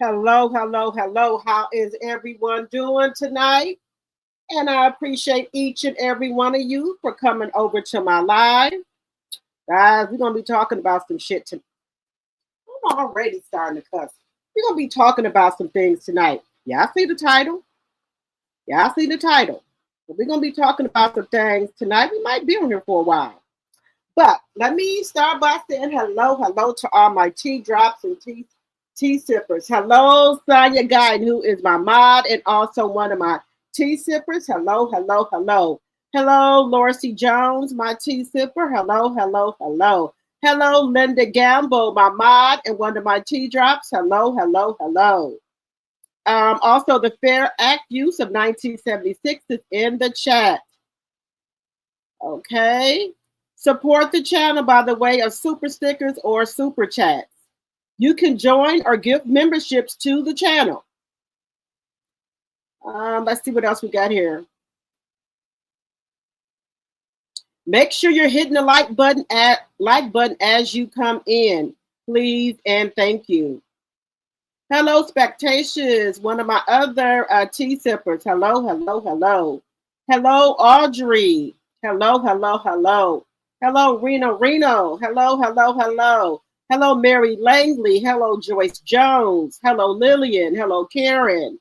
Hello, hello, hello. How is everyone doing tonight? And I appreciate each and every one of you for coming over to my live. Guys, we're going to be talking about some shit tonight. I'm already starting to cuss. We're going to be talking about some things tonight. Yeah, I see the title. Yeah, I see the title. But we're going to be talking about some things tonight. We might be on here for a while. But let me start by saying hello to all my tea drops and tea sippers. Hello, Sonia Guide, who is my mod and also one of my tea sippers. Hello. Hello, Lorcy Jones, my tea sipper. Hello. Hello, Linda Gamble, my mod and one of my tea drops. Hello. Also, the Fair Act use of 1976 is in the chat. Okay. Support the channel by the way of super stickers or super chats. You can join or give memberships to the channel. Let's see what else we got here. Make sure you're hitting the like button as you come in, please and thank you. Hello, Spectations, one of my other tea sippers. Hello. Hello, Audrey. Hello. Hello, Reno. Hello. Hello, Mary Langley. Hello, Joyce Jones. Hello, Lillian. Hello, Karen.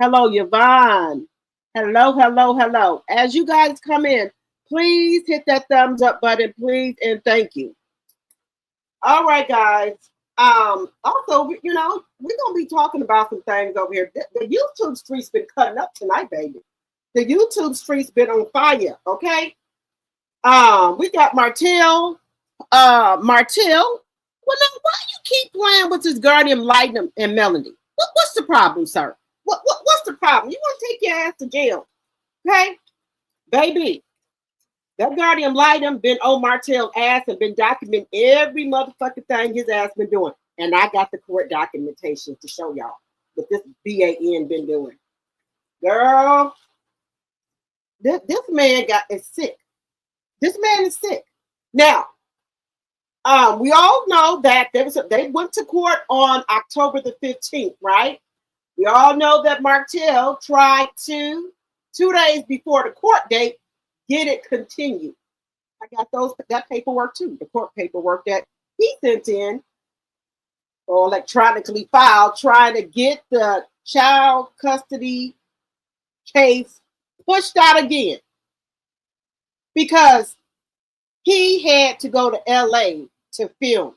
Hello, Yvonne. Hello. As you guys come in, please hit that thumbs up button, please, and thank you. All right, guys. Also, we're going to be talking about some things over here. The YouTube street's been cutting up tonight, baby. The YouTube street's been on fire, okay? We got Martell. Well, now, why you keep playing with this Guardian Litem and Melody? What's the problem, sir? What's the problem? You want to take your ass to jail, okay? Baby, that Guardian Litem been on Martell's ass and been documenting every motherfucking thing his ass been doing. And I got the court documentation to show y'all what this BAN been doing. Girl, this man is sick. This man is sick. Now, we all know that they went to court on October the 15th, right? We all know that Martell tried to, 2 days before the court date, get it continued. I got that paperwork too, the court paperwork that he sent in or electronically filed, trying to get the child custody case pushed out again because he had to go to LA to film.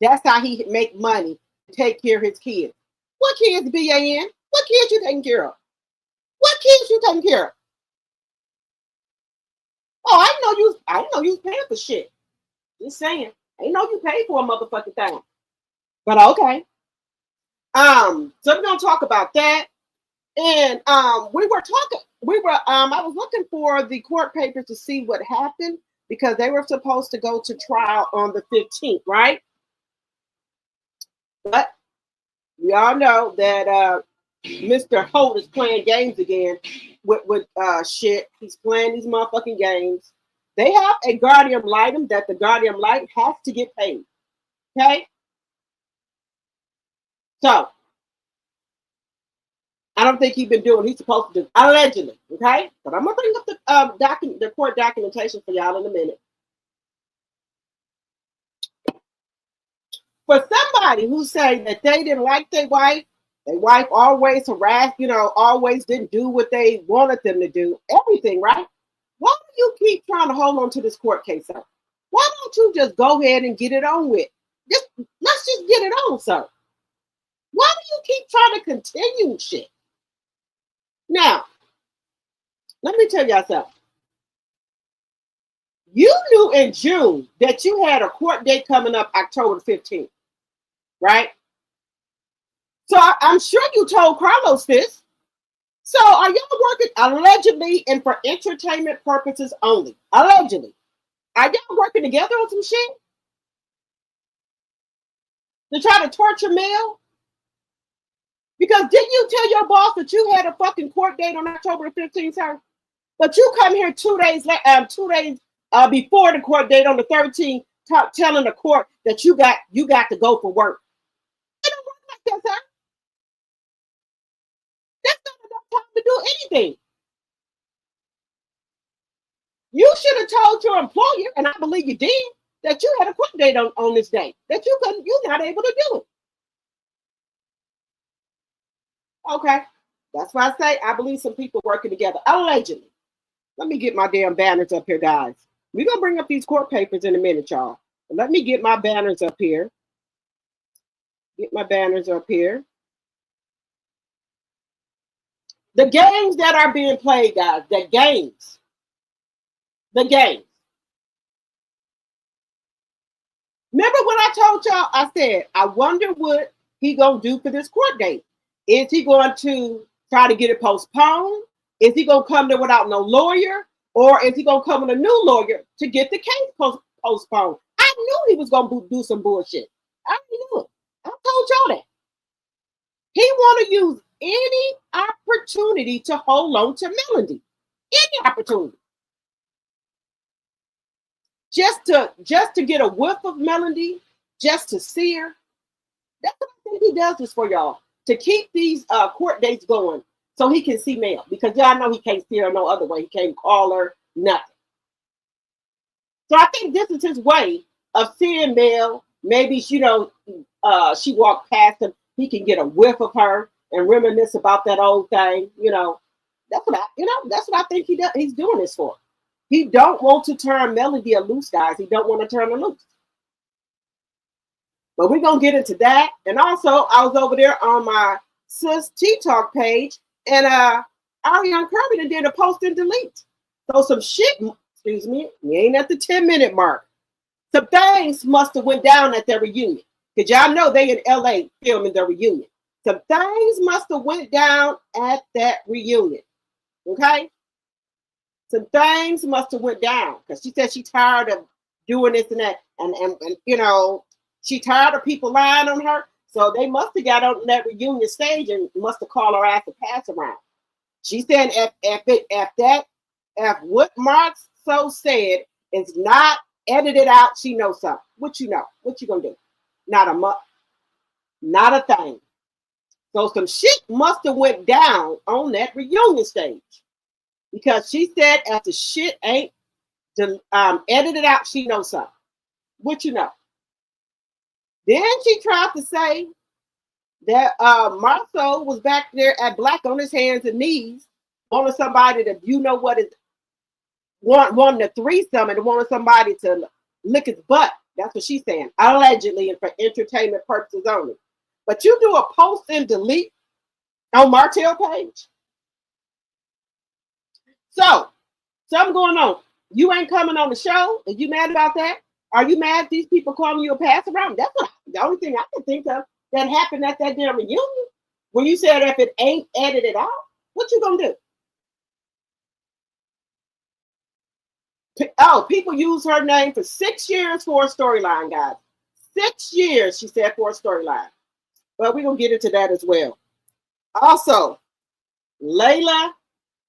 That's how he make money to take care of his kids. What kids, BAN? What kids you taking care of? Oh, I know you was paying for shit. Just saying. I know you paid for a motherfucking thing. But okay. So we're gonna talk about that. And I was looking for the court papers to see what happened because they were supposed to go to trial on the 15th, right? But we all know that Mr. Holt is playing games again with shit. He's playing these motherfucking games. They have a Guardian Litem that the Guardian Litem has to get paid. Okay? So, I don't think he's supposed to do, allegedly, okay? But I'm going to bring up the court documentation for y'all in a minute. For somebody who say that they didn't like their wife always harassed, always didn't do what they wanted them to do, everything, right? Why do you keep trying to hold on to this court case, sir? Why don't you just go ahead and get it on with? Let's just get it on, sir. Why do you keep trying to continue shit? Now, let me tell y'all something. You knew in June that you had a court date coming up October 15th, right? So I'm sure you told Carlos this. So are y'all working allegedly and for entertainment purposes only? Allegedly. Are y'all working together on some shit? To try to torture Mel? Because didn't you tell your boss that you had a fucking court date on October 15th, sir? But you come here 2 days before the court date on the 13th, telling the court that you got to go for work. It don't work like that, sir. anything. You should have told your employer, and I believe you did, that you had a quit date on this day, that you're not able to do it. Okay. That's why I say I believe some people working together. Allegedly. Let me get my damn banners up here, guys. We're going to bring up these court papers in a minute, y'all. Let me get my banners up here. Get my banners up here. The games that are being played, guys. The games. The games. Remember when I told y'all, I said, I wonder what he going to do for this court date. Is he going to try to get it postponed? Is he going to come there without no lawyer? Or is he going to come with a new lawyer to get the case postponed? I knew he was going to do some bullshit. I knew it. I told y'all that. He want to use any opportunity to hold on to Melody. Any opportunity. Just to get a whiff of Melody, just to see her. That's what I think he does this for y'all. To keep these court dates going so he can see Mel. Because y'all know he can't see her no other way. He can't call her, nothing. So I think this is his way of seeing Mel. Maybe, you know, she walked past him. He can get a whiff of her and reminisce about that old thing. You know, that's what I think he does. He's doing this for. He don't want to turn Melody loose, guys. He don't want to turn her loose. But we're going to get into that. And also, I was over there on my Sis T-Talk page, and Ariana Kirby did a post and delete. So some shit, excuse me, we ain't at the 10-minute mark. Some things must have went down at their reunion. Because y'all know they in LA filming their reunion. Some things must have went down at that reunion. Okay? Some things must have went down. Because she said she's tired of doing this and that. And you know, she tired of people lying on her. So they must have got on that reunion stage and must have called her ass a pass around. She said if what Mark so said is not edited out, she knows something. What you know? What you gonna do? Not a thing. So some shit must have went down on that reunion stage. Because she said if the shit ain't edited out, she knows something. What you know? Then she tried to say that Marcel was back there at Black on his hands and knees, wanting somebody to, you know what is, wanting a threesome and wanting somebody to lick his butt. That's what she's saying, allegedly, and for entertainment purposes only. But you do a post and delete on Martell page. So, something going on. You ain't coming on the show. Are you mad about that? Are you mad at these people calling you a pass around? That's the only thing I can think of that happened at that damn reunion. When you said if it ain't edited out, what you gonna do? Oh, people use her name for 6 years for a storyline, guys. 6 years, she said, for a storyline. But we're gonna get into that as well. Also, Layla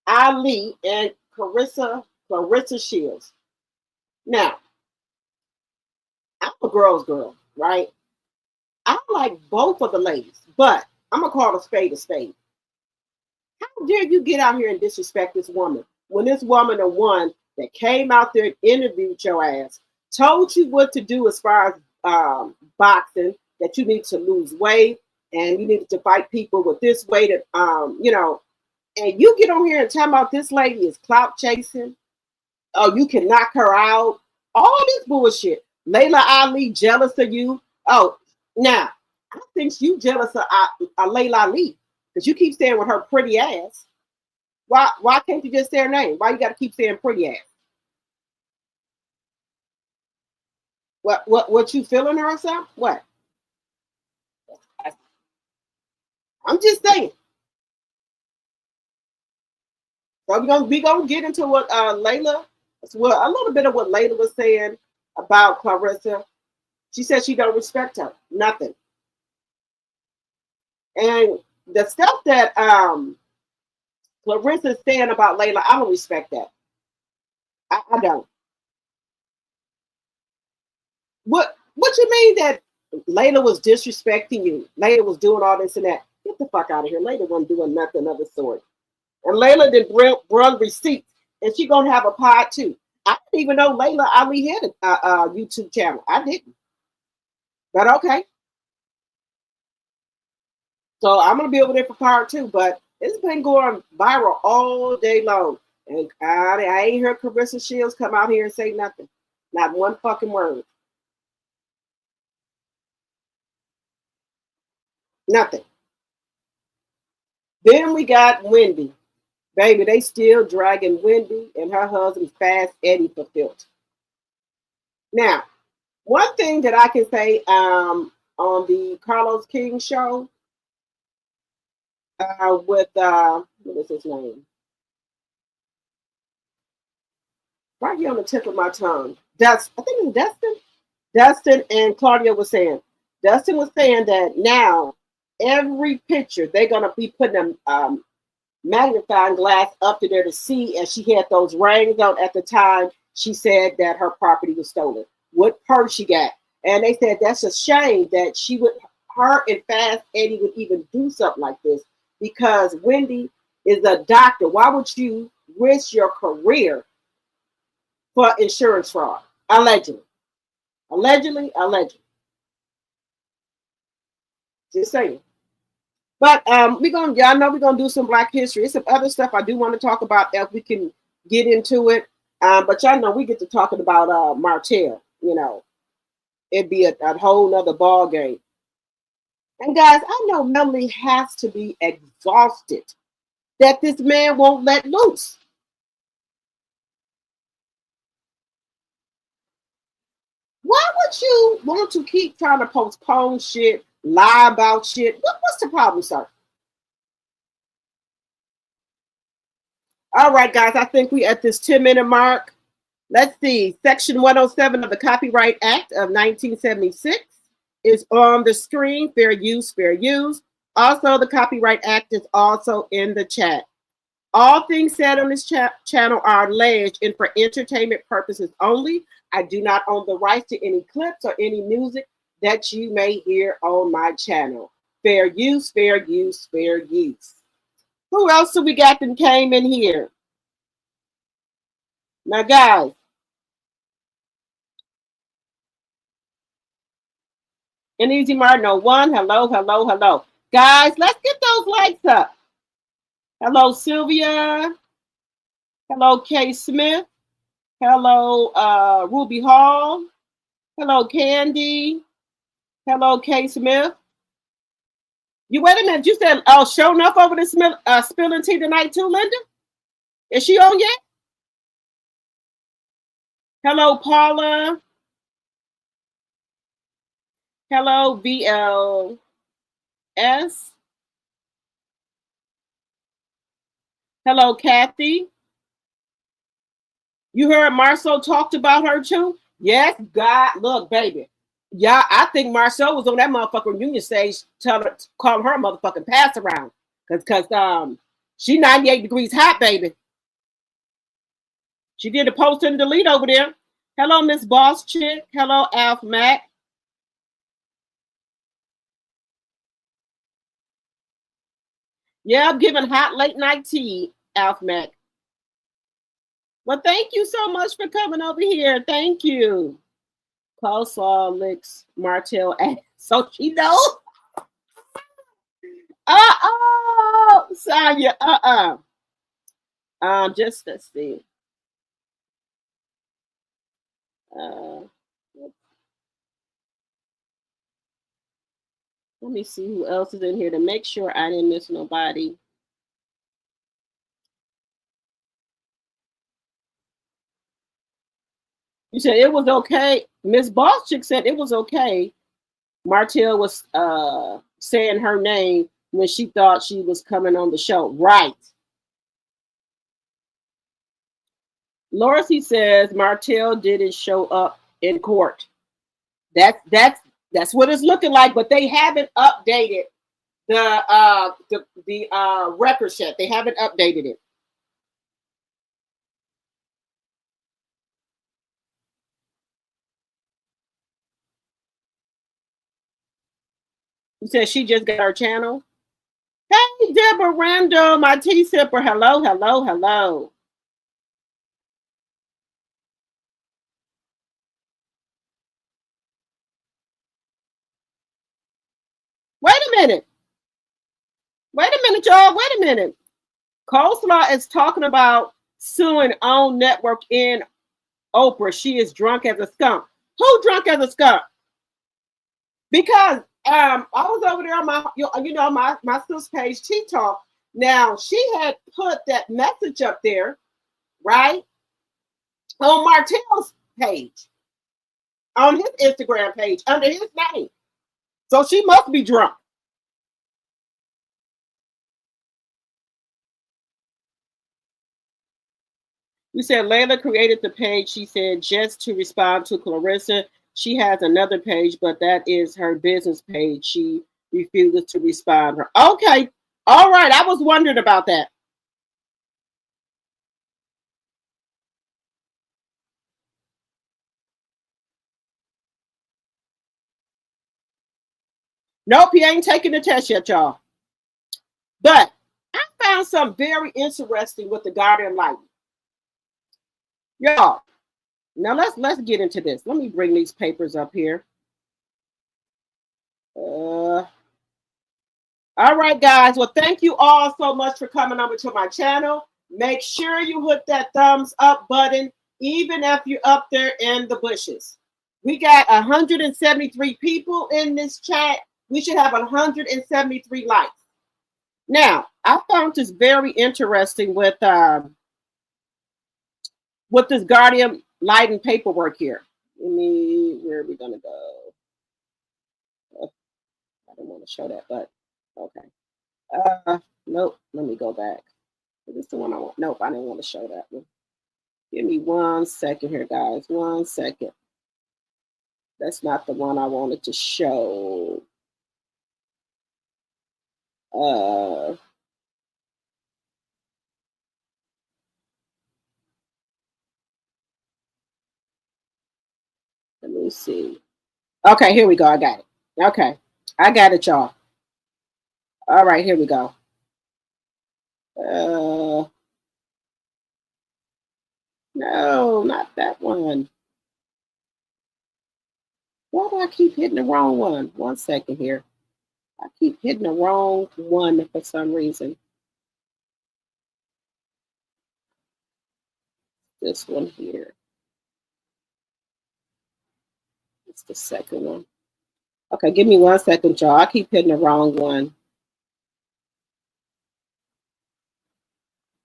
Ali and Clarissa Shields. Now, I'm a girl's girl, right? I like both of the ladies, but I'm gonna call a spade a spade. How dare you get out here and disrespect this woman when this woman, the one that came out there and interviewed your ass, told you what to do as far as boxing, that you need to lose weight and you needed to fight people with this weight, you know, and you get on here and tell about this lady is clout chasing. Oh, you can knock her out. All this bullshit. Layla Ali jealous of you. Oh, now I think you jealous of Layla Ali because you keep saying with her pretty ass. Why can't you just say her name? Why you got to keep saying pretty ass? What you feeling her or something? What? I'm just saying. So we gonna get into what Layla, well, a little bit of what Layla was saying about Clarissa. She said she don't respect her, nothing. And the stuff that Clarissa's saying about Layla, I don't respect that. I don't. What you mean that Layla was disrespecting you? Layla was doing all this and that. Get the fuck out of here. Layla wasn't doing nothing of the sort. And Layla did run receipts, and she gonna have a pod too. I didn't even know Layla Ali had a YouTube channel. I didn't, but okay. So I'm gonna be over there for part two. But it's been going viral all day long, and I ain't heard Carissa Shields come out here and say nothing, not one fucking word, nothing. Then we got Wendy. Baby, they still dragging Wendy and her husband Fast Eddie for filth. Now, one thing that I can say on the Carlos King show with what is his name? Right here on the tip of my tongue. I think it's Dustin. Dustin and Claudia was saying. Dustin was saying that now every picture they're gonna be putting a magnifying glass up to there to see, and she had those rings on at the time she said that her property was stolen. What purse she got. And they said that's a shame that her and Fast Eddie would even do something like this because Wendy is a doctor. Why would you risk your career for insurance fraud? Allegedly. Allegedly, allegedly. Just saying. But y'all know we're gonna do some Black history. It's some other stuff I do want to talk about if we can get into it. But y'all know we get to talking about Martell, it'd be a whole nother ball game. And guys, I know Melanie has to be exhausted that this man won't let loose. Why would you want to keep trying to postpone shit, lie about shit? What's the problem, sir? All right, guys, I think we at this 10-minute mark. Let's see. Section 107 of the Copyright Act of 1976 is on the screen. Fair use, fair use. Also, the Copyright Act is also in the chat. All things said on this channel are alleged and for entertainment purposes only. I do not own the rights to any clips or any music that you may hear on my channel. Fair use, fair use, fair use. Who else do we got that came in here? Now, guys. And Easy Martin 01. Hello, hello, hello. Guys, let's get those likes up. Hello, Sylvia. Hello, Kay Smith. Hello, Ruby Hall. Hello, Candy. Hello, Kay Smith. You wait a minute. You said, show enough over this spilling tea tonight too, Linda? Is she on yet? Hello, Paula. Hello, VLS. Hello, Kathy. You heard Marcel talked about her too? Yes, God, look, baby. Yeah, I think Marcel was on that motherfucking union stage calling her a motherfucking pass around. Cause she 98 degrees hot, baby. She did a post and delete over there. Hello, Miss Boss Chick. Hello, Alf Mac. Yeah, I'm giving hot late night tea, Alf Mac. Well, thank you so much for coming over here. Thank you. COLESLAW licks Martell ass. So she knows. Sonya, just let's see. Let me see who else is in here to make sure I didn't miss nobody. You said it was okay. Miss Bosschick said it was okay. Martell was saying her name when she thought she was coming on the show. Right. Lorcy says Martell didn't show up in court. That's what it's looking like, but they haven't updated the record set. They haven't updated it. You said she just got her channel. Hey, Deborah Randall, my tea sipper. Hello, hello, hello. Wait a minute. Wait a minute, y'all. Wait a minute. Coleslaw is talking about suing OWN network in Oprah. She is drunk as a skunk. Who drunk as a skunk? Because I was over there on my my sis page, Tea Talk. Now she had put that message up there, right, on Martell's page, on his Instagram page under his name. So she must be drunk. You said Layla created the page, she said, just to respond to Clarissa. She has another page, but that is her business page. She refuses to respond. Okay. All right. I was wondering about that. Nope, he ain't taking the test yet, y'all. But I found something very interesting with the Guardian Lighting. Y'all, now let's get into this. Let me bring these papers up here. All right, guys. Well, thank you all so much for coming over to my channel. Make sure you hit that thumbs up button, even if you're up there in the bushes. We got 173 people in this chat. We should have 173 likes. Now, I found this very interesting with this Guardian Lighting paperwork here. Where are we gonna go? Oh, I don't want to show that, but okay. Nope. Let me go back. Is this the one I want? Nope, I didn't want to show that one. Give me 1 second here, guys. 1 second. That's not the one I wanted to show. Let me see. Okay, here we go. I got it. Okay, I got it, y'all. All right, here we go. No, not that one. Why do I keep hitting the wrong one? 1 second here. I keep hitting the wrong one for some reason. This one here. It's the second one. Okay, give me 1 second, y'all. I keep hitting the wrong one.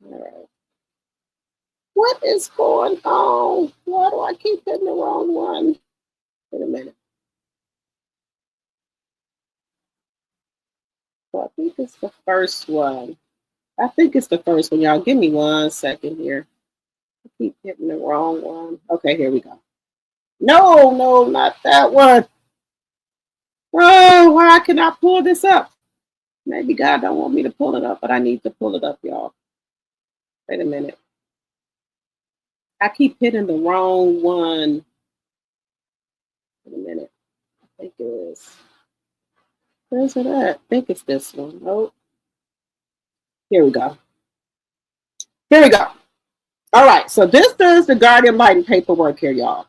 All right. What is going on? Why do I keep hitting the wrong one? Wait a minute. So I think it's the first one. I think it's the first one, y'all. Give me 1 second here. I keep hitting the wrong one. Okay, here we go. No, not that one. Oh, why can I pull this up? Maybe God don't want me to pull it up, but I need to pull it up, y'all. Wait a minute. I keep hitting the wrong one. Wait a minute. I think it is. Where's it at? I think it's this one. Oh, here we go. Here we go. All right, so this is the Guardian Lighting paperwork here, y'all.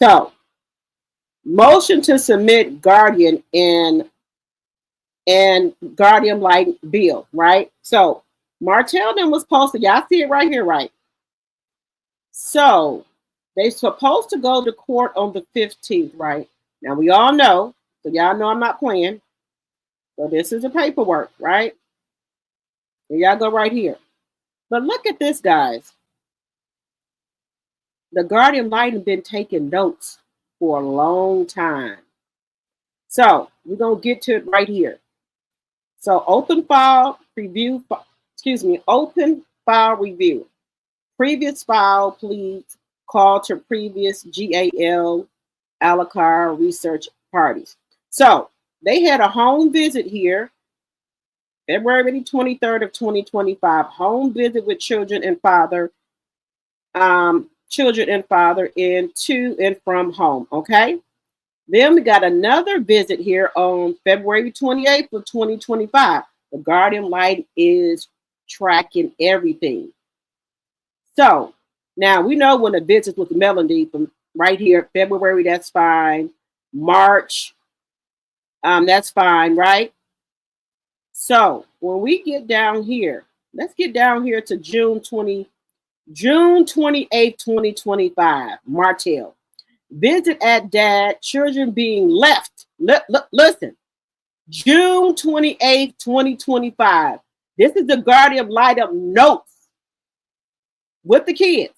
So, motion to submit Guardian and Guardian Lighting bill, right? So, Martell then was posted. Y'all see it right here, right? So, they're supposed to go to court on the 15th, right? Now, we all know, so y'all know I'm not playing. So, this is the paperwork, right? Here y'all go right here. But look at this, guys. The Guardian Lighting been taking notes for a long time. So, we're going to get to it right here. So, open file review, open file review. Previous file, please call to previous GAL Alacar research parties. So they had a home visit here, February 23rd of 2025, home visit with children and father in to and from home, okay? Then we got another visit here on February 28th of 2025. The guardian light is tracking everything. So now we know when the visits with Melodymm from right here, February, that's fine. March, that's fine, right? So when we get down here, let's get down here to June 28th, 2025, Martell. Visit at dad, children being left. Listen, June 28th, 2025. This is the guardian Litem notes with the kids.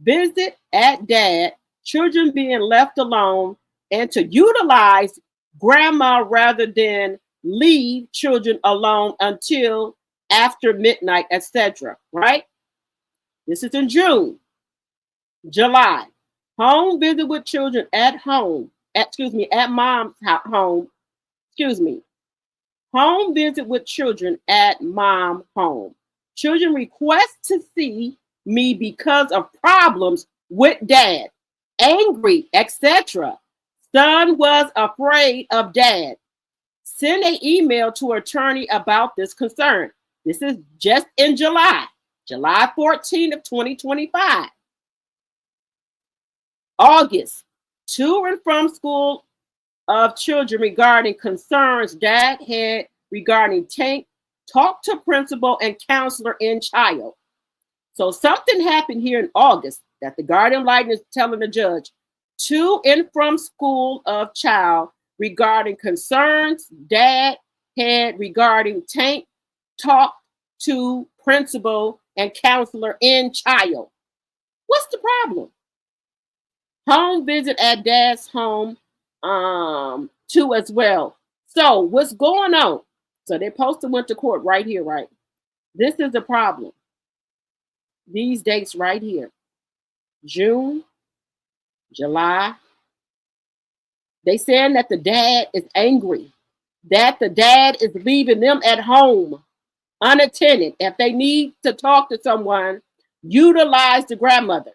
Visit at dad, children being left alone, and to utilize grandma rather than leave children alone until after midnight, etc. Right? This is in June. July. Home visit with children at home. At mom's home. Home visit with children at mom home. Children request to see me because of problems with dad, angry, etc. Son was afraid of dad. Send an email to attorney about this concern. This is just in July 14th of 2025. August, to and from school of children regarding concerns dad had regarding tank, talk to principal and counselor in child. So something happened here in August that the guardian light is telling the judge to and from school of child regarding concerns dad had regarding tank, talk to principal and counselor in child. What's the problem? Home visit at dad's home too as well. So what's going on? So they're supposed to went to court right here, right? This is the problem. These dates right here. June, July. They saying that the dad is angry, that the dad is leaving them at home unattended. If they need to talk to someone, utilize the grandmother.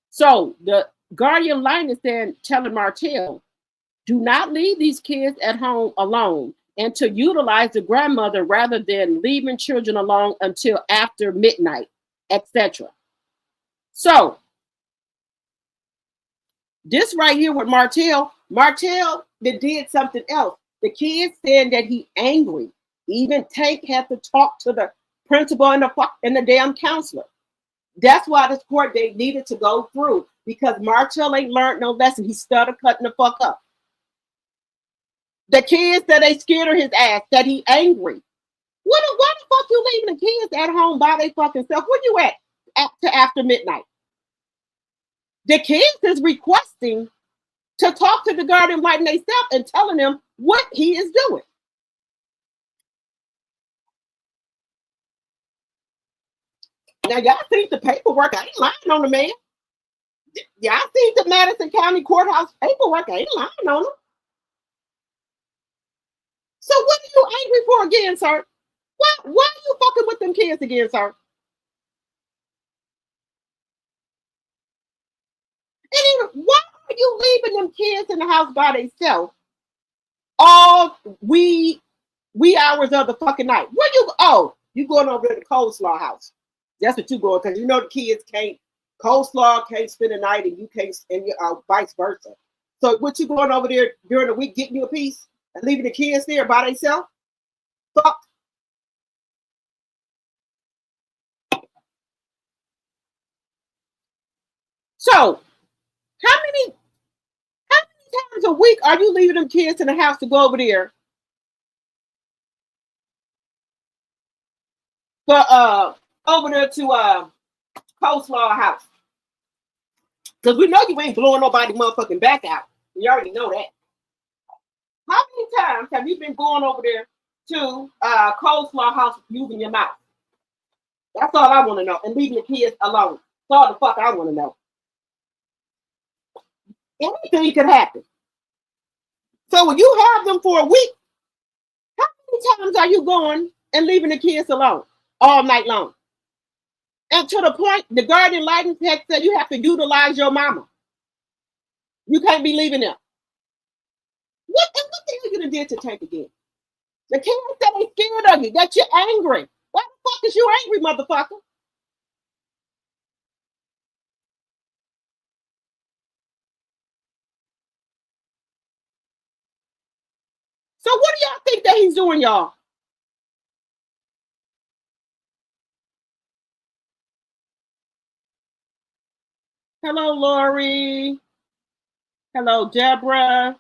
So the guardian line is saying, telling Martell, do not leave these kids at home alone and to utilize the grandmother rather than leaving children alone until after midnight, etc. So this right here with Martell that did something else. The kid said that he angry. Even Tank had to talk to the principal and the damn counselor. That's why this court they needed to go through, because Martell ain't learned no lesson. He started cutting the fuck up. The kids that they scared of his ass, that he angry. Why the fuck you leaving the kids at home by their fucking self? Where you at after midnight? The kids is requesting to talk to the guardian lighting themselves and telling them what he is doing. Now, y'all think the paperwork, I ain't lying on the man. Y'all think the Madison County Courthouse paperwork, I ain't lying on him. So what are you angry for again, sir? Why are you fucking with them kids again, sir? And even, why are you leaving them kids in the house by themselves all wee hours of the fucking night? Where you, you going over to the Coleslaw house. That's what you going, because you know the kids can't, Coleslaw can't spend the night and you can't, and vice versa. So what you going over there during the week getting you a piece and leaving the kids there by themselves? Fuck. So how many times a week are you leaving them kids in the house to go over there for over there to Coleslaw house? Because we know you ain't blowing nobody motherfucking back out. We already know that. How many times have you been going over there to Coleslaw house using your mouth? That's all I want to know. And leaving the kids alone. That's all the fuck I want to know. Anything could happen. So when you have them for a week, how many times are you going and leaving the kids alone all night long? And to the point, the guardian lighting text said you have to utilize your mama. You can't be leaving them. What the hell you done did to Tank again? The kids that ain't scared of you, that you're angry. Why the fuck is you angry, motherfucker? So what do y'all think that he's doing, y'all? Hello, Lori. Hello, Deborah.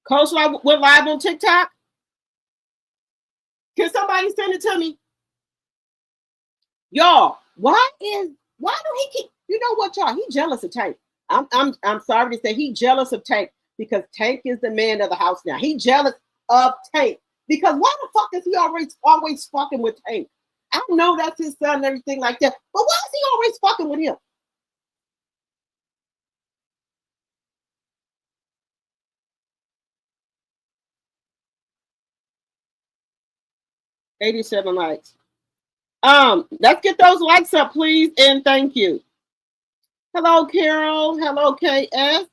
Coleslaw went live on TikTok. Can somebody send it to me? Y'all, why do he keep, you know what, y'all? He jealous of Tank. I'm sorry to say he jealous of Tank because Tank is the man of the house now. He jealous of Tank because why the fuck is he always fucking with Tank? I know that's his son and everything like that, but why is he always fucking with him? $87 likes. Let's get those likes up, please, and thank you. Hello, Carol. Hello, KS.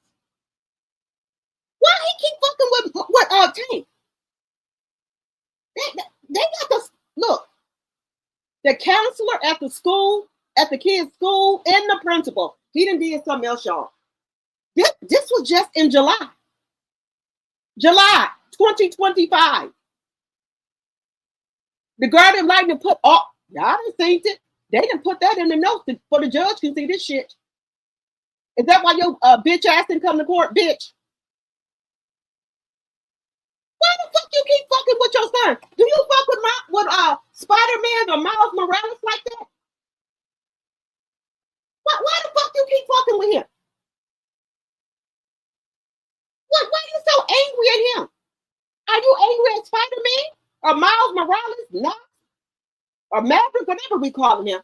Why he keep fucking with Tank? They got the look. The counselor at the school, at the kid's school, and the principal. He done did something else, y'all. This was just in July. July 2025. The guardian lighting put all, y'all done seen it. They didn't put that in the notes for the judge can see this shit. Is that why your bitch ass didn't come to court, bitch? Why the fuck you keep fucking with your son? Do you fuck with Spider-Man or Miles Morales like that? Why the fuck you keep fucking with him? Why are you so angry at him? Are you angry at Spider-Man or Miles Morales? No. Or Maverick, whatever we call him.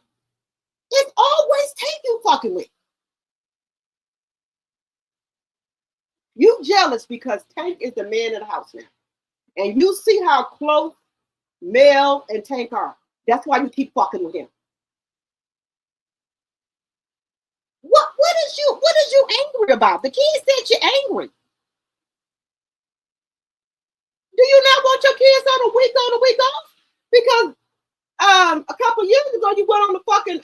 It's always Tank you fucking with. You jealous because Tank is the man of the house now. And you see how close Mel and Tank are. That's why you keep fucking with him. What is you angry about? The kid said you're angry. Do you not want your kids on a week off? Because a couple years ago you went on the fucking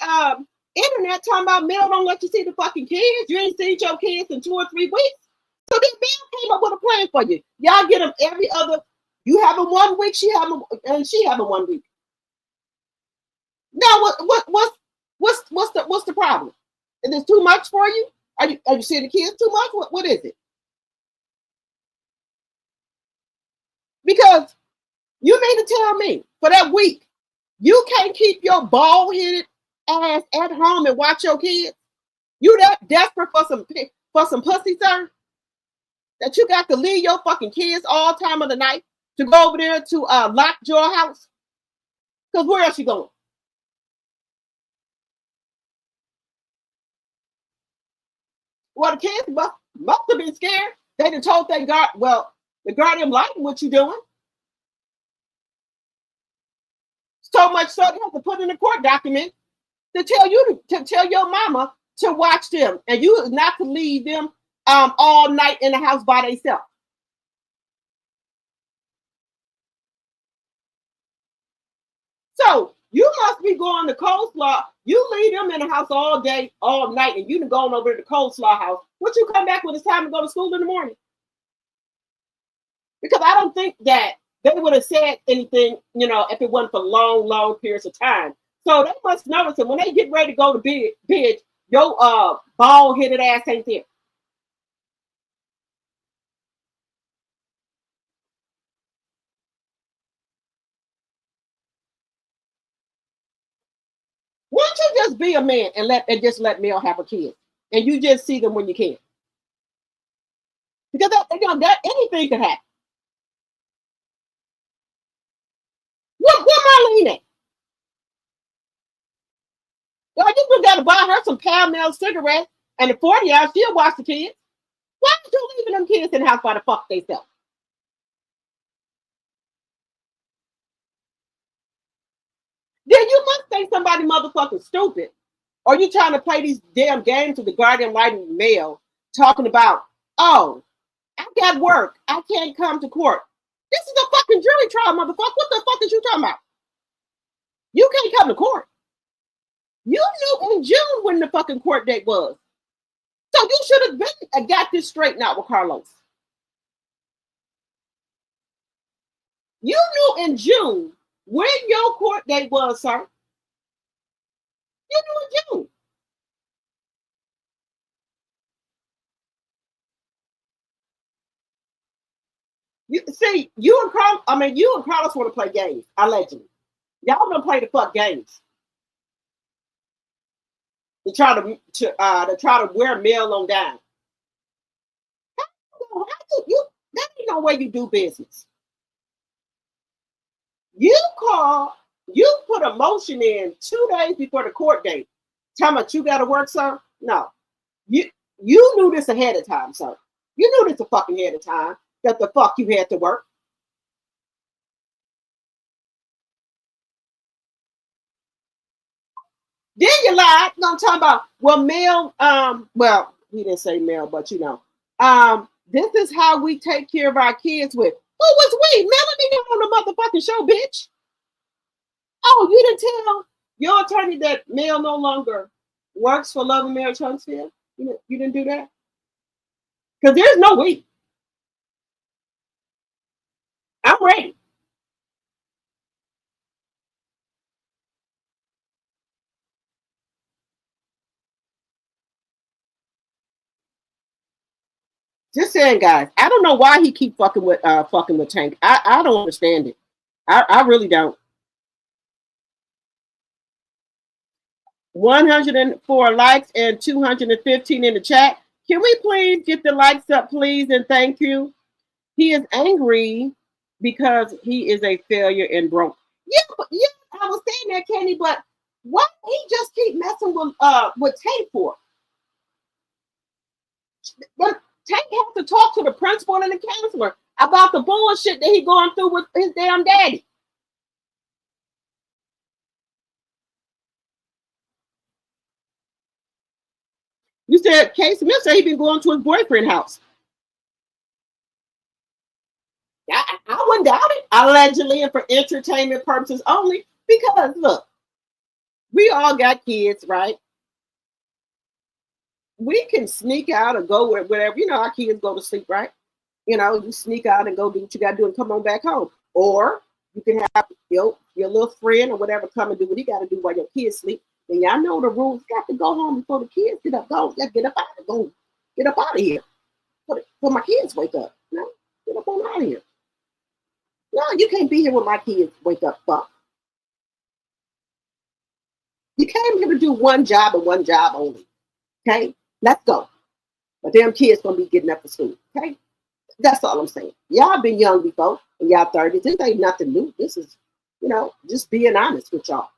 internet talking about Mel don't let you see the fucking kids. You ain't seen your kids in 2 or 3 weeks. So then Mel came up with a plan for you. Y'all get them every other. You have them 1 week, she have them 1 week. Now what's the problem? Is this too much for you? Are you seeing the kids too much? What is it? Because you mean to tell me for that week you can't keep your bald-headed ass at home and watch your kids? You that desperate for some pussy, sir? That you got to leave your fucking kids all time of the night to go over there to Lockjaw house? Because where else you going? Well, the kids must have been scared. They done told their guard, well, the guardian liking what you doing. So much so they have to put in a court document to tell your mama to watch them, and you not to leave them all night in the house by themselves. So you must be going to Coleslaw. You leave them in the house all day, all night, and you done gone over to the Coleslaw house. Once you come back when it's time to go to school in the morning? Because I don't think that they would have said anything, if it wasn't for long periods of time. So they must notice that when they get ready to go to bed, your bald-headed ass ain't there. Why don't you just be a man and just let Mel have a kid, and you just see them when you can? Because that anything could happen. Where Marlene at? You got to buy her some Pall cigarettes and the 40 hours she'll watch the kids. Why are you leaving them kids in the house by the fuck themselves? then you must think somebody motherfucking stupid. Or you trying to play these damn games with the guardian lighting mail, talking about, oh, I got work. I can't come to court. This is a fucking jury trial, motherfucker. What the fuck is you talking about? You can't come to court. You knew in June when the fucking court date was. So you should have been got this straightened out with Carlos. You knew in June when your court date was, sir. You knew in June. You see, you and Carlos want to play games, allegedly. Y'all don't play the fuck games. To try to wear Mel on down. That ain't no way you do business. You put a motion in 2 days before the court date. Tell me you gotta work, sir? No. You knew this ahead of time, sir. You knew this a fucking ahead of time that the fuck you had to work. Then you lied. I'm talking about, well, Mel, well, he didn't say Mel, but you know, this is how we take care of our kids with. Who was we? Melody on the motherfucking show, bitch. Oh, you didn't tell your attorney that Mel no longer works for Love and Marriage Huntsville? You didn't do that? Because there's no we. I'm ready. Just saying, guys. I don't know why he keep fucking with Tank. I don't understand it. I really don't. 104 likes and 215 in the chat. Can we please get the likes up, please, and thank you. He is angry because he is a failure and broke. Yeah, I was saying that, Kenny, but why he just keep messing with Tank for? But Tank has to talk to the principal and the counselor about the bullshit that he going through with his damn daddy. You said K. Smith said he been going to his boyfriend's house. I wouldn't doubt it. Allegedly and for entertainment purposes only. Because look, we all got kids, right? We can sneak out or go wherever. You know, our kids go to sleep, right? You know, you sneak out and go do what you got to do and come on back home. Or you can have your little friend or whatever come and do what he got to do while your kids sleep. And y'all know the rules. Got to go home before the kids get up. Go, get up out of go, get up out of here. Before my kids wake up. You know, get up on out of here. No, you can't be here when my kids wake up. Fuck. You came here to do one job and one job only. Okay, let's go. But damn kids gonna be getting up for school. Okay, that's all I'm saying. Y'all been young before, and y'all 30s. This ain't nothing new. This is, you know, just being honest with y'all.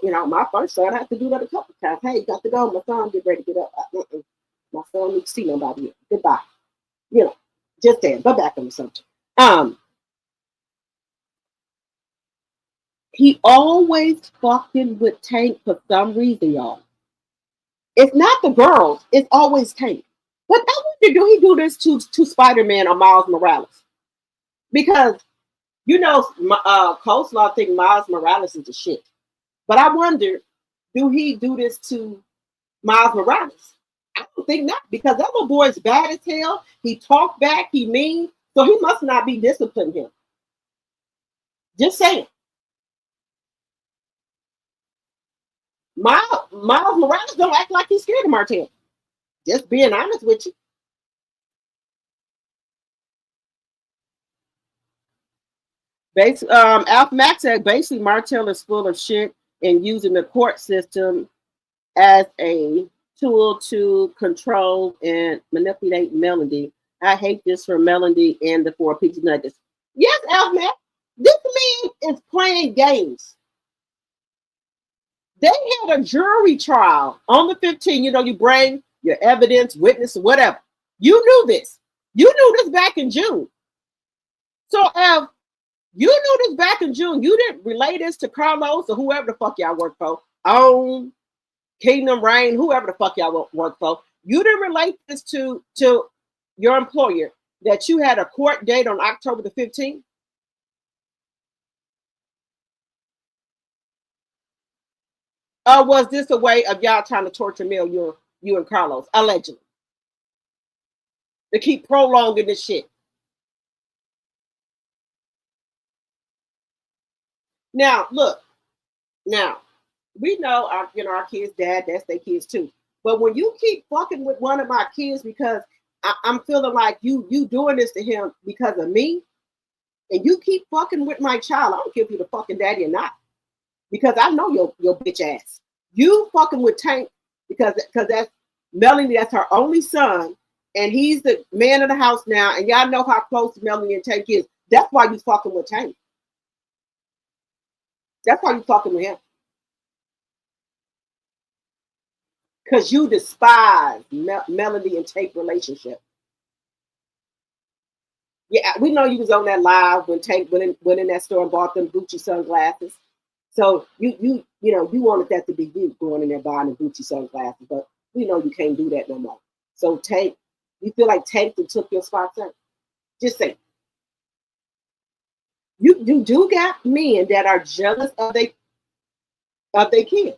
You know, my first son, I had to do that a couple times. Hey, got to go. My son get ready to get up. My son need to see nobody here. Goodbye. You know, just there. But back on the subject. He always fucking with Tank for some reason, y'all. It's not the girls. It's always Tank. But I wonder, do he do this to Spider-Man or Miles Morales? Because, you know, Coleslaw think Miles Morales is the shit. But I wonder, do he do this to Miles Morales? I don't think not, because that little boy's bad as hell. He talk back, he mean, so he must not be disciplining him. Just saying. Miles Morales don't act like he's scared of Martell. Just being honest with you. Alf Max said basically Martell is full of shit and using the court system as a tool to control and manipulate Melody. I hate this for Melody and the Four Peaks Nuggets. Yes, Alf Max, this man is playing games. They had a jury trial on the 15th. You know, you bring your evidence, witness, whatever. You knew this. You knew this back in June. So You knew this back in June. You didn't relay this to Carlos or whoever the fuck y'all work for. On Kingdom Reign, whoever the fuck y'all work for. You didn't relate this to your employer that you had a court date on October the 15th. Or was this a way of y'all trying to torture Mel, you and Carlos, allegedly? To keep prolonging this shit. Now, look, now, we know our kids' dad, that's their kids too. But when you keep fucking with one of my kids because I'm feeling like you doing this to him because of me, and you keep fucking with my child, I don't care if you're the fucking daddy or not. Because I know your bitch ass. You fucking with Tank because that's Melanie, that's her only son, and he's the man of the house now, and y'all know how close Melanie and Tank is. That's why you fucking with Tank. That's why you fucking with him. Because you despise Melody and Tank relationship. Yeah, we know you was on that live when Tank went in that store and bought them Gucci sunglasses. So you wanted that to be you going in there buying the Gucci sunglasses, but we know you can't do that no more. So Tank, you feel like Tank took your spot, sir? Just say. You do got men that are jealous of their kids.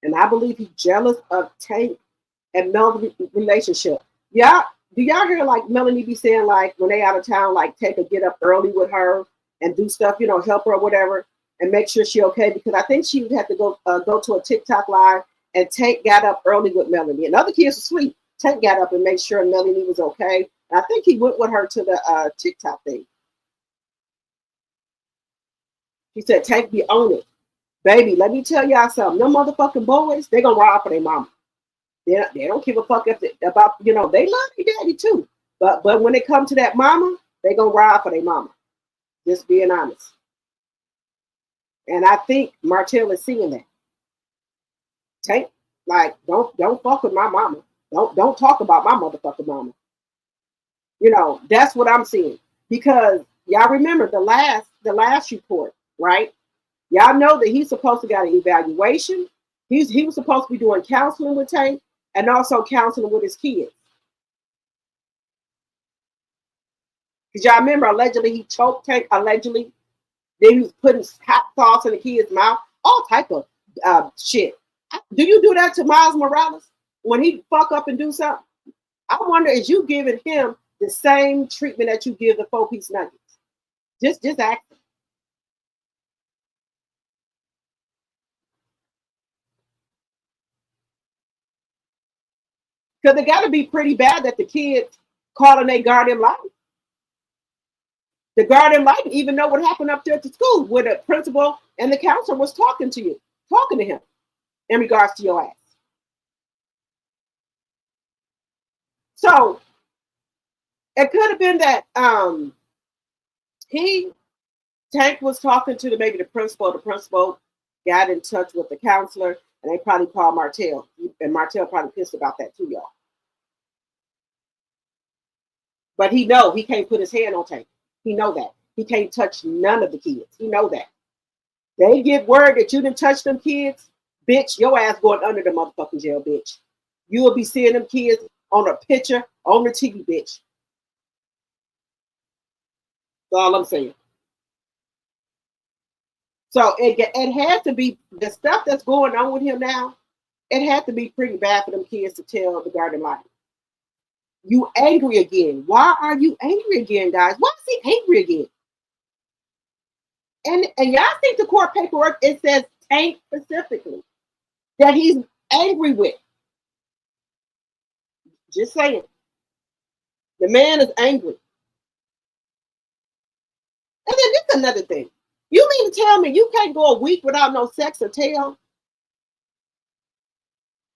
And I believe he's jealous of Tank and Melanie's relationship. Yeah, do y'all hear like Melanie be saying like when they out of town, like Tank will get up early with her and do stuff, help her or whatever, and make sure she okay? Because I think she had to go to a TikTok live, and Tank got up early with Melanie, and other kids were asleep. Tank got up and made sure Melanie was okay. And I think he went with her to the TikTok thing. He said, Tank be on it. Baby, let me tell y'all something. Them motherfucking boys, they gonna ride for their mama. They don't give a fuck about, they love their daddy too. But when it comes to that mama, they gonna ride for their mama. Just being honest. And I think Martell is seeing that. Tank, like, don't fuck with my mama. Don't talk about my motherfucking mama. That's what I'm seeing. Because y'all remember the last report, right? Y'all know that he's supposed to get an evaluation. He was supposed to be doing counseling with Tank and also counseling with his kids. Because y'all remember, allegedly he choked Tank, allegedly. Then he was putting hot sauce in the kid's mouth, all type of shit. Do you do that to Miles Morales when he fuck up and do something? I wonder, is you giving him the same treatment that you give the 4-piece nuggets? Just act. Because it got to be pretty bad that the kids calling their guardian Litem. The guardian Litem even know what happened up there at the school where the principal and the counselor was talking to him in regards to your ass. So it could have been that Tank was talking to maybe the principal. The principal got in touch with the counselor, and they probably called Martell. And Martell probably pissed about that too, y'all. But he can't put his hand on Tank. He know that. He can't touch none of the kids. He know that. They get word that you didn't touch them kids, bitch, your ass going under the motherfucking jail, bitch. You will be seeing them kids on a picture on the TV, bitch. That's all I'm saying. So it had to be the stuff that's going on with him now. It had to be pretty bad for them kids to tell the guardian Litem. You angry again? Why are you angry again, guys? Why is he angry again? And y'all think the court paperwork, it says Tank specifically that he's angry with. Just saying. The man is angry. And then this is another thing. You mean to tell me you can't go a week without no sex or tail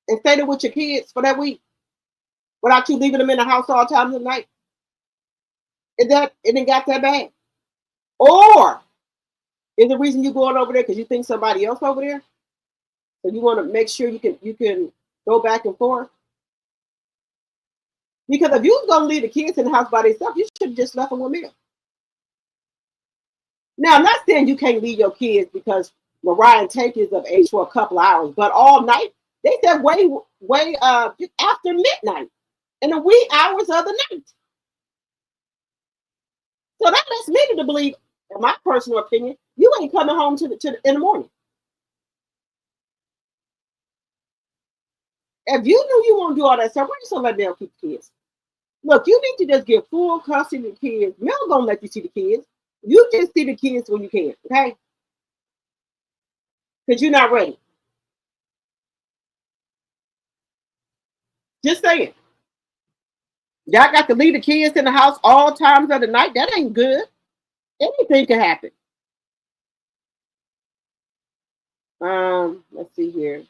and stay there with your kids for that week without you leaving them in the house all times of the night? It didn't got that bad? Or is the reason you going over there because you think somebody else over there? So you want to make sure you can go back and forth? Because if you was going to leave the kids in the house by themselves, you should have just left them with me. Now, I'm not saying you can't leave your kids because Mariah and Tank is of age for a couple of hours, but all night, they said way after midnight in the wee hours of the night. So that lets me to believe, in my personal opinion, you ain't coming home in the morning. If you knew you want to do all that stuff, why you so let Mel keep the kids? Look, you need to just give full custody of the kids. Mel gonna let you see the kids. You just see the kids when you can, okay? Because you're not ready. Just saying. Y'all got to leave the kids in the house all times of the night. That ain't good. Anything can happen. Let's see here.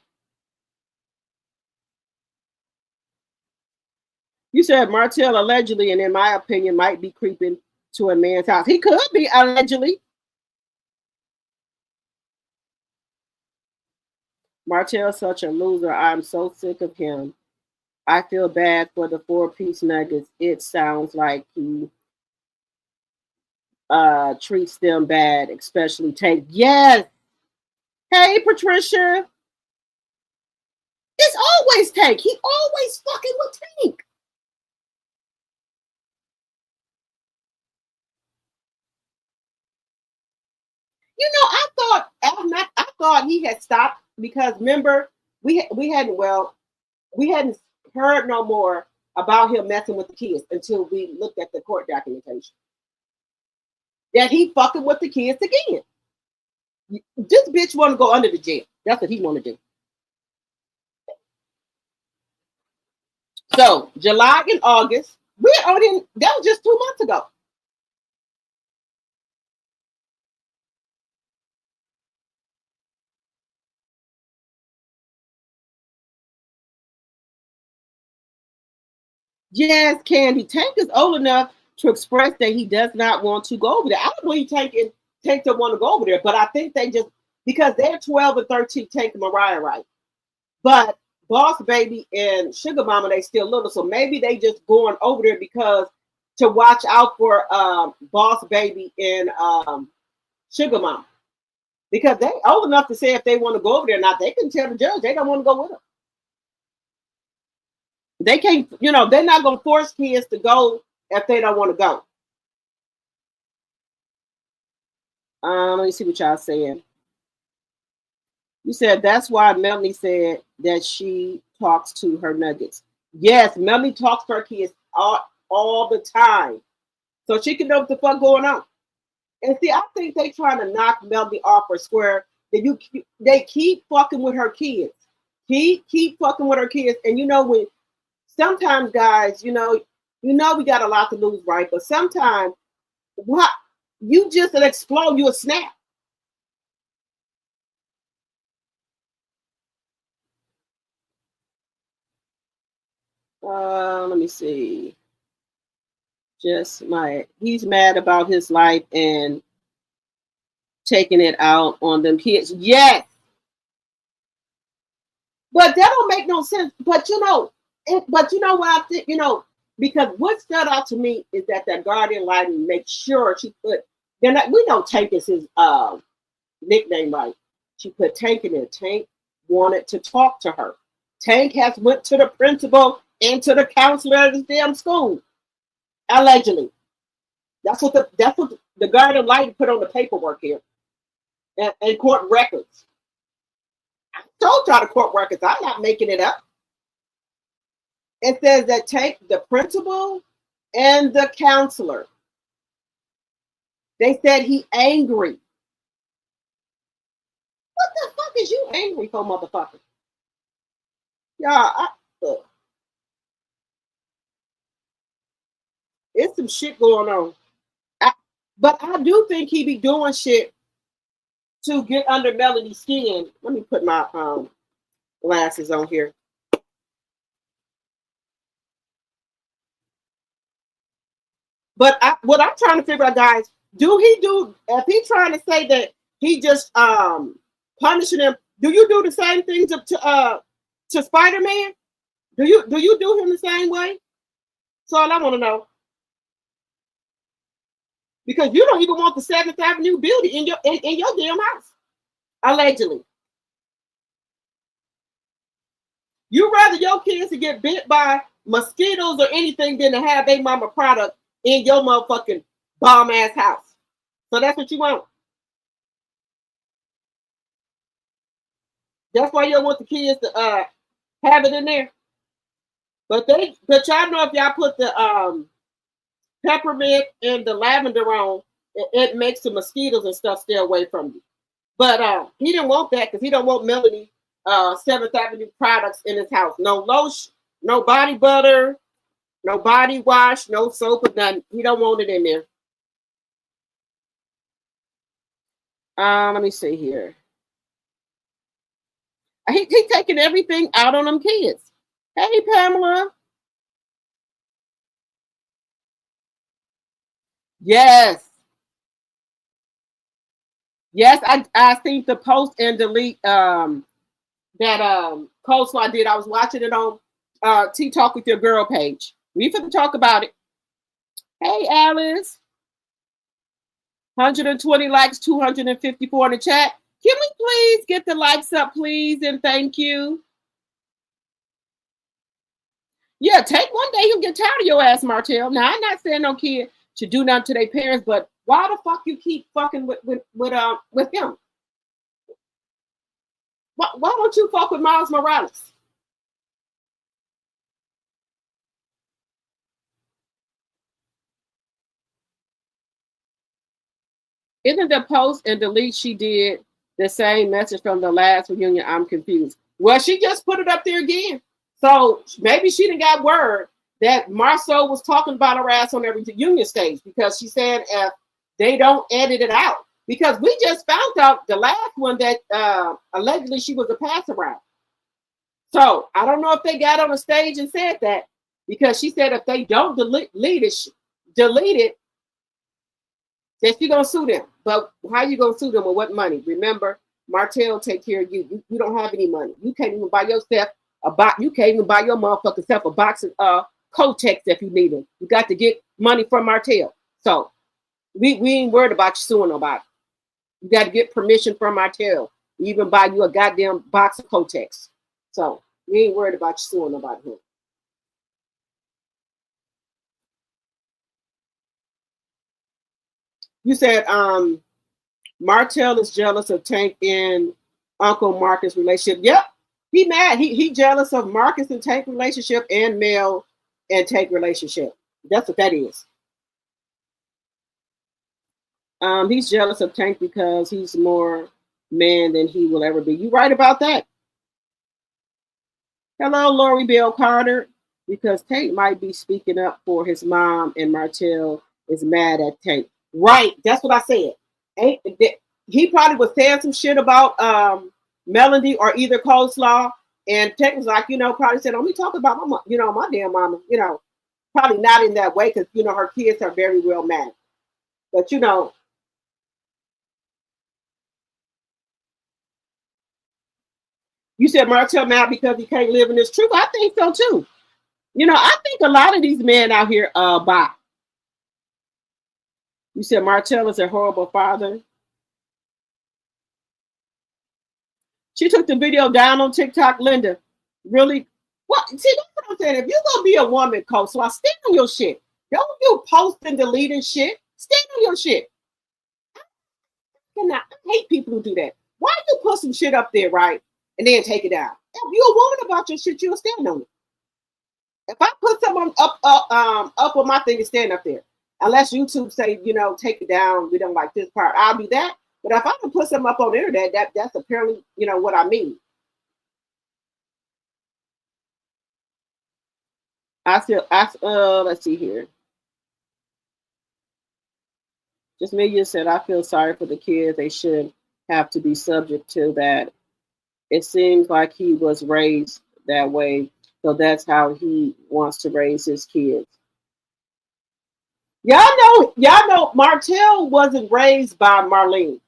You said Martell allegedly, and in my opinion, might be creeping to a man's house. He could be allegedly. Martell's such a loser. I'm so sick of him. I feel bad for the 4-piece nuggets. It sounds like he treats them bad, especially Tank. Yes. Hey, Patricia. It's always Tank. He always fucking with Tank. You know, I thought he had stopped because remember we hadn't heard no more about him messing with the kids until we looked at the court documentation. That he fucking with the kids again. This bitch want to go under the jail. That's what he want to do. So July and August, we're already that was just 2 months ago. Yes, Candy. Tank is old enough to express that he does not want to go over there. I don't believe Tank to want to go over there, but I think they just because they're 12 and 13, Tank and Mariah, right? But Boss Baby and Sugar Mama, they still little, so maybe they just going over there because to watch out for Boss Baby and Sugar Mama, because they old enough to say if they want to go over there or not. They can tell the judge they don't want to go with them. They can't, they're not going to force kids to go if they don't want to go. Let me see what y'all saying. You said that's why Melanie said that she talks to her nuggets. Yes, Melanie talks to her kids all the time. So she can know what the fuck going on. And see, I think they trying to knock Melanie off her square. They keep fucking with her kids. Keep fucking with her kids. And when sometimes guys, we got a lot to lose, right? But sometimes what you just explode, you a snap. Let me see. He's mad about his life and taking it out on them kids. Yes. But that don't make no sense. But what I think, because what stood out to me is that guardian Litem make sure she put, we know Tank is his nickname, right? She put Tank in there. Tank wanted to talk to her. Tank has went to the principal and to the counselor at his damn school. Allegedly. That's what the guardian Litem put on the paperwork here. And court records. I told y'all the court records. I'm not making it up. It says that Tank, the principal and the counselor, they said he angry. What the fuck is you angry for, motherfucker? Y'all, it's some shit going on. But I do think he be doing shit to get under Melody's skin. Let me put my glasses on here. But what I'm trying to figure out, guys, if he's trying to say that he just punishing him, do you do the same thing to Spider-Man? Do you do him the same way? So I want to know. because you don't even want the 7th Avenue building in your damn house, allegedly. You rather your kids to get bit by mosquitoes or anything than to have a mama product in your motherfucking bomb ass house. So that's what you want. That's why you don't want the kids to have it in there. But y'all know if y'all put the peppermint and the lavender on, it makes the mosquitoes and stuff stay away from you. But he didn't want that because he don't want Melody 7th Avenue products in his house. No lotion, no body butter, no body wash, no soap or nothing. He don't want it in there. Let me see here. He taking everything out on them kids. Hey, Pamela. Yes. Yes, I seen the post and delete that Coleslaw did. I was watching it on Tea Talk with Your Girl page. We finna talk about it. Hey, Alice. 120 likes, 254 in the chat. Can we please get the likes up, please, and thank you. Yeah, take one day, you'll get tired of your ass, Martell. Now, I'm not saying no kid should do nothing to their parents, but why the fuck you keep fucking with him? Why don't you fuck with Miles Morales? Isn't the post and delete she did the same message from the last reunion? I'm confused. Well, she just put it up there again. So maybe she didn't got word that Marceau was talking about her ass on every reunion stage because she said if they don't edit it out. Because we just found out the last one that allegedly she was a pass around. So I don't know if they got on the stage and said that because she said if they don't delete it, that you're gonna sue them. But how you gonna sue them with what money? Remember, Martell take care of you. You don't have any money. You can't even buy yourself you can't even buy your motherfucking self a box of Kotex if you need them. You got to get money from Martell. So we ain't worried about you suing nobody. You got to get permission from Martell. Even buy you a goddamn box of Kotex. So we ain't worried about you suing nobody here. You said Martell is jealous of Tank and Uncle Marcus' relationship. Yep, he mad. He jealous of Marcus and Tank relationship and Mel and Tank relationship. That's what that is. He's jealous of Tank because he's more man than he will ever be. You right about that. Hello, Lori Bell Carter. Because Tank might be speaking up for his mom and Martell is mad at Tank. Right, that's what I said. He probably was saying some shit about Melody or either Coleslaw, and Tank was like, probably said, "Let me talk about my, my damn mama." Probably not in that way because her kids are very well mannered. But you said Martell mad because he can't live in his truth. I think so too. I think a lot of these men out here buy. You said Martell is a horrible father. She took the video down on TikTok, Linda. Really? Well, see, that's what I'm saying. If you're going to be a woman, Coach, stand on your shit. Don't you post and deleting shit. Stand on your shit. I hate people who do that. Why you put some shit up there, right, and then take it down? If you're a woman about your shit, you'll stand on it. If I put something up on my thing, to stand up there. Unless YouTube say, take it down, we don't like this part, I'll do that. But if I can put something up on the internet, that's apparently, what I mean. Let's see here. Just Megan said, I feel sorry for the kids. They should have to be subject to that. It seems like he was raised that way. So that's how he wants to raise his kids. Y'all know Martell wasn't raised by Marlene.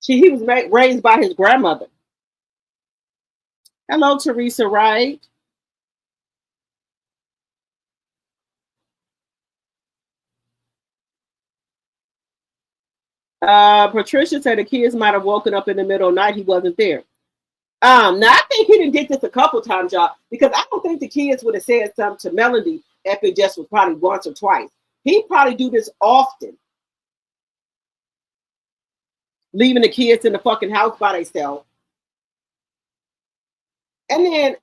He was raised by his grandmother. Hello, Teresa Wright. Patricia said the kids might have woken up in the middle of the night. He wasn't there. Now I think he didn't get this a couple times, y'all, because I don't think the kids would have said something to Melody if it just was probably once or twice. He probably do this often, leaving the kids in the fucking house by themselves. And then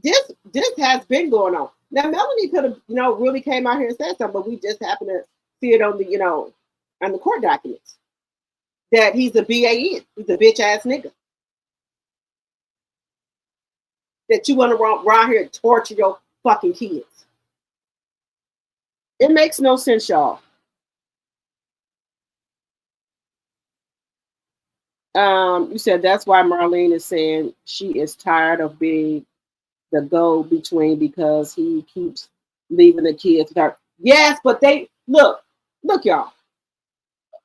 this has been going on. Now Melody could have, really came out here and said something, but we just happen to see it on the, on the court documents that he's a BAN. He's a bitch ass nigga. That you want to run around here and torture your fucking kids. It makes no sense, y'all. You said that's why Marlene is saying she is tired of being the go-between because he keeps leaving the kids with her. Yes, but they look, y'all.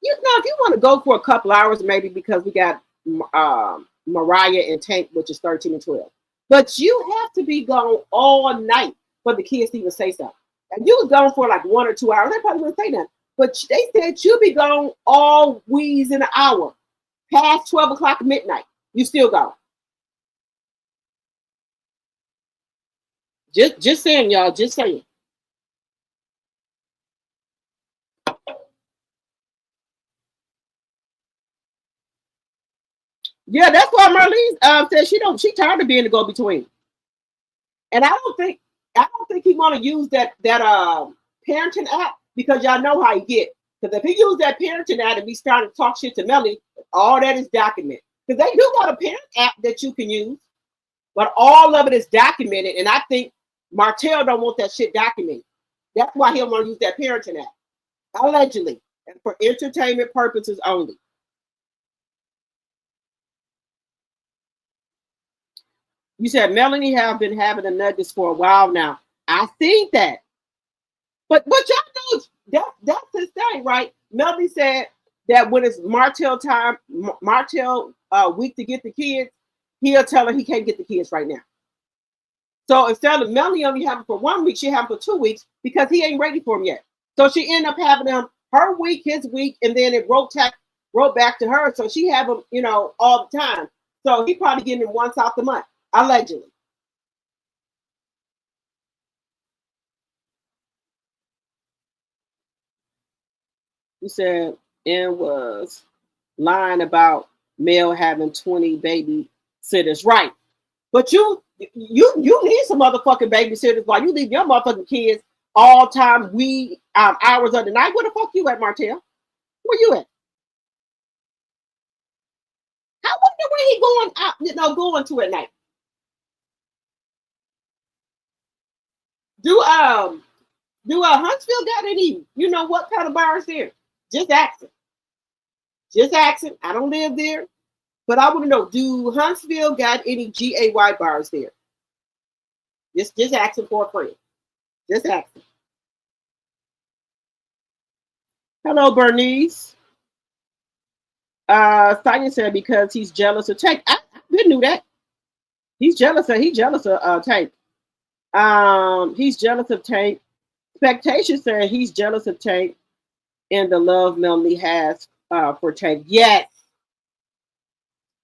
If you want to go for a couple hours, maybe because we got Mariah and Tank, which is 13 and 12. But you have to be gone all night for the kids to even say something. And you was gone for like 1 or 2 hours, they probably wouldn't say nothing. But they said you'll be gone all wheeze in an hour, past 12 o'clock midnight. You still gone. Just saying, y'all. Just saying. Yeah, that's why Marlene said she tired of being the go-between. And I don't think he want to use that parenting app because y'all know how he get. Because if he use that parenting app and be starting to talk shit to Melly, all that is documented. Because they do got a parent app that you can use, but all of it is documented. And I think Martell don't want that shit documented. That's why he'll want to use that parenting app, allegedly, and for entertainment purposes only. You said Melanie have been having the nuggets for a while now. I think that. But y'all know that's his thing, right? Melanie said that when it's Martell time, Martell week to get the kids, he'll tell her he can't get the kids right now. So instead of Melanie only having for 1 week, she have for 2 weeks because he ain't ready for them yet. So she ended up having them her week, his week, and then it wrote back to her. So she have them, all the time. So he probably getting them once out the month. Allegedly. You said it was lying about Mel having 20 babysitters, right? But you need some motherfucking babysitters while you leave your motherfucking kids all time hours of the night. Where the fuck you at, Martell? Where you at? I wonder where he going out, going to at night. Do Huntsville got any, what kind of bars there? Just asking. I don't live there, but I want to know, do Huntsville got any GAY bars there? Just asking for a friend. Just asking. Hello, Bernice. Sonia said because he's jealous of Tank. I didn't know that. He's jealous of Tank. He's jealous of Tank. Spectation said he's jealous of Tank and the love Melanie has for Tank. Yes.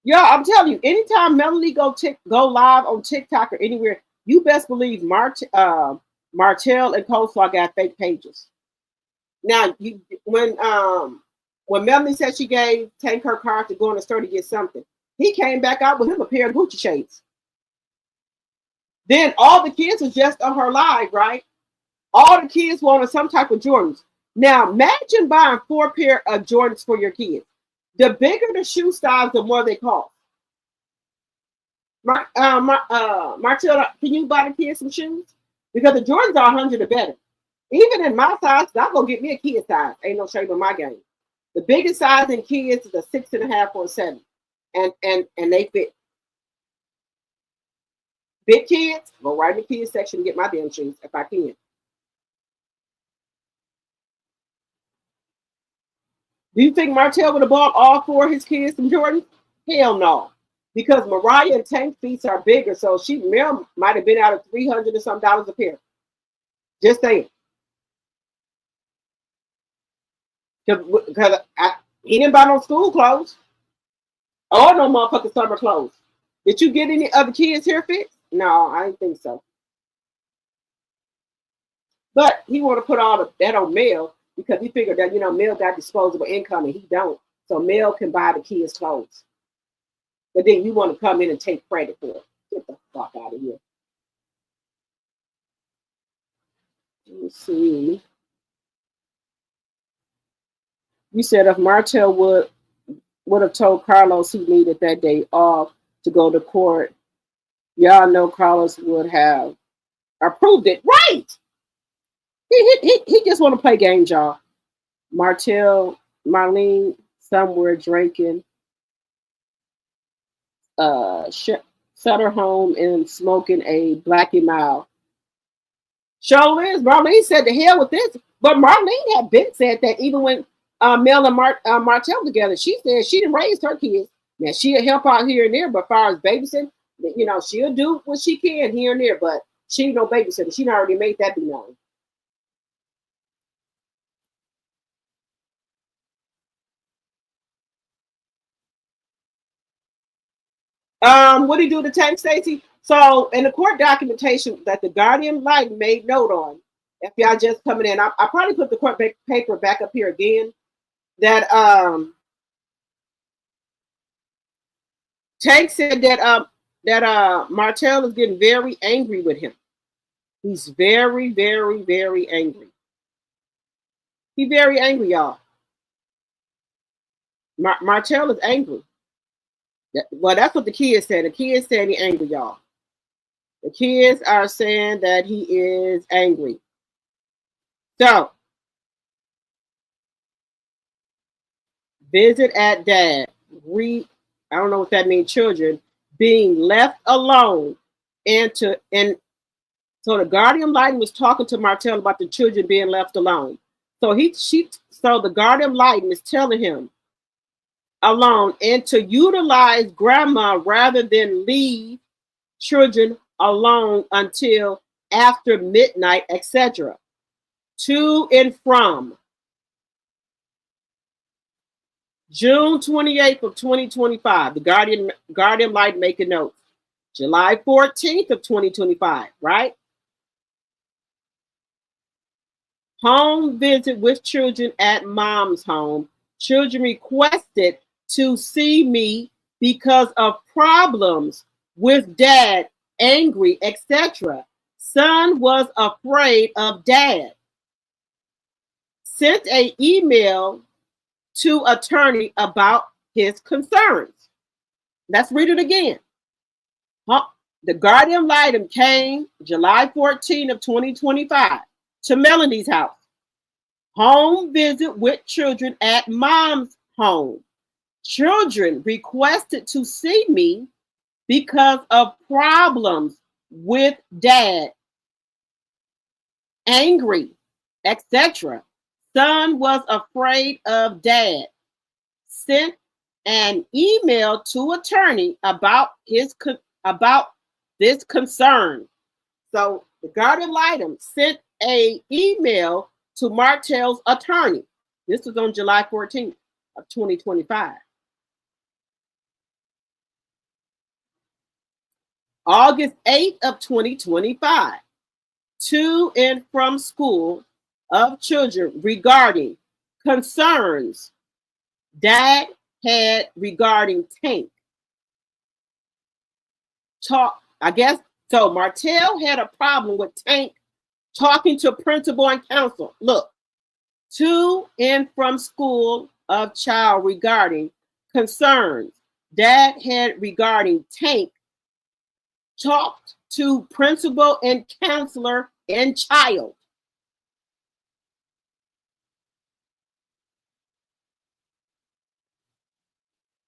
Yo, I'm telling you, anytime Melanie go live on TikTok or anywhere, you best believe Martell and Coleslaw got fake pages. Now, when Melanie said she gave Tank her card to go in the store to get something, he came back out with him a pair of Gucci shades. Then all the kids was just on her live, right? All the kids wanted some type of Jordans. Now, imagine buying 4 pair of Jordans for your kids. The bigger the shoe styles, the more they cost. Martell, can you buy the kids some shoes? Because the Jordans are 100 or better. Even in my size, I'll go get me a kid size. Ain't no shame in my game. The biggest size in kids is a 6.5 or a 7. And they fit. Big kids, go right in the kids section and get my damn shoes if I can. Do you think Martell would have bought all 4 of his kids some Jordan? Hell no. Because Mariah and Tank feet are bigger, so Mel might have been out of $300 or something a pair. Just saying. Because He didn't buy no school clothes or no motherfucking summer clothes. Did you get any other kids here fixed? No, I didn't think so. But he want to put all that on Mel because he figured that, Mel got disposable income and he don't. So Mel can buy the kids clothes. But then you want to come in and take credit for it. Get the fuck out of here. Let me see. You said if Martell would have told Carlos he needed that day off to go to court, y'all know Carlos would have approved it. Right. He just want to play games, y'all. Martell, Marlene, somewhere drinking, Sutter home and smoking a Blackie Mile. Show is Marlene said the hell with this, but Marlene had been said that even when Mel and Martell together, she said she didn't raise her kids. Now she'll help out here and there, but as far as babysitting, she'll do what she can here and there, but she ain't no babysitter. She already made that be known. What did he do to Tank Stacy? So in the court documentation that the Guardian Litem made note on, if y'all just coming in, I probably put the court paper back up here again. That Tank said that Martell is getting very angry with him. He's very, very, very angry. He's very angry, y'all. Martell is angry. Well, that's what the kids said. The kids said he's angry, y'all. The kids are saying that he is angry. So, visit at dad. I don't know what that means. Children being left alone, so the Guardian Litem was talking to Martell about the children being left alone. So the Guardian Litem is telling him alone and to utilize grandma rather than leave children alone until after midnight, etc. To and from June 28th of 2025, the Guardian Litem making notes. July 14th of 2025, right? Home visit with children at mom's home. Children requested to see me because of problems with dad, angry, etc. Son was afraid of dad. Sent an email to attorney about his concerns. Let's read it again. The Guardian Litem came July 14 of 2025 to Melody's house. Home visit with children at mom's home. Children requested to see me because of problems with dad, angry, etc. Son was afraid of dad. Sent an email to attorney about this concern. So the Guardian Litem sent an email to Martell's attorney. This was on July 14th of 2025. August 8th of 2025, to and from school of children regarding concerns dad had regarding Tank. So Martell had a problem with Tank talking to principal and counsel. Look, to and from school of child regarding concerns dad had regarding Tank. Talked to principal and counselor and child.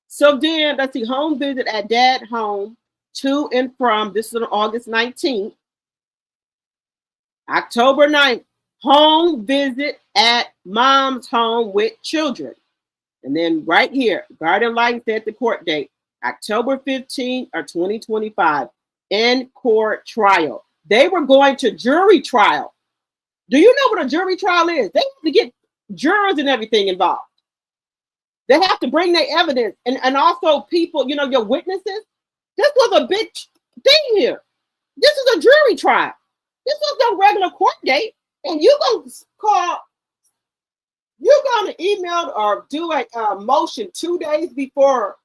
So then, let's see, home visit at dad home, to and from, this is on August 19th. October 9th, home visit at mom's home with children. And then right here, Guardian Litem set the court date, October 15th or 2025. In court trial. They were going to jury trial. Do you know what a jury trial is? They have to get jurors and everything involved. They have to bring their evidence, and also people, you know, your witnesses. This was a big thing here. This is a jury trial. This was no regular court date, and you're gonna call. You're gonna email or do a motion 2 days before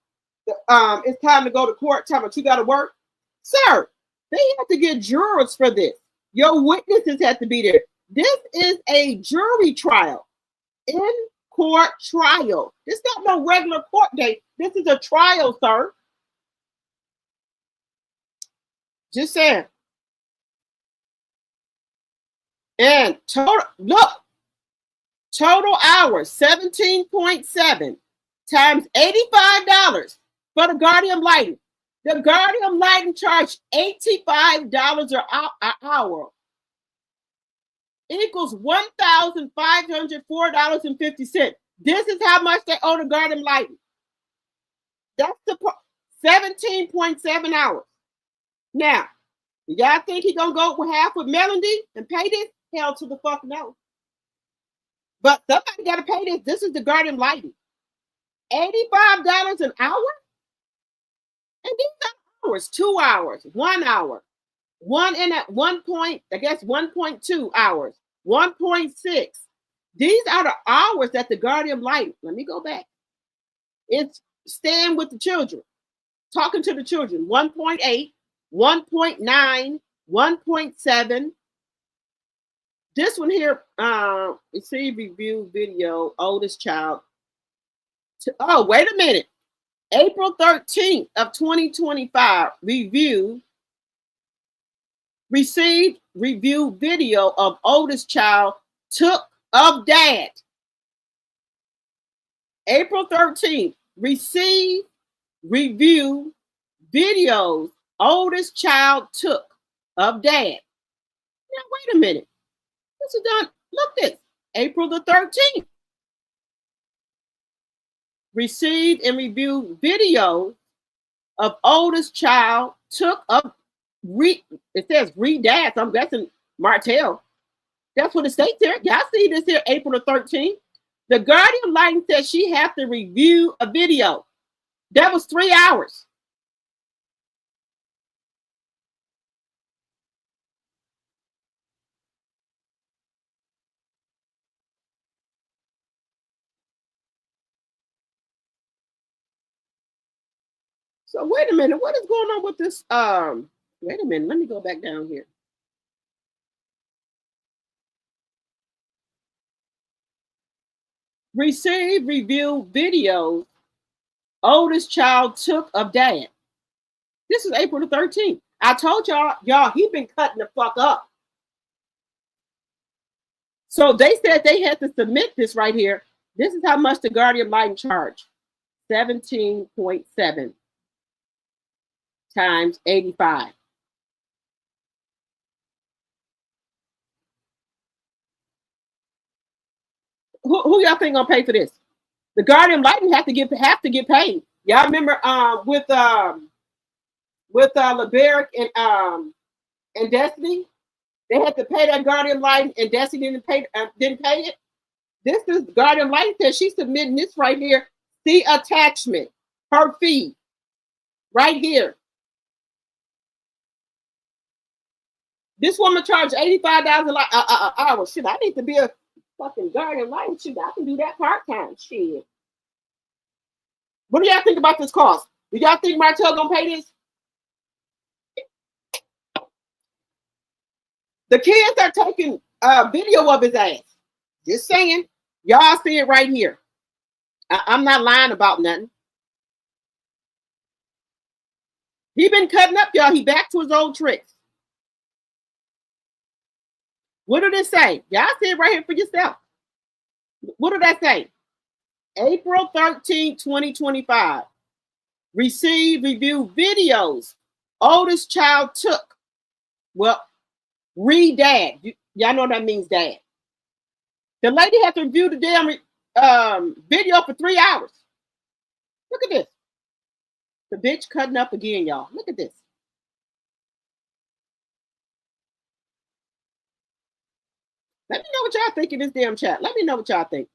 it's time to go to court. Time that you got to work, sir. They have to get jurors for this. Your witnesses have to be there. This is a jury trial, in court trial. This not no regular court date. This is a trial, sir. Just saying. And total, look, total hours 17.7 times $85 for the Guardian Lighting. The Guardian Lighting charged $85 an hour. Equals $1,504.50. This is how much they owe the Guardian Lighting. That's the 17.7 hours. Now, you guys think he gonna go with half with Melodymm and pay this? Hell to the fuck no. But somebody gotta pay this. This is the Guardian Lighting. $85 an hour? And these are hours, 2 hours, 1 hour, one and at 1 point, I guess 1.2 hours, 1.6. These are the hours that the Guardian Lighting. Let me go back. It's staying with the children, talking to the children. 1.8, 1.9, 1.7. This one here, receive review video, oldest child. Oh, wait a minute. April 13th of 2025, received review video of oldest child took of dad. April 13th, received review videos oldest child took of dad. Now, wait a minute. This is done. Look this. April the 13th. Received and reviewed video of oldest child took up it says read dad, so I'm guessing Martell. That's what it states there. Y'all see this here, April the 13th. The Guardian Lighting says she have to review a video. That was 3 hours. So wait a minute, what is going on with this? Wait a minute, let me go back down here. Receive review videos oldest child took of dad. This is April the 13th. I told y'all, he been cutting the fuck up. So they said they had to submit this right here. This is how much the Guardian Lighting charge. 17.7 times 85. Who y'all think gonna pay for this? The Guardian Lighting have to get paid. Y'all remember with LeBerick and Destiny, they had to pay that Guardian Lighting, and Destiny didn't pay it. This is Guardian Lighting says she's submitting this right here. See attachment, her fee, right here. This woman charged $85 an hour. Shit, I need to be a fucking Guardian Lighting. Shit, I can do that part-time. Shit. What do y'all think about this cost? Do y'all think Martell gonna pay this? The kids are taking a video of his ass. Just saying. Y'all see it right here. I'm not lying about nothing. He been cutting up, y'all. He back to his old tricks. What did it say? Y'all see it right here for yourself. What did that say? April 13, 2025. Receive review videos oldest child took. Well, read dad. Y'all know that means dad. The lady had to review the damn video for 3 hours. Look at this. The bitch cutting up again, y'all. Look at this. Let me know what y'all think in this damn chat. Let me know what y'all think.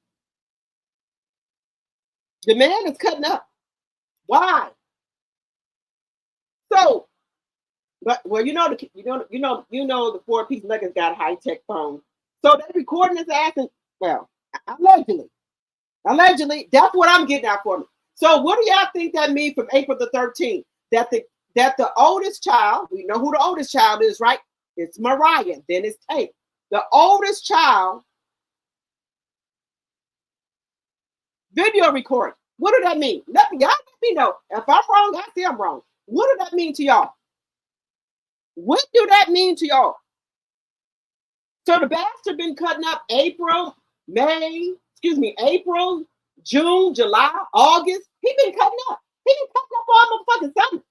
The man is cutting up. Why? So, but well, the 4-piece Nuggets got a high-tech phone. So they're recording his ass, and well, allegedly, that's what I'm getting out for me. So what do y'all think that means from April the 13th? That the oldest child, we know who the oldest child is, right? It's Mariah, then it's Tate. The oldest child video recording. What do that mean? Y'all let me know. If I'm wrong, I say I'm wrong. What do that mean to y'all? What do that mean to y'all? So the bastard been cutting up April, June, July, August. He been cutting up. He been cutting up all motherfucking summer.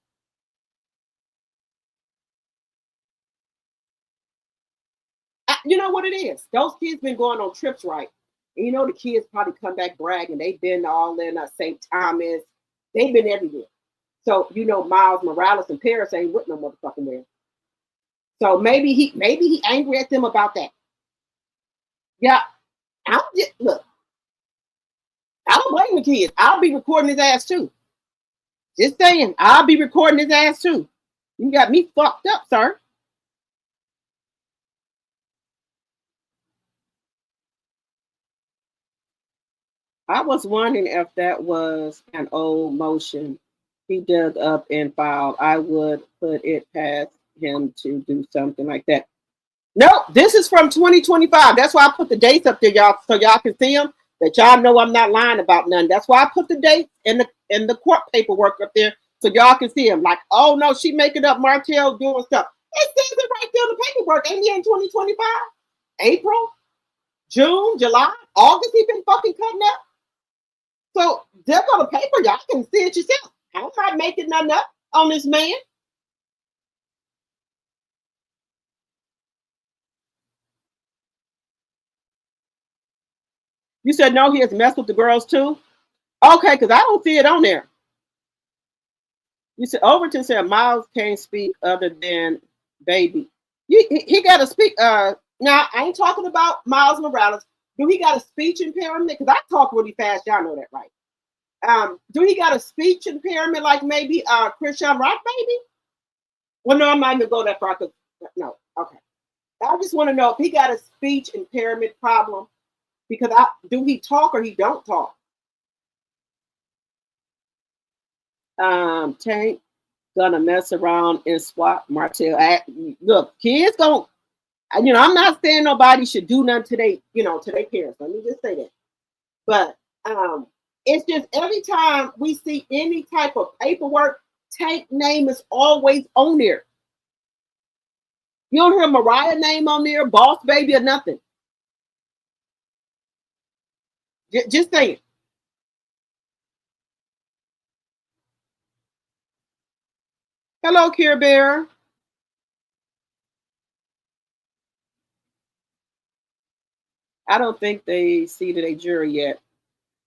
You know what it is? Those kids been going on trips, right? And you know the kids probably come back bragging. They've been all in St. Thomas. They've been everywhere. So Miles Morales and Paris ain't with no motherfucking there. So maybe he angry at them about that. Yeah, look. I don't blame the kids. I'll be recording his ass too. Just saying, I'll be recording his ass too. You got me fucked up, sir. I was wondering if that was an old motion he dug up and filed. I would put it past him to do something like that. No, this is from 2025. That's why I put the dates up there, y'all, so y'all can see them. That y'all know I'm not lying about none. That's why I put the dates and the court paperwork up there so y'all can see them. Like, oh no, she making up Martell doing stuff. It says it right there in the paperwork. Ain't he in 2025? April, June, July, August. He been fucking cutting up. So there go the paper. Y'all can see it yourself. I'm not making nothing up on this man. You said no, he has messed with the girls too? Okay, because I don't see it on there. You said Overton said Miles can't speak other than baby. He got to speak. Now, I ain't talking about Miles Morales. Do he got a speech impairment? Because I talk really fast. Y'all know that, right? Do he got a speech impairment like maybe Christian Rock, maybe? Well, no, I'm not going to go that far. No, okay. I just want to know if he got a speech impairment problem because do he talk or he don't talk? Tank gonna mess around and swap Martell. Look, kids don't. I'm not saying nobody should do nothing to their parents. Let me just say that. But it's just every time we see any type of paperwork, Tank name is always on there. You don't hear Mariah name on there, Boss Baby, or nothing. Just saying. Hello, Care Bear. I don't think they seated a jury yet.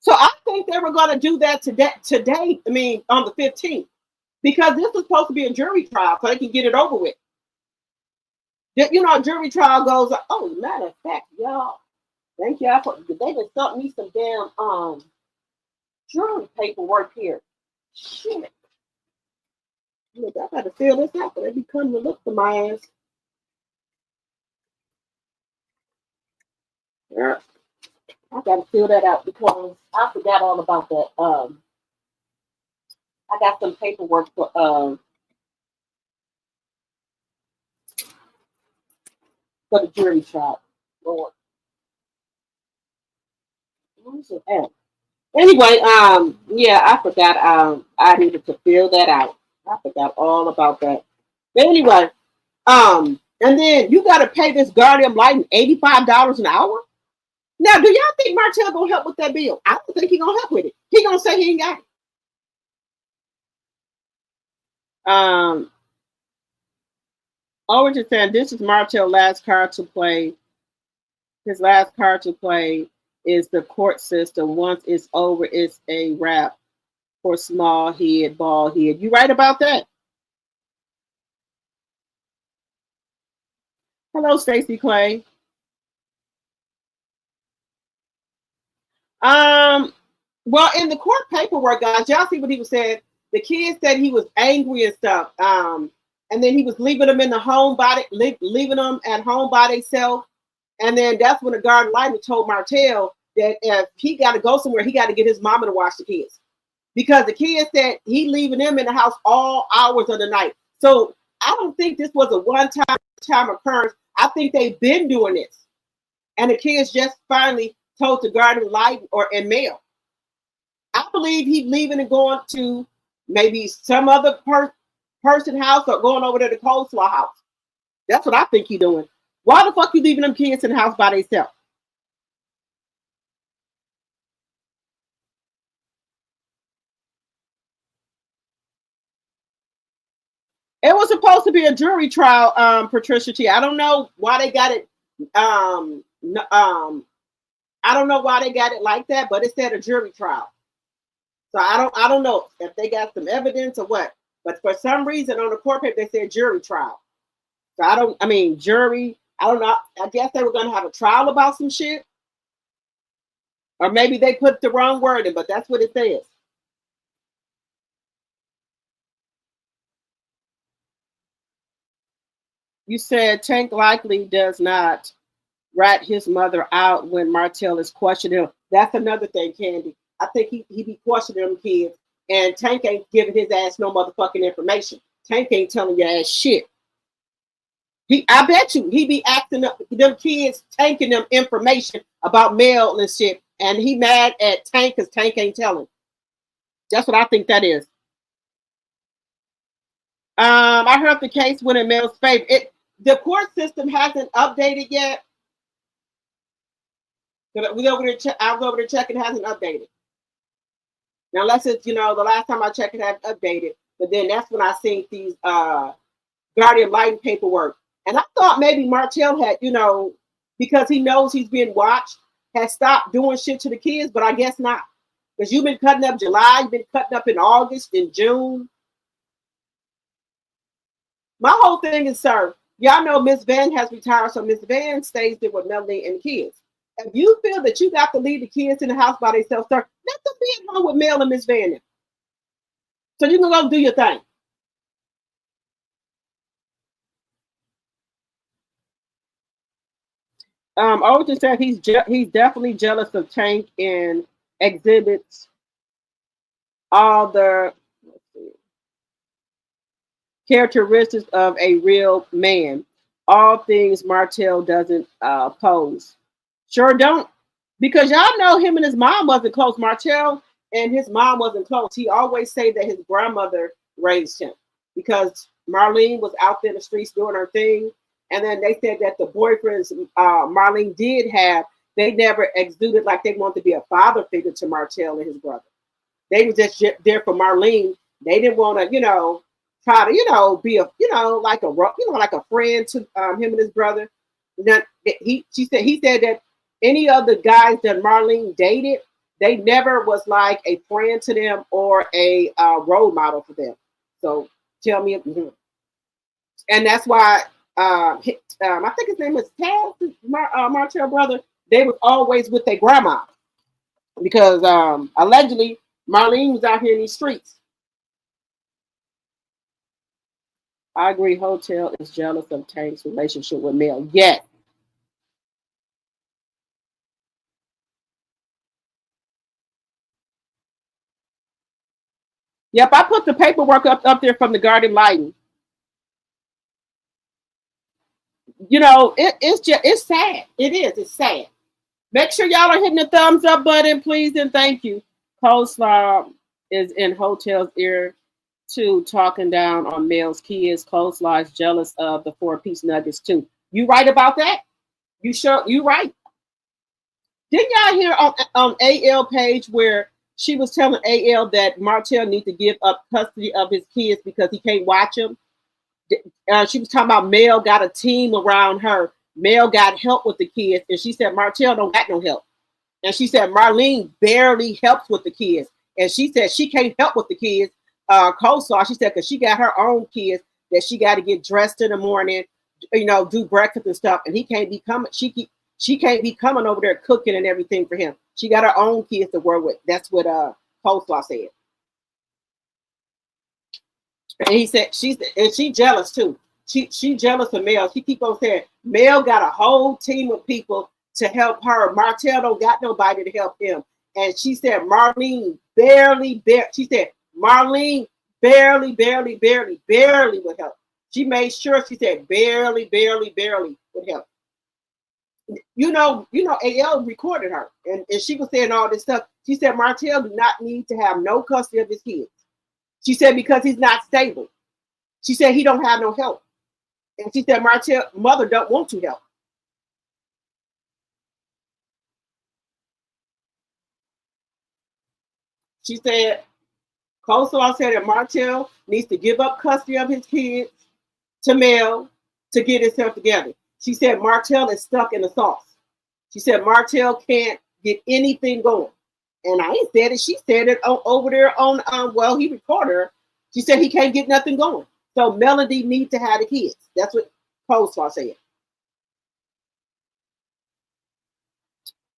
So I think they were going to do that today. I mean, on the 15th, because this is supposed to be a jury trial, so they can get it over with. A jury trial goes. Oh, matter of fact, y'all, thank y'all for they just sent me some damn jury paperwork here. Shit, look, I got to fill this out, but they be coming to look for my ass. Yeah. I got to fill that out because I forgot all about that. I got some paperwork for the jury trial. Lord. Where's it at? Anyway, yeah, I forgot. I needed to fill that out. I forgot all about that. But anyway, and then you got to pay this Guardian Litem $85 an hour. Now, do y'all think Martell gonna help with that bill? I don't think he gonna help with it. He gonna say he ain't got it. Over just saying this is Martell's last card to play. His last card to play is the court system. Once it's over, it's a wrap for small head, bald head. You right about that? Hello, Stacey Clay. Well, in the court paperwork, guys, y'all see what he was saying. The kid said he was angry and stuff. And then he was leaving them in the home leaving them at home by themselves. And then that's when the guard in Litem told Martell that if he got to go somewhere, he got to get his mama to watch the kids. Because the kid said he leaving them in the house all hours of the night. So I don't think this was a one-time occurrence. I think they've been doing this. And the kids just finally told the guard in Litem and Mel. I believe he's leaving and going to maybe some other person house or going over to the Coleslaw house. That's what I think he's doing. Why the fuck you leaving them kids in the house by themselves? It was supposed to be a jury trial, Patricia T. I don't know why they got it. I don't know why they got it like that, but it said a jury trial. So I don't know if they got some evidence or what. But for some reason on the court paper they said jury trial. So jury. I don't know. I guess they were going to have a trial about some shit. Or maybe they put the wrong word in, but that's what it says. You said Tank likely does not rat his mother out when Martell is questioning him. That's another thing, Candy. I think he be questioning them kids, and Tank ain't giving his ass no motherfucking information. Tank ain't telling your ass shit. I bet you he be acting up them kids, tanking them information about Mel and shit, and he mad at Tank because Tank ain't telling. That's what I think that is. I heard the case went in Mel's favor. The court system hasn't updated yet. I was over there checking, it hasn't updated. Now, unless it's, the last time I checked it had updated, but then that's when I seen these Guardian Lighting paperwork. And I thought maybe Martell had, because he knows he's being watched, had stopped doing shit to the kids, but I guess not. Because you've been cutting up July, you've been cutting up in August, in June. My whole thing is, sir, y'all know Miss Van has retired, so Miss Van stays there with Melody and the kids. If you feel that you got to leave the kids in the house by themselves, sir, let them be at home with Mel and Miss Van. So you can go do your thing. Overton said he's definitely jealous of Tank and exhibits all the characteristics of a real man. All things Martell doesn't pose. Sure don't. Because y'all know him and his mom wasn't close. Martell and his mom wasn't close. He always said that his grandmother raised him because Marlene was out there in the streets doing her thing. And then they said that the boyfriends Marlene did have, they never exuded like they wanted to be a father figure to Martell and his brother. They were just there for Marlene. They didn't want to, try to, be like a friend to him and his brother. Then he said that any of the guys that Marlene dated, they never was like a friend to them or a role model for them. So tell me, and that's why I think his name was Taz, Martell brother. They was always with their grandma because allegedly Marlene was out here in these streets. I agree. Hotel is jealous of Tank's relationship with Mel. Yes. Yep, I put the paperwork up there from the Guardian Lighting. It's sad. It is. It's sad. Make sure y'all are hitting the thumbs up button, please, and thank you. Coleslaw is in Hotel's ear too, talking down on Mel's kids. Coleslaw is jealous of the 4-piece nuggets too. You right about that? You right. Didn't y'all hear on AL page where she was telling AL that Martell needs to give up custody of his kids because he can't watch them? She was talking about Mel got a team around her. Mel got help with the kids, and she said Martell don't got no help. And she said Marlene barely helps with the kids, and she said she can't help with the kids. Coleslaw, she said, because she got her own kids that she got to get dressed in the morning, do breakfast and stuff, and he can't be coming. She can't be coming over there cooking and everything for him. She got her own kids to work with. That's what COLESLAW said. And he said she jealous too. She jealous of Mel. She keep on saying Mel got a whole team of people to help her. Martell don't got nobody to help him. And she said Marlene she said Marlene barely would help. She made sure she said barely would help. You know, AL recorded her and she was saying all this stuff. She said Martell do not need to have no custody of his kids. She said because he's not stable. She said he don't have no help. And she said Martell mother don't want to help. She said COLESLAW said that Martell needs to give up custody of his kids to Mel to get himself together. She said Martell is stuck in the sauce. She said Martell can't get anything going. And I ain't said it. She said it over there on, well, he recorded her. She said he can't get nothing going. So Melody needs to have the kids. That's what COLESLAW said.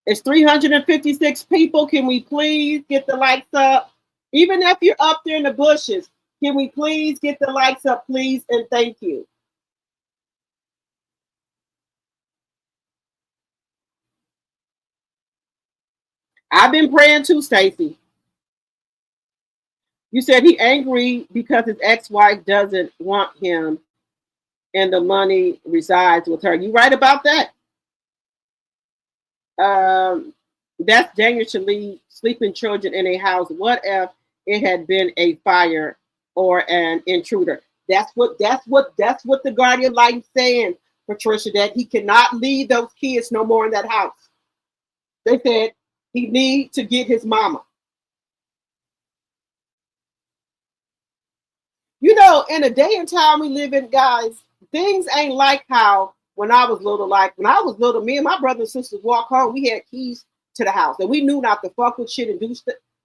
It's 356 people. Can we please get the likes up? Even if you're up there in the bushes, can we please get the likes up, please? And thank you. I've been praying too, Stacy. You said he angry because his ex-wife doesn't want him and the money resides with her. You right about that? That's dangerous to leave sleeping children in a house. What if it had been a fire or an intruder? That's what the guardian light saying, Patricia, that he cannot leave those kids no more in that house. They said he need to get his mama. You know, in the day and time we live in, guys, things ain't like how when I was little. Like when I was little, me and my brothers and sisters walk home, we had keys to the house, and we knew not to fuck with shit and do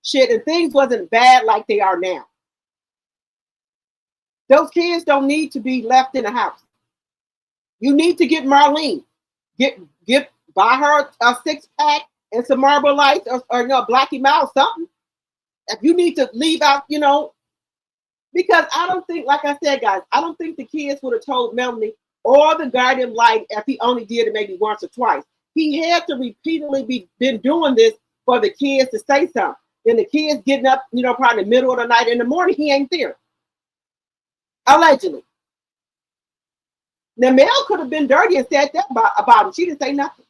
shit, and things wasn't bad like they are now. Those kids don't need to be left in the house. You need to get Marlene, buy her a 6-pack and some Marlboro Lights or you know, Blackie Mouse, something. If you need to leave out, you know, because I don't think, like I said, guys, I don't think the kids would have told Melanie or the guardian light if he only did it maybe once or twice. He had to repeatedly been doing this for the kids to say something. Then the kids getting up, you know, probably in the middle of the night, in the morning, he ain't there. Allegedly. Now, Mel could have been dirty and said that about him. She didn't say nothing.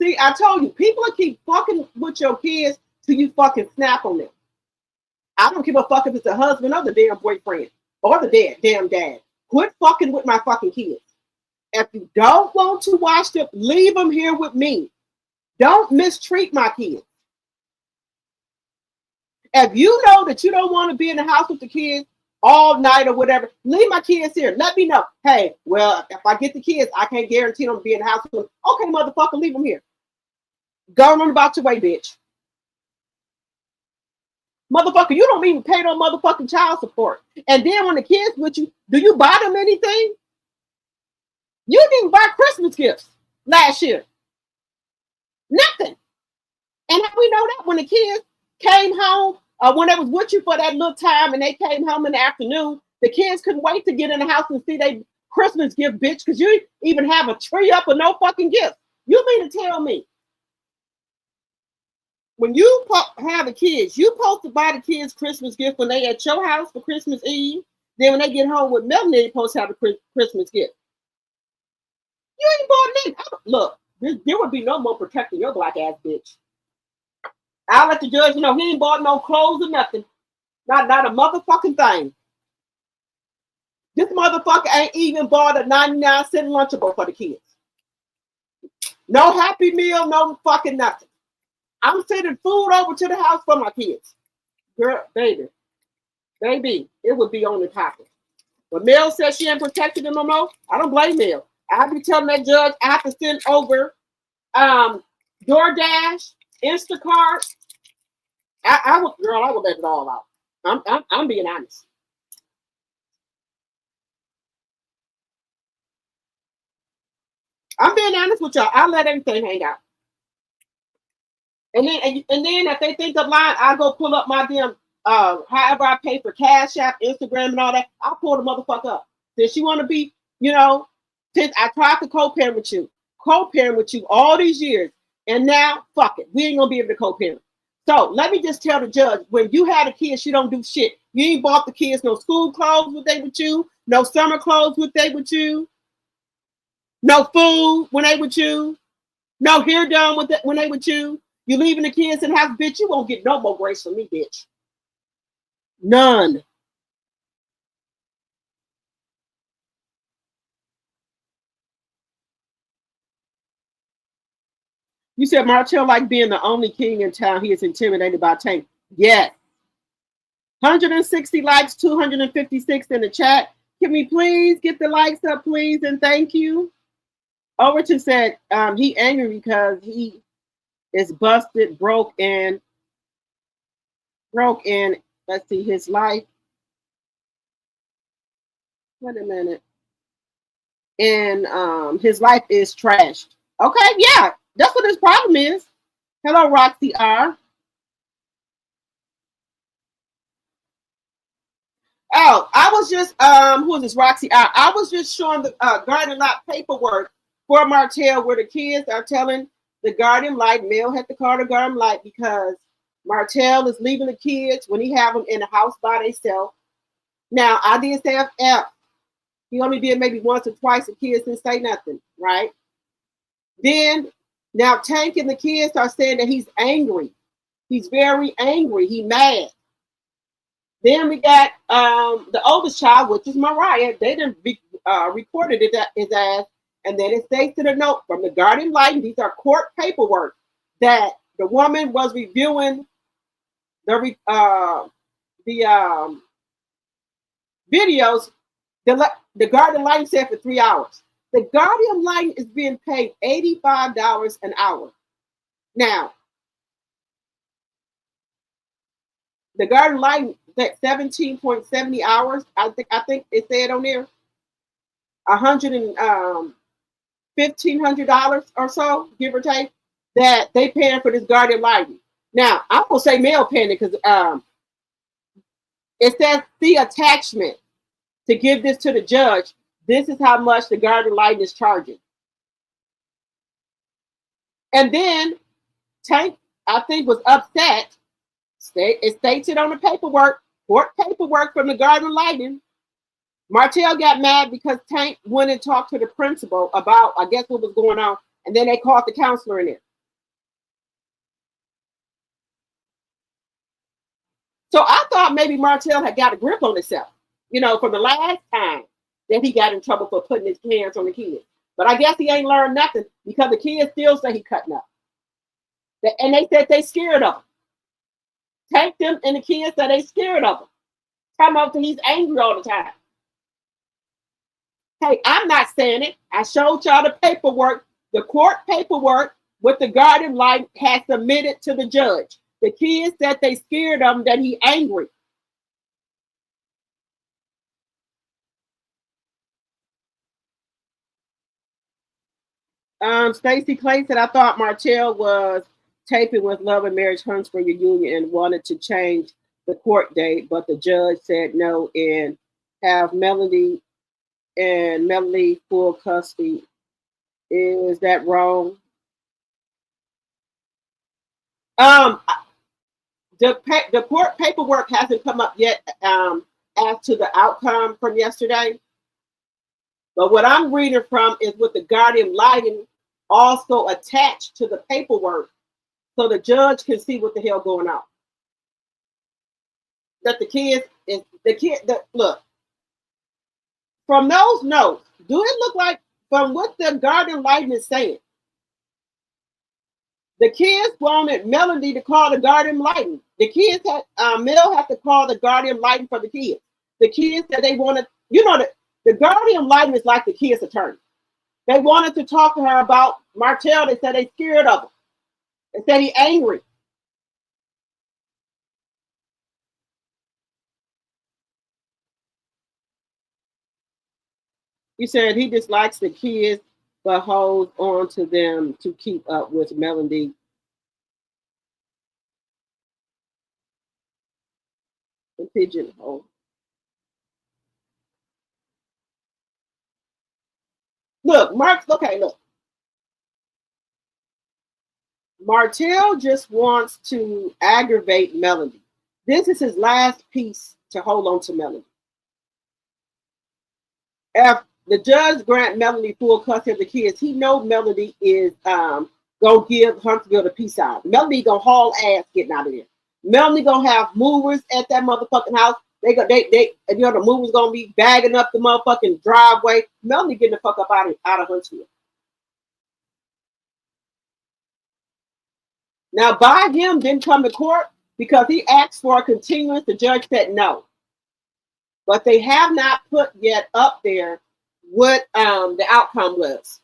See, I told you, people will keep fucking with your kids till you fucking snap on them. I don't give a fuck if it's the husband or the damn boyfriend or the damn dad. Quit fucking with my fucking kids. If you don't want to watch them, leave them here with me. Don't mistreat my kids. If you know that you don't want to be in the house with the kids all night or whatever, leave my kids here. Let me know. Hey, well, if I get the kids, I can't guarantee them to be in the house with them. Okay, motherfucker, leave them here. Go run about your way, bitch. Motherfucker, you don't even pay no motherfucking child support. And then when the kids with you, do you buy them anything? You didn't buy Christmas gifts last year. Nothing. And how we know that when the kids came home, when they was with you for that little time and they came home in the afternoon, the kids couldn't wait to get in the house and see their Christmas gift, bitch, because you even have a tree up with no fucking gift. You mean to tell me when you have the kids, you supposed to buy the kids Christmas gift when they at your house for Christmas Eve. Then when they get home with Melanie, they supposed to have a Christmas gift. You ain't bought me. Look, there would be no more protecting your black ass bitch. I'll let the judge know he ain't bought no clothes or nothing. Not a motherfucking thing. This motherfucker ain't even bought a 99-cent Lunchable for the kids. No Happy Meal, no fucking nothing. I'm sending food over to the house for my kids. Girl, baby, it would be on the topic. When Mel says she ain't protected them no more, I don't blame Mel. I'll be telling that judge I have to send over DoorDash, Instacart. I would let it all out. I'm being honest. I'm being honest with y'all. I let everything hang out. And then if they think of lying, I go pull up my damn however I pay for Cash App, Instagram, and all that. I'll pull the motherfucker up. Since you want to be, since I tried to co-parent with you all these years, and now fuck it, we ain't gonna be able to co-parent. So let me just tell the judge, when you had a kid, she don't do shit. You ain't bought the kids no school clothes when they with you, no summer clothes when they with you, no food when they with you, no hair done when they with you. You leaving the kids in the house, bitch, you won't get no more grace from me, bitch. None. You said Martell like being the only king in town. He is intimidated by Tank. Yes. 160 likes, 256 in the chat. Can we please get the likes up, please, and thank you. Overton said he angry because he is busted, broke in, let's see, his life. Wait a minute. And his life is trashed. Okay, yeah, that's what his problem is. Hello, Roxy R. Oh, I was just who is this? Roxy R. I was just showing the guardian lot paperwork for Martell where the kids are telling the guardian light, Mel had to call the guardian light because Martell is leaving the kids when he have them in the house by themselves. Now, I did say F. He only did maybe once or twice. The kids didn't say nothing, right? Then, now Tank and the kids are saying that he's angry. He's very angry. He mad. Then we got the oldest child, which is Mariah. They didn't recorded it his ass, and then it states in a note from the guardian light. These are court paperwork that the woman was reviewing the videos. The guardian light said for 3 hours. The guardian light is being paid $85 an hour. Now, the guardian light at 17.70 hours. I think it said on there $1,500 or so, give or take, that they paying for this guardian lighting. Now, I will say male paying it because it says the attachment to give this to the judge. This is how much the guardian lighting is charging. And then Tank, I think, was upset. It states it on the paperwork, court paperwork from the guardian lighting. Martell got mad because Tank went and talked to the principal about, I guess, what was going on, and then they called the counselor in there. So I thought maybe Martell had got a grip on himself, from the last time that he got in trouble for putting his hands on the kids. But I guess he ain't learned nothing because the kids still say he cutting up. And they said they scared of him. Tank them and the kids said they scared of him. Come up to he's angry all the time. Hey, I'm not saying it. I showed y'all the paperwork, the court paperwork with the guardian light has submitted to the judge. The kids said they scared of him, that he angry. Stacey Clay said, I thought Martell was taping with Love and Marriage Huntsville reunion and wanted to change the court date, but the judge said no and have Melody full custody. Is that wrong? The court paperwork hasn't come up yet as to the outcome from yesterday. But what I'm reading from is with the guardian lighting also attached to the paperwork so the judge can see what the hell going on. That look, from those notes, do it look like, from what the guardian lighting is saying, the kids wanted Melody to call the guardian lighting. The kids had Mel had to call the guardian lighting for the kids. The kids said they wanted, the guardian lighting is like the kids' attorney. They wanted to talk to her about Martell. They said they scared of him. They said he angry. He said he dislikes the kids but holds on to them to keep up with Melody. The pigeonhole. Look, Mark. Okay, look. Martell just wants to aggravate Melody. This is his last piece to hold on to Melody. If the judge grant Melody full custody of the kids, he knows Melody is gonna give Huntsville the peace out. Melody gonna haul ass getting out of there. Melody gonna have movers at that motherfucking house. They you know the movers gonna be bagging up the motherfucking driveway. Melody getting the fuck up out of Huntsville. Now, by him didn't come to court because he asked for a continuance. The judge said no. But they have not put yet up there what the outcome was.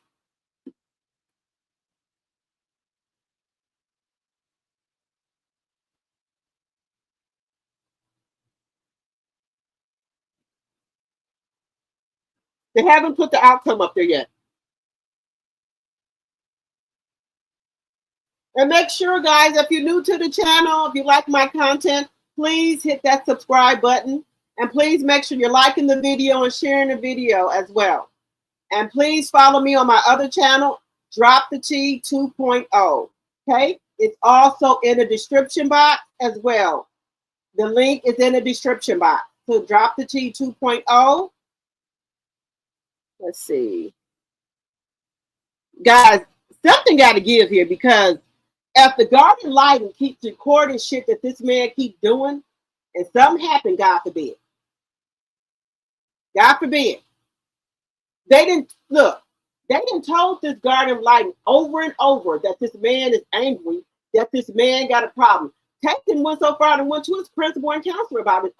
They haven't put the outcome up there yet. And make sure, guys, if you're new to the channel, if you like my content, please hit that subscribe button. And please make sure you're liking the video and sharing the video as well. And please follow me on my other channel, Drop the T 2.0. Okay? It's also in the description box as well. The link is in the description box. So Drop the T 2.0. Let's see. Guys, something got to give here because if the Guardian Litem keeps recording shit that this man keeps doing, and something happened, God forbid. God forbid. They didn't look. They didn't told this Guardian Litem over and over that this man is angry, that this man got a problem. Texton went so far and went to his principal and counselor about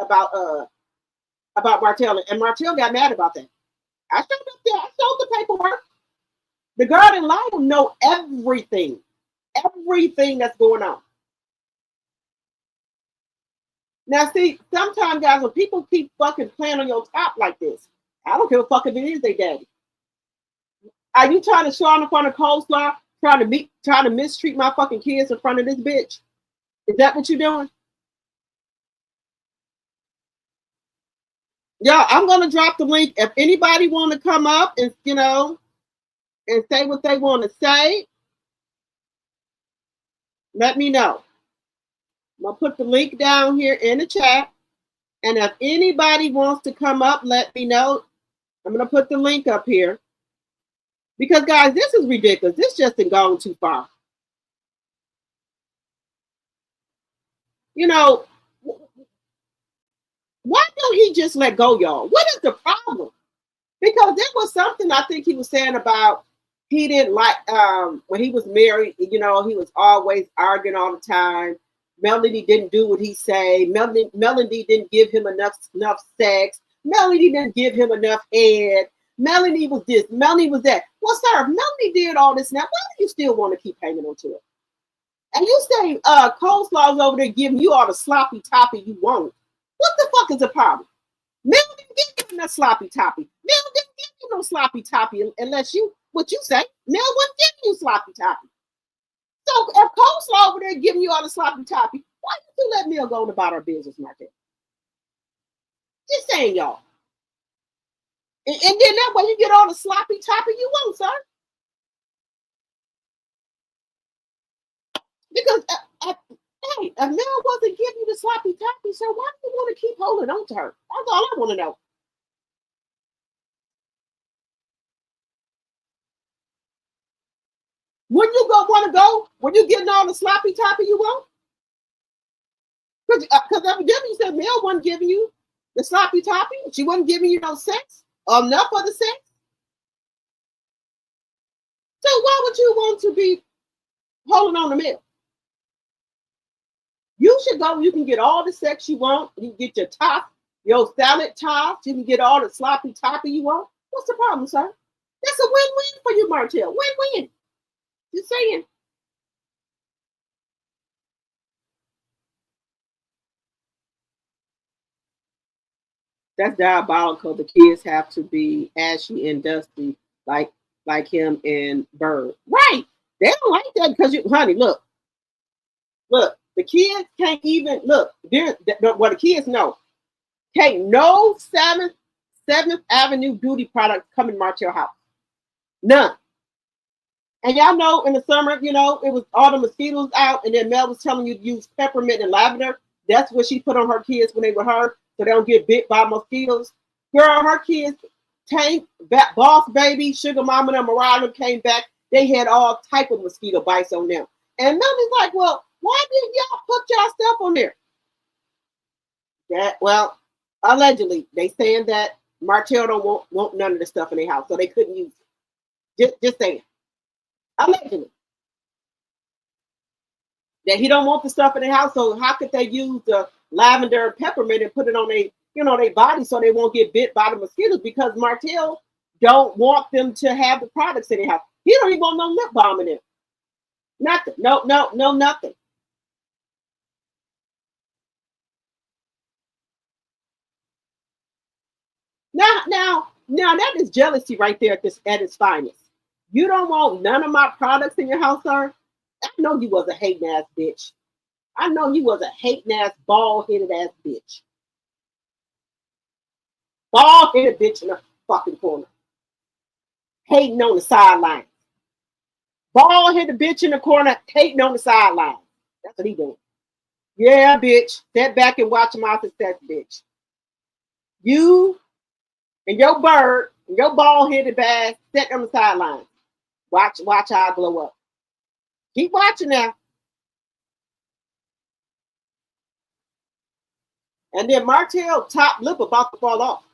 Martell, and Martell got mad about that. I showed up there. I showed the paperwork. The Guardian Litem know everything that's going on. Now, see, sometimes, guys, when people keep fucking playing on your top like this, I don't give a fuck if it is their daddy. Are you trying to show on in front of COLESLAW, trying to mistreat my fucking kids in front of this bitch? Is that what you're doing? Yeah, I'm gonna drop the link. If anybody want to come up and and say what they want to say, let me know. I'm gonna put the link down here in the chat. And if anybody wants to come up, let me know. I'm gonna put the link up here. Because guys, this is ridiculous. This just ain't gone too far. You know, why don't he just let go, y'all? What is the problem? Because there was something I think he was saying about he didn't like when he was married, he was always arguing all the time. Melody didn't do what he said. Melody didn't give him enough sex. Melody didn't give him enough head. Melody was this. Melody was that. Well, sir, if Melody did all this now, why do you still want to keep hanging on to it? And you say COLESLAW's over there giving you all the sloppy toppy you want. What the fuck is the problem? Mel didn't give you no sloppy toppy. Mel didn't give you no sloppy toppy unless what you say. Mel wasn't giving you sloppy toppy. So if COLESLAW over there giving you all the sloppy toppy, why did you let Mel go about our business, Martell? Just saying, y'all. And then that way you get all the sloppy toppy you want, sir. Because hey, if Mel wasn't giving you the sloppy toppy, so why do you want to keep holding on to her? That's all I want to know. When you want to go, when you getting all the sloppy toppy you want? Because evidently you said Mel wasn't giving you the sloppy toppy. She wasn't giving you no sex or enough of the sex. So why would you want to be holding on to Mel? You should go. You can get all the sex you want. You can get your top, your salad tops. You can get all the sloppy toppy you want. What's the problem, sir? That's a win-win for you, Martell. Win-win. Just saying. That's diabolical. The kids have to be ashy and dusty. Like like him and Bird. Right. They don't like that because you, honey, look, the kids can't even look. What the kids know. Can't no Seventh Avenue beauty products come in Martell house. None. And y'all know in the summer, you know, it was all the mosquitoes out, and then Mel was telling you to use peppermint and lavender. That's what she put on her kids when they were her, so they don't get bit by mosquitoes. Girl, her kids, Tank, Boss Baby, Sugar Mama, and Mariah came back. They had all type of mosquito bites on them. And Mel's like, well, why didn't y'all put y'all stuff on there? That, well, allegedly, they saying that Martell don't want none of the stuff in their house, so they couldn't use it. Just saying. Allegedly. That he don't want the stuff in the house, so how could they use the lavender and peppermint and put it on their body so they won't get bit by the mosquitoes? Because Martell don't want them to have the products in their house. He don't even want no lip balm in there. Nothing. No, nothing. Now that is jealousy right there at its finest. You don't want none of my products in your house, sir? I know you was a hating ass bitch. I know you was a hating ass, bald-headed ass bitch. Bald-headed bitch in the fucking corner. Hating on the sideline. Bald-headed bitch in the corner, hating on the sideline. That's what he doing. Yeah, bitch. Step back and watch my success, bitch. You and your bird and your bald-headed ass sit on the sideline. Watch how I glow up. Keep watching now. And then Martell top lip about to fall off.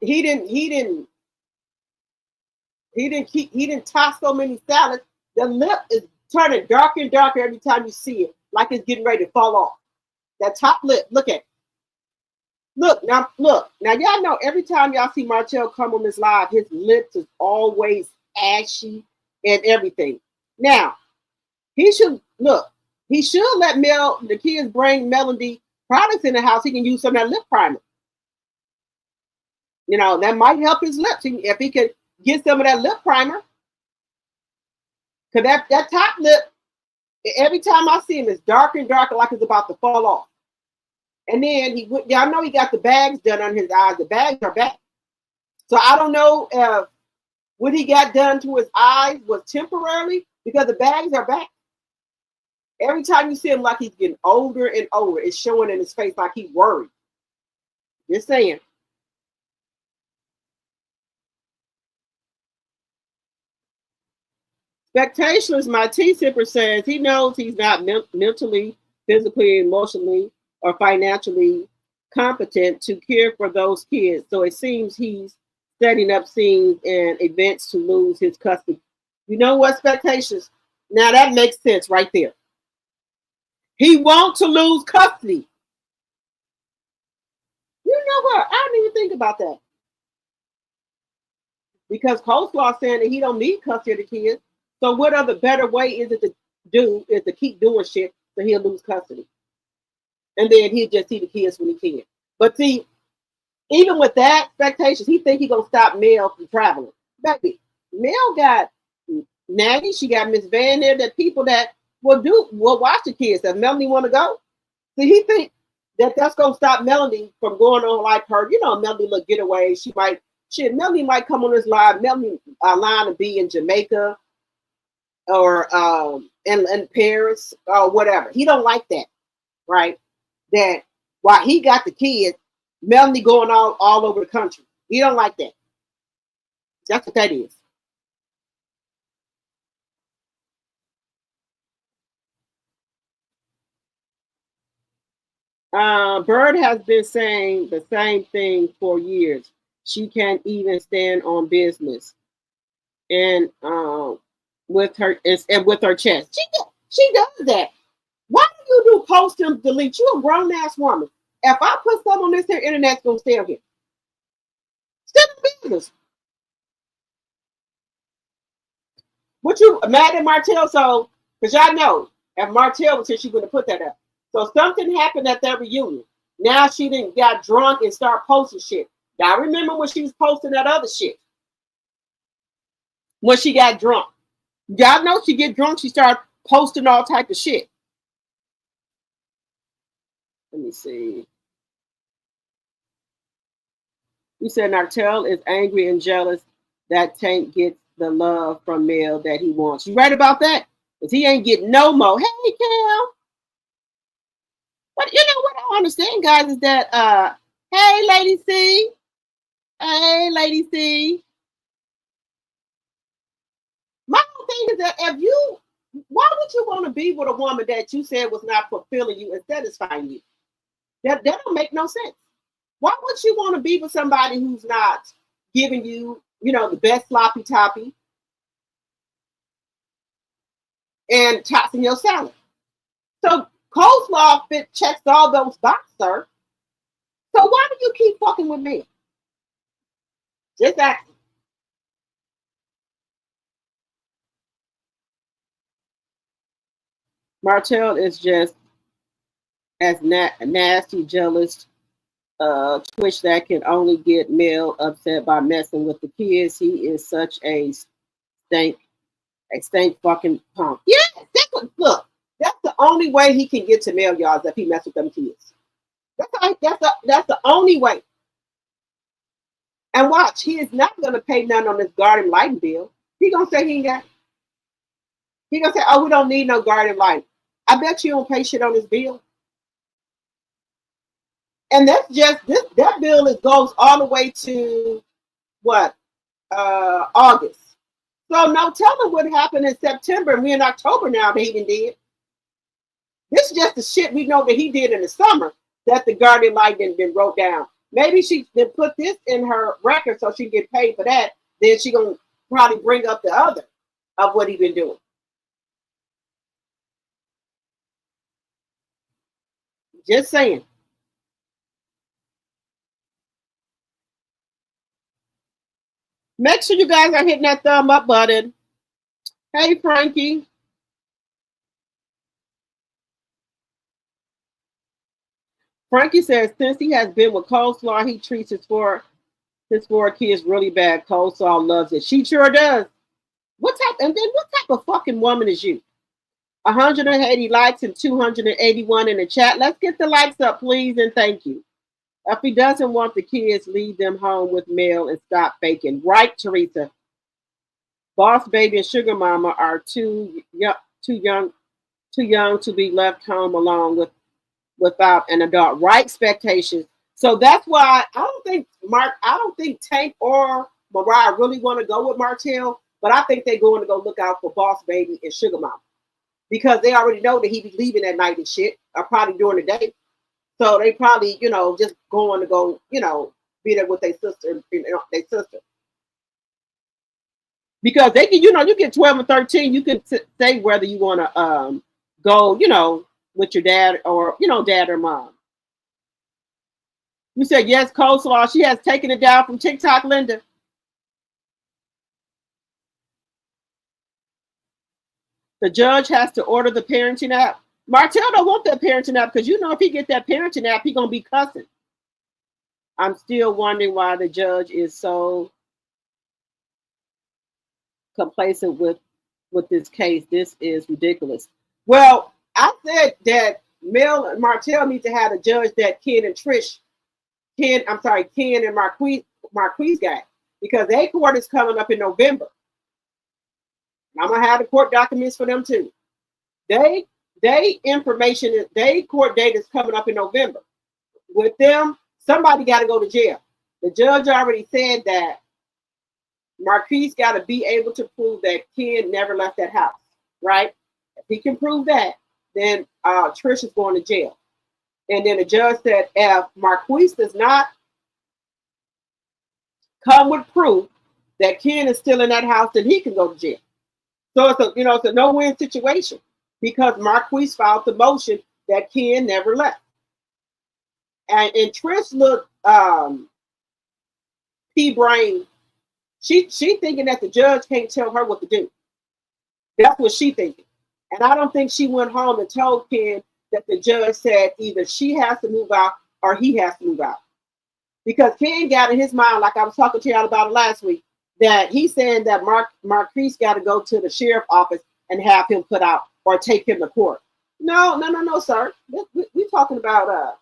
He didn't toss so many salads. The lip is turning darker and darker every time you see it, like it's getting ready to fall off. That top lip, look at it. Look. Now y'all know every time y'all see Martell come on this live, his lips is always ashy and everything. Now, he should let the kids bring Melody products in the house. He can use some of that lip primer. You know, that might help his lips if he could get some of that lip primer. Because that top lip, every time I see him, it's darker and darker, like it's about to fall off. And then y'all know he got the bags done on his eyes. The bags are back. So I don't know if what he got done to his eyes was temporarily, because the bags are back. Every time you see him, like he's getting older and older, it's showing in his face like he's worried. Just saying. Spectacular's my tea sipper says he knows he's not mentally, physically, emotionally, or financially competent to care for those kids. So it seems he's setting up scenes and events to lose his custody. You know what, Spectacular? Now that makes sense right there. He wants to lose custody. You know what? I didn't even think about that. Because COLESLAW saying that he don't need custody of the kids. So what other better way is it to do is to keep doing shit so he'll lose custody. And then he'll just see the kids when he can. But see, even with that expectations, he think he gonna stop Mel from traveling. Baby, Mel got Nanny, she got Miss Van there, that people that will watch the kids. Does Melanie want to go? See, he think that's gonna stop Melanie from going on like her. You know, Melanie look getaway. Melanie might come on this live. Melanie line to be in Jamaica or in Paris or whatever. He don't like that, right? That while he got the kids, Melanie going all over the country. He don't like that. That's what that is. Bird has been saying the same thing for years. She can't even stand on business, and with her chest, she does that. Why do you do post and delete? You a grown ass woman. If I put something on this here, internet's gonna stay on here. Still in business. What you mad at Martell? So, because y'all know if Martell was here, she would have put that up. So something happened at that reunion. Now she didn't got drunk and start posting shit. Y'all remember when she was posting that other shit? when she got drunk. Y'all know she get drunk, she started posting all type of shit. Let me see. You said Martell is angry and jealous that Tank gets the love from Mel that he wants. You right about that? Because he ain't getting no more. Hey, Cal. But you know what I don't understand, guys, is that hey, Lady C. Hey, Lady C. My whole thing is that if you, why would you want to be with a woman that you said was not fulfilling you and satisfying you? That don't make no sense. Why would you want to be with somebody who's not giving you, you know, the best sloppy toppy and tossing your salad? So coleslaw fit checks all those boxes, sir. So why do you keep fucking with me? Just ask. Martell is just as nasty, jealous, twitch that can only get Mel upset by messing with the kids. He is such a stank fucking punk. Yeah, that's what, look, that's the only way he can get to Mel, y'all, is if he mess with them kids. That's the only way. And watch, he is not gonna pay none on this garden lighting bill. He gonna say he ain't got. He gonna say, oh, we don't need no garden light. I bet you don't pay shit on his bill. And that's just this. That bill goes all the way to what? August. So no telling what happened in September, and we in October now that he did. This is just the shit we know that he did in the summer that the guardian light didn't been wrote down. Maybe she then put this in her record so she can get paid for that. Then she gonna probably bring up the other of what he been doing. Just saying. Make sure you guys are hitting that thumb up button. Hey, Frankie. Frankie says since he has been with Coleslaw, he treats his four kids really bad. Coleslaw loves it. She sure does. What type of fucking woman is you? 180 likes and 281 in the chat. Let's get the likes up, please, and thank you. If he doesn't want the kids, leave them home with Mel and stop faking. Right, Teresa. Boss Baby and Sugar Mama are too young to be left home alone without an adult. Right, expectations. So that's why I don't think Tank or Mariah really want to go with Martell, but I think they're going to go look out for Boss Baby and Sugar Mama because they already know that he be leaving at night and shit, or probably during the day. So they probably, just going to go, be there with their sister, Because they can, you get 12 and 13, you can say whether you want to go, with your dad or, dad or mom. You said, yes, Coleslaw. She has taken it down from TikTok, Linda. The judge has to order the parenting app. Martell don't want that parenting app because if he get that parenting app, he gonna be cussing. I'm still wondering why the judge is so complacent with this case. This is ridiculous. Well, I said that Mel and Martell need to have a judge that Ken and Marquise got, because their court is coming up in November. I'm gonna have the court documents for them too. They court date is coming up in November. With them, somebody got to go to jail. The judge already said that Marquise got to be able to prove that Ken never left that house, right? If he can prove that, then Trish is going to jail. And then the judge said if Marquise does not come with proof that Ken is still in that house, then he can go to jail. So it's a no-win situation, because Marquise filed the motion that Ken never left. And Trish looked pea-brain. She thinking that the judge can't tell her what to do. That's what she thinking. And I don't think she went home and told Ken that the judge said either she has to move out or he has to move out. Because Ken got in his mind, like I was talking to y'all about it last week, that he's saying that Marquise got to go to the sheriff's office and have him put out or take him to court. No, sir. We're talking about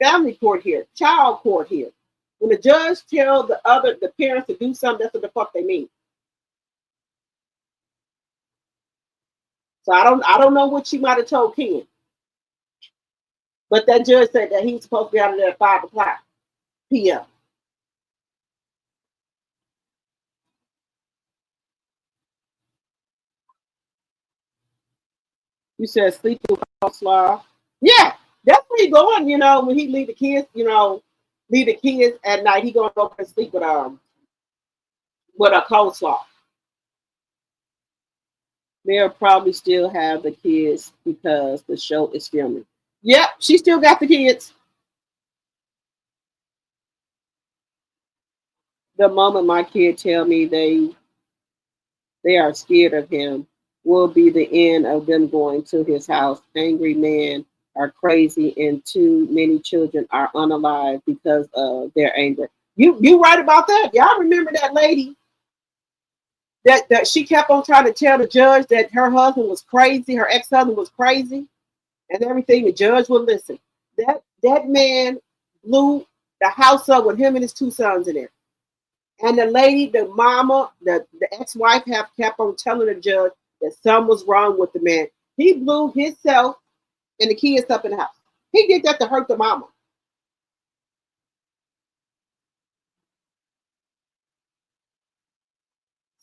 family court here, child court here. When the judge tells the parents to do something, that's what the fuck they mean. So I don't know what she might have told Ken. But that judge said that he was supposed to be out of there at 5:00 p.m. You said sleep with coleslaw. Yeah, that's where he going, when he leave the kids, leave the kids at night, he gonna go and sleep with a coleslaw. They'll probably still have the kids because the show is filming. Yep, she still got the kids. The moment my kid tell me they are scared of him will be the end of them going to his house. Angry men are crazy and too many children are unalive because of their anger. You right about that. Y'all remember that lady that she kept on trying to tell the judge that her husband was crazy, her ex-husband was crazy, and everything. The judge would listen. That man blew the house up with him and his two sons in there. And the lady, the mama, the ex-wife have kept on telling the judge that something was wrong with the man. He blew himself and the kids up in the house. He did that to hurt the mama.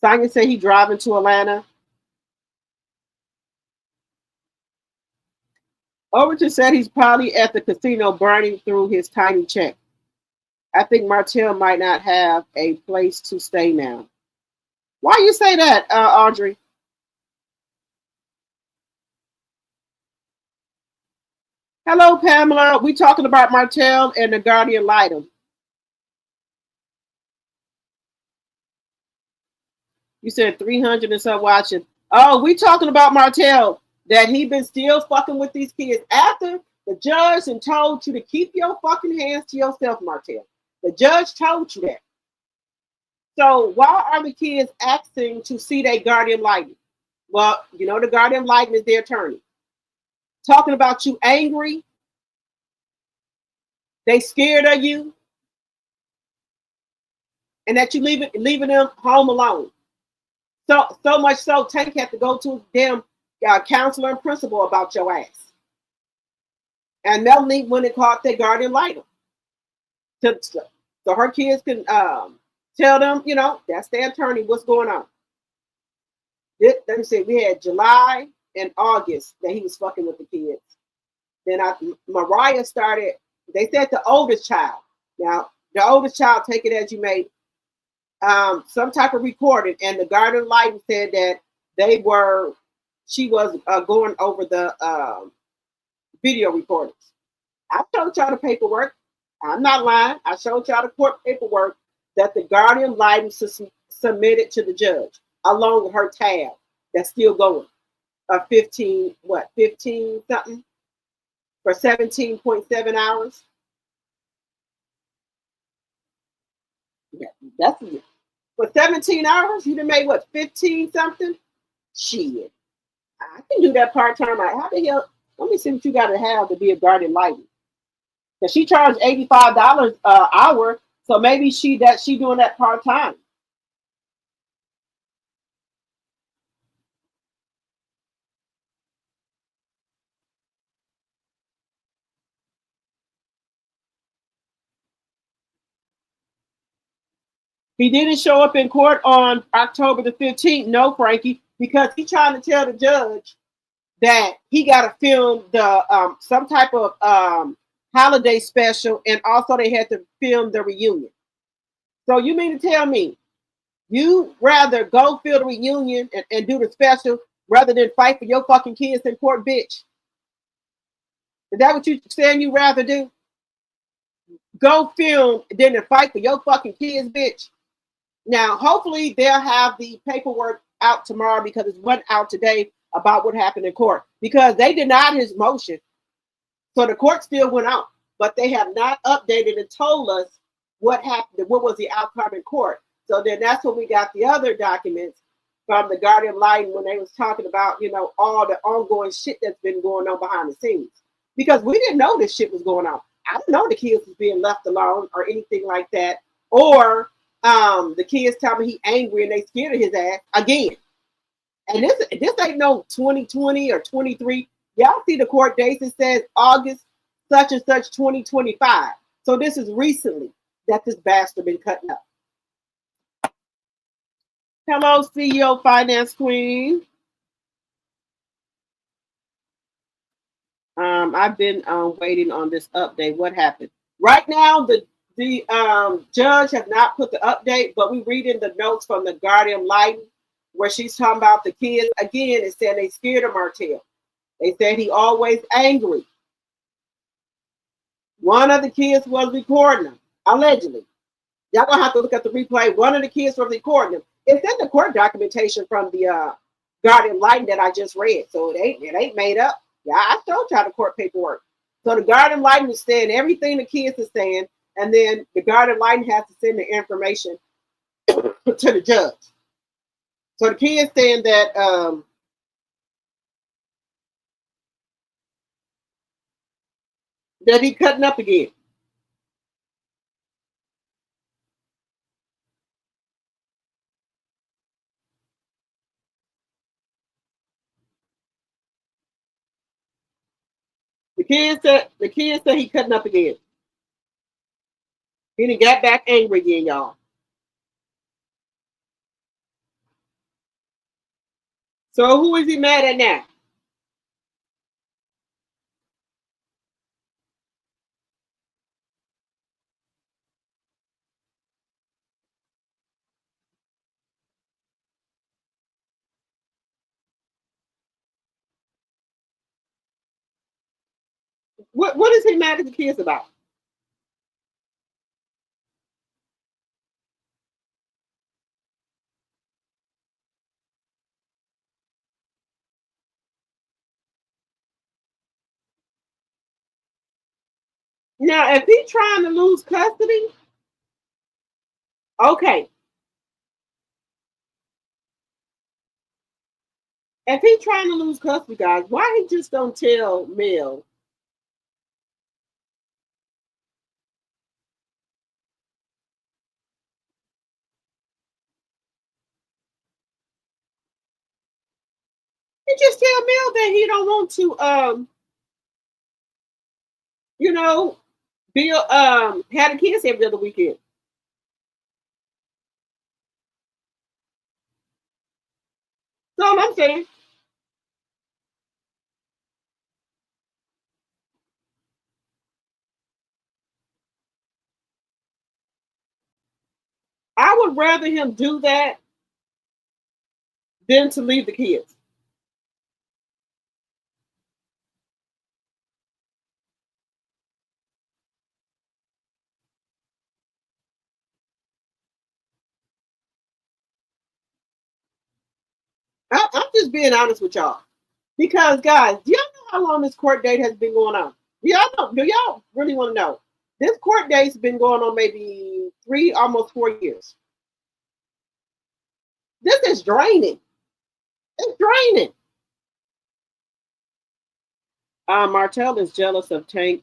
Sonya said he driving to Atlanta. Overton said he's probably at the casino burning through his tiny check. I think Martell might not have a place to stay now. Why you say that, Audrey? Hello, Pamela. We talking about Martell and the Guardian Litem. You said 300 and some watching. Oh, we talking about Martell, that he been still fucking with these kids after the judge and told you to keep your fucking hands to yourself, Martell. The judge told you that. So why are the kids asking to see their guardian lighting? Well, the guardian lighting is their attorney. Talking about you angry. They scared of you. And that you leaving them home alone. So much so Tank had to go to his damn counselor and principal about your ass. And Melodymm went and called their guardian lighter. So her kids can tell them, that's their attorney, what's going on. Let me see, we had July and August that he was fucking with the kids. Then Mariah started, they said the oldest child. Now, the oldest child, take it as you may, some type of recording, and the guardian lighting said that she was going over the video recordings. I showed y'all the paperwork. I'm not lying. I showed y'all the court paperwork that the guardian lighting submitted to the judge, along with her tab that's still going. 15 something for 17.7 hours. Yeah, that's it. For 17 hours, you done made what, 15 something? Shit. I can do that part-time. How the hell? Let me see what you got to have to be a guardian lighting. Because she charged $85 an hour, so maybe she doing that part-time. He didn't show up in court on October the 15th. No, Frankie, because he's trying to tell the judge that he got to film the some type of holiday special, and also they had to film the reunion. So you mean to tell me you rather go film the reunion and do the special rather than fight for your fucking kids in court, bitch? Is that what you saying you rather do? Go film than to fight for your fucking kids, bitch? Now, hopefully they'll have the paperwork out tomorrow, because it went out today about what happened in court, because they denied his motion. So the court still went out, but they have not updated and told us what happened, what was the outcome in court. So then that's when we got the other documents from the Guardian Lighting when they was talking about, you know, all the ongoing shit that's been going on behind the scenes. Because we didn't know this shit was going on. I didn't know the kids was being left alone or anything like that. Or the kids tell me he angry and they scared of his ass again. And this ain't no 2020 or 23. Y'all see the court dates, it says August such and such 2025. So this is recently that this bastard been cutting up. Hello, CEO Finance Queen. I've been waiting on this update. What happened? Right now, the judge have not put the update, but we read in the notes from the Guardian Lighting where she's talking about the kids. Again, it said they scared of Martell. They said he always angry. One of the kids was recording him, allegedly. Y'all gonna have to look at the replay. One of the kids was recording him. It's in the court documentation from the Guardian Lighting that I just read, so it ain't made up. Yeah, I showed y'all the court paperwork. So the Guardian Lighting is saying everything the kids are saying, and then the Guardian Lighting has to send the information to the judge. So the kids saying that that he cutting up again. The kids said he cutting up again. He done got back angry again, y'all. So who is he mad at now? What is he mad at the kids about? Now, if he's trying to lose custody, okay. If he's trying to lose custody, guys, why he just don't tell Mel? He just tell Mel that he don't want to, you know, be have the kids every other weekend. That's all I'm saying. I would rather him do that than to leave the kids. I'm just being honest with y'all. Because, guys, do y'all know how long this court date has been going on? Do y'all really want to know? This court date's been going on maybe 3, almost 4 years. This is draining. It's draining. Martell is jealous of Tank,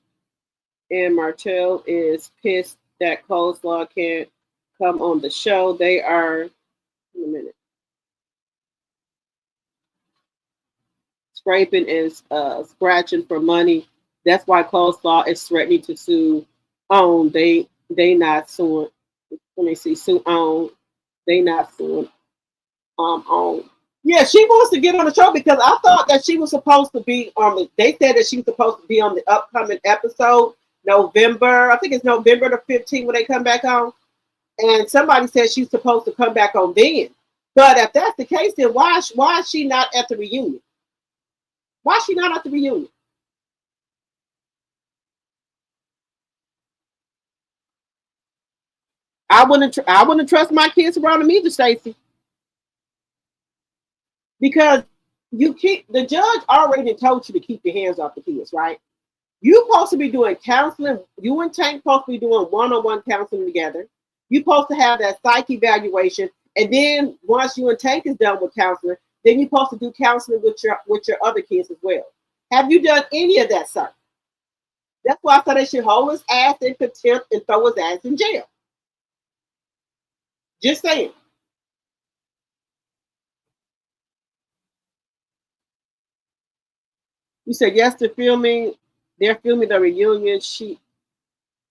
and Martell is pissed that Coleslaw can't come on the show. They are, in a minute, scraping and scratching for money. That's why Coleslaw is threatening to sue on. They not suing. Let me see, sue on. They not suing on. Yeah, she wants to get on the show because I thought that she was supposed to be on the. They said that she was supposed to be on the upcoming episode, November. I think it's November the 15th when they come back on. And somebody said she's supposed to come back on then. But if that's the case, then why is she not at the reunion? Why is she not at the reunion? I wouldn't trust my kids around them either, Stacey. Because the judge already told you to keep your hands off the kids, right? You're supposed to be doing counseling. You and Tank supposed to be doing one-on-one counseling together. You're supposed to have that psych evaluation, and then once you and Tank is done with counseling, then you're supposed to do counseling with your other kids as well. Have you done any of that, sir? That's why I said they should hold his ass in contempt and throw his ass in jail. Just saying. You said yes, they're filming the reunion.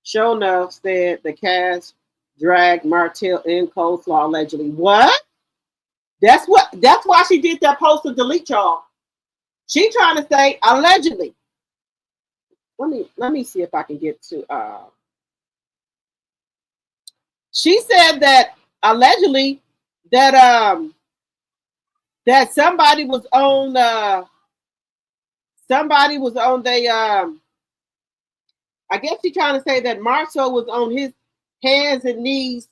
Show enough said the cast dragged Martell in coleslaw allegedly. What? That's why she did that post to delete y'all. She trying to say allegedly. Let me see if I can get to she said that allegedly that that somebody was on they I guess she trying to say that Marceau was on his hands and knees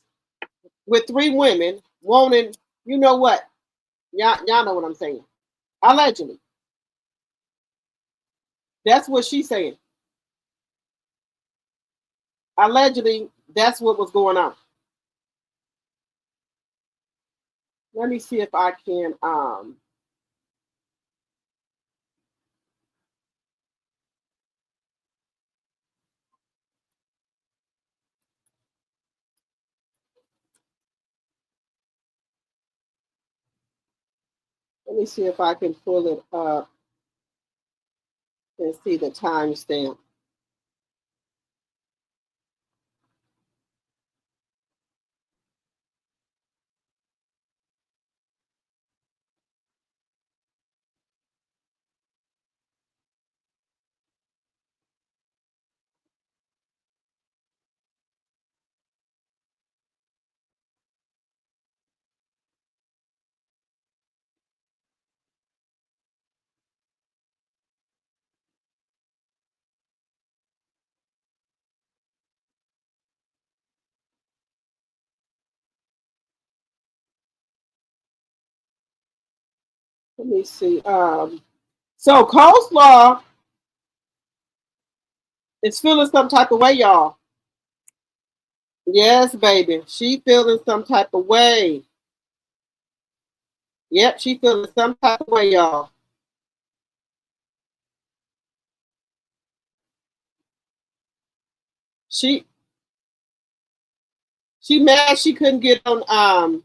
with 3 women wanting, you know what? Y'all know what I'm saying. Allegedly. That's what she's saying. Allegedly, that's what was going on. Let me see if I can let me see if I can pull it up and see the timestamp. Let me see. So Coleslaw is feeling some type of way, y'all. Yes, baby. She feeling some type of way. Yep, she feeling some type of way, y'all. She mad she couldn't get on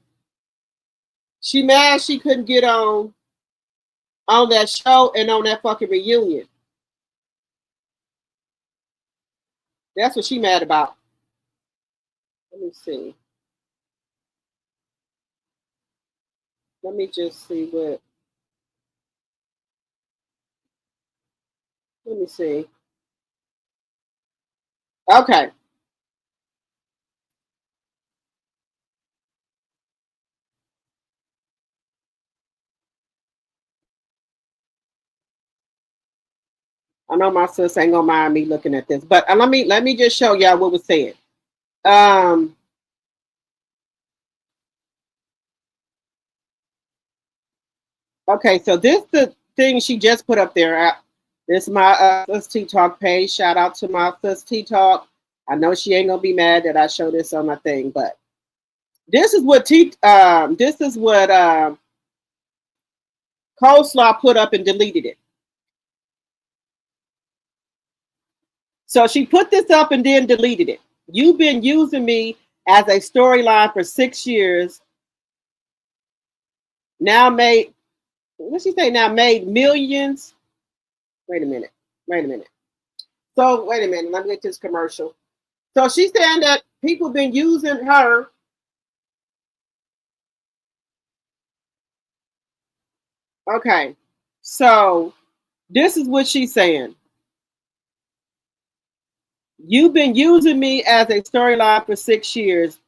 she mad she couldn't get on that show and on that fucking reunion. That's what she mad about. Let me see. Let me just see what. Let me see. Okay. I know my sis ain't gonna mind me looking at this, but let me just show y'all what was said. Okay, so this the thing she just put up there. This is my sis T Talk page. Shout out to my sis T Talk. I know she ain't gonna be mad that I show this on my thing, but this is what Coleslaw put up and deleted it. So she put this up and then deleted it. You've been using me as a storyline for 6 years. Now made, what's she say? Now made millions. Wait a minute. So wait a minute. Let me get this commercial. So she's saying that people have been using her. Okay. So this is what she's saying. You've been using me as a storyline for 6 years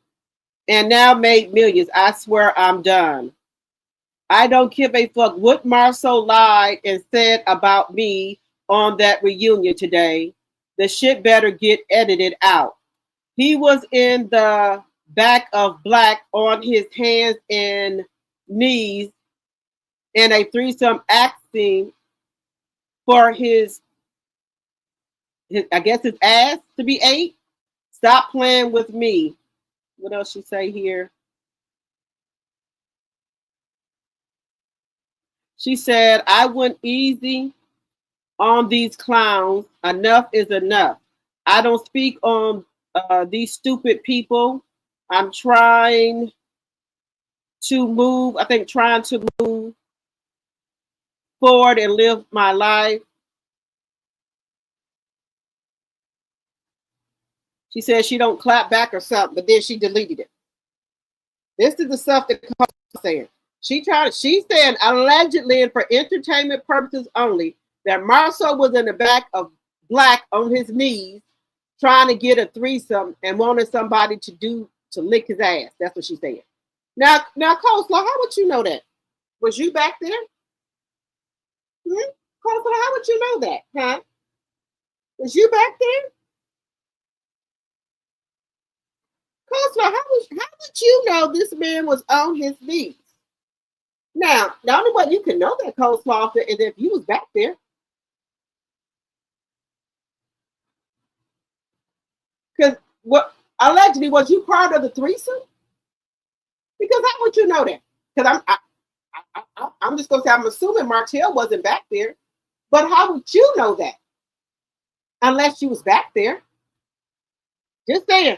and now made millions. I swear I'm done. I don't give a fuck what Marceau lied and said about me on that reunion today. The shit better get edited out. He was in the back of black on his hands and knees in a threesome acting for his I guess his ass to be ate. Stop playing with me. What else she say here? She said, I went easy on these clowns. Enough is enough. I don't speak on these stupid people. I'm trying to move, I think trying to move forward and live my life. She said she don't clap back or something, but then she deleted it. This is the stuff that Coleslaw saying. She's saying allegedly and for entertainment purposes only that Marcel was in the back of Black on his knees trying to get a threesome and wanted somebody to lick his ass. That's what she said. Now, Coleslaw, how would you know that? Was you back there? Coleslaw, how would you know that? Huh? Was you back there? Coleslaw, how would you know this man was on his knees? Now, the only way you can know that, Coleslaw, is if you was back there. Because what allegedly was you part of the threesome? Because how would you know that? Because I'm just gonna say I'm assuming Martell wasn't back there, but how would you know that? Unless you was back there. Just saying.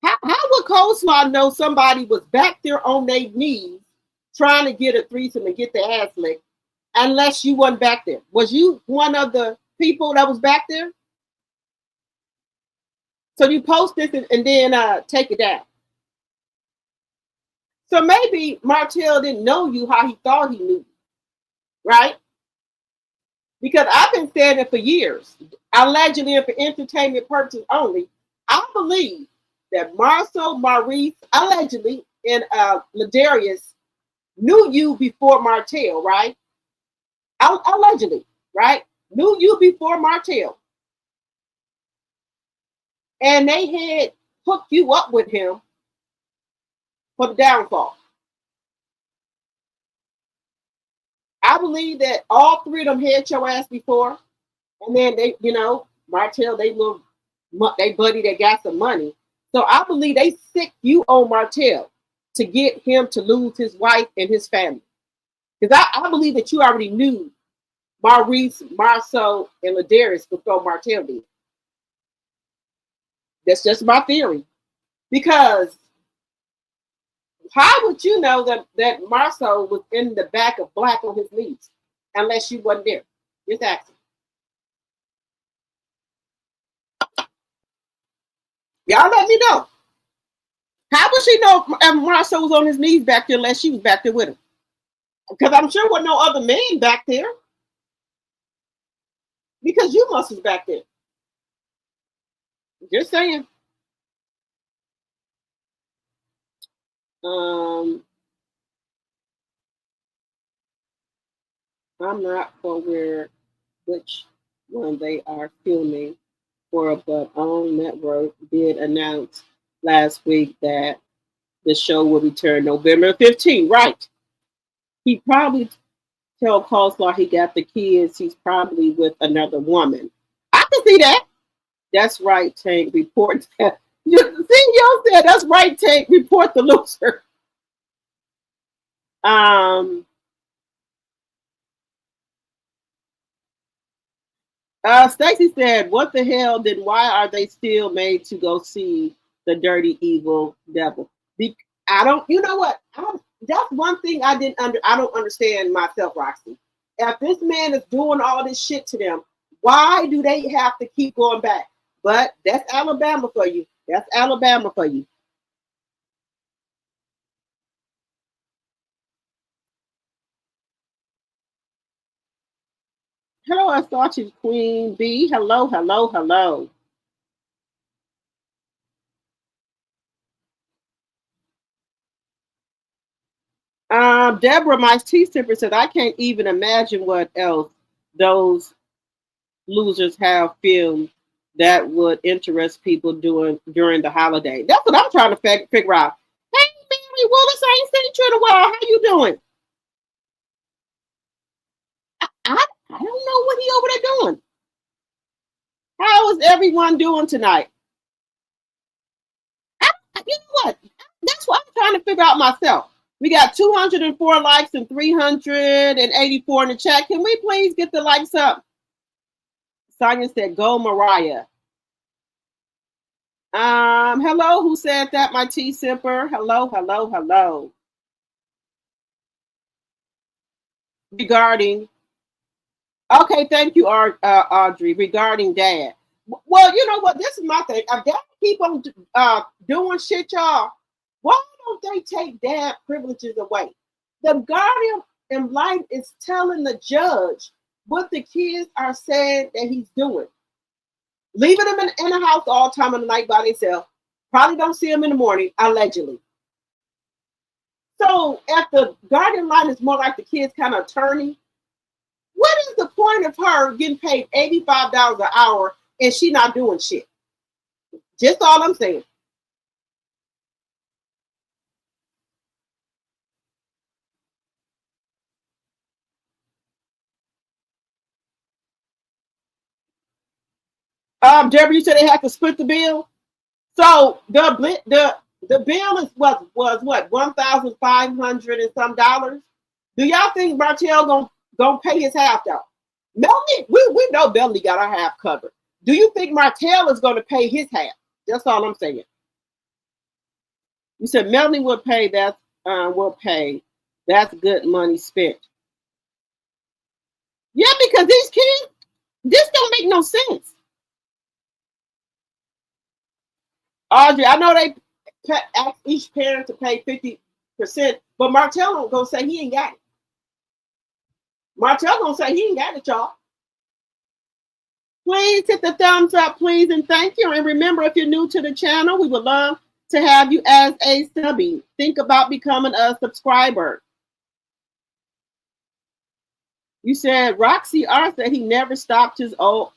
How would Coleslaw know somebody was back there on their knees trying to get a threesome and get their ass licked unless you wasn't back there? Was you one of the people that was back there? So you post this and then take it down. So maybe Martell didn't know you how he thought he knew you, right? Because I've been saying it for years, allegedly and for entertainment purposes only. I believe that Marcel, Maurice, allegedly, and Ladarius knew you before Martell, right? Allegedly, right? Knew you before Martell. And they had hooked you up with him for the downfall. I believe that all three of them had your ass before. And then they, Martell, they buddy that got some money. So I believe they sick you on Martell to get him to lose his wife and his family. Because I believe that you already knew Maurice, Marceau, and Ladarius before Martell did. That's just my theory. Because how would you know that Marceau was in the back of Black on his knees unless you wasn't there? Just asking. Y'all let me know. How would she know Marceau was on his knees back there unless she was back there with him? Because I'm sure there was no other man back there. Because you must was back there. Just saying. I'm not for which one they are filming for, but OWN Network did announce last week that the show will return November 15th. Right. He probably tell Coleslaw he got the kids. He's probably with another woman. I can see that. That's right, Tank. Report that. The CEO said, that's right, Tank. Report the loser. Stacy said, what the hell, then why are they still made to go see the dirty, evil devil? I don't, you know what? That's one thing I don't understand myself, Roxy. If this man is doing all this shit to them, why do they have to keep going back? But that's Alabama for you. That's Alabama for you. Hello, I thought you Queen B. Hello, hello, hello. Deborah, my tea sipper said, I can't even imagine what else those losers have filmed that would interest people during the holiday. That's what I'm trying to figure out. Hey, Mary Willis, I ain't seen you in a while. How you doing? I don't know what he over there doing. How is everyone doing tonight? You know what? That's what I'm trying to figure out myself. We got 204 likes and 384 in the chat. Can we please get the likes up? Sonia said, "Go Mariah." Hello, who said that? My tea sipper. Hello, hello, hello. Regarding, okay, thank you, Audrey. Regarding dad. Well, you know what? This is my thing. If dad keep on doing shit, y'all, why don't they take dad privileges away? The guardian in life is telling the judge what the kids are saying that he's doing. Leaving them in the house all time of the night by themselves. Probably don't see them in the morning, allegedly. So if the guardian line is more like the kid's kind of attorney, what is the point of her getting paid $85 an hour and she not doing shit? Just all I'm saying. Deborah, you said they had to split the bill. So the bill is was what, $1,500 and some dollars. Do y'all think Martell gonna pay his half though? Melanie, we know Melanie got our half covered. Do you think Martell is gonna pay his half? That's all I'm saying. You said Melanie will pay. Will pay. That's good money spent. Yeah, because these kids, this don't make no sense. Audrey, I know they ask each parent to pay 50%, but Martell don't go say he ain't got it. Martell gonna say he ain't got it, y'all. Please hit the thumbs up, please, and thank you. And remember, if you're new to the channel, we would love to have you as a subby. Think about becoming a subscriber. You said Roxy R said he never stopped his old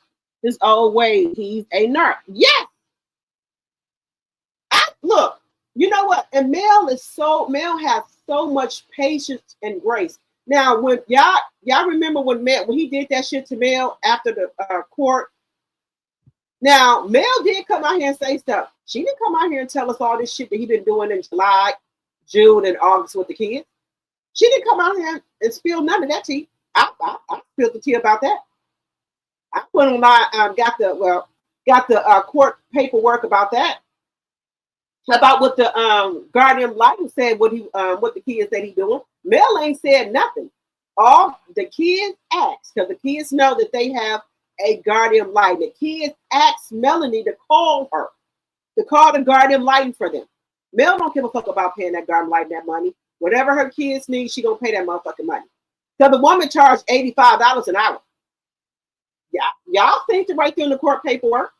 way. He's a nerd. Yes. Look, you know what? And Mel has so much patience and grace. Now, when y'all remember when he did that shit to Mel after the court. Now, Mel did come out here and say stuff. She didn't come out here and tell us all this shit that he been doing in July, June, and August with the kids. She didn't come out here and spill none of that tea. I spilled the tea about that. I went online, got the court paperwork about that. About what the guardian Litem said, what the kids said he doing. Mel ain't said nothing. All the kids asked, because the kids know that they have a guardian Litem. The kids asked Melanie to call her, to call the guardian Litem for them. Mel don't give a fuck about paying that guardian Litem that money. Whatever her kids need, she gonna pay that motherfucking money. So the woman charged $85 an hour. Yeah, y'all think to write through in the court paperwork.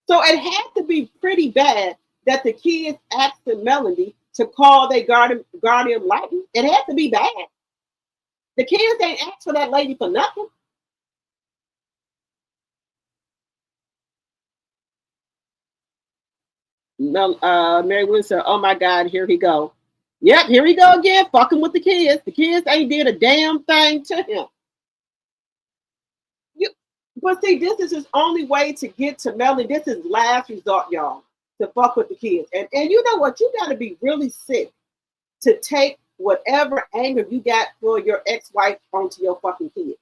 So it had to be pretty bad that the kids asked the Melody to call their guardian Litem. It had to be bad. The kids ain't asked for that lady for nothing. Mary Wilson said, "Oh my God, here he go. Yep, here he go again, fucking with the kids. The kids ain't did a damn thing to him." But see, this is his only way to get to Melanie. This is last resort, y'all, to fuck with the kids. And you know what? You got to be really sick to take whatever anger you got for your ex-wife onto your fucking kids.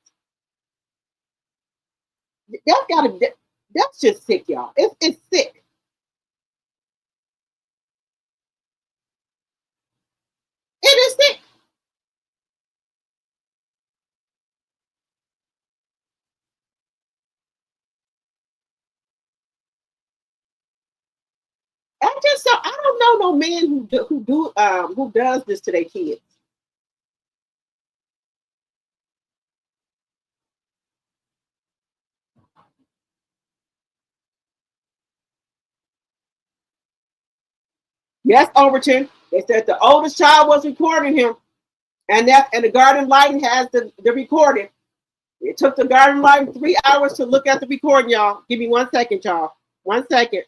That's just sick, y'all. It's sick. It is sick. I don't know no man who does this to their kids. Yes, Overton. They said the oldest child was recording him, and the guardian Litem has the recording. It took the guardian Litem 3 hours to look at the recording, y'all. Give me 1 second, y'all. 1 second.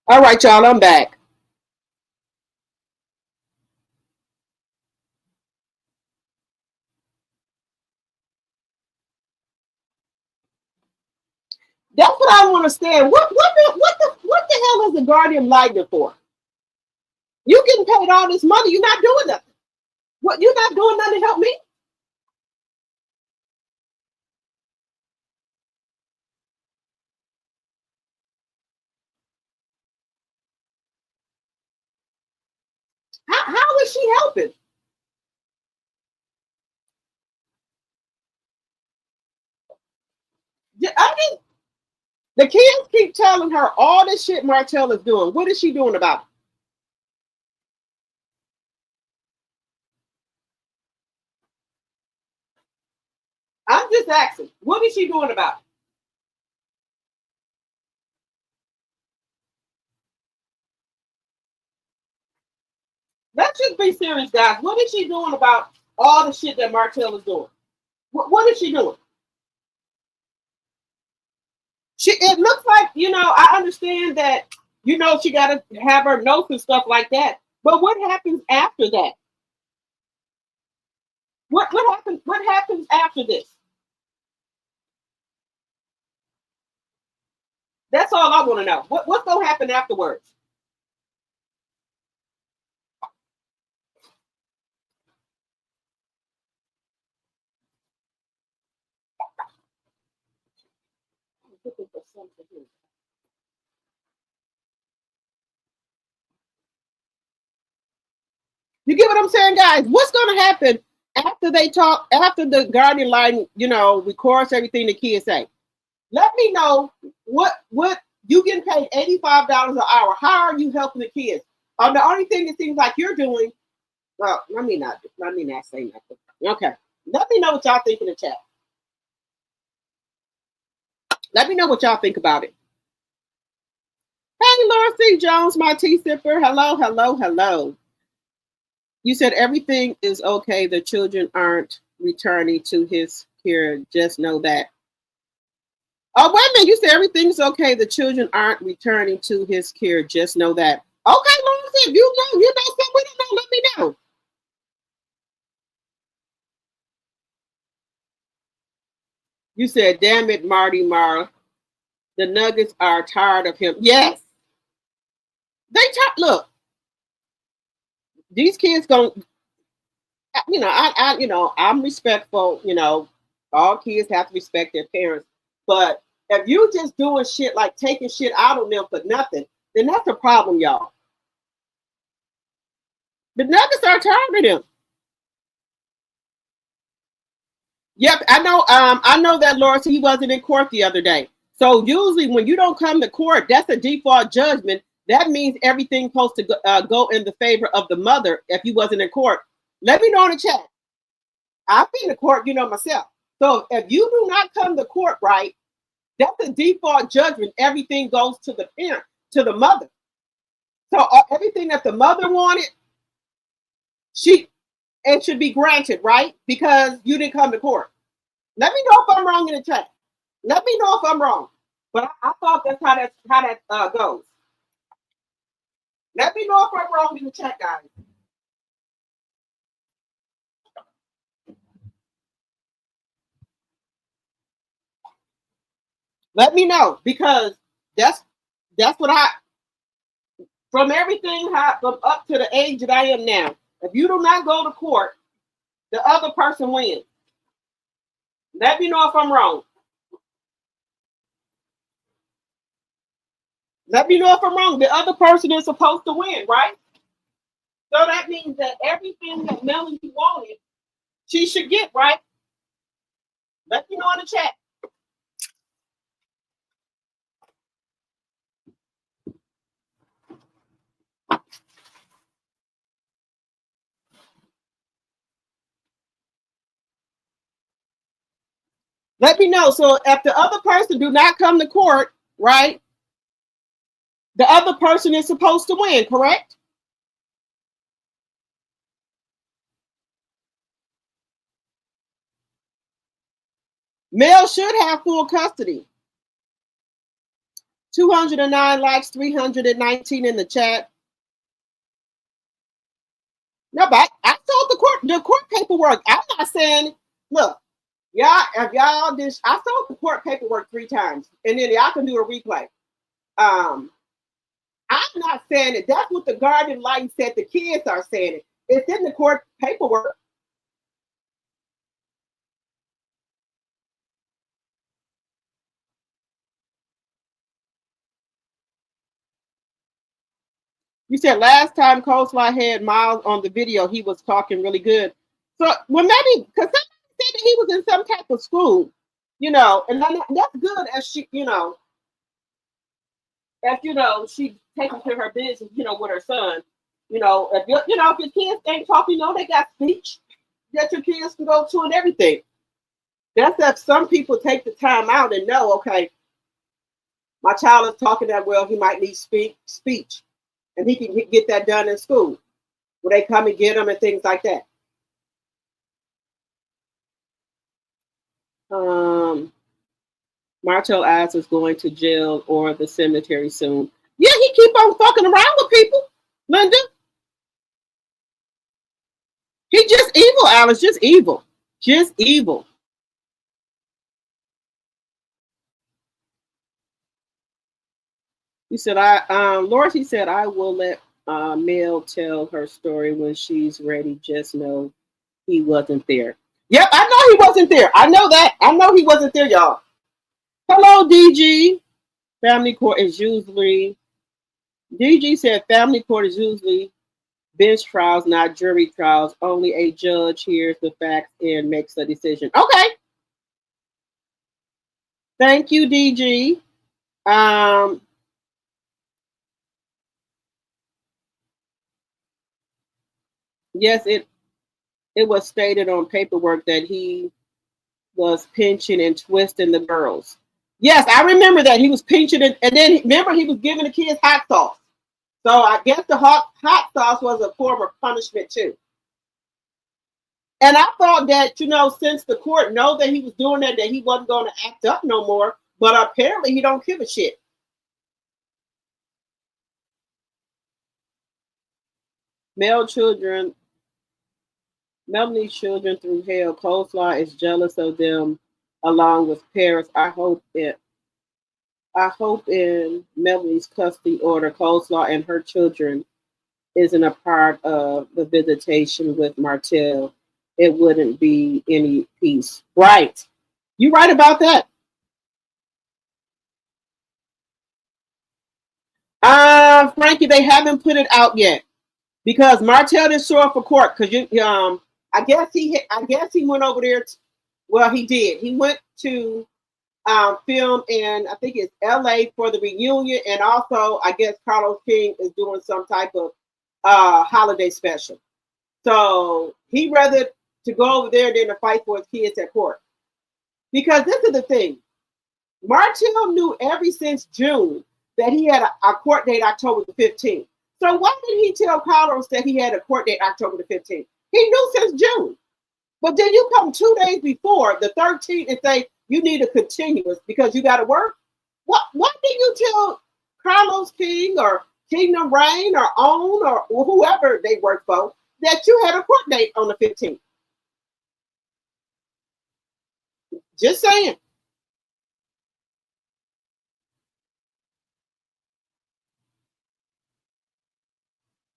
All right, y'all, I'm back. That's what I don't understand. What the hell is the guardian lighting for? You getting paid all this money, you're not doing nothing. What, you're not doing nothing to help me? How is she helping? I mean, the kids keep telling her all this shit Martell is doing. What is she doing about it? I'm just asking. What is she doing about it? Let's just be serious, guys. What is she doing about all the shit that Martell is doing? What is she doing? It looks like, I understand that, she got to have her notes and stuff like that. But what happens after that? What happens after this? That's all I want to know. What's gonna happen afterwards? You get what I'm saying, guys? What's gonna happen after they talk, after the guardian line, records everything the kids say? Let me know what you getting paid $85 an hour. How are you helping the kids? The only thing it seems like you're doing, well, let me not say nothing. Okay. Let me know what y'all think in the chat. Let me know what y'all think about it. Hey, Laura C. Jones, my tea sipper. Hello, hello, hello. You said everything is okay. The children aren't returning to his care. Just know that. Oh, wait a minute. You said everything's okay. The children aren't returning to his care. Just know that. Okay, Laura C. If you know something we don't know, let me know. You said, damn it, Marty Marr. The Nuggets are tired of him. Yes. Look, these kids don't, I'm respectful, all kids have to respect their parents. But if you just doing shit like taking shit out on them for nothing, then that's a problem, y'all. The Nuggets are tired of them. Yep, I know. I know that Lawrence, he wasn't in court the other day. So usually, when you don't come to court, that's a default judgment. That means everything's supposed to go in the favor of the mother. If you wasn't in court, let me know in the chat. I've been to court, myself. So if you do not come to court, right, that's a default judgment. Everything goes to the parent, to the mother. So everything that the mother wanted, it should be granted, right? Because you didn't come to court. Let me know if I'm wrong in the chat. Let me know if I'm wrong. But I thought that's how that goes. Let me know if I'm wrong in the chat, guys. Let me know, because that's what from everything from up to the age that I am now. If you do not go to court, the other person wins. Let me know if I'm wrong. Let me know if I'm wrong. The other person is supposed to win, right? So that means that everything that Melody wanted, she should get, right? Let me know in the chat. Let me know. So if the other person do not come to court, right, the other person is supposed to win, correct? Male should have full custody. 209 likes, 319 in the chat. No, but I saw the court paperwork. I'm not saying, look, y'all, if y'all did, I saw the court paperwork 3 times, and then y'all can do a replay. I'm not saying it. That's what the guardian light said. The kids are saying it. It's in the court paperwork. You said last time Coleslaw had Miles on the video, he was talking really good. So, well, maybe because somebody said that he was in some type of school, and that's good as she, she's taking care of her business, with her son. If your kids ain't talking, they got speech that your kids can go to and everything. That's if some people take the time out and know, okay, my child is talking that well, he might need speech. And he can get that done in school, where they come and get him and things like that. Martell Ashe is going to jail or the cemetery soon. Yeah, he keep on fucking around with people, Linda. He just evil, Alice. Just evil. Just evil. He said, Lorty said, I will let Mel tell her story when she's ready. Just know he wasn't there. Yep, I know he wasn't there. I know that. I know he wasn't there, y'all. Hello, DG. Family court is usually, DG said family court is usually bench trials, not jury trials. Only a judge hears the facts and makes a decision. Okay. Thank you, DG. Yes, it was stated on paperwork that he was pinching and twisting the girls. Yes, I remember that. He was pinching it, and then remember he was giving the kids hot sauce. So I guess the hot sauce was a form of punishment too. And I thought that, since the court know that he was doing that he wasn't going to act up no more. But apparently he don't give a shit. Melody's children through hell. Coleslaw is jealous of them along with Paris. I hope in Melody's custody order, Coleslaw and her children isn't a part of the visitation with Martell. It wouldn't be any peace. Right. You're right about that. Frankie, they haven't put it out yet because Martell didn't show up for court because I guess he went over there. Well, he did. He went to film in, I think it's LA for the reunion, and also I guess Carlos King is doing some type of holiday special. So he rather to go over there than to fight for his kids at court. Because this is the thing. Martell knew ever since June that he had a court date October the 15th. So why did he tell Carlos that he had a court date October the 15th? He knew since June. But then you come 2 days before the 13th and say you need a continuous because you got to work. Why did you tell Carlos King or Kingdom Reign or OWN or whoever they work for that you had a court date on the 15th? Just saying.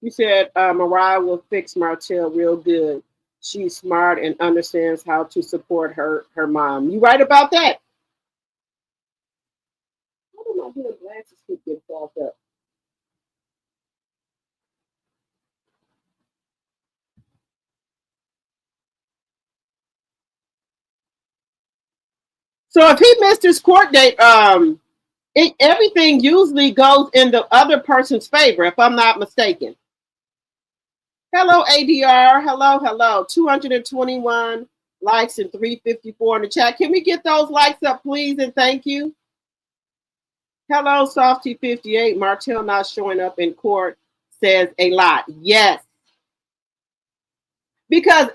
You said Mariah will fix Martell real good. She's smart and understands how to support her mom. You right about that? I don't know who the glasses keep getting fogged up. So if he missed his court date, everything usually goes in the other person's favor, if I'm not mistaken. Hello, ADR. Hello. 221 likes and 354 in the chat. Can we get those likes up, please? And thank you. Hello, Softy58. Martell not showing up in court says a lot. Yes. Because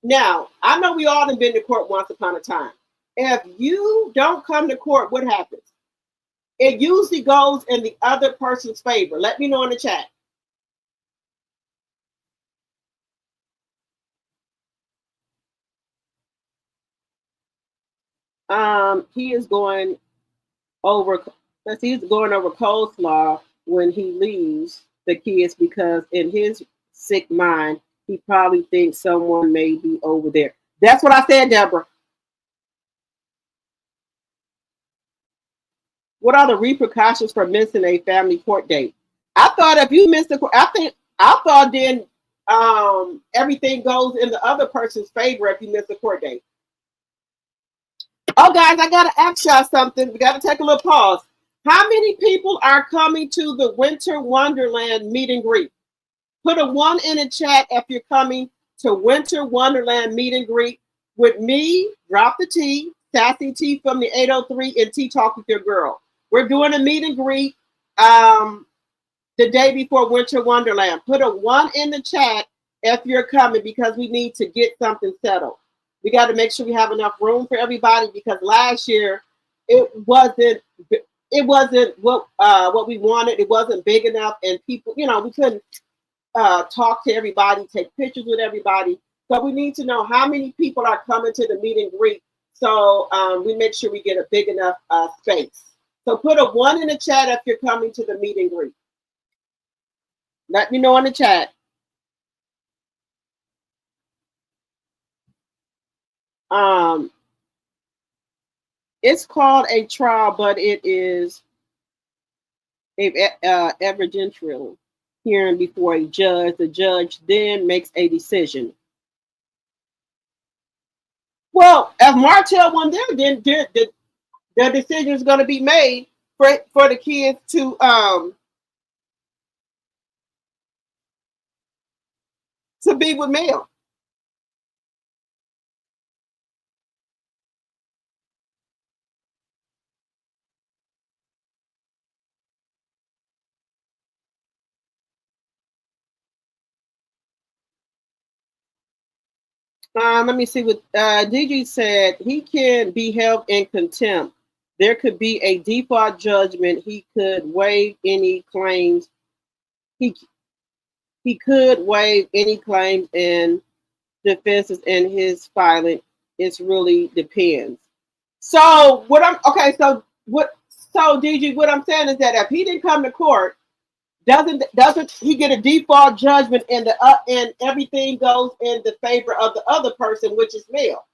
now, I know we all have been to court once upon a time. If you don't come to court, what happens? It usually goes in the other person's favor. Let me know in the chat. He is going over. He's going over coleslaw when he leaves the kids because in his sick mind, he probably thinks someone may be over there. That's what I said, Deborah. What are the repercussions for missing a family court date? I thought if you missed the court, I thought then everything goes in the other person's favor if you miss the court date. Oh, guys, I gotta ask y'all something. We gotta take a little pause. How many people are coming to the Winter Wonderland meet and greet? Put a 1 in the chat if you're coming to Winter Wonderland meet and greet with me. Drop the T, Sassy T from the 803, and T Talk with Your Girl. We're doing a meet and greet the day before Winter Wonderland. Put a 1 in the chat if you're coming because we need to get something settled. We got to make sure we have enough room for everybody because last year it wasn't what we wanted. It wasn't big enough, and people, we couldn't talk to everybody, take pictures with everybody. So we need to know how many people are coming to the meet and greet, so we make sure we get a big enough space. So put a 1 in the chat if you're coming to the meet and greet. Let me know in the chat. It's called a trial, but it is a evidentiary hearing before a judge. The judge then makes a decision. Well, if Martell won there, then the decision is going to be made for the kids to be with Mel. Let me see what DG said. He can be held in contempt. There could be a default judgment. He could waive any claims. He could waive any claims and defenses in his filing. It really depends. So what I'm okay. So DG, what I'm saying is that if he didn't come to court, doesn't he get a default judgment and and everything goes in the favor of the other person, which is Mel,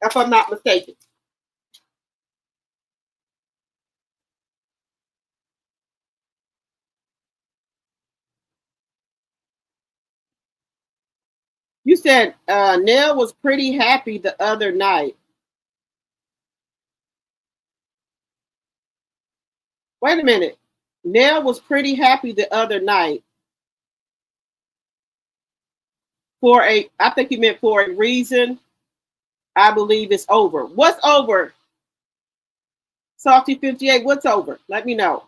if I'm not mistaken. You said Nell was pretty happy the other night. Wait a minute. Nell was pretty happy the other night I think you meant for a reason. I believe it's over. What's over? Softy 58, what's over? Let me know.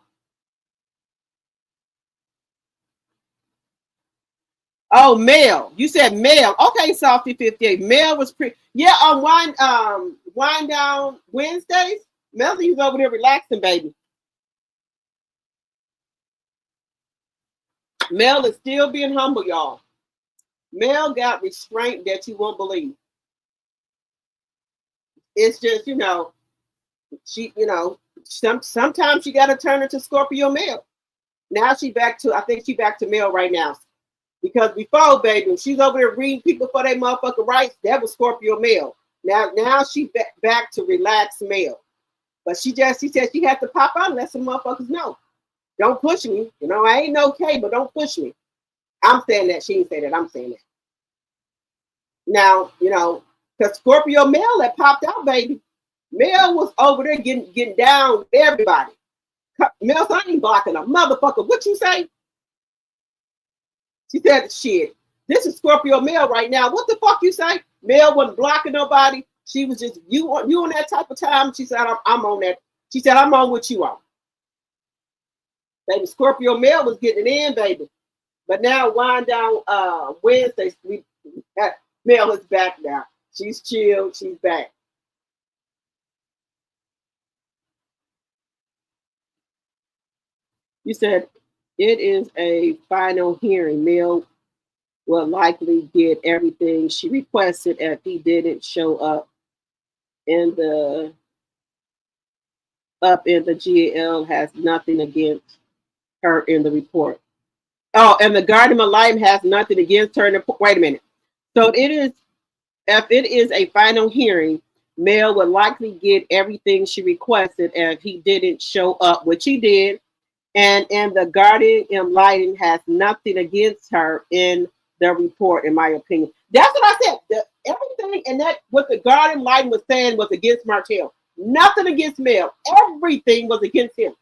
Oh, Mel. You said Mel. Okay, Softy 58. Mel was pretty. Yeah, on wind down Wednesdays. Melody was over there relaxing, baby. Mel is still being humble, y'all. Mel got restraint that you won't believe. It's just, she, sometimes you got to turn her to Scorpio Mel. Now I think she back to Mel right now. Because before, baby, she's over there reading people for their motherfucking rights. That was Scorpio Mel. Now she's back to relaxed Mel. But she said she had to pop out and let some motherfuckers know. Don't push me. I ain't okay, but don't push me. I'm saying that. She didn't say that. I'm saying that. Now, because Scorpio Mel had popped out, baby. Mel was over there getting down with everybody. Mel, I ain't blocking a motherfucker. What you say? She said, shit, this is Scorpio Mel right now. What the fuck you say? Mel wasn't blocking nobody. She was just, you on that type of time? She said, I'm on that. She said, I'm on what you on. Baby, Scorpio Mel was getting it in, baby. But now, wind down Wednesdays, Mel is back now. She's chilled. She's back. You said it is a final hearing. Mel will likely get everything she requested if he didn't show in the in the GAL has nothing against her in the report. Oh, and the Guardian of Litem has nothing against her in the wait a minute. So it is if it is a final hearing, Mel would likely get everything she requested if he didn't show up, which he did. And the Guardian in Lighting has nothing against her in the report, in my opinion. That's what I said. Everything and that what the Guardian Lighting was saying was against Martell. Nothing against Mel. Everything was against him.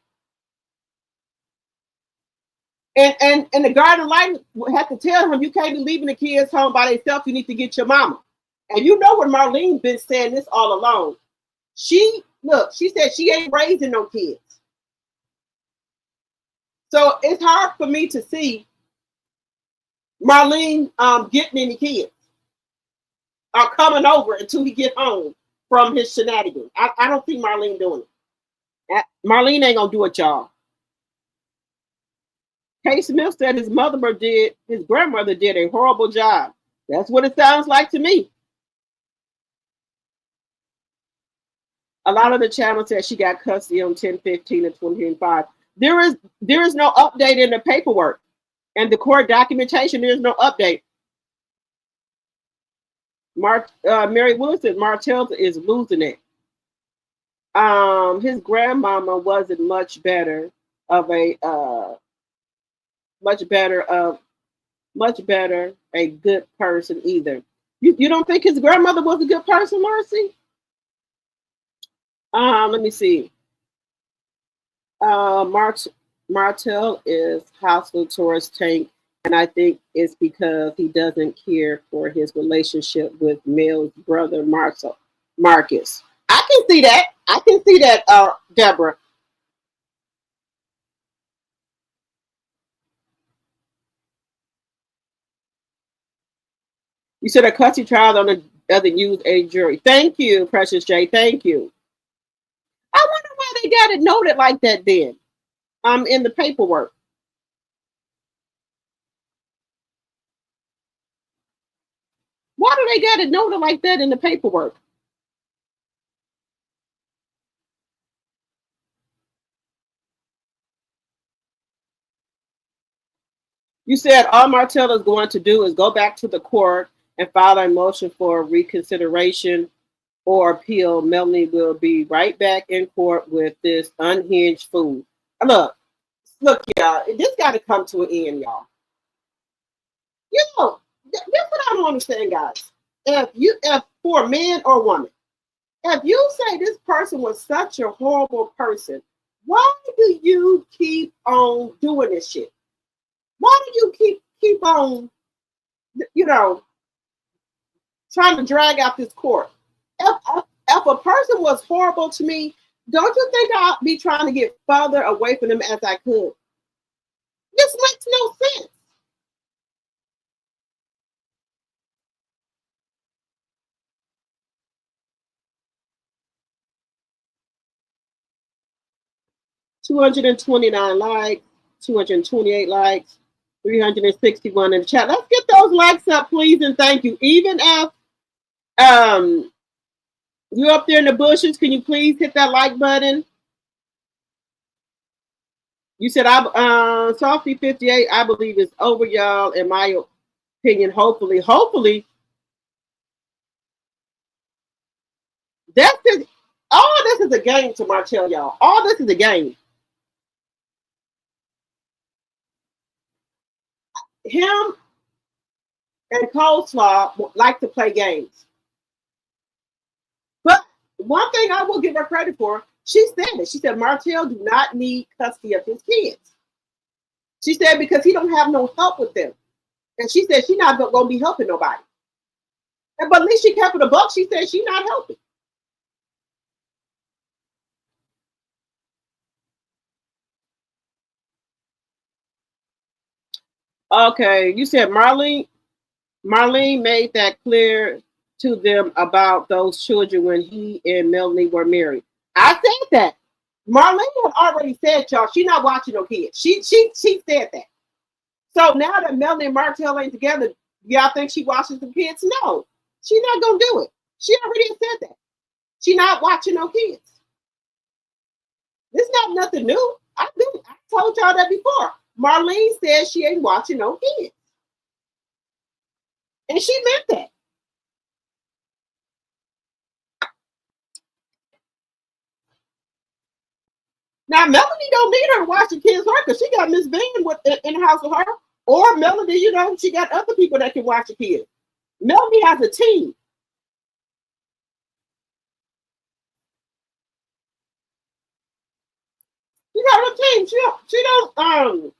And the Guardian Lighting had to tell him, you can't be leaving the kids home by themselves. You need to get your mama. And you know what Marlene been saying this all along. She said she ain't raising no kids. So it's hard for me to see Marlene getting any kids or coming over until he get home from his shenanigans. I don't see Marlene doing it. Marlene ain't gonna do it, y'all. Kay Smith said his grandmother did a horrible job. That's what it sounds like to me. A lot of the channels said she got custody on 10/15 and 2025. There is no update in the paperwork and the court documentation. There's no update. Mary Wilson, Martell is losing it. His grandmama wasn't much better a good person either. You don't think his grandmother was a good person, Marcy? Let me see. Martell is hostile towards Tank, and I think it's because he doesn't care for his relationship with Mel's brother Marcus. I can see that. Deborah. You said a custody trial doesn't use a jury. Thank you, Precious J. Thank you. I wonder why they got it noted like that then. In the paperwork. Why do they got it noted like that in the paperwork? You said all Martell is going to do is go back to the court and file a motion for reconsideration or appeal. Melanie will be right back in court with this unhinged fool. Look, y'all, this got to come to an end, y'all. You know, that's what I don't understand, guys. If for a man or woman, if you say this person was such a horrible person, why do you keep on doing this shit? Why do you keep on, trying to drag out this court? If a person was horrible to me, don't you think I'd be trying to get further away from them as I could? This makes no sense. $229 likes, 228 likes, 361 in the chat. Let's get those likes up, please, and thank you. Even if you're up there in the bushes, can you please hit that like button? You said Softy 58, I believe it's over, y'all, in my opinion. Hopefully. That's it. All this is a game to Martell, y'all. All this is a game. Him and Coleslaw like to play games. But one thing I will give her credit for, she said it. She said Martell do not need custody of his kids. She said because he don't have no help with them. And she said she's not going to be helping nobody. But at least she kept it a buck. She said she's not helping. Okay, you said Marlene made that clear to them about those children when he and Melanie were married. I said that. Marlene had already said, y'all, she not watching no kids. She said that. So now that Melody and Martell ain't together, y'all think she watches some kids? No, she's not gonna do it. She already said that. She not watching no kids. This is not nothing new. I told y'all that before. Marlene says she ain't watching no kids. And she meant that. Now, Melody don't need her to watch the kids her because she got Miss Van in the house with her. Or Melody, you know, she got other people that can watch the kids. Melody has a team. She got a team. She don't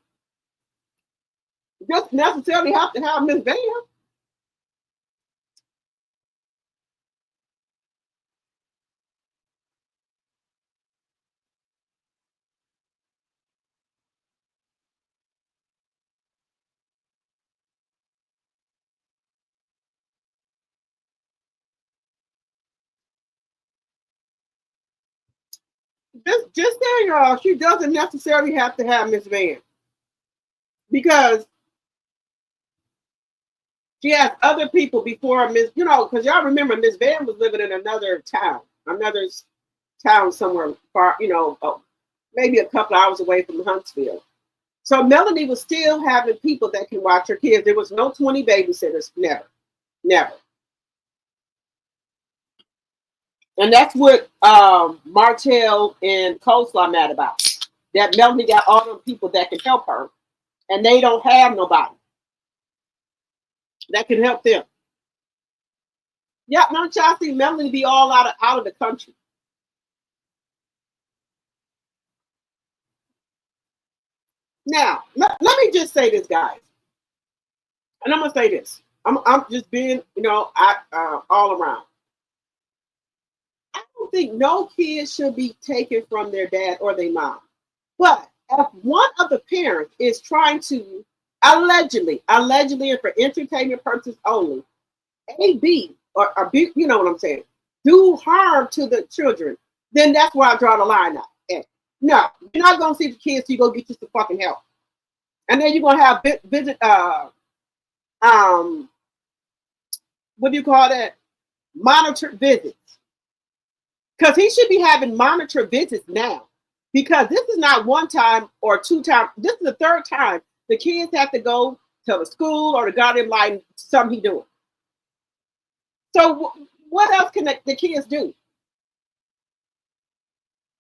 just necessarily have to have Miss Van. Just saying, y'all, she doesn't necessarily have to have Miss Van because she has other people before Miss, you know, because y'all remember Miss Van was living in another town somewhere far, you know, maybe a couple hours away from Huntsville. So Melody was still having people that can watch her kids. There was no 20 babysitters, never, never. And that's what Martell and Coleslaw mad about. That Melody got all them people that can help her, and they don't have nobody that can help them. Yeah, don't y'all see Melody be all out of the country? Now, let me just say this, guys, and I'm gonna say this. I'm just being, you know, all around. I don't think no kid should be taken from their dad or their mom. But if one of the parents is trying to allegedly, and for entertainment purposes only, A, B, or B, you know what I'm saying, do harm to the children, then that's where I draw the line out. And no, you're not gonna see the kids, so you go get you some fucking help. And then you're gonna have visit what do you call that? Monitored visits. Because he should be having monitored visits now. Because this is not one time or two times. This is the third time the kids have to go to the school or the guardian line, something he doing. So what else can the kids do?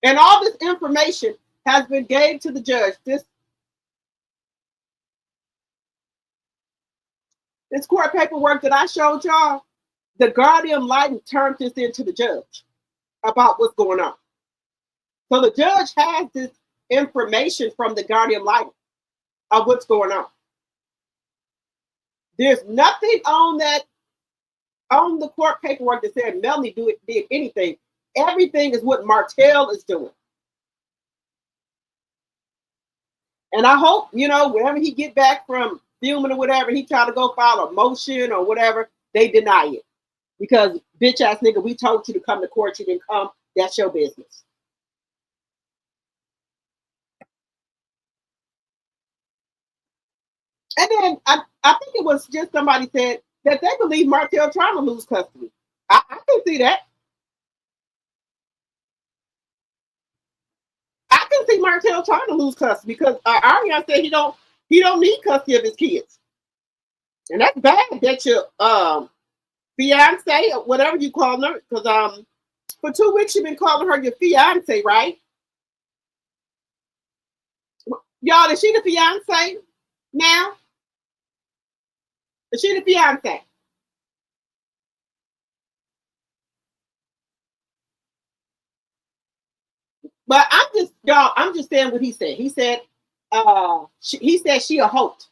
And all this information has been gave to the judge. This court paperwork that I showed y'all, the guardian lighting turned this into the judge about what's going on. So the judge has this information from the guardian lighting of what's going on. There's nothing on the court paperwork that said Melanie did anything. Everything is what Martell is doing. And I hope, you know, whenever he get back from filming or whatever, he try to go file a motion or whatever, they deny it. Because bitch ass nigga, we told you to come to court, you didn't come. That's your business. And then I think it was just somebody said that they believe Martell trying to lose custody. I can see that. I can see Martell trying to lose custody because Ariana said he don't need custody of his kids. And that's bad that your fiance or whatever you call her, because for 2 weeks you've been calling her your fiance, right? Y'all, is she the fiance now? Is she the fiance? But I'm just saying what he said. He said, he said she a hoax.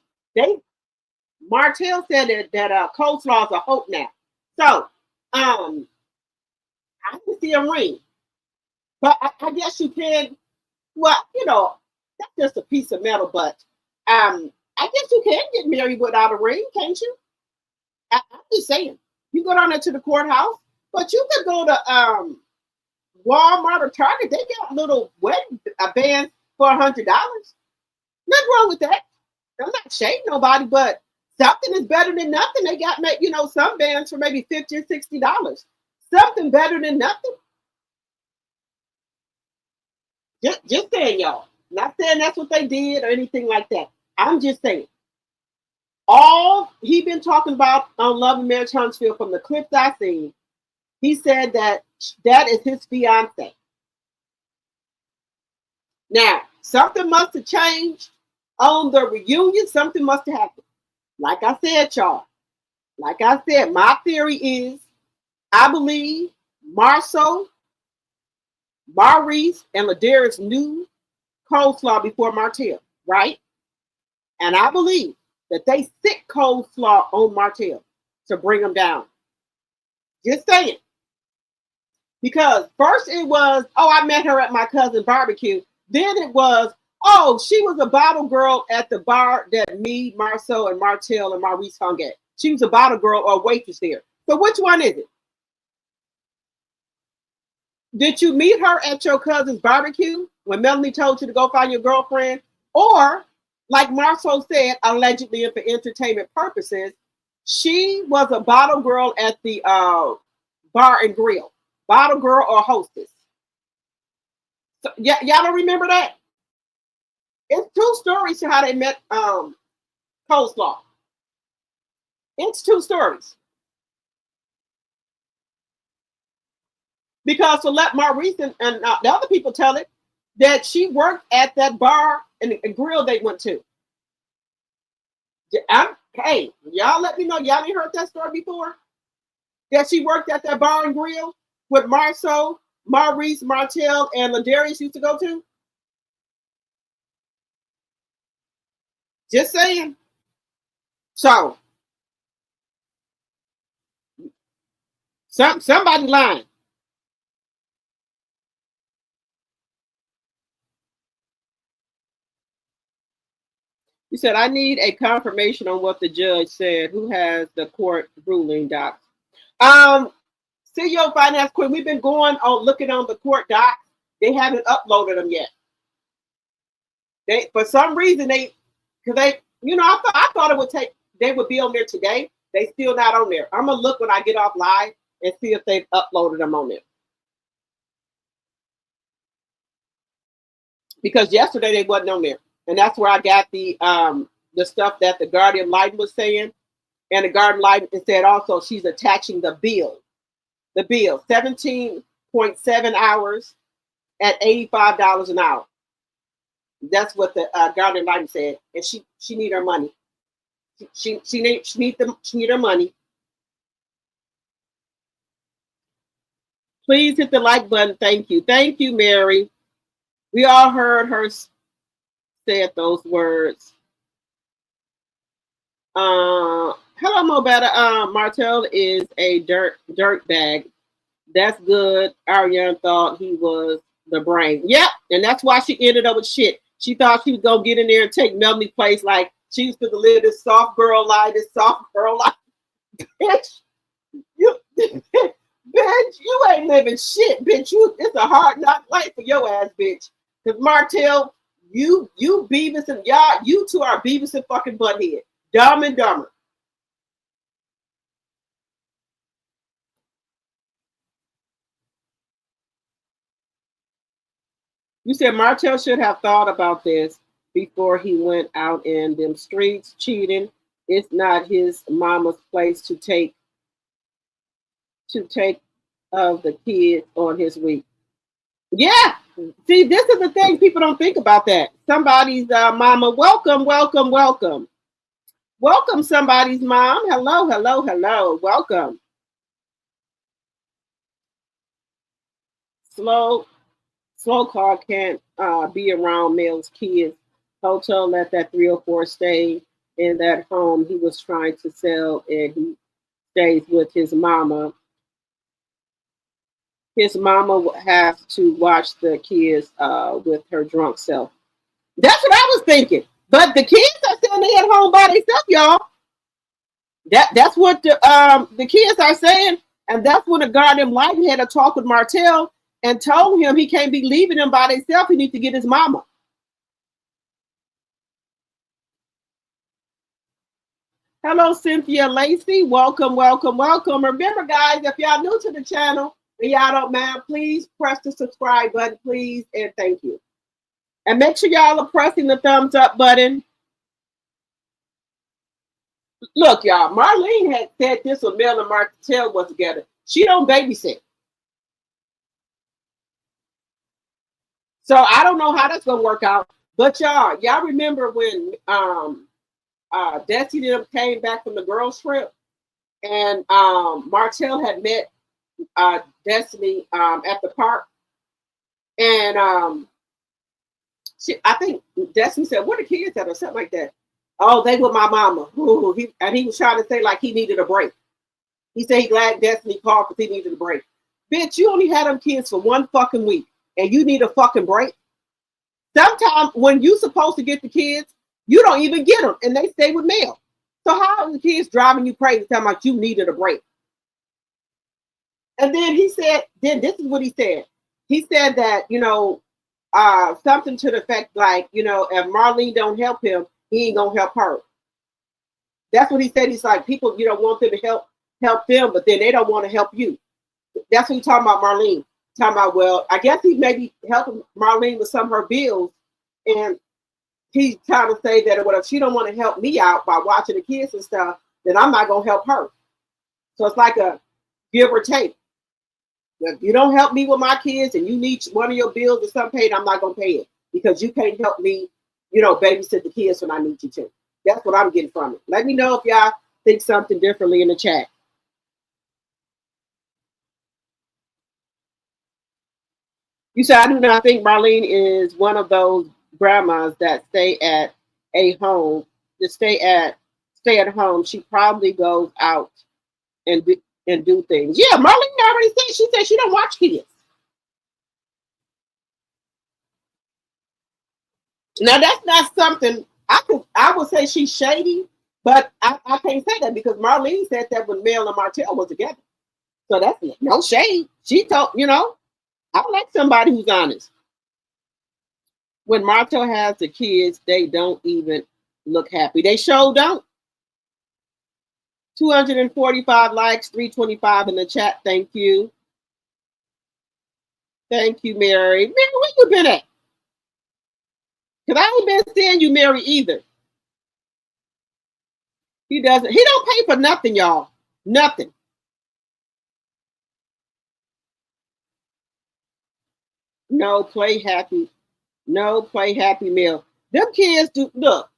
Martell said that Coleslaw is a hoax now. So, I can see a ring, but I guess you can. Well, you know, that's just a piece of metal. But I guess you can get married without a ring, can't you? I'm just saying. You go down there to the courthouse, but you could go to Walmart or Target, they got little wedding bands for $100. Nothing wrong with that. I'm not shading nobody, but something is better than nothing. They got, you know, some bands for maybe $50 or $60. Something better than nothing. Just saying, y'all. Not saying that's what they did or anything like that. I'm just saying. All he been talking about on Love and Marriage Huntsville from the clips I've seen, he said that is his fiance. Now, something must have changed on the reunion. Something must have happened. Like I said, y'all. Like I said, my theory is I believe Marceau, Maurice, and Ladarius knew Coleslaw before Martell, right? And I believe that they sick Coleslaw on Martell to bring him down. Just saying. Because first it was, oh, I met her at my cousin's barbecue. Then it was, oh, she was a bottle girl at the bar that me, Marceau, and Martell and Maurice hung at. She was a bottle girl or waitress there. So which one is it? Did you meet her at your cousin's barbecue when Melanie told you to go find your girlfriend? Or, like Marceau said, allegedly and for entertainment purposes, she was a bottle girl at the bar and grill. Bottle girl or hostess. So, y'all don't remember that? It's two stories to how they met Coleslaw. It's two stories. Because to let Maurice and the other people tell it, that she worked at that bar and grill they went to. Hey, y'all let me know. Y'all ain't heard that story before? That she worked at that bar and grill with Marceau, Maurice, Martell, and Ladarius used to go to? Just saying. So, somebody lying. He said, I need a confirmation on what the judge said. Who has the court ruling docs? CEO Finance Queen, we've been going on looking on the court docs. They haven't uploaded them yet. They, for some reason, because they, you know, I thought it would take, they would be on there today. They still not on there. I'm gonna look when I get off live and see if they've uploaded them on there. Because yesterday they wasn't on there. And that's where I got the stuff that the Guardian Litem was saying. And the Guardian Litem said also she's attaching the bill. The bill, 17.7 hours at $85 an hour. That's what the Guardian Litem said. And she need her money. She need her money. Please hit the like button. Thank you. Thank you, Mary. We all heard her said those words. Hello, Mobetta. Martell is a dirt bag. That's good. Ariane thought he was the brain. Yep, and that's why she ended up with shit. She thought she was gonna get in there and take Melanie's place, like she used to live this soft girl life, Bitch, bitch, you ain't living shit, bitch. It's a hard knock life for your ass, bitch. Cause Martell, you Beavis and y'all, you two are Beavis and fucking Butthead. Dumb and Dumber. You said Martell should have thought about this before he went out in them streets cheating. It's not his mama's place to take of the kids on his week. Yeah. See, this is the thing. People don't think about that. Somebody's mama. Welcome. Welcome, somebody's mom. Hello. Welcome. Slow car can't be around Mel's kids. Hotel let that 304 stay in that home he was trying to sell, and he stays with his mama. His mama has to watch the kids with her drunk self. That's what I was thinking. But the kids are saying they at home by themselves, y'all. That's what the kids are saying, and that's when the Guardian Lighten had a talk with Martell, and told him he can't be leaving them by themselves. He needs to get his mama. Hello, Cynthia Lacey. Welcome, welcome, welcome. Remember, guys, if y'all new to the channel and y'all don't mind, please press the subscribe button, please, and thank you. And make sure y'all are pressing the thumbs up button. Look, y'all, Marlene had said this when Mel and Martell was together. She don't babysit. So I don't know how that's gonna work out. But y'all remember when Destiny came back from the girls trip and Martell had met Destiny at the park, and I think Destiny said, "Where the kids at?" or something like that. Oh, they with my mama. Ooh, he was trying to say like he needed a break. He said he glad Destiny called because he needed a break. Bitch, you only had them kids for 1 fucking week and you need a fucking break. Sometimes when you supposed to get the kids, you don't even get them and they stay with Mel. So how are the kids driving you crazy talking about you needed a break? And then he said, then this is what he said. He said that, you know, something to the effect like, you know, if Marlene don't help him, he ain't gonna help her. That's what he said. He's like, people, you know, want them to help them, but then they don't want to help you. That's what he's talking about, Marlene. Talking about, well, I guess he maybe helping Marlene with some of her bills, and he's trying to say that, well, if she don't want to help me out by watching the kids and stuff, then I'm not gonna help her. So it's like a give or take. If you don't help me with my kids and you need one of your bills or something paid, I'm not gonna pay it because you can't help me, you know, babysit the kids when I need you to. That's what I'm getting from it. Let me know if y'all think something differently in the chat. You said, I do not think Marlene is one of those grandmas that stay at a home, to stay at home. She probably goes out and do things. Yeah, Marlene already said, she said she don't watch kids. Now that's not something I would say she's shady, but I can't say that because Marlene said that when Mel and Martell was together. So that's no shade. She told, you know, I like somebody who's honest. When Martell has the kids, they don't even look happy. They sure don't. 245 likes, 325 in the chat. Thank you. Thank you, Mary. Mary, where you been at? Because I ain't been seeing you, Mary, either. He don't pay for nothing, y'all. Nothing. No, play happy. No, play happy meal. Them kids do look.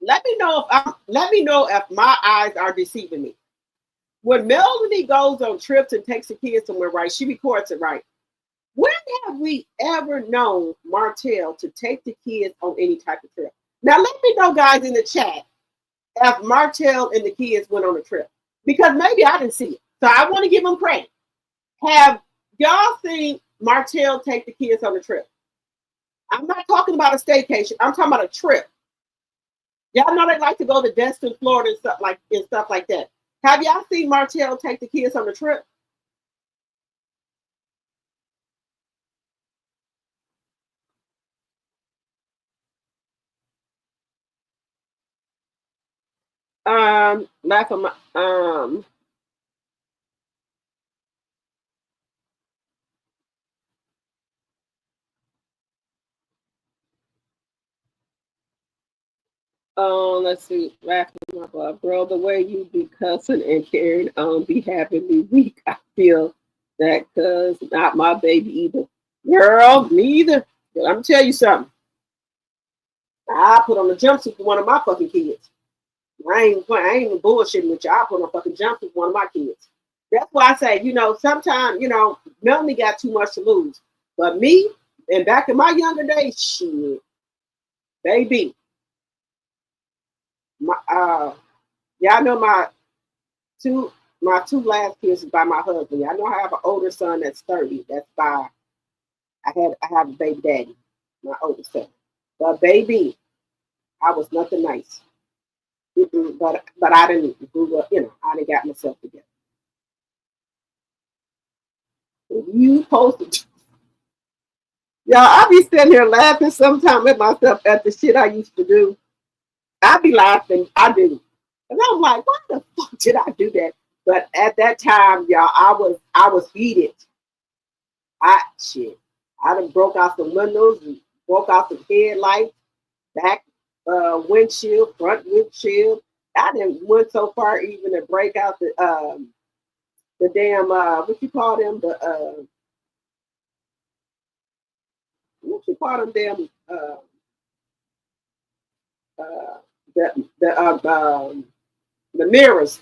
Let me know if my eyes are deceiving me. When Melody goes on trips and takes the kids somewhere, right? She records it, right? When have we ever known Martell to take the kids on any type of trip? Now let me know, guys, in the chat if Martell and the kids went on a trip. Because maybe I didn't see it. So I want to give them credit. Have y'all seen Martell take the kids on a trip? I'm not talking about a staycation. I'm talking about a trip. Y'all know they like to go to Destin, Florida, and stuff like that. Have y'all seen Martell take the kids on a trip? Laugh at let's see. Laughing my butt, bro. The way you be cussing and carrying on, be having me weak. I feel that cause not my baby either. Girl, me either. But I'm tell you something. I put on a jumpsuit for one of my fucking kids. I ain't even bullshitting with you. I put on a fucking jumpsuit for one of my kids. That's why I say, you know, sometimes, you know, Melanie got too much to lose. But me, and back in my younger days, shit, baby. Y'all know my two last kids is by my husband. Y'all know I have an older son that's 30. That's by I have a baby daddy, my older son. But baby, I was nothing nice. But I didn't grew up, you know, I didn't got myself together. You posted. Y'all, I be sitting here laughing sometimes at myself at the shit I used to do. I be laughing. I do. And I'm like, why the fuck did I do that? But at that time, y'all, I was heated. Shit. I done broke out some windows and broke out some headlights, back windshield, front windshield. I didn't went so far even to break out the damn what you call them, what you call them damn uh the the mirrors.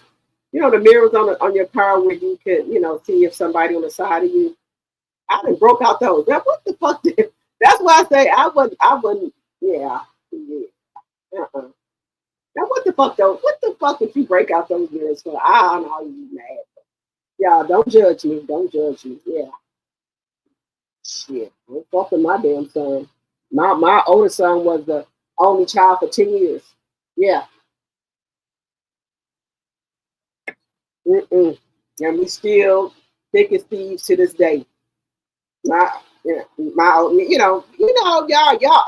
You know, the mirrors on your car where you could, see if somebody on the side of you. I done broke out those. Now, what the fuck did, that's why I say I wouldn't, yeah. Uh-uh. Now what the fuck though? What the fuck would you break out those mirrors for? I don't know, you mad. Y'all, don't judge me. Don't judge me. Yeah. Shit. I'm fucking my damn son. My oldest son was the only child for 10 years. Yeah. Mm-mm. And we still thick as thieves to this day. My y'all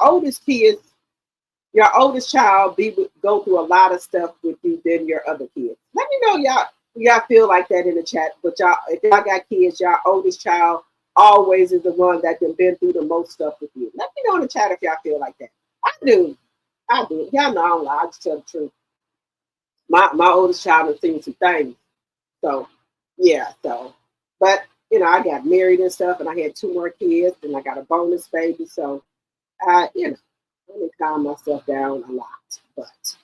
oldest kids, your oldest child go through a lot of stuff with you than your other kids. Let me know y'all feel like that in the chat. But y'all, if y'all got kids, y'all oldest child always is the one that can been through the most stuff with you. Let me know in the chat if y'all feel like that. I do. Y'all know I don't lie. I just tell the truth. My oldest child has seen some things. So yeah, but I got married and stuff, and I had 2 more kids, and I got a bonus baby. So I me calm myself down a lot, but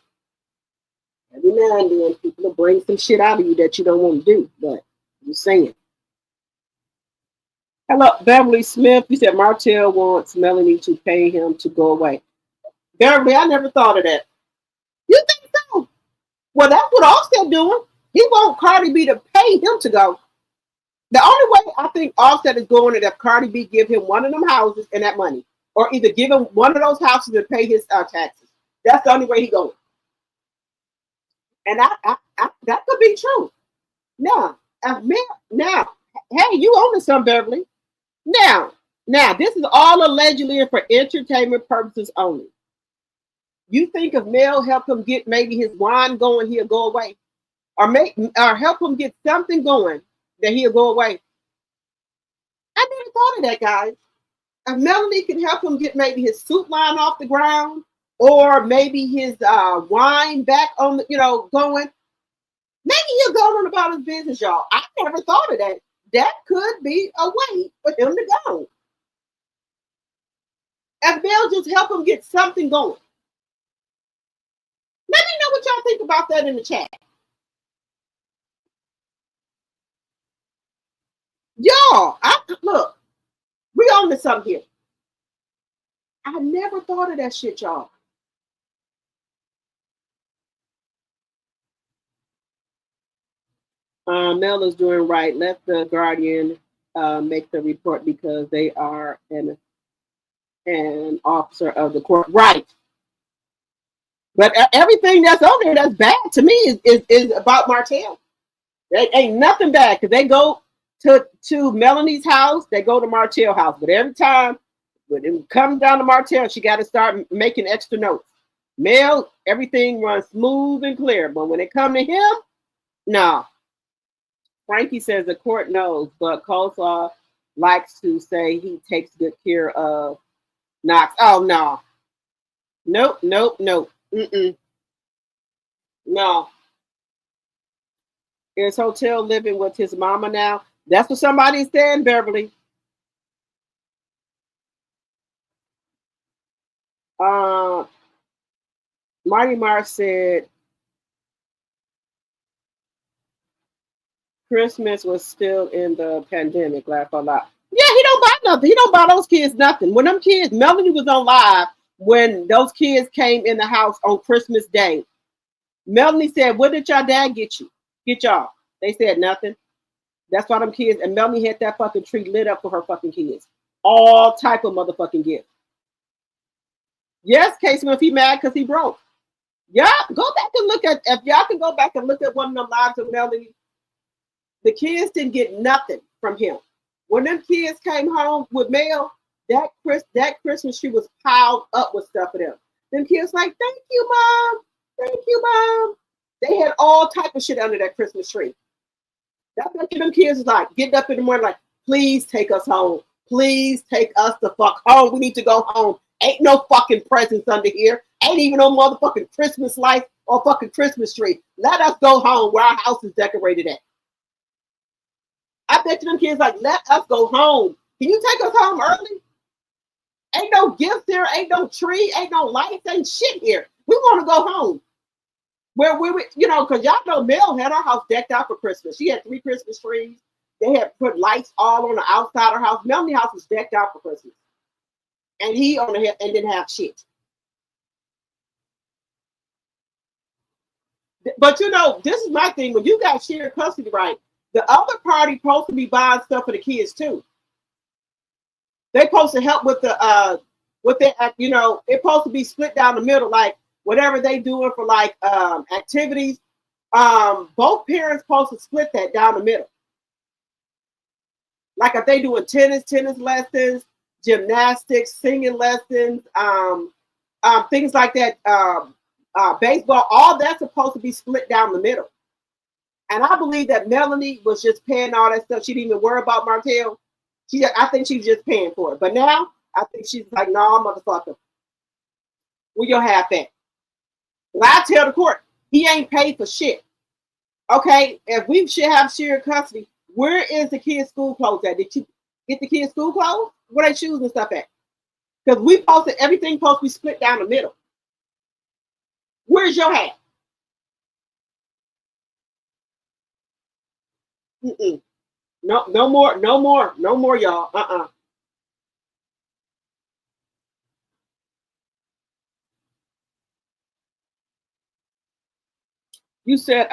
every now and then people will bring some shit out of you that you don't want to do, but you're saying. Hello, Beverly Smith. You said Martell wants Melanie to pay him to go away. Beverly, I never thought of that. You think so? Well, that's what Offset doing. He want Cardi B to pay him to go. The only way I think Offset is going is if Cardi B give him one of them houses and that money, or either give him one of those houses to pay his taxes. That's the only way he going. And that could be true. Now, hey, you own to some, Beverly. Now, this is all allegedly and for entertainment purposes only. You think if Mel help him get maybe his wine going, he'll go away, or help him get something going that he'll go away. I never thought of that, guys. If Melanie can help him get maybe his suit line off the ground, or maybe his wine back on the, going, maybe he'll go on about his business, y'all. I never thought of that. That could be a way for him to go. If Mel just help him get something going. Let me know what y'all think about that in the chat. Y'all, look, we on to something here. I never thought of that shit, y'all. Mel is doing right. Let the Guardian make the report because they are an officer of the court. Right. But everything that's on there that's bad to me is about Martell. There ain't nothing bad because they go to Melanie's house, they go to Martell house. But every time when it comes down to Martell, she got to start making extra notes. Mel, everything runs smooth and clear. But when it comes to him, no. Frankie says the court knows, but COLESLAW likes to say he takes good care of Knox. Oh, no. Nope. Mm-mm. No. Is Hotel living with his mama now? That's what somebody's saying, Beverly. Marty Marsh said Christmas was still in the pandemic. Laugh a lot. Yeah, he don't buy nothing. He don't buy those kids nothing. When them kids, Melanie was on live when those kids came in the house on Christmas Day. Melanie said, "What did y'all dad get you? Get y'all?" They said nothing. That's why them kids, and Melanie had that fucking tree lit up for her fucking kids. All type of motherfucking gifts. Yes, Casey, if he mad because he broke. Yeah, go back and look at, if y'all can go back and look at one of them lives of Melanie. The kids didn't get nothing from him. When them kids came home with mail, that Christmas tree was piled up with stuff for them. Them kids like, thank you, Mom. Thank you, Mom. They had all type of shit under that Christmas tree. That's what them kids is like, getting up in the morning like, please take us home. Please take us the fuck home. We need to go home. Ain't no fucking presents under here. Ain't even no motherfucking Christmas light or fucking Christmas tree. Let us go home where our house is decorated at. I bet you them kids like, let us go home. Can you take us home early? Ain't no gifts here. Ain't no tree. Ain't no lights. Ain't shit here. We want to go home. Where we, you know, because y'all know Mel had her house decked out for Christmas. She had 3 Christmas trees. They had put lights all on the outside of her house. Melanie's house was decked out for Christmas. And he on the head and didn't have shit. But you know, this is my thing. When you got shared custody, right? The other party supposed to be buying stuff for the kids too. They supposed to help with the you know, it's supposed to be split down the middle, like whatever they doing for like activities. Both parents supposed to split that down the middle. Like if they doing tennis lessons, gymnastics, singing lessons, things like that, baseball, all that's supposed to be split down the middle. And I believe that Melanie was just paying all that stuff. She didn't even worry about Martell. I think she was just paying for it. But now I think she's like, no, motherfucker, where your half at? Well, I tell the court, he ain't paid for shit. Okay, if we should have shared custody, where is the kids' school clothes at? Did you get the kids' school clothes? Where they shoes and stuff at? Because we posted everything supposed to be split down the middle. Where's your hat? Mm-mm. No more, y'all. You said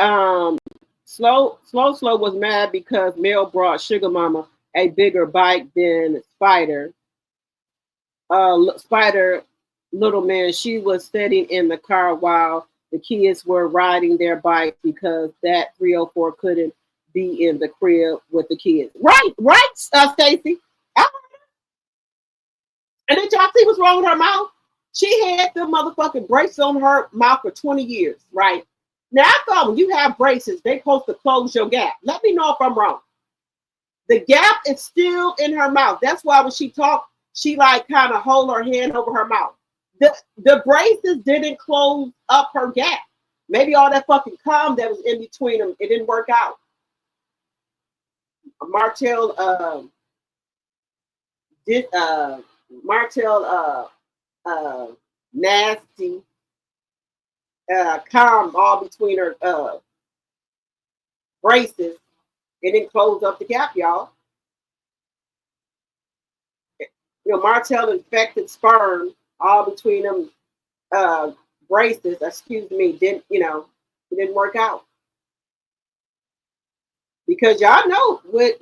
Slow was mad because Mel brought Sugar Mama a bigger bike than Spider. Spider, little man, she was sitting in the car while the kids were riding their bike because that 304 couldn't be in the crib with the kids. Right, Stacy. And then y'all see what's wrong with her mouth? She had the motherfucking braces on her mouth for 20 years, right? Now, I thought when you have braces, they supposed to close your gap. Let me know if I'm wrong. The gap is still in her mouth. That's why when she talked, she like kind of hold her hand over her mouth. The braces didn't close up her gap. Maybe all that fucking cum that was in between them, it didn't work out. Martell nasty cum all between her braces. It didn't close up the gap, y'all. You know, Martell infected sperm all between them braces. Excuse me, didn't it didn't work out because y'all know what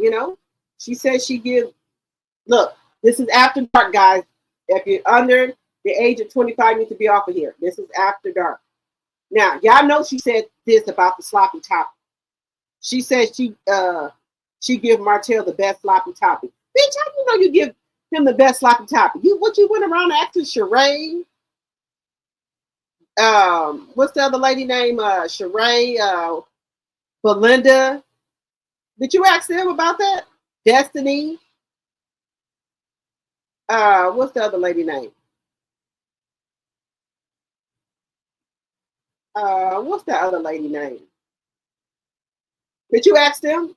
she said she give. Look, this is after dark, guys. If you're under the age of 25, you need to be off of here. This is after dark. Now, y'all know she said this about the sloppy toppy. She said she give Martell the best sloppy toppy. Bitch, how do you know you give him the best sloppy toppy? You went around asking Sheree? What's the other lady name? Sheree, Belinda. Did you ask them about that? Destiny. What's the other lady name? What's that other lady name? Did you ask them?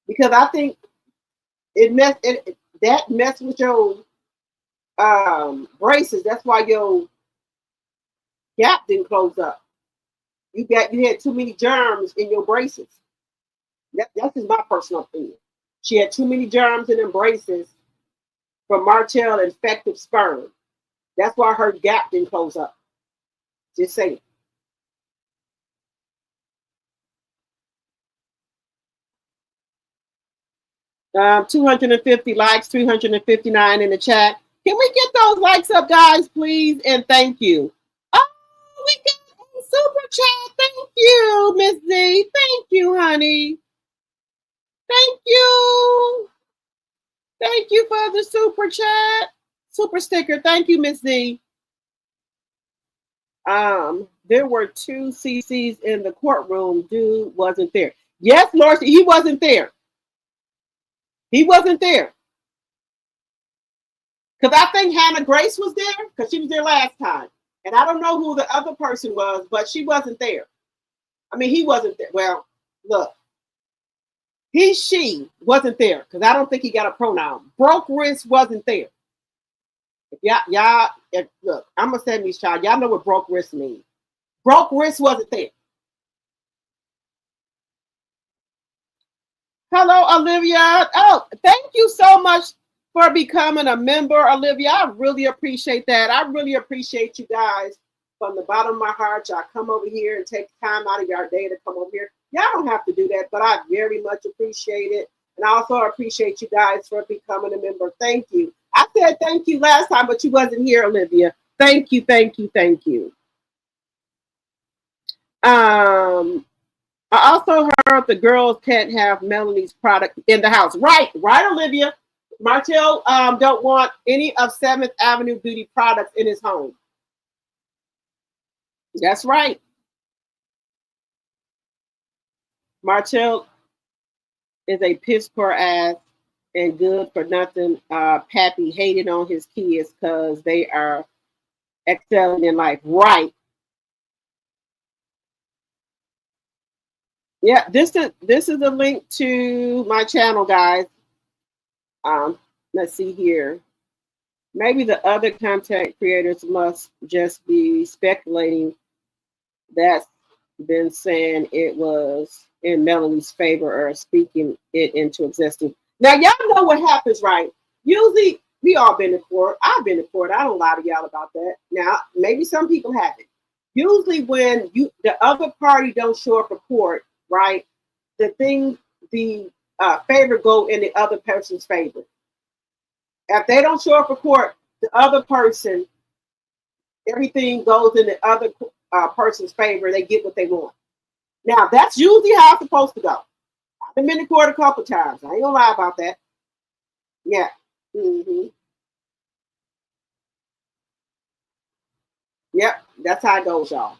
Because I think that messed with your braces. That's why your gap didn't close up. You had too many germs in your braces. That's just my personal opinion. She had too many germs in them braces from Martell infected sperm. That's why her gap didn't close up. Just saying. Um, 250 likes, 359 in the chat. Can we get those likes up, guys, please? And thank you. Oh, we got a super chat. Thank you, Miss Z. Thank you, honey. Thank you. Thank you for the super chat. Super sticker. Thank you, Miss Z. There were 2 CCs in the courtroom. Dude wasn't there. Yes, Lord, he wasn't there. He wasn't there. Because I think Hannah Grace was there because she was there last time. And I don't know who the other person was, but she wasn't there. I mean, he wasn't there. Well, look. She wasn't there because I don't think he got a pronoun. Broke wrist wasn't there. Look, I'm gonna send these child. Y'all know what broke wrist means. Broke wrist wasn't there. Hello, Olivia. Oh, thank you so much for becoming a member, Olivia. I really appreciate that. I really appreciate you guys from the bottom of my heart. Y'all come over here and take time out of your day to come over here. Y'all don't have to do that, but I very much appreciate it. And I also appreciate you guys for becoming a member. Thank you. I said thank you last time, but you wasn't here, Olivia. Thank you, thank you, thank you. I also heard the girls can't have Melanie's product in the house. Right, Olivia. Martell don't want any of 7th Avenue Beauty products in his home. That's right. Martell is a piss poor ass and good for nothing. Pappy hated on his kids because they are excelling in life. Right. Yeah, this is a link to my channel, guys. Let's see here. Maybe the other content creators must just be speculating. That's been saying it was in Melanie's favor or speaking it into existence. Now, y'all know what happens, right? Usually, we all been in court. I've been in court. I don't lie to y'all about that. Now, maybe some people haven't. Usually, when the other party don't show up for court, right? The favor go in the other person's favor. If they don't show up for court, the other person, everything goes in the other person's favor. They get what they want. Now, that's usually how it's supposed to go. I've been in court a couple times. I ain't gonna lie about that. Yeah. Mm-hmm. Yep, that's how it goes, y'all.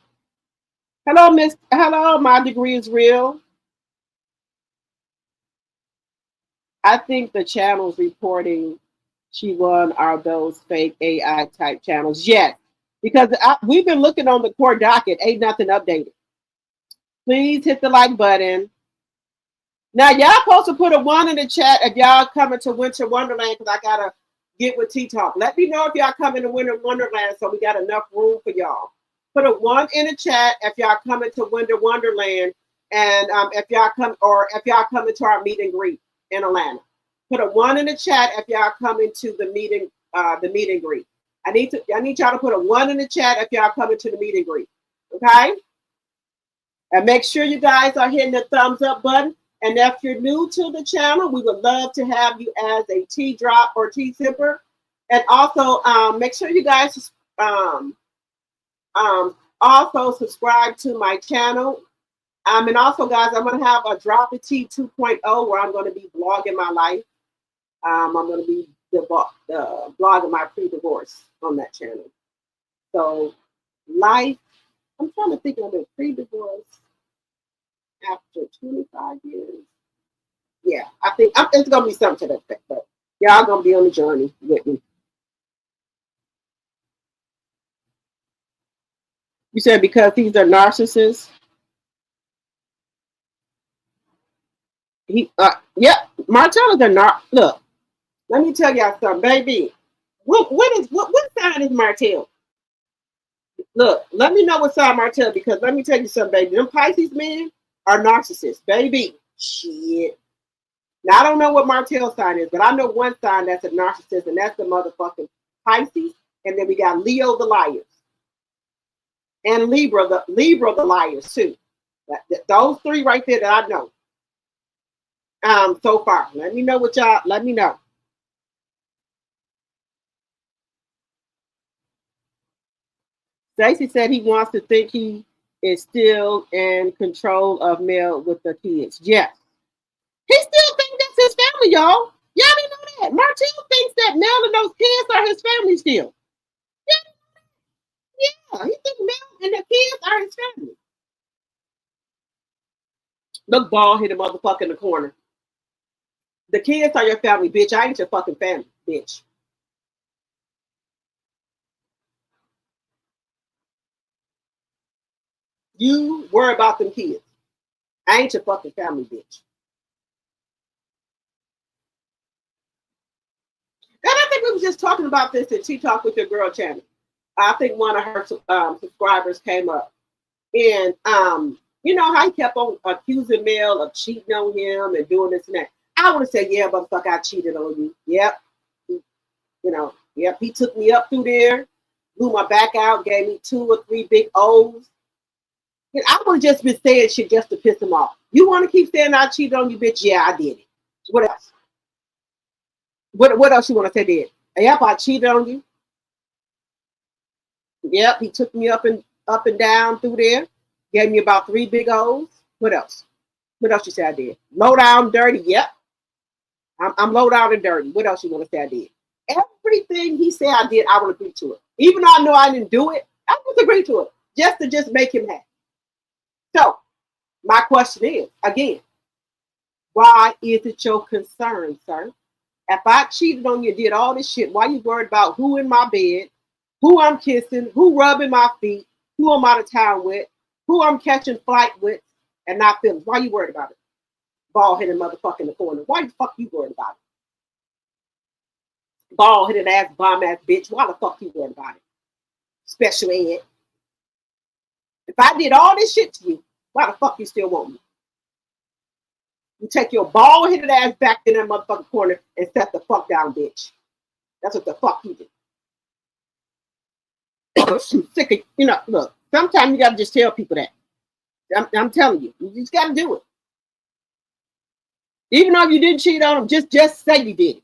Hello, Miss. Hello, my degree is real. I think the channels reporting she won are those fake AI type channels. Yes, because we've been looking on the court docket. Ain't nothing updated. Please hit the like button. Now, y'all supposed to put a 1 in the chat if y'all coming to Winter Wonderland because I got to get with T-Talk. Let me know if y'all coming to Winter Wonderland so we got enough room for y'all. Put a 1 in the chat if y'all coming to Winter Wonderland and if y'all come coming to our meet and greet in Atlanta. Put a 1 in the chat if y'all coming to the meet and greet. I need y'all to put a 1 in the chat if y'all coming to the meet and greet. Okay? And make sure you guys are hitting the thumbs up button. And if you're new to the channel, we would love to have you as a tea drop or tea sipper. And also make sure you guys also subscribe to my channel. And also, guys, I'm going to have a Drop the Tea 2.0 where I'm going to be vlogging my life. I'm going to be vlogging my pre-divorce on that channel. So, life, I'm trying to think of a pre-divorce after 25 years. Yeah, I think it's going to be something to that effect. But y'all going to be on the journey with me. You said because he's a narcissist? Yeah, Martell is a look, let me tell y'all something, baby. What sign is Martell? Look, let me know what sign Martell, because let me tell you something, baby. Them Pisces men are narcissists, baby. Shit. Now I don't know what Martell sign is, but I know one sign that's a narcissist, and that's the motherfucking Pisces. And then we got Leo the liars. And Libra the liars too. Those 3 right there that I know. So far. Let me know what y'all, let me know. Stacey said he wants to think he is still in control of Mel with the kids. Yes. He still thinks that's his family, y'all. Y'all didn't know Yeah, Martell thinks that Mel and those kids are his family still. Yeah, he thinks Mel and the kids are his family. Look, bald headed motherfucker in the corner. The kids are your family, bitch. I ain't your fucking family, bitch. You worry about them kids. I ain't your fucking family, bitch. And I think we were just talking about this in She Talk with Your Girl channel. I think one of her subscribers came up. And you know how he kept on accusing Mel of cheating on him and doing this and that. I would have said, yeah, motherfucker, I cheated on you. Yep. Yep, he took me up through there, blew my back out, gave me 2 or 3 big O's. And I would have just been saying shit just to piss him off. You want to keep saying I cheated on you, bitch? Yeah, I did it. What else? What else you want to say then? Yep, I cheated on you. Yep, he took me up and down through there, gave me about 3 big O's. What else? What else you say I did? Low down, dirty. Yep, I'm low down and dirty. What else you want to say I did? Everything he said I did, I would agree to it. Even though I know I didn't do it, I would agree to it just to make him happy. So my question is, again, why is it your concern, sir? If I cheated on you and did all this shit, why you worried about who in my bed, who I'm kissing, who rubbing my feet, who I'm out of town with, who I'm catching flight with, and not feeling? Why you worried about it? Bald-headed motherfucker in the corner. Why the fuck you worried about it? Bald-headed ass, bomb-ass bitch. Why the fuck you worried about it? Special ed. If I did all this shit to you, why the fuck you still want me? You take your bald-headed ass back in that motherfucking corner and set the fuck down, bitch. That's what the fuck you did. Sick of, look, sometimes you gotta just tell people that. I'm telling you, you just gotta do it. Even though you didn't cheat on them, just say you did it.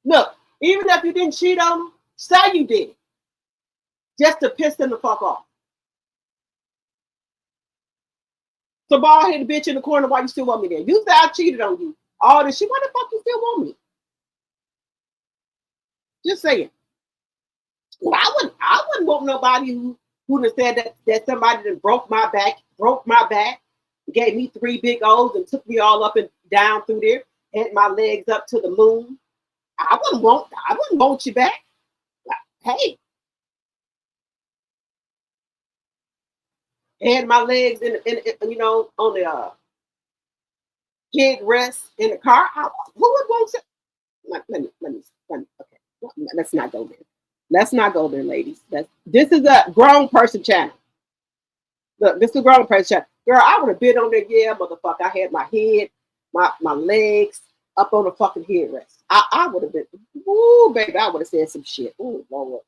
Look, even if you didn't cheat on them, say you did it. Just to piss them the fuck off. So bald-headed bitch in the corner, why you still want me there? You said I cheated on you. All this shit, why the fuck you still want me? Just saying. Well, I wouldn't want nobody who have said that somebody that broke my back, gave me 3 big O's and took me all up and down through there, had my legs up to the moon. I wouldn't want you back. Hey. Had my legs in on the headrest in the car. Who would want to? Let me. Okay, let's not go there. Let's not go there, ladies. This is a grown person channel. Look, this is a grown person channel. Girl, I would have been on there, yeah, motherfucker. I had my head, my legs up on the fucking headrest. I would have been, ooh, baby, I would have said some shit. Ooh, Lord.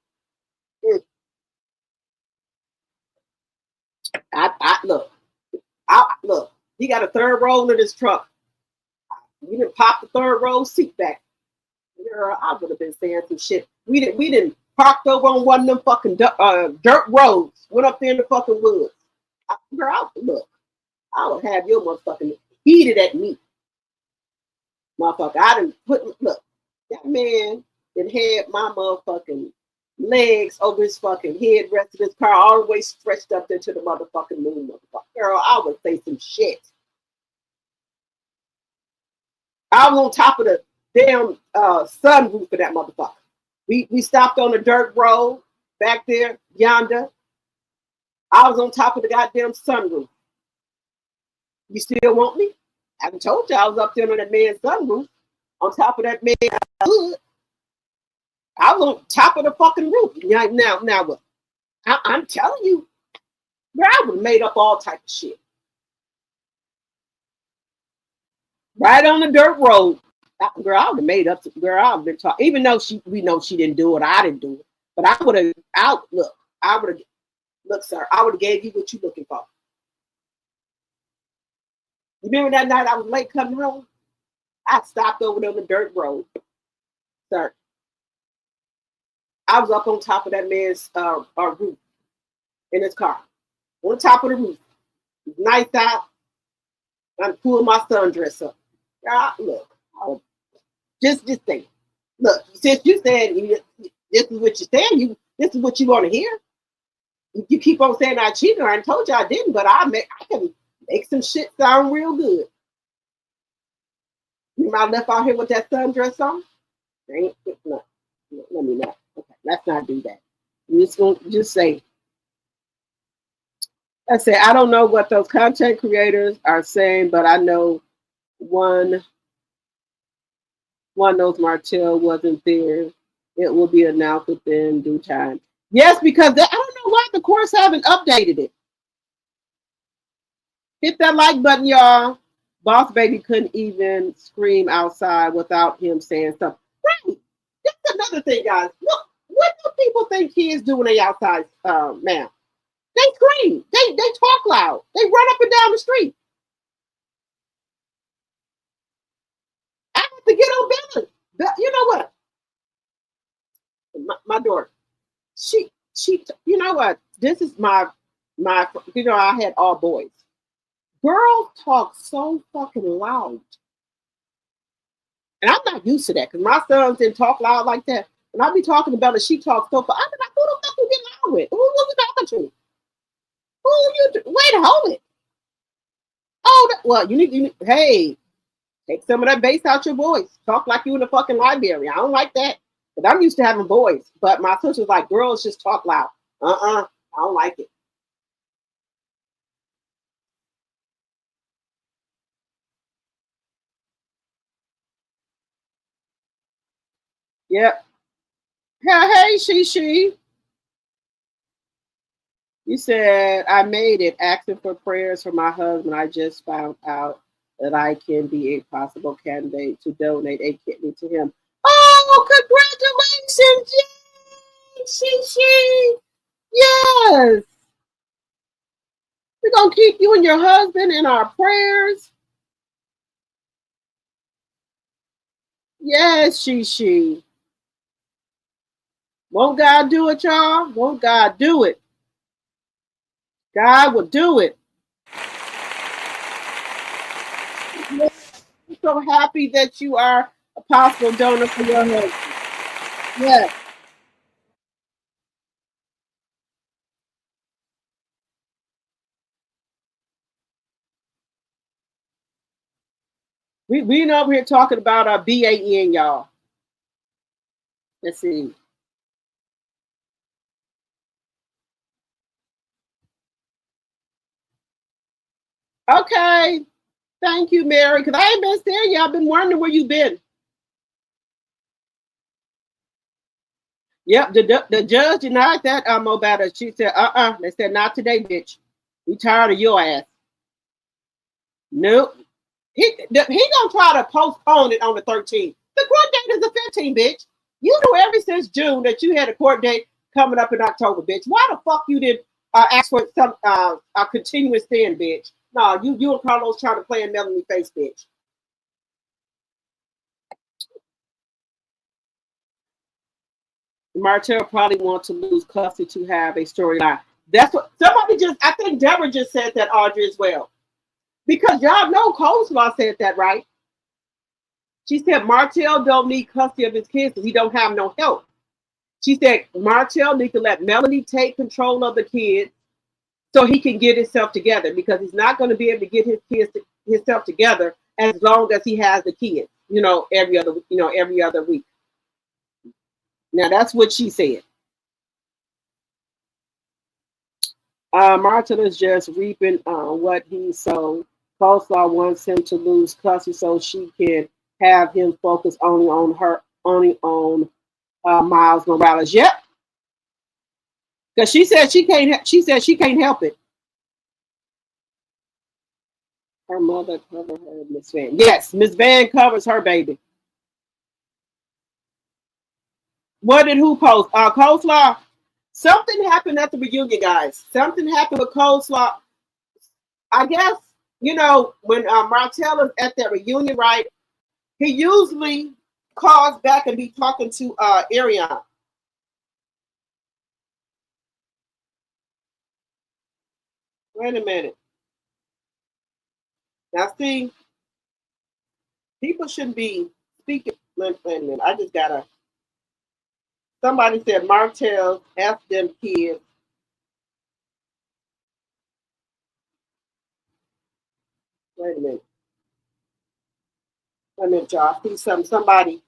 Look, he got a 3rd row in his truck. You didn't pop the 3rd row seat back. Girl, I would have been saying some shit. We didn't parked over on one of them fucking dirt roads. Went up there in the fucking woods. Girl, I would have your motherfucking heated at me. Motherfucker, I didn't look, that man that had my motherfucking legs over his fucking head, rest of his car, all the way stretched up there to the motherfucking moon, motherfucker. Girl, I would say some shit. I was on top of the damn sunroof of that motherfucker. We stopped on the dirt road back there, yonder. I was on top of the goddamn sunroof. You still want me? I haven't told you I was up there on that man's sunroof, on top of that man's hood. I was on top of the fucking roof. Now what? I'm telling you, bro, I would have made up all type of shit. Right on the dirt road. Girl, I would have made up. Girl, I would have been talking. Even though we know she didn't do it, I didn't do it. But I would have. Look, sir. I would have gave you what you looking for. You remember that night I was late coming home? I stopped over there on the dirt road, sir. I was up on top of that man's roof in his car, on top of the roof. It was nice out. I'm pulling my sundress up. Look, Just say, look, since you said this is what you're saying, this is what you want to hear. You keep on saying I cheated, I told you I didn't, but I can make some shit sound real good. You might left out here with that sundress on. Ain't no, let me not. Okay, let's not do that. You just gonna just say. I say I don't know what those content creators are saying, but I know one knows Martell wasn't there. It will be announced within due time. Yes, because I don't know why the courts haven't updated it. Hit that like button, y'all. Boss Baby couldn't even scream outside without him saying something. Right. That's another thing, guys. Look, what do people think kids do when they outside now? They scream. They talk loud. They run up and down the street. I have to get on balance. You know what? My daughter, she, you know what? This is my, you know, I had all boys. Girls talk so fucking loud. And I'm not used to that because my sons didn't talk loud like that. When I be talking about it, she talks so far. I'm like, who the fuck you getting loud with? Who you talking to? Who you? Wait, hold it. Oh, well, you need, hey, take some of that bass out your voice. Talk like you in the fucking library. I don't like that. But I'm used to having boys. But my sister's like, girls just talk loud. I don't like it. Yep. Hey, she. You said, I made it asking for prayers for my husband. I just found out that I can be a possible candidate to donate a kidney to him. Oh, congratulations, she. Yes. We're going to keep you and your husband in our prayers. Yes, she. Won't God do it, y'all? Won't God do it? God will do it. I'm so happy that you are a possible donor for your husband. Yes. We over here talking about our BAN, y'all. Let's see. Okay. Thank you, Mary. Because I ain't been seeing you. I've been wondering where you been. Yep, the judge denied that Mobata. She said, They said, not today, bitch. We tired of your ass. Nope. He gonna try to postpone it on the 13th. The court date is the 15th, bitch. You knew ever since June that you had a court date coming up in October, bitch. Why the fuck you didn't ask for some a continuous stand, bitch? No, you and Carlos trying to play in Melanie face, bitch. Martell probably wants to lose custody to have a storyline. That's what somebody just. I think Deborah just said that, Audrey, as well. Because y'all know Coleslaw said that, right? She said Martell don't need custody of his kids because he don't have no help. She said Martell needs to let Melanie take control of the kids so he can get himself together because he's not going to be able to get himself together as long as he has the kids. Every other week. Now that's what she said. Martin is just reaping what he sowed. Coleslaw wants him to lose custody so she can have him focus only on Miles Morales. Yep, because she said she can't. She said she can't help it. Her mother covered her, Miss Van. Yes, Miss Van covers her baby. What did who post? Coleslaw. Something happened at the reunion, guys. Something happened with Coleslaw. I guess when Martell is at that reunion, right? He usually calls back and be talking to Ariane. Wait a minute. Now see, People shouldn't be speaking. Wait a minute. I just gotta. Somebody said Martell F them kids. Wait a minute. Wait a minute, y'all. I see something. Somebody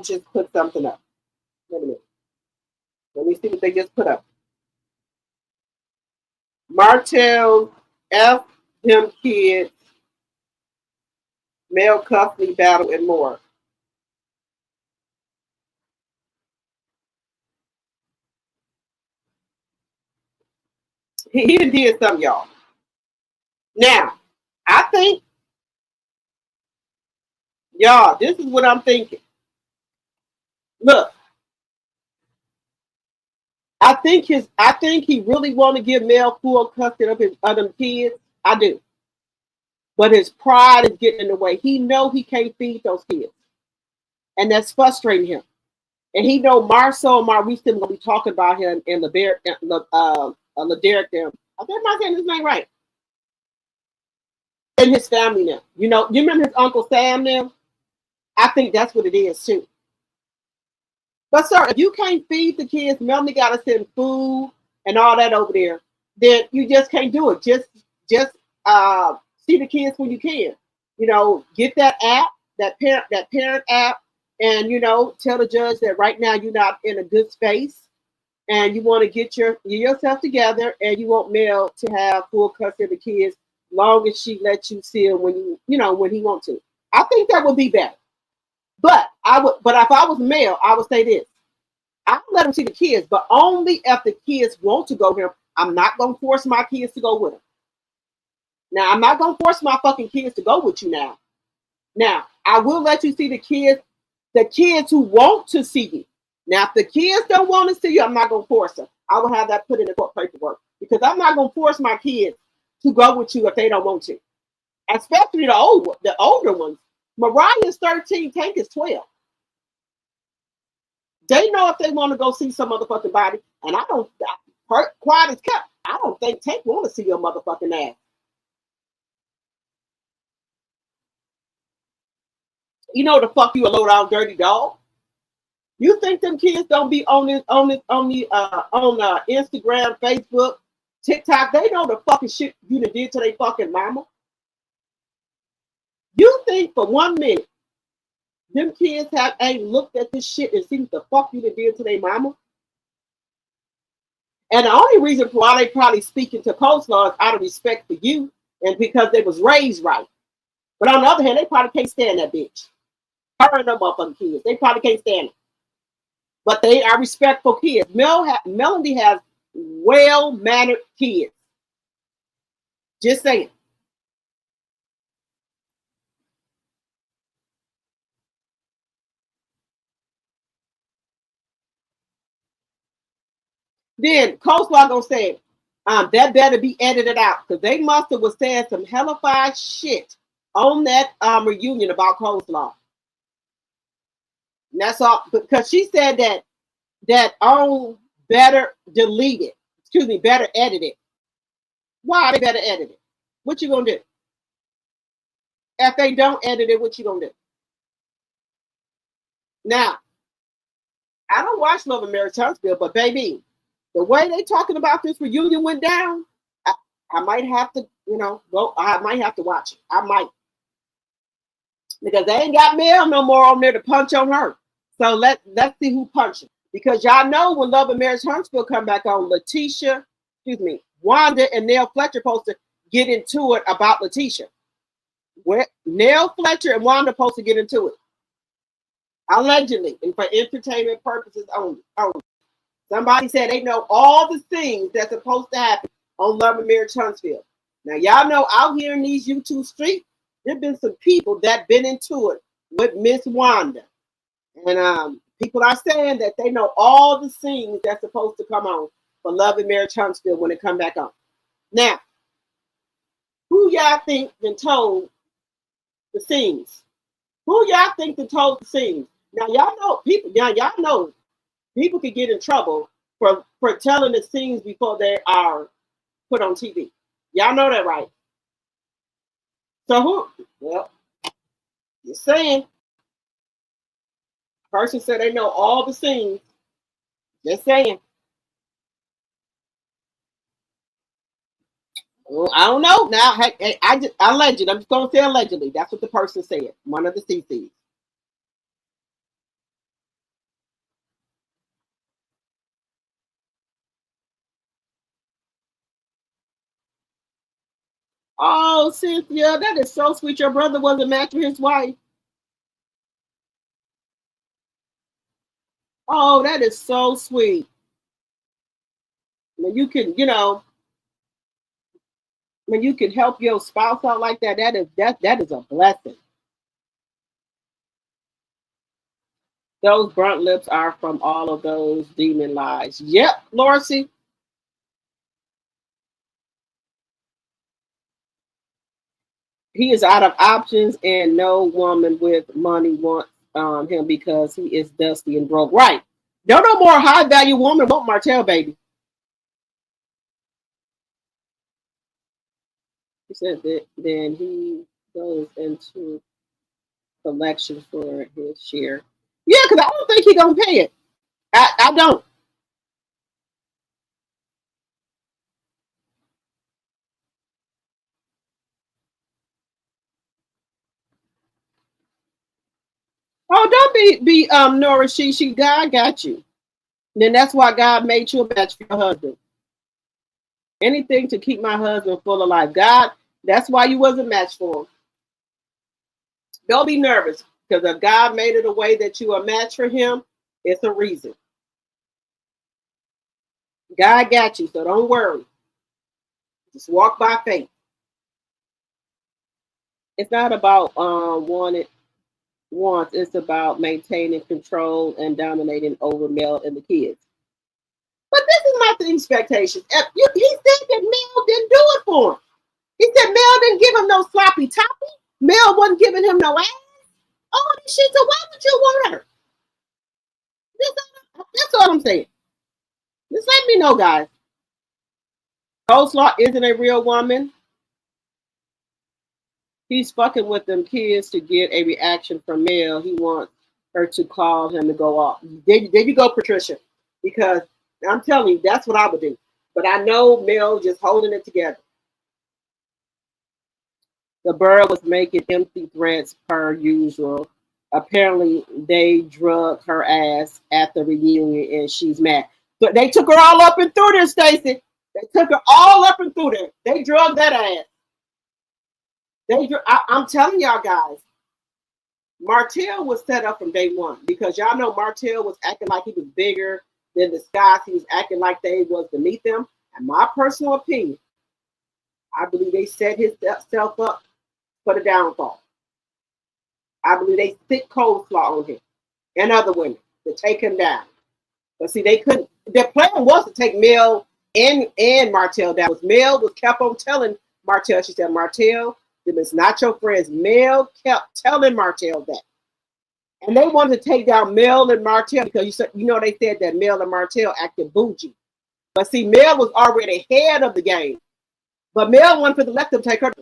just put something up. Wait a minute. Let me see what they just put up. Martell F them kids. Male custody battle and more. He did something, y'all. Now, I think, y'all, this is what I'm thinking. Look, I think he really want to give Mel full custody of his other kids. I do. But his pride is getting in the way. He know he can't feed those kids. And that's frustrating him. And he know Marceau and Maurice them gonna be talking about him and LeDerick them. I think I'm saying his name right. And his family now. You know, you remember his Uncle Sam now? I think that's what it is too. But sir, if you can't feed the kids, Melanie gotta send food and all that over there, then you just can't do it. Just see the kids when you can. You know, get that app, that parent app, and you know, tell the judge that right now you're not in a good space and you want to get yourself together and you want Mel to have full custody of the kids long as she lets you see him when you know when he wants to. I think that would be better. But if I was Mel, I would say this. I would let him see the kids, but only if the kids want to go with him. I'm not gonna force my kids to go with him. Now, I'm not gonna force my fucking kids to go with you now. Now, I will let you see the kids who want to see you. Now, if the kids don't want to see you, I'm not gonna force them. I will have that put in the court paperwork because I'm not gonna force my kids to go with you if they don't want to. Especially the older ones. Mariah's 13, Tank is 12. They know if they want to go see some motherfucking body, and I don't. Quiet as kept. I don't think Tank want to see your motherfucking ass. You know the fuck you a low down dirty dog. You think them kids don't be on Instagram, Facebook, TikTok? They know the fucking shit you done did to their fucking mama. You think for 1 minute them kids ain't looked at this shit and seen what the fuck you done did to their mama? And the only reason why they probably speaking to COLESLAW is out of respect for you and because they was raised right. But on the other hand, they probably can't stand that bitch. Her and them motherfucking kids. They probably can't stand it. But they are respectful kids. Melody has well-mannered kids. Just saying. Then COLESLAW gonna say, that better be edited out because they must have was saying some hellified shit on that reunion about COLESLAW. And that's all because she said that better delete it. Excuse me, better edit it. Why they better edit it? What you gonna do? If they don't edit it, what you gonna do? Now, I don't watch Love and Marriage Huntsville, but baby, the way they talking about this reunion went down, I might have to, go. I might have to watch it. I might. Because they ain't got Mel no more on there to punch on her. So let's see who punching. Because y'all know when Love and Marriage Huntsville come back on, Wanda and Nell Fletcher supposed to get into it about Letitia. Where Nell Fletcher and Wanda supposed to get into it. Allegedly, and for entertainment purposes only. Somebody said they know all the things that's supposed to happen on Love and Marriage Huntsville. Now, y'all know out here in these YouTube streets, there have been some people that been into it with Miss Wanda. And people are saying that they know all the scenes that's supposed to come on for Love and Marriage Huntsville when it come back on. Now, who y'all think been told the scenes? Who y'all think been told the scenes? Now, y'all know people can get in trouble for telling the scenes before they are put on TV. Y'all know that, right? So who? Well, Just saying. Person said they know all the scenes. Just saying. Well, I don't know. Now, hey, I just alleged. I'm just gonna say allegedly. That's what the person said. One of the CCs. Oh, Cynthia, that is so sweet. Your brother wasn't matching his wife. Oh, that is so sweet. When you can, when you can help your spouse out like that, that is a blessing. Those burnt lips are from all of those demon lies. Yep, Lorcy. He is out of options, and no woman with money wants him because he is dusty and broke. Right. No more high value woman want Martell, baby. He said that then he goes into collection for his share. Yeah, because I don't think he gonna pay it. I don't. Oh, don't be Nora. She God got you. Then that's why God made you a match for your husband. Anything to keep my husband full of life. God, that's why you was a match for him. Don't be nervous because if God made it a way that you a match for him, it's a reason. God got you, so don't worry. Just walk by faith. It's not about wanted wants. It's about maintaining control and dominating over Mel and the kids. But this is my expectations. He said that Mel didn't do it for him. He said Mel didn't give him no sloppy toppy. Mel wasn't giving him no ass. All this shit. So why would you want her? That's all I'm saying. Just let me know, guys. Coleslaw isn't a real woman. He's fucking with them kids to get a reaction from Mel. He wants her to call him to go off. There you go, Patricia. Because I'm telling you, that's what I would do. But I know Mel just holding it together. The bird was making empty threats per usual. Apparently, they drug her ass at the reunion and she's mad. But they took her all up and through there, Stacy. They took her all up and through there. They drugged that ass. I'm telling y'all guys, Martell was set up from day one because y'all know Martell was acting like he was bigger than the Scots. He was acting like they was beneath them. And my personal opinion, I believe they set himself up for the downfall. I believe they stick coleslaw on him and other women to take him down. But see, they couldn't. Their plan was to take Mel and Martell down. Mel was kept on telling Martell. She said, Martell, them is not your friends. Mel kept telling Martell that. And they wanted to take down Mel and Martell because they said that Mel and Martell acted bougie. But see, Mel was already ahead of the game. But Mel wanted to let them take her.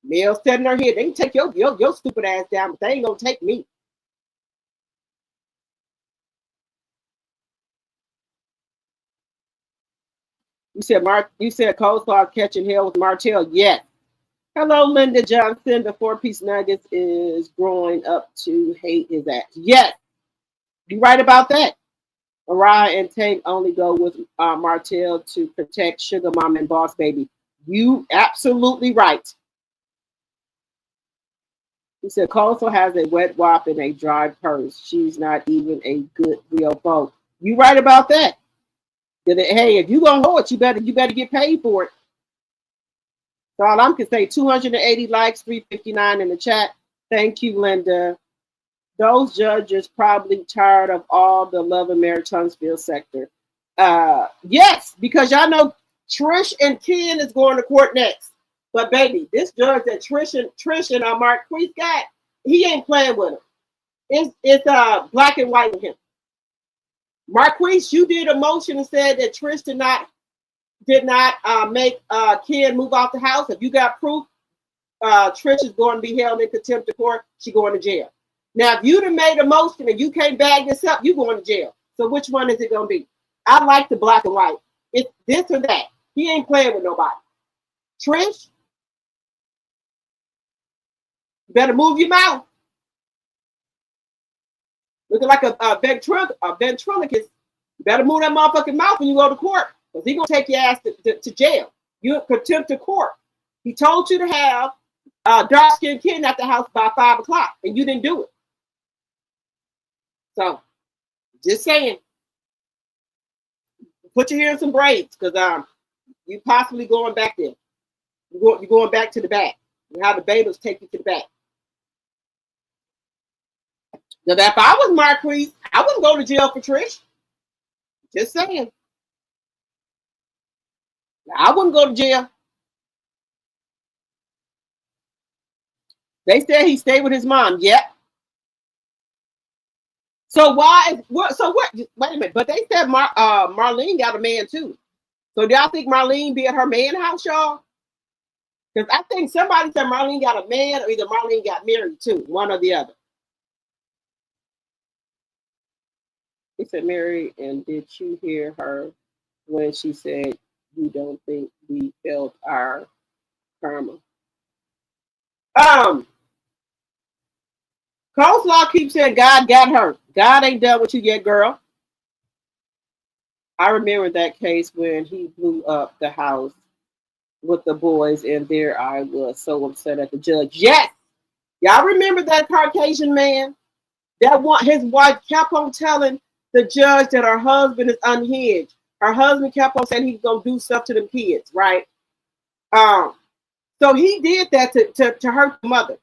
Mel said in her head, they can take your stupid ass down, but they ain't gonna take me. You said coleslaw catching hell with Martell. Yes. Hello, Linda Johnson. The 4-piece nuggets is growing up to hate his ass. Yes. You right about that. Mariah and Tank only go with Martell to protect Sugar Mom and Boss Baby. You absolutely right. He said Coleslaw has a wet wop and a dry purse. She's not even a good real folk. You right about that. Hey, if you gonna hold it, you better get paid for it. So all I'm gonna say, 280 likes, 359 in the chat. Thank you, Linda. Those judges probably tired of all the Love and Marriage Huntsville sector. Yes, because y'all know Trish and Ken is going to court next. But baby, this judge that Trish and Marquise got, he ain't playing with him. It's black and white with him. Marquise, you did a motion and said that Trish did not make Ken move out the house. Have you got proof? Trish is going to be held in contempt of court. She going to jail. Now, if you'd have made a motion and you can't bag this up, you going to jail. So which one is it going to be? I like the black and white. It's this or that. He ain't playing with nobody. Trish, better move your mouth. Looking like a ventriloquist. Better move that motherfucking mouth when you go to court, because he's going to take your ass to jail. You in contempt of court. He told you to have a dark-skinned kid at the house by 5 o'clock, and you didn't do it. So, just saying. Put your hair in some braids, because you possibly going back there. You're going back to the back. And how the bailiffs take you to the back. Now, if I was Marquise, I wouldn't go to jail for Trish. Just saying. I wouldn't go to jail. They said he stayed with his mom. Yep. So why? So what? Wait a minute. But they said Marlene got a man too. So do y'all think Marlene be at her man house, y'all? Because I think somebody said Marlene got a man, or either Marlene got married too, one or the other. He said, Mary, and did you hear her when she said, you don't think we felt our karma? Coleslaw keeps saying God got her. God ain't done with you yet, girl. I remember that case when he blew up the house with the boys, and there I was so upset at the judge. Yes, y'all remember that Caucasian man? That one, his wife kept on telling the judge that her husband is unhinged. Her husband kept on saying he's gonna do stuff to them kids, right? So he did that to hurt the mother.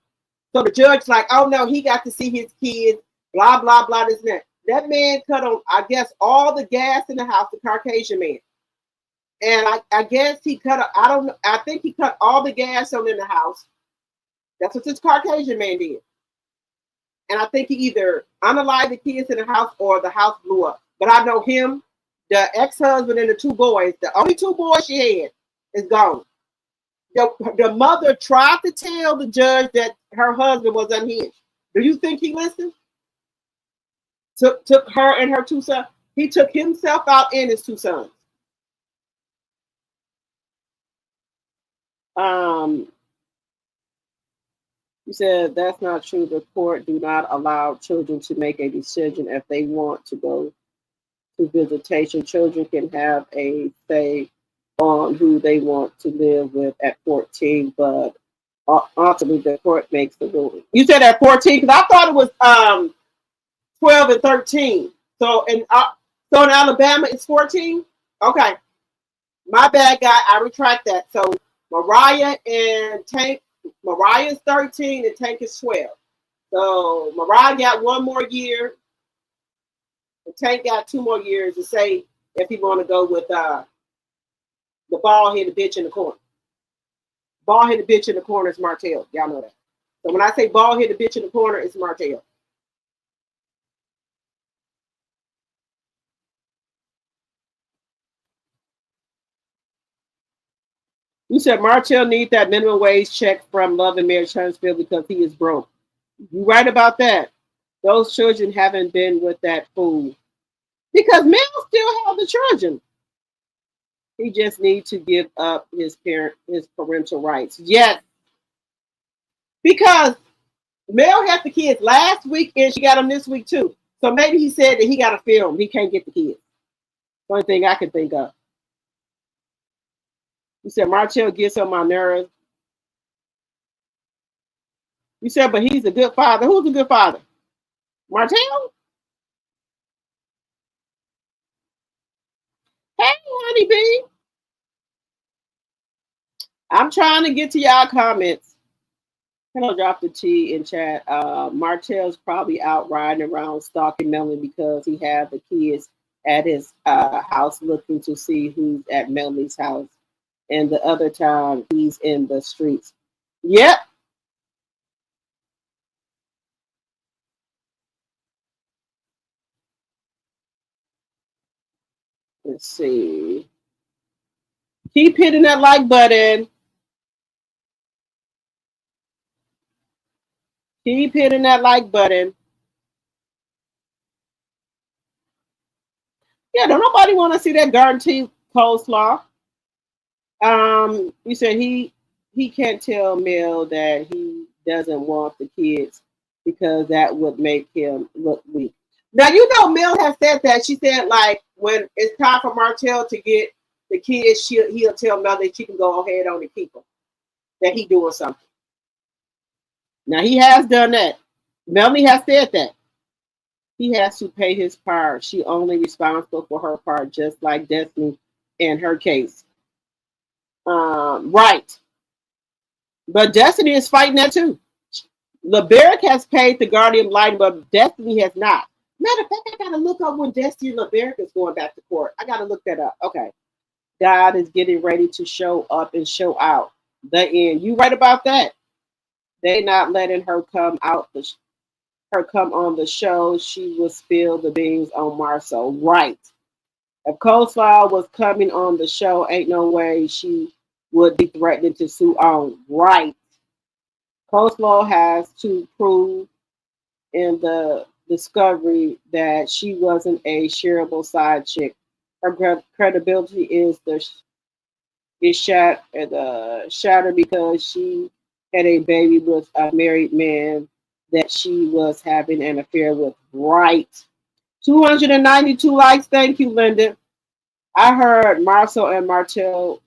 So the judge's like, oh no, he got to see his kids, blah, blah, blah, this and that. That man cut on, I guess, all the gas in the house, the Caucasian man. And I guess he cut, I don't know, I think he cut all the gas on in the house. That's what this Caucasian man did. And I think he either unalived the kids in the house or the house blew up. But I know him, the ex-husband, and the two boys, the only two boys she had, is gone. The mother tried to tell the judge that her husband was unhinged. Do you think he listened? Took her and her two sons. He took himself out and his two sons. He said that's not true. The court do not allow children to make a decision if they want to go to visitation. Children can have a say on who they want to live with at 14, but ultimately the court makes the ruling. You said at 14 because I thought it was 12 and 13. So in Alabama it's 14. Okay, my bad, guy. I retract that. So Mariah and Tank. Mariah's 13 and Tank is 12. So Mariah got one more year. And Tank got 2 more years to say if he want to go with the bald-headed bitch in the corner. Bald-headed bitch in the corner is Martell. Y'all know that. So when I say bald-headed bitch in the corner, it's Martell. You said Martell needs that minimum wage check from Love and Marriage Huntsville because he is broke. You right about that. Those children haven't been with that fool. Because Mel still have the children. He just needs to give up his parental rights. Yes. Because Mel had the kids last week and she got them this week too. So maybe he said that he got a film. He can't get the kids. The only thing I can think of. You said Martell gets on my nerves. You said, but he's a good father. Who's a good father? Martell? Hey, honeybee. I'm trying to get to y'all comments. Hello, drop the T in chat. Martell's probably out riding around stalking Melanie because he had the kids at his house looking to see who's at Melanie's house. And the other time he's in the streets. Yep. Let's see. Keep hitting that like button. Keep hitting that like button. Yeah, don't nobody want to see that garden tea coleslaw. You said he can't tell Mel that he doesn't want the kids because that would make him look weak. Now you know Mel has said that. She said like when it's time for Martell to get the kids, he'll tell Mel that she can go ahead on and keep them. That he doing something. Now he has done that. Melanie has said that. He has to pay his part. She only responsible for her part, just like Destiny in her case. Right. But Destiny is fighting that too. LeBerick has paid the Guardian Litem, but Destiny has not. Matter of fact, I gotta look up when Destiny and LeBerick is going back to court. I gotta look that up. Okay. God is getting ready to show up and show out. The end. You right about that. They not letting her come out her come on the show. She will spill the beans on Marcel. Right. If Coleslaw was coming on the show, ain't no way she would be threatening to sue on. Right. Coleslaw has to prove in the discovery that she wasn't a shareable side chick. Her credibility is shattered because she had a baby with a married man that she was having an affair with. Right. 292 likes. Thank you, Linda. I heard Marcel and Martell.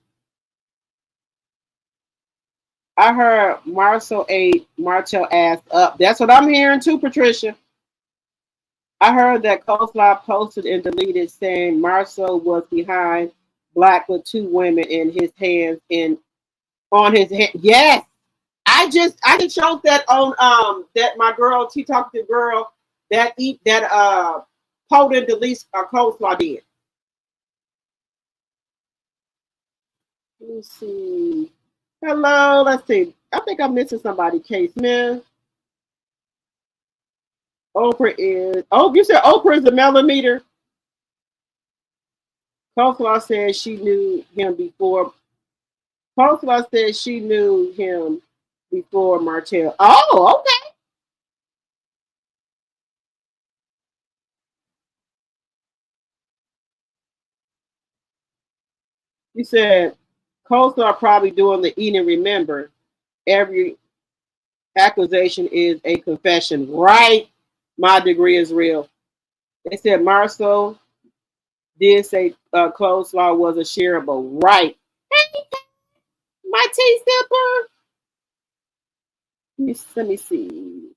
I heard Marcel ate Martell ass up. That's what I'm hearing too, Patricia. I heard that Coleslaw posted and deleted saying Marcel was behind black with two women in his hands and on his hand. Yes. I just showed that on that my girl T talked to the girl that Poland and Delise Coleslaw did. Let me see. Hello, let's see. I think I'm missing somebody. Case man. Oprah is you said Oprah is the millimeter. Coleslaw said she knew him before. Coleslaw said she knew him before Martell. Oh, okay. You said Coleslaw probably doing the eat and remember. Every accusation is a confession. Right. My degree is real. They said Marcel did say Coleslaw was a shareable. Right. Hey, my tea sipper. Let me see.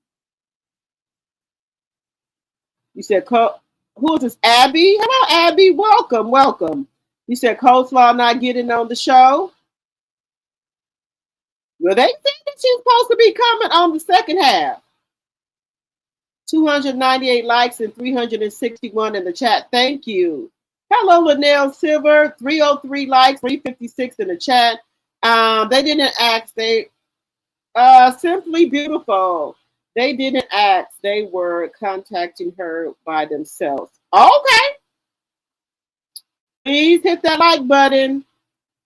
You said, who is this? Abby? Hello, Abby. Welcome, welcome. You said Coleslaw not getting on the show? Well, they said that she's supposed to be coming on the second half. 298 likes and 361 in the chat. Thank you. Hello, Linnell Silver. 303 likes, 356 in the chat. They didn't ask. They simply beautiful. They didn't ask. They were contacting her by themselves. Okay. Please hit that like button.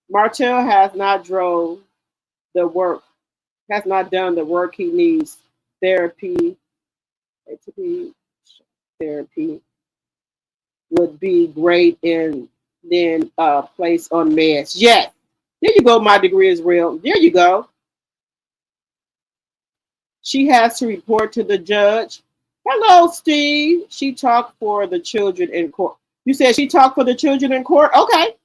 Martell has not drove the work, has not done the work he needs. Therapy would be great and then place on meds. Yes. There you go. My degree is real. There you go. She has to report to the judge. Hello, Steve. She talked for the children in court. You said she talked for the children in court? Okay.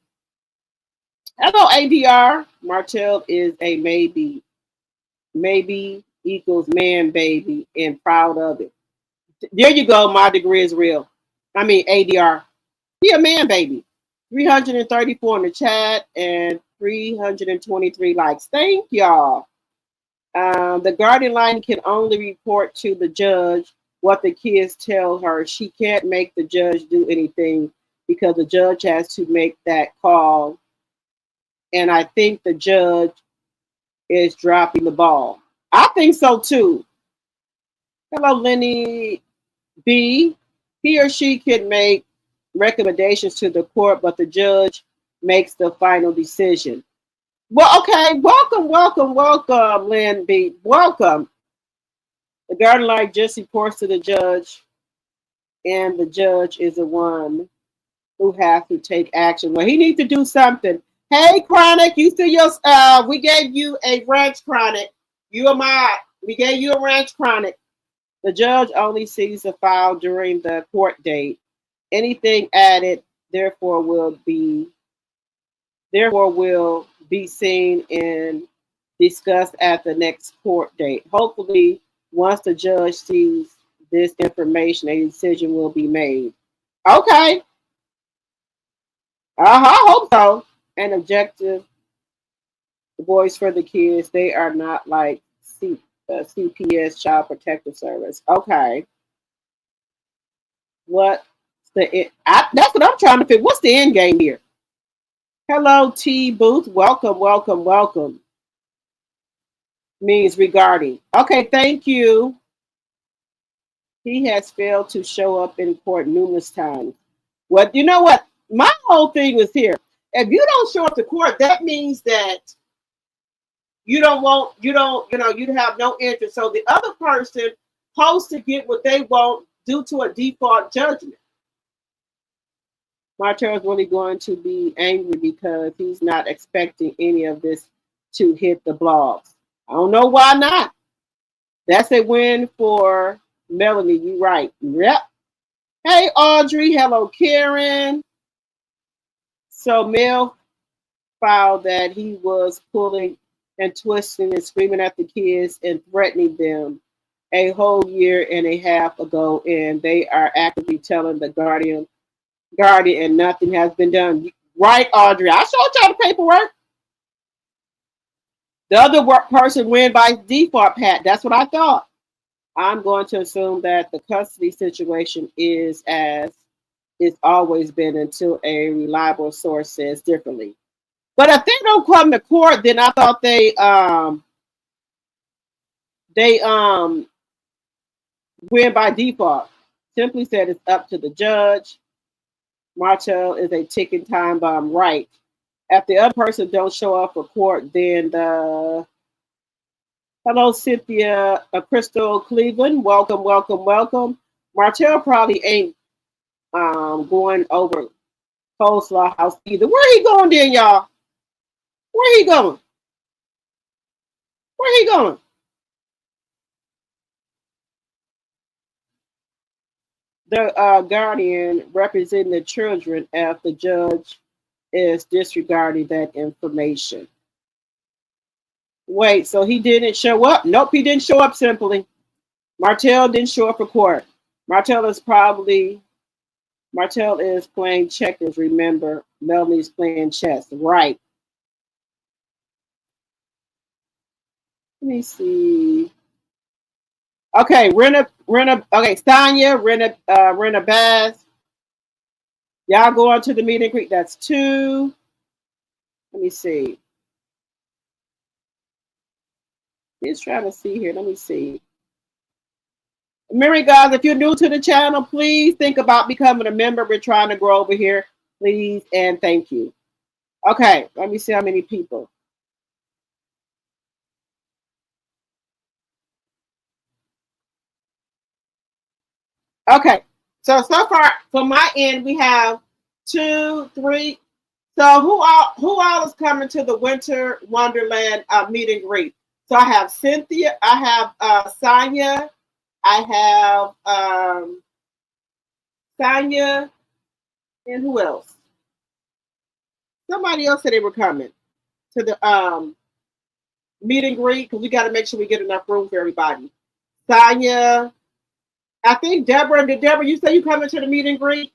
Hello, ADR. Martell is a maybe. Maybe equals man baby and proud of it. There you go. My degree is real. I mean, ADR. Be a man baby. 334 in the chat and 323 likes. Thank y'all. The guardian line can only report to the judge what the kids tell her. She can't make the judge do anything because the judge has to make that call. And I think the judge is dropping the ball. I think so too. Hello, Lenny B. He or she can make recommendations to the court, but the judge makes the final decision. Well, okay. Welcome, welcome, welcome, Lynn B. Welcome. The guardian light just reports to the judge, and the judge is the one who has to take action. Well, he needs to do something. Hey, Chronic, you see your we gave you a ranch, Chronic. You are my we gave you a ranch, Chronic. The judge only sees the file during the court date. Anything added, therefore will be seen and discussed at the next court date. Hopefully, once the judge sees this information, a decision will be made. Okay. I hope so. An objective voice for the kids. They are not like CPS, Child Protective Service. Okay. What's that's what I'm trying to figure. What's the end game here? Hello, T Booth. Welcome, welcome, welcome. Means regarding. Okay, thank you. He has failed to show up in court numerous times. Well, you know what? My whole thing was here. If you don't show up to court, that means that you have no interest. So the other person supposed to get what they want due to a default judgment. Martell is really going to be angry because he's not expecting any of this to hit the blogs. I don't know why not. That's a win for Melanie. You right. Yep. Hey, Audrey. Hello, Karen. So Mel filed that he was pulling and twisting and screaming at the kids and threatening them a whole year and a half ago, and they are actively telling the guardian, and nothing has been done. Right, Audrey? I showed y'all the paperwork. The other person win by default, Pat. That's what I thought. I'm going to assume that the custody situation is as it's always been until a reliable source says differently. But if they don't come to court, then I thought they win by default. Simply said it's up to the judge. Martell is a ticking time bomb, right? If the other person don't show up for court, then hello, Cynthia, Crystal Cleveland, welcome, welcome, welcome. Martell probably ain't going over Coleslaw house either. Where he going then, y'all? Where he going? Where he going? The guardian representing the children if the judge is disregarding that information. Wait, so he didn't show up? Nope, he didn't show up simply. Martell didn't show up for court. Martell is playing checkers, remember. Melanie's playing chess. Right. Let me see. Okay, Rena, okay, Stanya, Rena Bass. Y'all go on to the meet and greet. That's 2. Let me see. Just trying to see here. Let me see. Remember, guys, if you're new to the channel, please think about becoming a member. We're trying to grow over here. Please and thank you. Okay, let me see how many people. Okay, so far from my end, we have 2, 3. So who all is coming to the Winter Wonderland meet and greet? So I have Cynthia, I have Sonia, I have Sonia, and who else? Somebody else said they were coming to the meet and greet because we got to make sure we get enough room for everybody. Sonia, I think Deborah. Did Deborah, you say you coming to the meet and greet?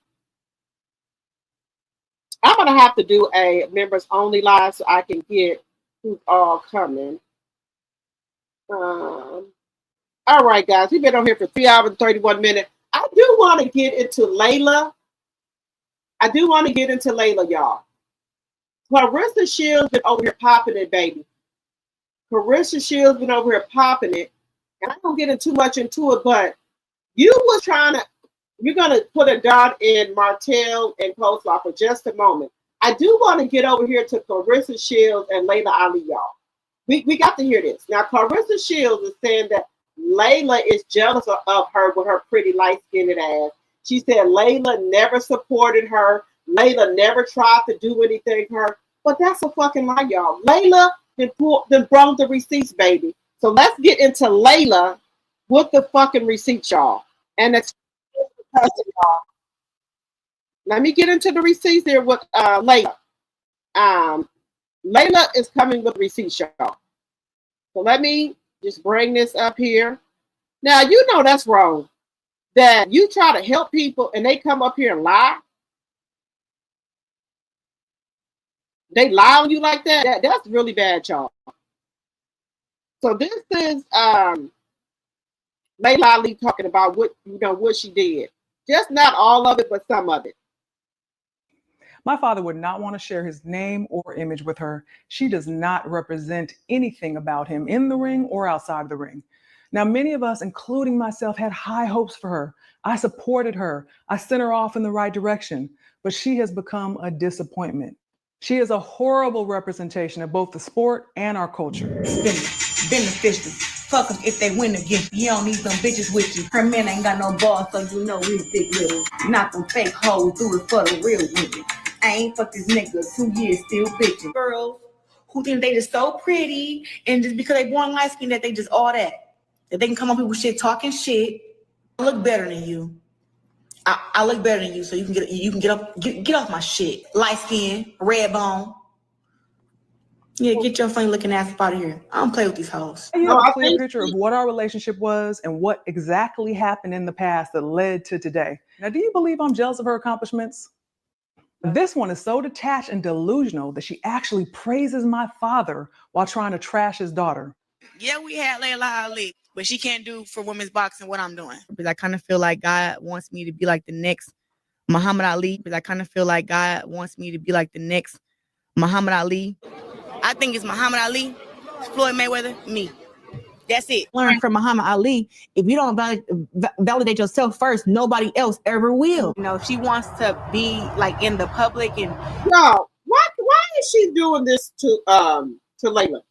I'm gonna have to do a members only live so I can get who's all coming. All right, guys, we've been on here for 3 hours and 31 minutes. I do want to get into Layla. Y'all. Clarissa Shields been over here popping it, baby. Clarissa Shields been over here popping it, and I don't get too much into it, but you're going to put a dot in Martell and Coleslaw for just a moment. I do want to get over here to Clarissa Shields and Layla Ali, y'all. We got to hear this. Now, Clarissa Shields is saying that Layla is jealous of her with her pretty light-skinned ass. She said Layla never supported her. Layla never tried to do anything for her. But that's a fucking lie, y'all. Layla then brought the receipts, baby. So let's get into Layla with the fucking receipts, y'all. And it's y'all. Let me get into the receipts here with Layla. Layla is coming with receipts, y'all. So let me just bring this up here. Now, you know that's wrong. That you try to help people and they come up here and lie. They lie on you like that. That's really bad, y'all. So this is Layla Ali talking about what she did. Just not all of it, but some of it. My father would not want to share his name or image with her. She does not represent anything about him in the ring or outside of the ring. Now, many of us, including myself, had high hopes for her. I supported her. I sent her off in the right direction, but she has become a disappointment. She is a horrible representation of both the sport and our culture. Beneficial. Fuck them if they win against you. You don't need some bitches with you. Her man ain't got no balls, so you know he's big little. Not them fake hoes, do it for the real women. I ain't fucked this nigga 2 years, still bitching. Girls who think they just so pretty, and just because they born light skin that they just all that. That they can come on people's shit talking shit. I look better than you. I look better than you, so you can get off my shit. Light skin, red bone. Yeah, get your funny looking ass up out of here. I don't play with these hoes. You have a clear picture of what our relationship was and what exactly happened in the past that led to today. Now, do you believe I'm jealous of her accomplishments? This one is so detached and delusional that she actually praises my father while trying to trash his daughter. Yeah, we had Layla Ali, but she can't do for women's boxing what I'm doing. Because I kind of feel like God wants me to be like the next Muhammad Ali. Because I kind of feel like God wants me to be like the next Muhammad Ali. I think it's Muhammad Ali, Floyd Mayweather, me. That's it. Learn from Muhammad Ali. If you don't validate yourself first, nobody else ever will. You know, if she wants to be like in the public and y'all, why is she doing this to Layla?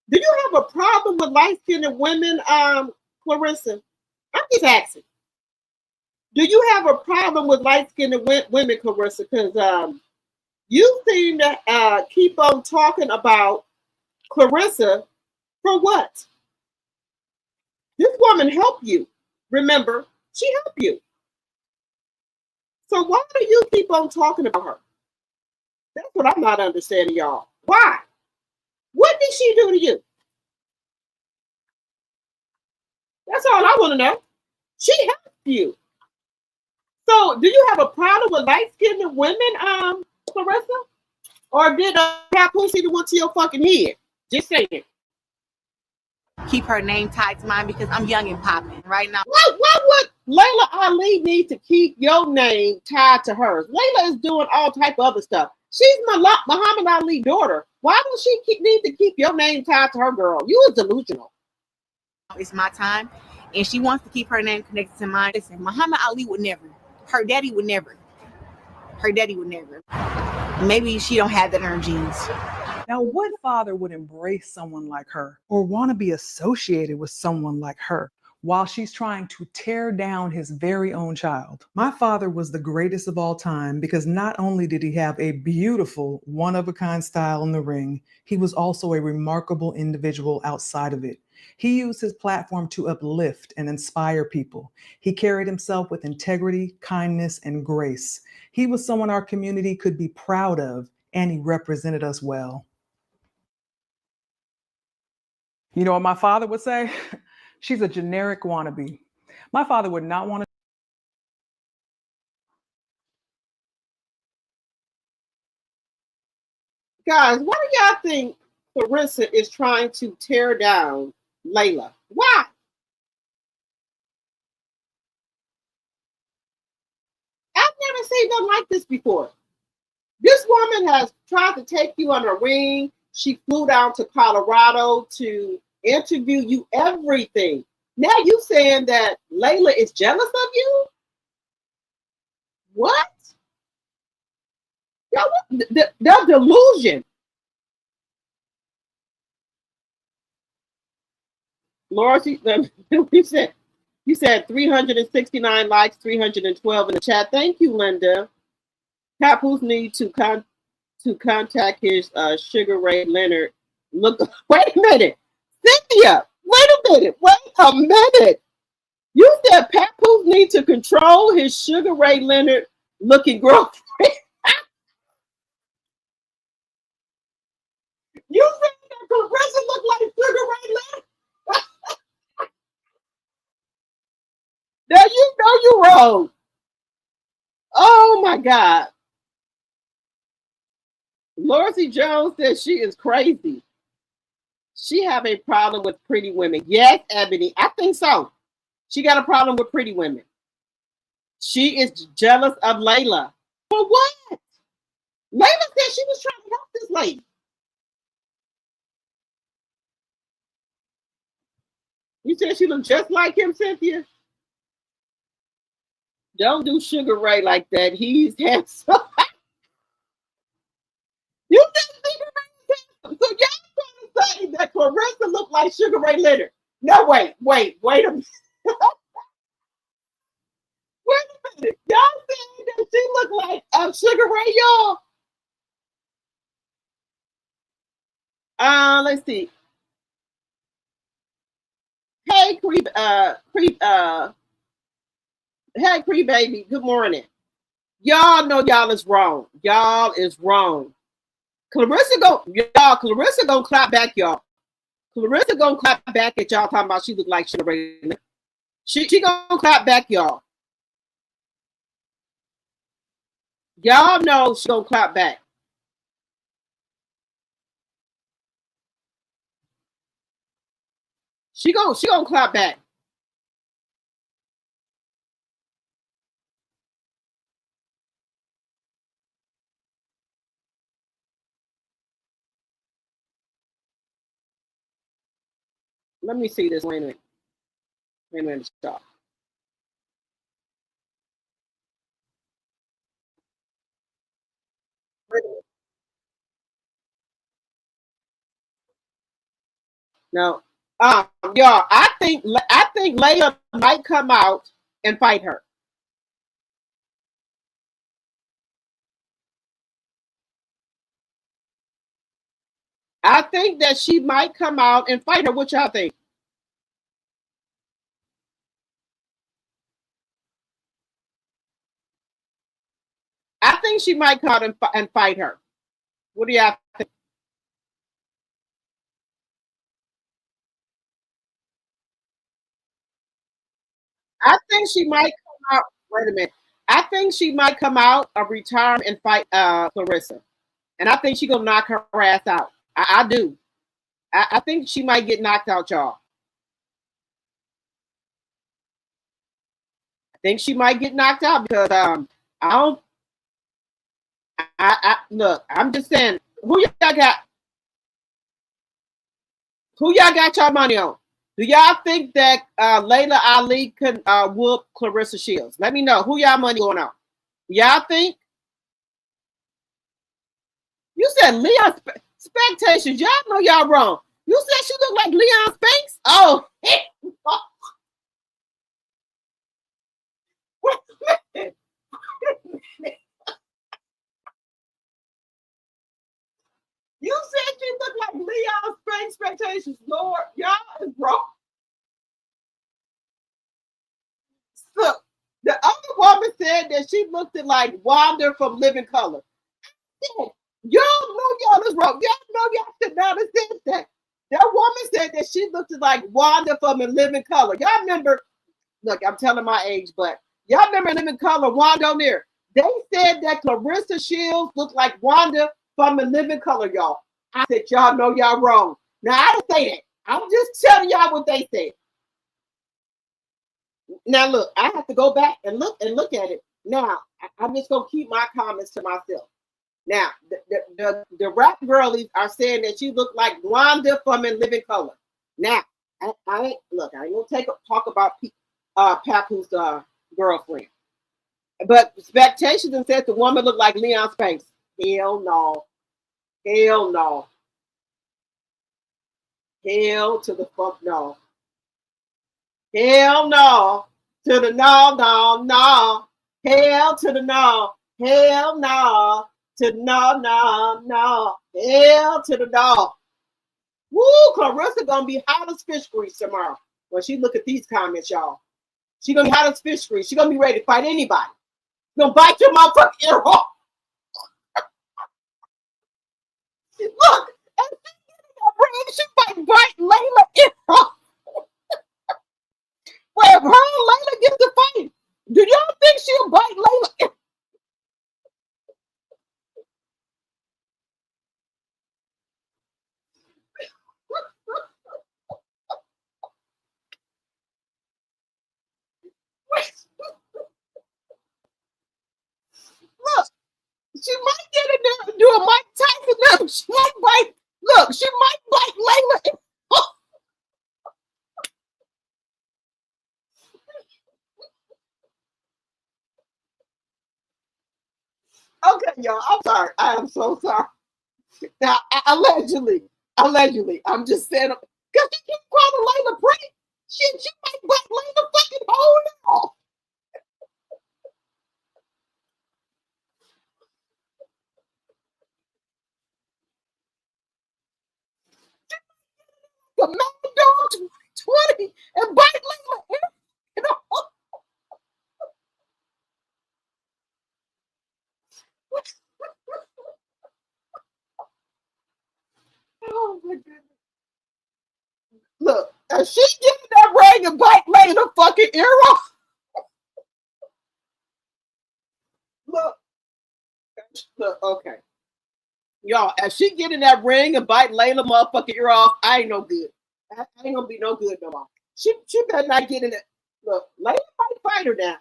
Do you have a problem with light-skinned women, Clarissa? I'm just asking. Do you have a problem with light-skinned women, Clarissa? Because you seem to keep on talking about Clarissa for what? This woman helped you. Remember, she helped you. So why do you keep on talking about her? That's what I'm not understanding, y'all. Why? What did she do to you? That's all I want to know. She helped you. So do you have a problem with light-skinned women, Clarissa? Or did that pussy that went to your fucking head? Just saying. keep her name tied to mine because I'm young and popping right now. Why would Layla Ali need to keep your name tied to hers? Layla is doing all type of other stuff. She's Muhammad Ali's daughter. Why does she need to keep your name tied to her, girl? You are delusional. It's my time, and she wants to keep her name connected to mine. Listen, Muhammad Ali would never. Her daddy would never. Her daddy would never. Maybe she don't have that in her genes. Now, what father would embrace someone like her or want to be associated with someone like her while she's trying to tear down his very own child? My father was the greatest of all time because not only did he have a beautiful, one-of-a-kind style in the ring, he was also a remarkable individual outside of it. He used his platform to uplift and inspire people. He carried himself with integrity, kindness, and grace. He was someone our community could be proud of, and he represented us well. You know what my father would say? She's a generic wannabe. My father would not want to. Guys, why do y'all think Clarissa is trying to tear down Layla? Why? I've never seen nothing like this before. This woman has tried to take you on a ring. She flew down to Colorado to interview you, everything. Now you saying that Layla is jealous of you? What? Y'all, the delusion. Laura, you said 369 likes, 312 in the chat. Thank you, Linda. Papoose need to contact his Sugar Ray Leonard. Look, wait a minute, Cynthia. Wait a minute. Wait a minute. You said Papoose need to control his Sugar Ray Leonard looking girlfriend. You said that Carissa looked like Sugar Ray Leonard. Now you know you're wrong. Oh my God. Lorcy Jones says she is crazy. She have a problem with pretty women. Yes, Ebony. I think so. She got a problem with pretty women. She is jealous of Layla. For what? Layla said she was trying to help this lady. You said she looked just like him, Cynthia? Don't do Sugar Ray like that. He's handsome. You said Sugar Ray is handsome. So y'all trying to say that Clarissa looked like Sugar Ray Leonard. No, wait a minute. Wait a minute. Y'all saying that she looked like Sugar Ray, y'all? Let's see. Hey, hey, Creep Baby. Good morning. Y'all know y'all is wrong. Y'all is wrong. Clarissa gonna clap back, y'all. Clarissa gonna clap back at y'all talking about she look like Sugar Ray. She gonna clap back, y'all. Y'all know she gonna clap back. She gonna clap back. Let me see this. Wait a minute. Wait a minute. Stop. No. Y'all, I think Leia might come out and fight her. I think that she might come out and fight her. What y'all think? I think she might come out and fight her. What do y'all think? I think she might come out. Wait a minute. I think she might come out of retirement and fight Clarissa. And I think she's gonna knock her ass out. I do. I think she might get knocked out, y'all. I think she might get knocked out because I don't I look, I'm just saying, who y'all got y'all money on? Do y'all think that Layla Ali can whoop Clarissa Shields? Let me know. Who y'all money going on? Y'all think? You said Leon Spectations. Y'all know y'all wrong. You said she looked like Leon Spanks? Oh, you said she looked like Leon Spanks Spectations. Lord, y'all is wrong. So, the other woman said that she looked like Wanda from Living Color. Y'all know y'all is wrong. Y'all know y'all should not have said that. That woman said that she looked like Wanda from In Living Color. Y'all remember? Look, I'm telling my age, but y'all remember Living Color? Wanda on there. They said that Clarissa Shields looked like Wanda from In Living Color, y'all. I said y'all know y'all wrong. Now I didn't say that. I'm just telling y'all what they said. Now look, I have to go back and look at it. Now I'm just gonna keep my comments to myself. Now, the rap girlies are saying that she looked like Wanda from In Living Color. Now, I ain't gonna talk about Papoose girlfriend. But Spectations and said the woman looked like Leon Spanks. Hell no. Hell no. Hell to the fuck no. Hell no. To the no, no, no. Hell to the no. Hell no. To the no, no, no. Hell to the no. Woo, Clarissa gonna be hot as fish grease tomorrow when she look at these comments, y'all. She gonna be hot as fish grease. She gonna be ready to fight anybody. She gonna bite your motherfucking ear off. Look, she might bite Layla ear off. Well, if her and Layla get to fight, do y'all think she'll bite Layla? Look, she might get in there and do a Mike Tyson now. She might bite. Look, she might bite Layla. Okay, y'all. I'm sorry. I am so sorry. Now, allegedly, I'm just saying, because she keep calling Layla pretty. She might bite Layla fucking whole off. The man dog 20 and bite Layla. You know? Oh my goodness. Look, if she get in that ring and bite Layla fucking ear off. Look, okay. Y'all, if she get in that ring and bite Layla motherfucking ear off, I ain't no good. I ain't gonna be no good no more. She better not get in it. Look, Layla might fight her now.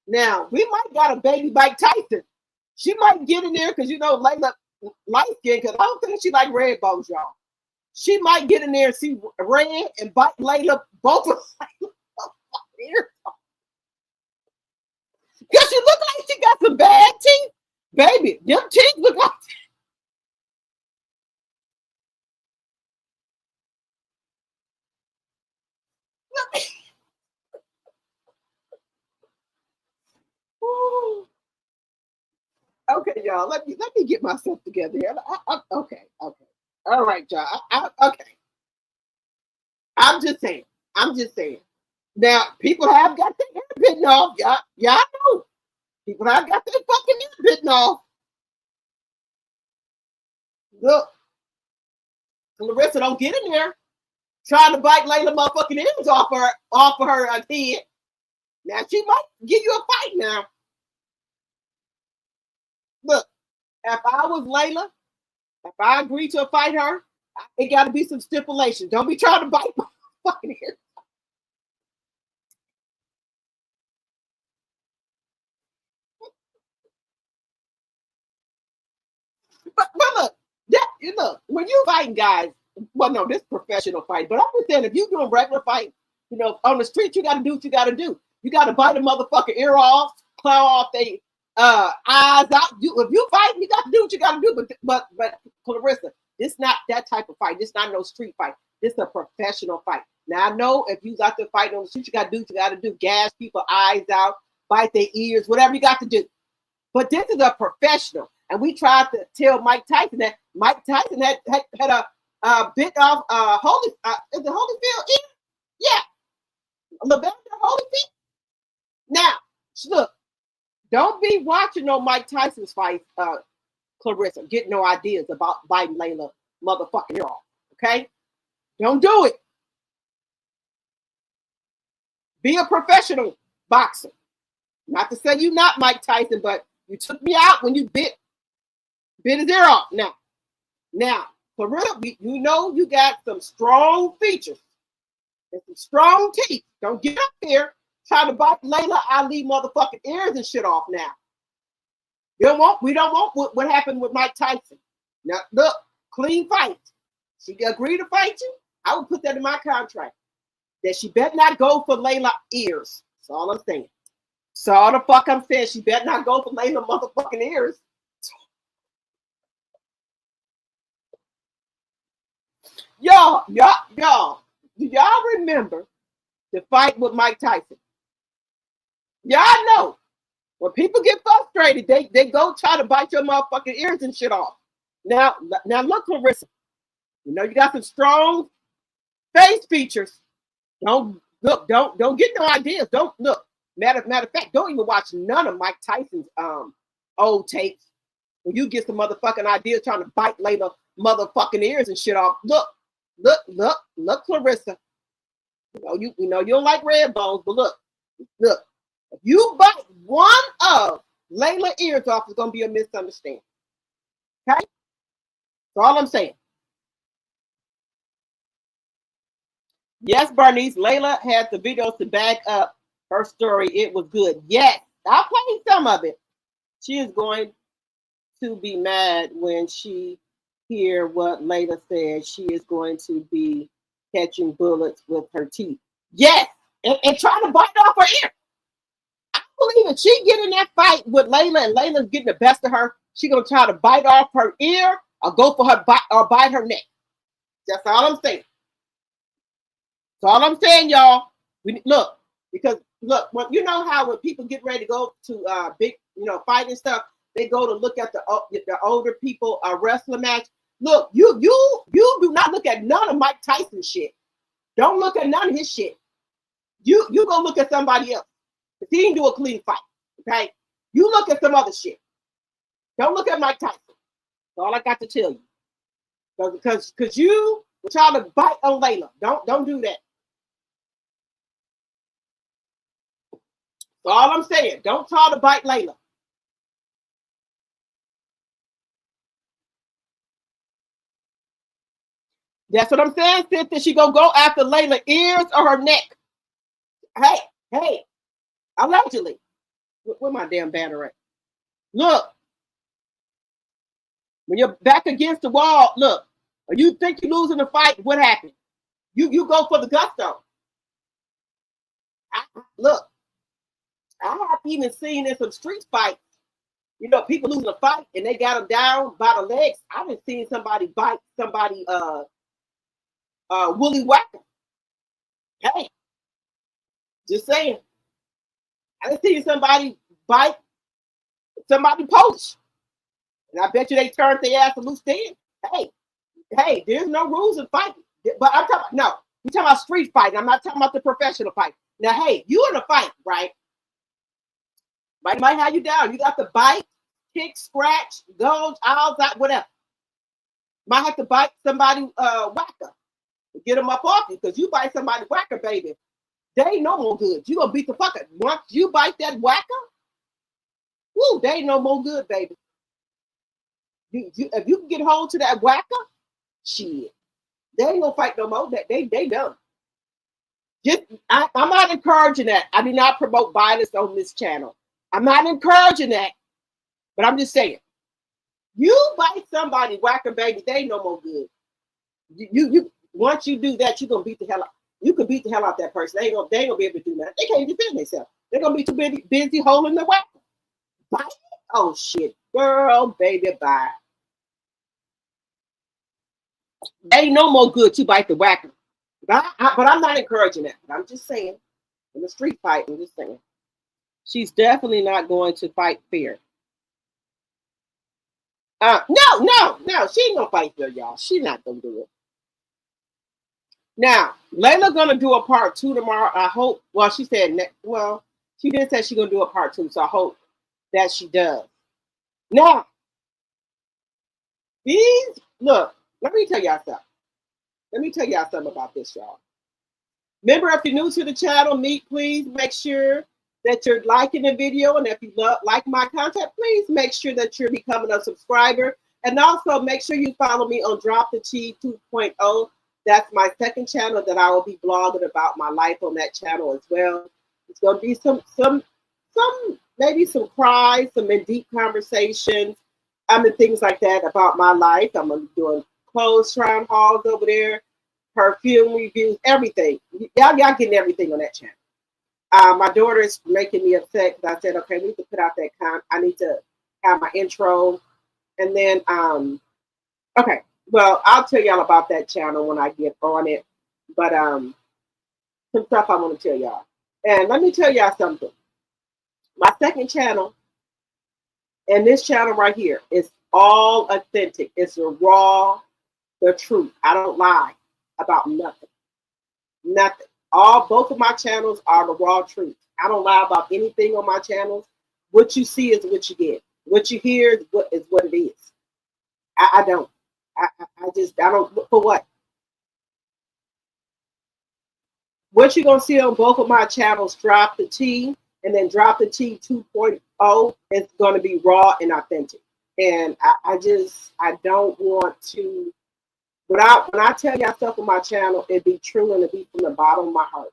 Now, we might got a baby Mike Tyson. She might get in there because you know Layla light skin, because I don't think she like red bones, y'all. She might get in there and see red and bite Layla both of them. Because she look like she got some bad teeth. Baby, them teeth look like. Okay, y'all. Let me get myself together here. Okay. All right, y'all. Okay. I'm just saying. Now, people have got their hair bitten off. Y'all know. People have got their fucking hair bitten off. Look, Larissa don't get in there trying to bite Layla motherfucking ears off of her head. Now she might give you a fight now. Look, if I was Layla, if I agree to fight her, it got to be some stipulations. Don't be trying to bite my fucking ear. But look, when you fighting guys, well, no, this professional fight. But I'm just saying, if you doing regular fight, you know, on the street, you got to do what you got to do. You got to bite a motherfucking ear off, claw off their eyes out. If you fight, you got to do what you got to do. But Clarissa, this not that type of fight. This not no street fight. This a professional fight. Now I know if you got to fight on the street, you got to do what you got to do. Gas people eyes out, bite their ears, whatever you got to do. But this is a professional. And we tried to tell Mike Tyson that Mike Tyson had a bit of is the Holyfield ear? Yeah. Lavender Holyfield. Now, look, don't be watching no Mike Tyson's fight, Clarissa, get no ideas about biting Layla motherfucking ear off. Okay? Don't do it. Be a professional boxer. Not to say you not Mike Tyson, but you took me out when you bit his ear off. Now, Clarissa, you know you got some strong features and some strong teeth. Don't get up there trying to bite Layla Ali motherfucking ears and shit off now. We don't want what happened with Mike Tyson. Now, look, clean fight. She agreed to fight you. I would put that in my contract. That she better not go for Layla ears. That's all I'm saying. So all the fuck I'm saying, she better not go for Layla motherfucking ears. Y'all, do y'all remember to fight with Mike Tyson. Y'all know when people get frustrated, they go try to bite your motherfucking ears and shit off. Now look, Clarissa. You know you got some strong face features. Don't get no ideas. Don't look. Matter of fact, don't even watch none of Mike Tyson's old tapes. When you get some motherfucking ideas trying to bite Layla motherfucking ears and shit off. Look, Clarissa. You know you don't like red bones, but look. If you bite one of Layla's ears off, it's gonna be a misunderstanding. Okay? That's all I'm saying. Yes, Bernice, Layla had the videos to back up her story. It was good. Yes, I'll play some of it. She is going to be mad when she hear what Layla said. She is going to be catching bullets with her teeth. Yes, and trying to bite off her ear. I believe if she get in that fight with Layla and Layla's getting the best of her, she gonna try to bite off her ear or go for her bite her neck. That's all I'm saying. That's all I'm saying, y'all. Look, because look, when you know how when people get ready to go to big, fight and stuff, they go to look at the older people wrestling match. Look, you do not look at none of Mike Tyson's shit. Don't look at none of his shit. You go look at somebody else. Because he didn't do a clean fight. Okay? You look at some other shit. Don't look at Mike Tyson. That's all I got to tell you. Because you were trying to bite on Layla. Don't do that. That's all I'm saying. Don't try to bite Layla. That's what I'm saying, Cynthia. She gonna go after Layla's ears or her neck. Hey, allegedly. Where my damn banner at? Look. When you're back against the wall, look. Or you think you're losing the fight, what happened? You go for the gusto. Look. I have even seen in some street fights, people losing a fight and they got them down by the legs. I haven't seen somebody bite somebody woolly whacker. Hey, just saying. I didn't see somebody bite somebody Polish. And I bet you they turned their ass loose then. Hey, there's no rules in fighting. But I'm talking about street fighting. I'm not talking about the professional fight. Now, hey, you in a fight, right? Might have you down. You got to bite, kick, scratch, gouge, all that, whatever. Might have to bite somebody whacker. Get them up off you, because you bite somebody whacker, baby. They ain't no more good. You gonna beat the fucker. Once you bite that whacker, woo, they ain't no more good, baby. If you can get hold to that whacker, shit, they ain't gonna fight no more. They done. I'm not encouraging that. I do not promote violence on this channel. I'm not encouraging that, but I'm just saying, you bite somebody whacker, baby, they ain't no more good. You once you do that, you're gonna beat the hell out. You can beat the hell out that person. They ain't gonna be able to do that. They can't defend themselves. They're gonna be too busy holding the whacker. Bite? Oh shit, girl, baby, bye. They ain't no more good to bite the whacker. But I'm not encouraging that. But I'm just saying, in the street fight, I'm just saying. She's definitely not going to fight fair. No. She ain't gonna fight fair, y'all. She's not gonna do it. Now, Layla gonna do a part 2 tomorrow. I hope. Well, she said. Well, she did say she's gonna do a part 2, so I hope that she does. Now, look. Let me tell y'all something. Let me tell y'all something about this, y'all. Remember, if you're new to the channel, please make sure that you're liking the video, and if you like my content, please make sure that you're becoming a subscriber, and also make sure you follow me on Drop the T 2.0. That's my second channel that I will be blogging about my life on that channel as well. It's going to be some maybe some cries, some in-deep conversations, and things like that about my life. I'm going to be doing clothes trying hauls over there, perfume reviews, everything. Y'all getting everything on that channel. My daughter is making me upset because I said, okay, we need to put out that I need to have my intro. And then, okay, well, I'll tell y'all about that channel when I get on it. But some stuff I want to tell y'all. And let me tell y'all something. My second channel and this channel right here is all authentic. It's the raw, the truth. I don't lie about nothing. Nothing. Both of my channels are the raw truth. I don't lie about anything on my channels. What you see is what you get. What you hear is what it is. I don't. I don't. For what? What you're going to see on both of my channels, Drop the T and then Drop the T 2.0, is going to be raw and authentic. And I don't want to, when I tell y'all stuff on my channel, it be true and it be from the bottom of my heart.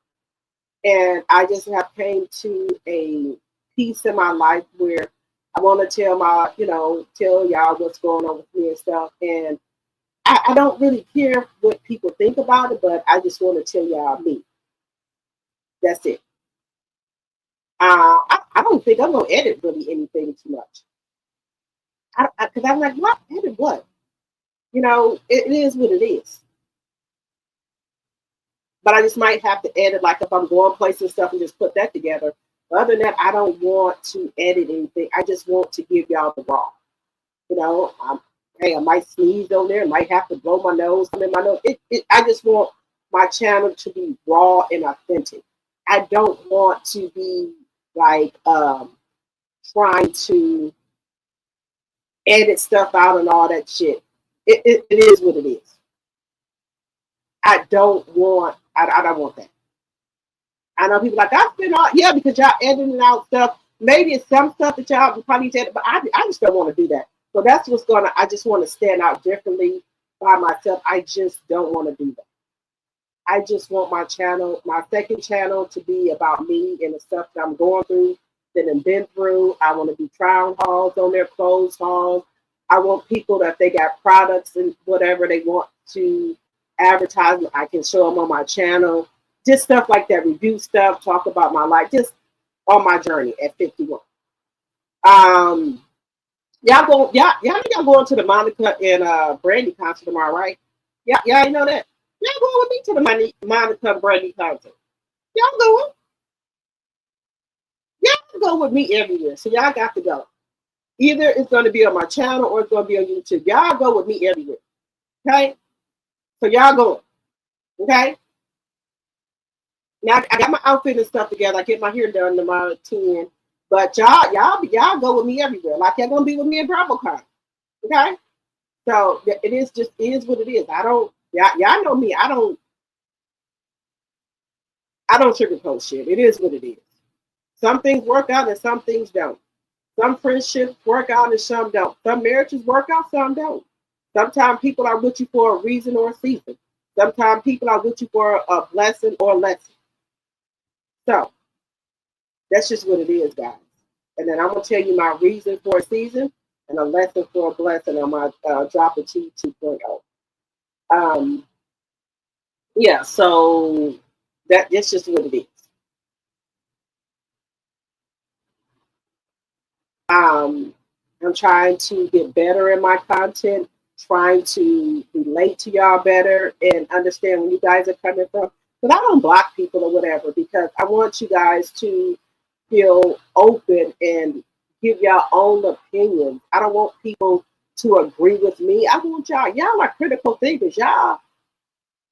And I just have came to a piece in my life where I want to tell y'all what's going on with me and stuff. And I don't really care what people think about it, but I just want to tell y'all me. That's it. I don't think I'm going to edit really anything too much. Because I'm like, what? Edit what? It is what it is. But I just might have to edit, like if I'm going places and stuff, and just put that together. But other than that, I don't want to edit anything. I just want to give y'all the raw. Hey, I might sneeze on there. I might have to blow my nose. I'm in my nose. I just want my channel to be raw and authentic. I don't want to be like trying to edit stuff out and all that shit. It is what it is. I don't want that. I know people like, I've been on, yeah, because y'all editing out stuff. Maybe it's some stuff that y'all probably need to edit, but I just don't want to do that. So that's I just want to stand out differently by myself. I just don't want to do that. I just want my channel, my second channel, to be about me and the stuff that I'm going through, that I've been through. I want to do trial hauls on their clothes hauls. I want people that they got products and whatever they want to advertise, I can show them on my channel. Just stuff like that, review stuff, talk about my life, just on my journey at 51. Y'all going to the Monica and Brandy concert tomorrow, right? Yeah, you know that. Y'all going with me to the Monica and Brandy concert. Y'all going. Y'all go with me everywhere. So y'all got to go. Either it's going to be on my channel or it's going to be on YouTube. Y'all go with me everywhere. Okay? So y'all going. Okay? Now I got my outfit and stuff together. I get my hair done tomorrow at 10. But y'all go with me everywhere. Like y'all gonna be with me in BravoCon. Okay? So it is what it is. Y'all know me. I don't sugarcoat shit. It is what it is. Some things work out and some things don't. Some friendships work out and some don't. Some marriages work out, some don't. Sometimes people are with you for a reason or a season. Sometimes people are with you for a blessing or a lesson. So that's just what it is, guys. And then I'm going to tell you my reason for a season and a lesson for a blessing on my Drop the T 2.0. Yeah, so that's just what it is. I'm trying to get better in my content, trying to relate to y'all better and understand where you guys are coming from. But I don't block people or whatever, because I want you guys to feel open and give your own opinions. I don't want people to agree with me. I want y'all are critical thinkers. Y'all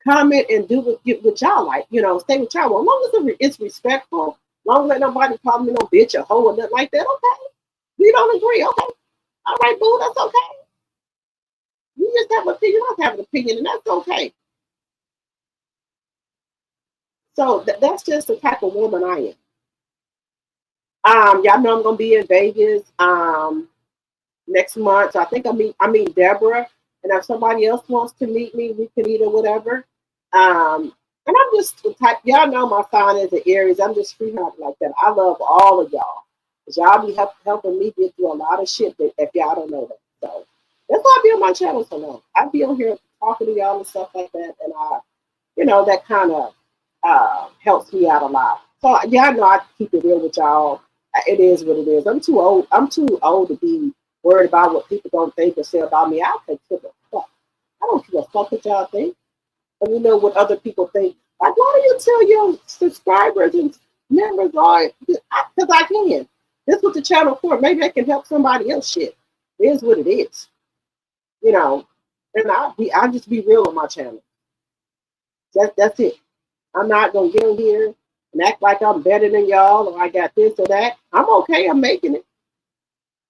comment and do what y'all like. Stay with y'all. Well, as long as it's respectful, as long as let nobody call me no bitch or hoe or nothing like that, okay. We don't agree, okay. All right, boo, that's okay. You just have an opinion, I have an opinion, and that's okay. So that's just the type of woman I am. Y'all know I'm gonna be in Vegas next month. So I think I meet Deborah, and if somebody else wants to meet me, we can eat or whatever. And I'm just the type. Y'all know my sign is an Aries. I'm just sweetheart like that. I love all of y'all. Cause y'all be helping me get through a lot of shit that if y'all don't know that. So that's why I be on my channel so long. I be on here talking to y'all and stuff like that, and that kind of helps me out a lot. So y'all know I keep it real with y'all. It is what it is. I'm too old. I'm too old to be worried about what people don't think or say about me. I don't give a fuck. I don't give a fuck what y'all think. And what other people think Like, why do you tell your subscribers and members all? Because I can. This was the channel for. Maybe I can help somebody else. Shit, it is what it is. You know, and I just be real on my channel. That's it. I'm not gonna get on here and act like I'm better than y'all or I got this or that. I'm okay. I'm making it.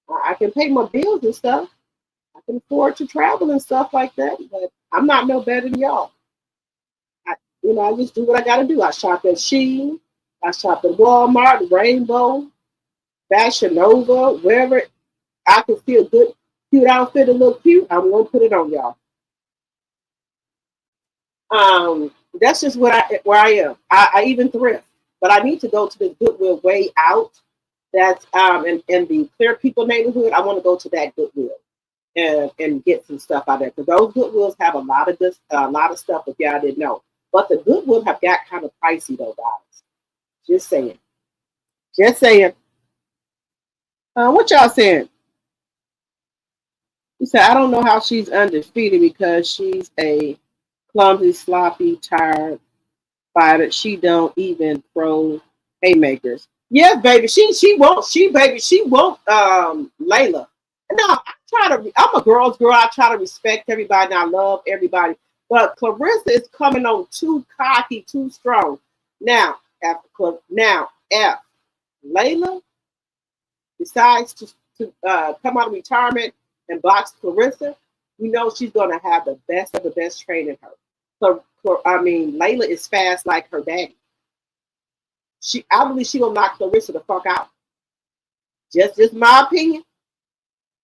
I can pay my bills and stuff. I can afford to travel and stuff like that. But I'm not no better than y'all. I just do what I gotta do. I shop at Shein. I shop at Walmart, Rainbow, Fashion Nova, wherever I can feel good, cute outfit and look cute. I'm gonna put it on y'all. That's just where I am. I even thrift, but I need to go to the Goodwill way out. That's in the Clear People neighborhood. I want to go to that Goodwill and get some stuff out there because those Goodwills have a lot of this, a lot of stuff if y'all didn't know. But the Goodwill have got kind of pricey though, guys. Just saying. Just saying. What y'all saying? He said, I don't know how she's undefeated because she's a clumsy, sloppy, tired fighter. She don't even throw haymakers. Yes, baby. She won't Layla. No, I'm a girl's girl. I try to respect everybody and I love everybody. But Clarissa is coming on too cocky, too strong. Now, if Layla decides to come out of retirement and box Clarissa, you know she's going to have the best of the best training her. So, Layla is fast like her daddy. I believe she will knock Clarissa the fuck out. Just my opinion.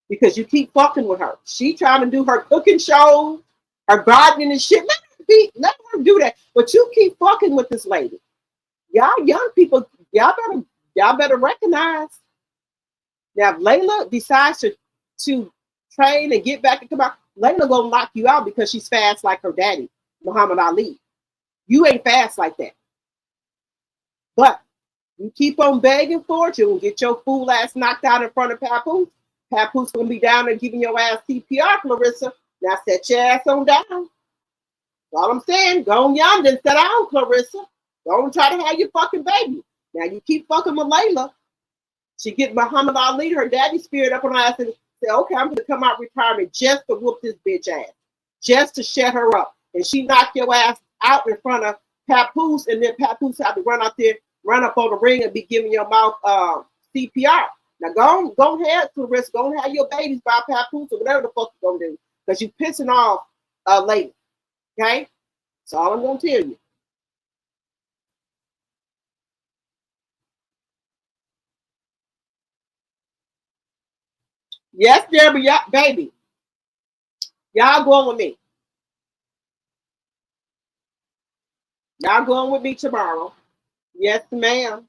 Because you keep fucking with her. She trying to do her cooking shows, her gardening and shit. Let her do that. But you keep fucking with this lady. Y'all young people, y'all better recognize. Now, if Layla decides to train and get back and come out, Layla gonna knock you out because she's fast like her daddy, Muhammad Ali. You ain't fast like that. But you keep on begging for it, you'll get your fool ass knocked out in front of Papoose. Papoose gonna be down there giving your ass CPR, Clarissa. Now set your ass on down. That's all I'm saying. Go on yonder and sit down, Clarissa. Don't try to have your fucking baby. Now you keep fucking with Layla. She get Muhammad Ali, her daddy spirit up on her ass and say, okay, I'm gonna come out retirement just to whoop this bitch ass. Just to shut her up. And she knock your ass out in front of Papoose, and then Papoose have to run out there, run up on the ring and be giving your mouth CPR. Now go ahead, Clarissa, go have your babies by Papoose or whatever the fuck you're gonna do. Because you pissing off Layla. Okay? That's all I'm gonna tell you. Yes, Deborah, baby. Y'all going with me. Y'all going with me tomorrow. Yes, ma'am.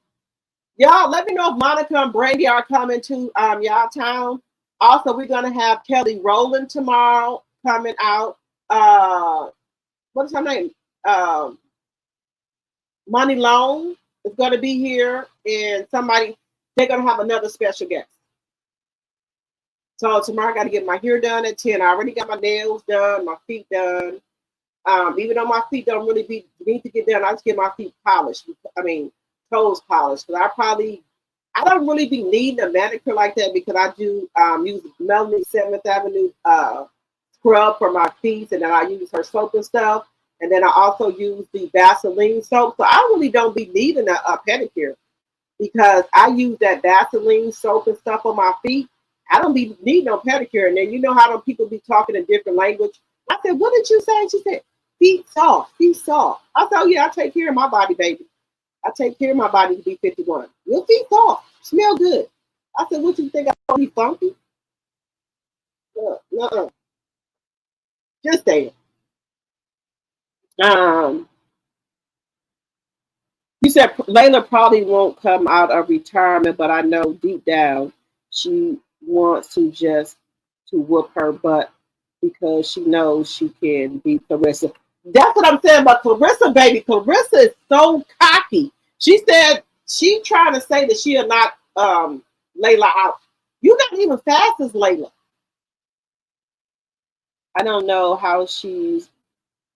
Y'all, let me know if Monica and Brandy are coming to y'all town. Also, we're gonna have Kelly Rowland tomorrow coming out. What's her name? Money Long is gonna be here, and they're gonna have another special guest. So tomorrow I got to get my hair done at 10. I already got my nails done, my feet done. Even though my feet don't really need to get done, I just get my feet polished. Toes polished. Because I don't really be needing a manicure like that because I do use Melodymm 7th Avenue scrub for my feet, and then I use her soap and stuff. And then I also use the Vaseline soap. So I really don't be needing a pedicure because I use that Vaseline soap and stuff on my feet. I don't need no pedicure. And then you know how them people be talking in different language. I said, what did you say? She said, feet soft, feet soft. I said, oh yeah, I take care of my body, baby. I take care of my body to be 51. Your feet soft, smell good. I said, what you think, I'm be funky? No. Just saying. You said Layla probably won't come out of retirement, but I know deep down she wants to whoop her butt because she knows she can beat Clarissa. That's what I'm saying about Clarissa, baby. Clarissa is so cocky. She said she trying to say that she'll knock Layla out. You're not even fast as Layla. I don't know how she's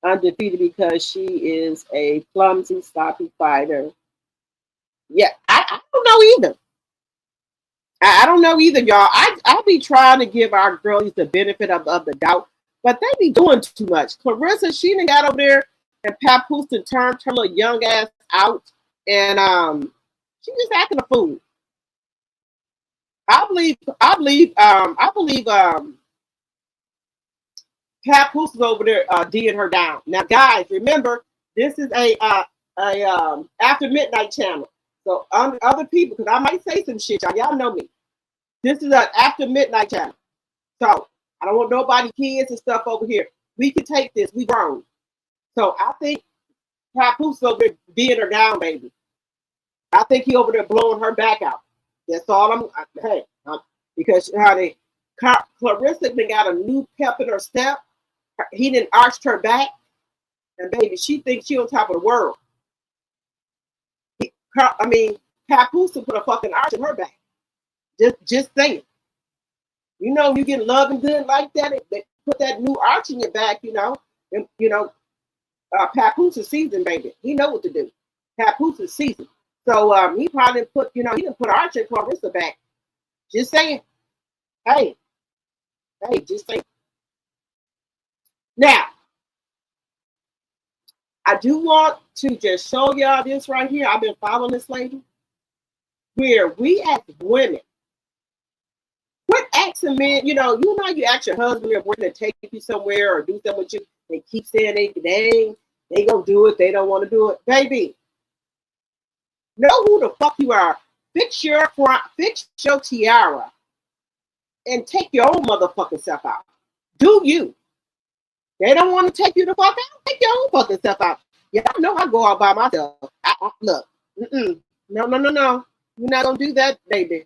undefeated because she is a clumsy, sloppy fighter. Yeah, I don't know either. I don't know either, y'all. I be trying to give our girlies the benefit of the doubt, but they be doing too much. Clarissa, she done got over there and Papoose turned her little young ass out, and she just acting a fool. I believe Papoose is over there D'ing her down. Now, guys, remember this is a after midnight channel. So other people, because I might say some shit, y'all know me. This is an after midnight channel. So I don't want nobody kids and stuff over here. We can take this. We grown. So I think Papoose over there being her down, baby. I think he over there blowing her back out. That's all because honey, Clarissa got a new pep in her step. He didn't arched her back, and baby, she thinks she on top of the world. Papoose put a fucking arch in her back. Just saying. You know, you get love and good like that, they put that new arch in your back, and Papoose is seasoned, baby. He know what to do. Papoose is seasoned. So he probably he didn't put arch in Clarissa back. Just saying. Hey, just saying. Now, I do want to just show y'all this right here. I've been following this lady. Where we as women, quit asking men, you know you ask your husband or boyfriend to take you somewhere or do something with you. They keep saying they gonna do it, they don't want to do it. Baby, know who the fuck you are. Fix your tiara and take your own motherfucking self out. Do you? They don't want to take you the fuck out. Take your own fucking self out. Yeah, I know I go out by myself. Look, no. You're not gonna do that, baby.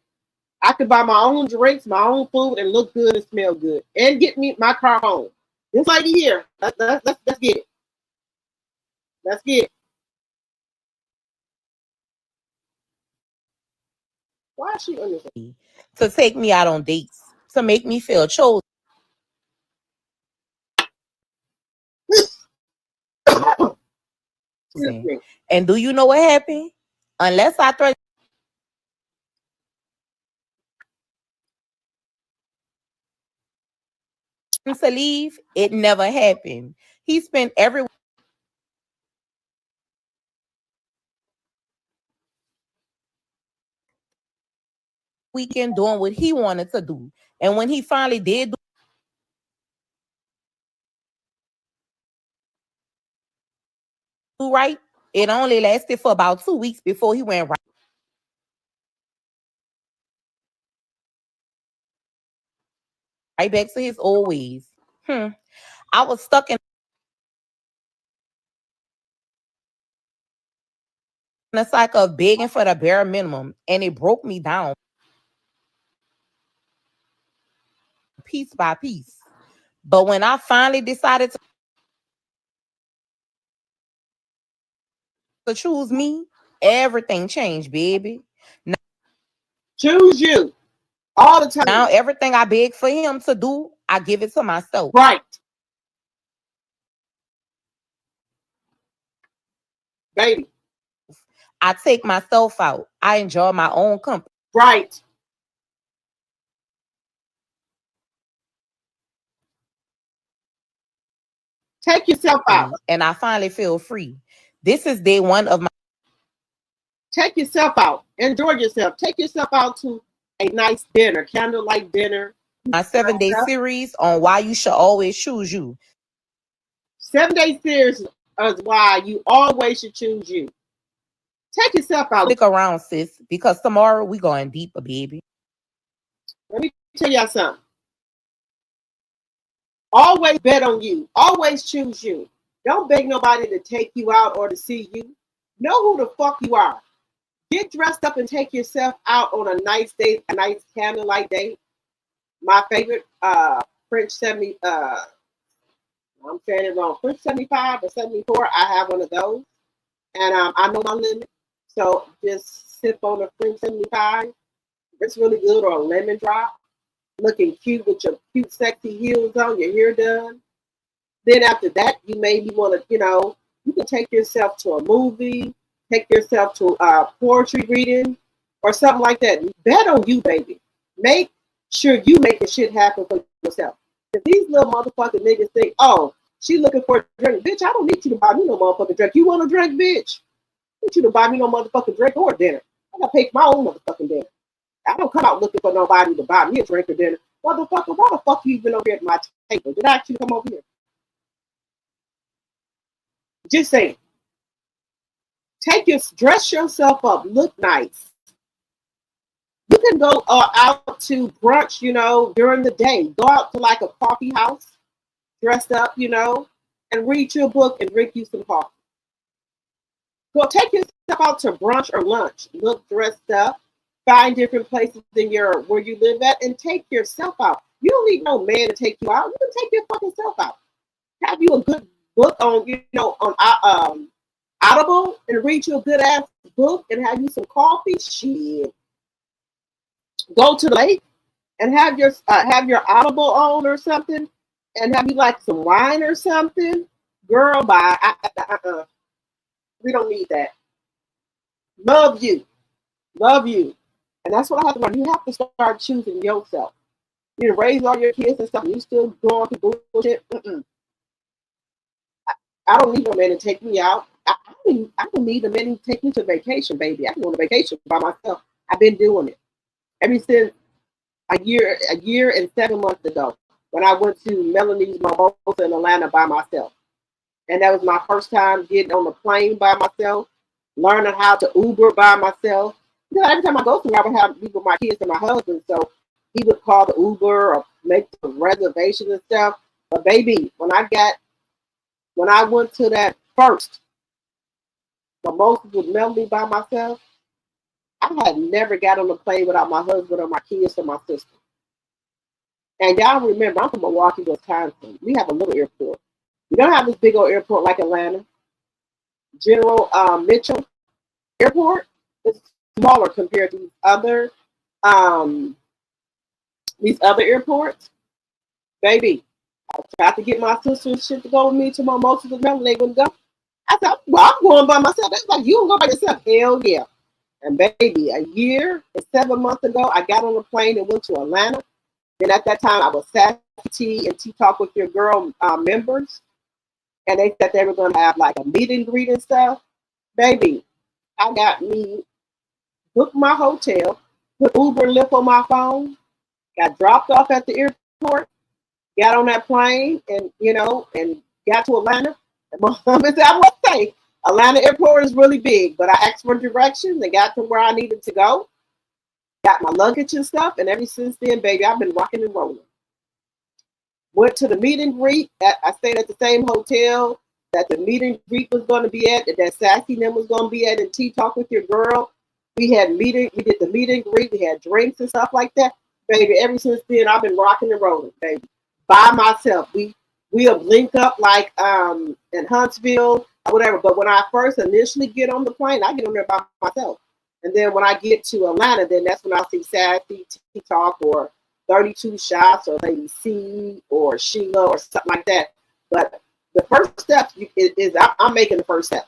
I could buy my own drinks, my own food, and look good and smell good, and get me my car home. This lady here, let's get it. Let's get it. Why is she on this? To take me out on dates, to make me feel chosen. And do you know what happened? Unless I threaten to leave, it never happened. He spent every weekend doing what he wanted to do. And when he finally did do right, it only lasted for about 2 weeks before he went right back to his old ways. I was stuck in a cycle of begging for the bare minimum, and it broke me down piece by piece. But when I finally decided to choose me, everything changed, baby. Choose you all the time. Now everything I beg for him to do, I give it to myself. Right. Baby. I take myself out. I enjoy my own company. Right. Take yourself out. And I finally feel free. This is day one of my... Take yourself out. Enjoy yourself. Take yourself out to a nice dinner, candlelight dinner. My 7-day series on why you should always choose you. 7-day series is why you always should choose you. Take yourself out. Stick around, sis, because tomorrow we going deeper, baby. Let me tell y'all something. Always bet on you. Always choose you. Don't beg nobody to take you out or to see you. Know who the fuck you are. Get dressed up and take yourself out on a nice date, a nice candlelight date. My favorite French 70, I'm saying it wrong, French 75 or 74, I have one of those. And I know my limit. So just sip on a French 75. It's really good, or a lemon drop. Looking cute with your cute, sexy heels on, your hair done. Then after that, you maybe want to, you can take yourself to a movie, take yourself to poetry reading or something like that. Bet on you, baby. Make sure you make the shit happen for yourself. If these little motherfucking niggas think, oh, she looking for a drink, bitch, I don't need you to buy me no motherfucking drink. You want a drink, bitch? I need you to buy me no motherfucking drink or dinner. I gotta pay for my own motherfucking dinner. I don't come out looking for nobody to buy me a drink or dinner. Motherfucker, why the fuck you even over here at my table? Did I actually come over here? Just saying. Dress yourself up, look nice. You can go out to brunch, during the day. Go out to like a coffee house, dressed up, and read your book and drink you some coffee. Go take yourself out to brunch or lunch. Look dressed up. Find different places in where you live at and take yourself out. You don't need no man to take you out. You can take your fucking self out. Have you a good book on, on Audible and read you a good ass book and have you some coffee. Shit. Go to the lake and have your Audible on or something, and have you like some wine or something. Girl, bye. We don't need that. Love you. And that's what I have to learn. You have to start choosing yourself. You raise all your kids and stuff, and you still going through bullshit. I don't need no man to take me out. I don't need a man to take me to vacation, baby. I can go on a vacation by myself. I've been doing it ever since a year and 7 months ago when I went to Melodymm's Mimosa in Atlanta by myself. And that was my first time getting on the plane by myself, learning how to Uber by myself. Every time I go somewhere, I would have people, my kids and my husband. So he would call the Uber or make some reservations and stuff. But baby, when I went to that first Mimosa with Melody by myself, I had never got on the plane without my husband or my kids or my sister. And y'all remember, I'm from Milwaukee, Wisconsin. We have a little airport. We don't have this big old airport like Atlanta. General Mitchell Airport is smaller compared to these other airports. Baby, I tried to get my sister and shit to go with me to Mimosa with Melody. They wouldn't go. I thought, well, I'm going by myself. That's like, you don't go by yourself. Hell yeah. And baby, a year and 7 months ago, I got on a plane and went to Atlanta. Then at that time, I was Sassy T and Tea Talk with Your Girl members. And they said they were going to have like a meet and greet and stuff. Baby, I got me, booked my hotel, put Uber and Lyft on my phone, got dropped off at the airport, got on that plane and, and got to Atlanta. And my mom said, I must say, Atlanta airport is really big, but I asked for directions and got to where I needed to go. Got my luggage and stuff, and ever since then, baby, I've been rocking and rolling. Went to the meet and greet. I stayed at the same hotel that the meet and greet was going to be at, that Sassy Nim was going to be at, and Tea Talk with Your Girl. We did the meet and greet. We had drinks and stuff like that. Baby, ever since then, I've been rocking and rolling, baby. By myself. We'll link up like in Huntsville or whatever. But when I first initially get on the plane, I get on there by myself. And then when I get to Atlanta, then that's when I see Sassy, Tea Talk, or 32 Shots, or Lady C, or Sheila, or something like that. But the first step is I'm making the first step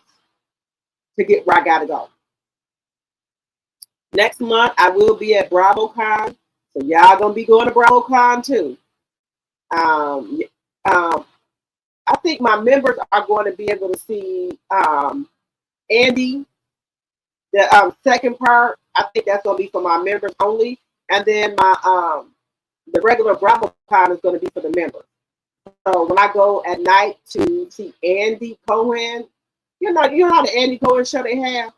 to get where I got to go. Next month, I will be at BravoCon. So y'all going to be going to BravoCon too. I think my members are going to be able to see Andy. The second part, I think that's going to be for my members only. And then my the regular BravoCon is going to be for the members. So when I go at night to see Andy Cohen, you know how the Andy Cohen show they have?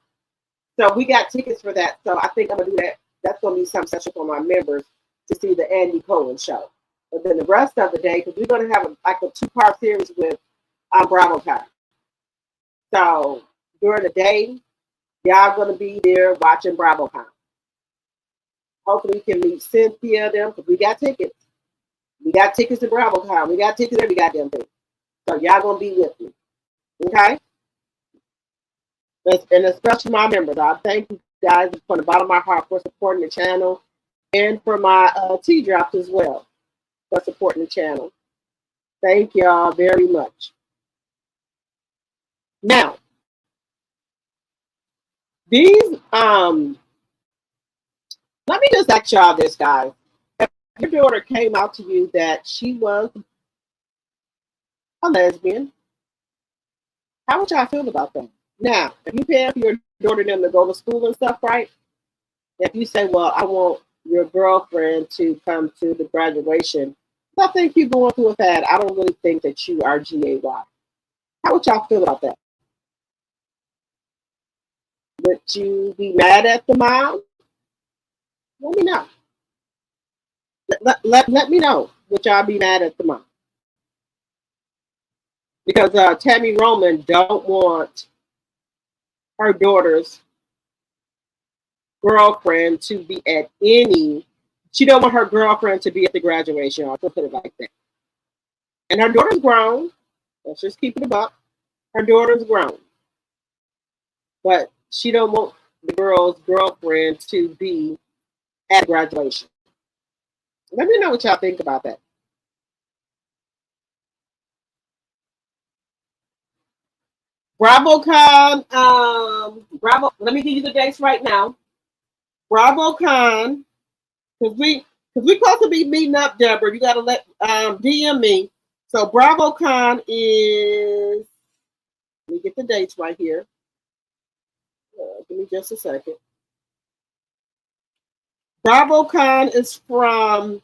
So we got tickets for that. So I think I'm going to do that. That's going to be some session for my members to see the Andy Cohen show. But then the rest of the day, because we're going to have a 2-part series with BravoCon. So during the day, y'all going to be there watching BravoCon. Hopefully we can meet Cynthia them, because we got tickets. We got tickets to BravoCon. We got tickets every goddamn thing. So y'all going to be with me. Okay? And especially my members. I thank you guys from the bottom of my heart for supporting the channel, and for my tea drops as well for supporting the channel. Thank y'all very much. Now, these let me just ask y'all this, guys. If your daughter came out to you that she was a lesbian, how would y'all feel about that? Now, if you pay for your daughter them to go to school and stuff, right? If you say, well, I want your girlfriend to come to the graduation, I think you're going through with that. I don't really think that you are GAY. How would y'all feel about that? Would you be mad at the mom? Let me know. Let me know. Would y'all be mad at the mom? Because Tammy Roman don't want her daughter's girlfriend to be at any. She don't want her girlfriend to be at the graduation. I'll put it like that. And her daughter's grown. Let's just keep it up. Her daughter's grown, but she don't want the girl's girlfriend to be at graduation. Let me know what y'all think about that. BravoCon, Bravo. Let me give you the dates right now. BravoCon, because we supposed to be meeting up, Deborah. You gotta let DM me. So BravoCon is. Let me get the dates right here. Give me just a second. BravoCon is from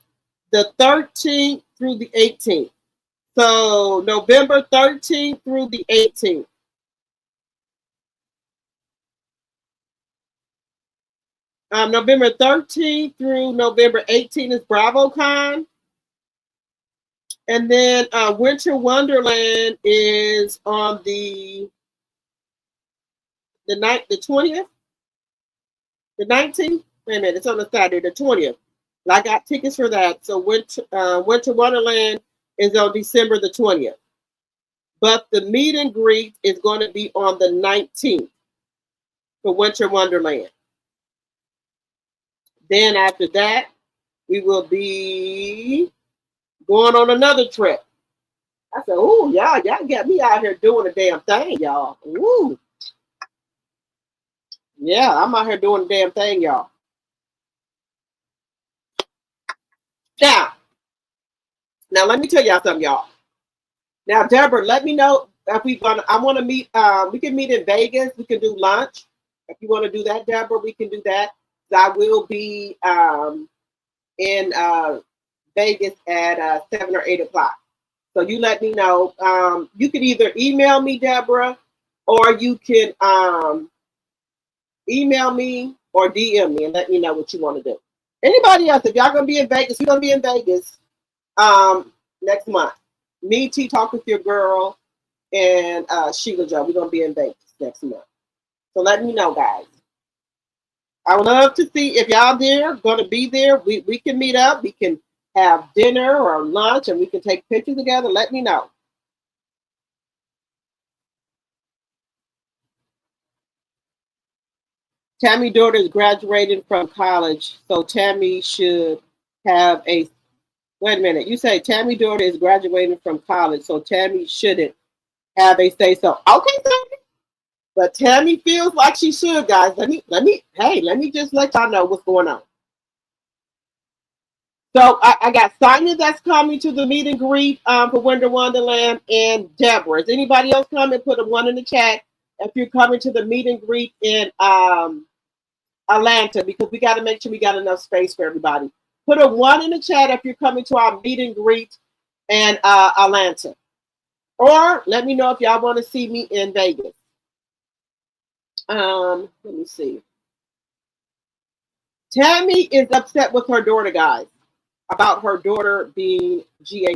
the 13th through the 18th. So November 13th through the 18th. November 13th through November 18th is BravoCon. And then Winter Wonderland is on the 20th, the 19th. Wait a minute, it's on the Saturday, the 20th. I got tickets for that. So Winter Wonderland is on December the 20th. But the meet and greet is going to be on the 19th for Winter Wonderland. Then after that, we will be going on another trip. I said, "Ooh, y'all got me out here doing a damn thing, y'all. Ooh. Yeah, I'm out here doing a damn thing, y'all." Now let me tell y'all something, y'all. Now, Deborah, let me know if I want to meet. We can meet in Vegas. We can do lunch. If you want to do that, Deborah, we can do that. I will be in Vegas at 7 or 8 o'clock. So you let me know. You can either email me, Deborah, or you can email me or DM me and let me know what you want to do. Anybody else, if y'all gonna be in Vegas, we're gonna be in Vegas next month. Me, T, Talk with Your Girl, and Sheila Joe. We're gonna be in Vegas next month. So let me know, guys. I would love to see if y'all there, gonna be there. We can meet up. We can have dinner or lunch, and we can take pictures together. Let me know. Tammy's daughter is graduating from college, so Tammy should have a. Wait a minute. You say Tammy's daughter is graduating from college, so Tammy shouldn't have a say so. Okay, Tammy. But Tammy feels like she should, guys. Let me just let y'all know what's going on. So I got Sonia that's coming to the meet and greet for Winter Wonderland, and Deborah. Is anybody else coming? Put a 1 in the chat if you're coming to the meet and greet in Atlanta, because we got to make sure we got enough space for everybody. Put a 1 in the chat if you're coming to our meet and greet in Atlanta. Or let me know if y'all want to see me in Vegas. Let me see. Tammy is upset with her daughter, guys, about her daughter being GAY.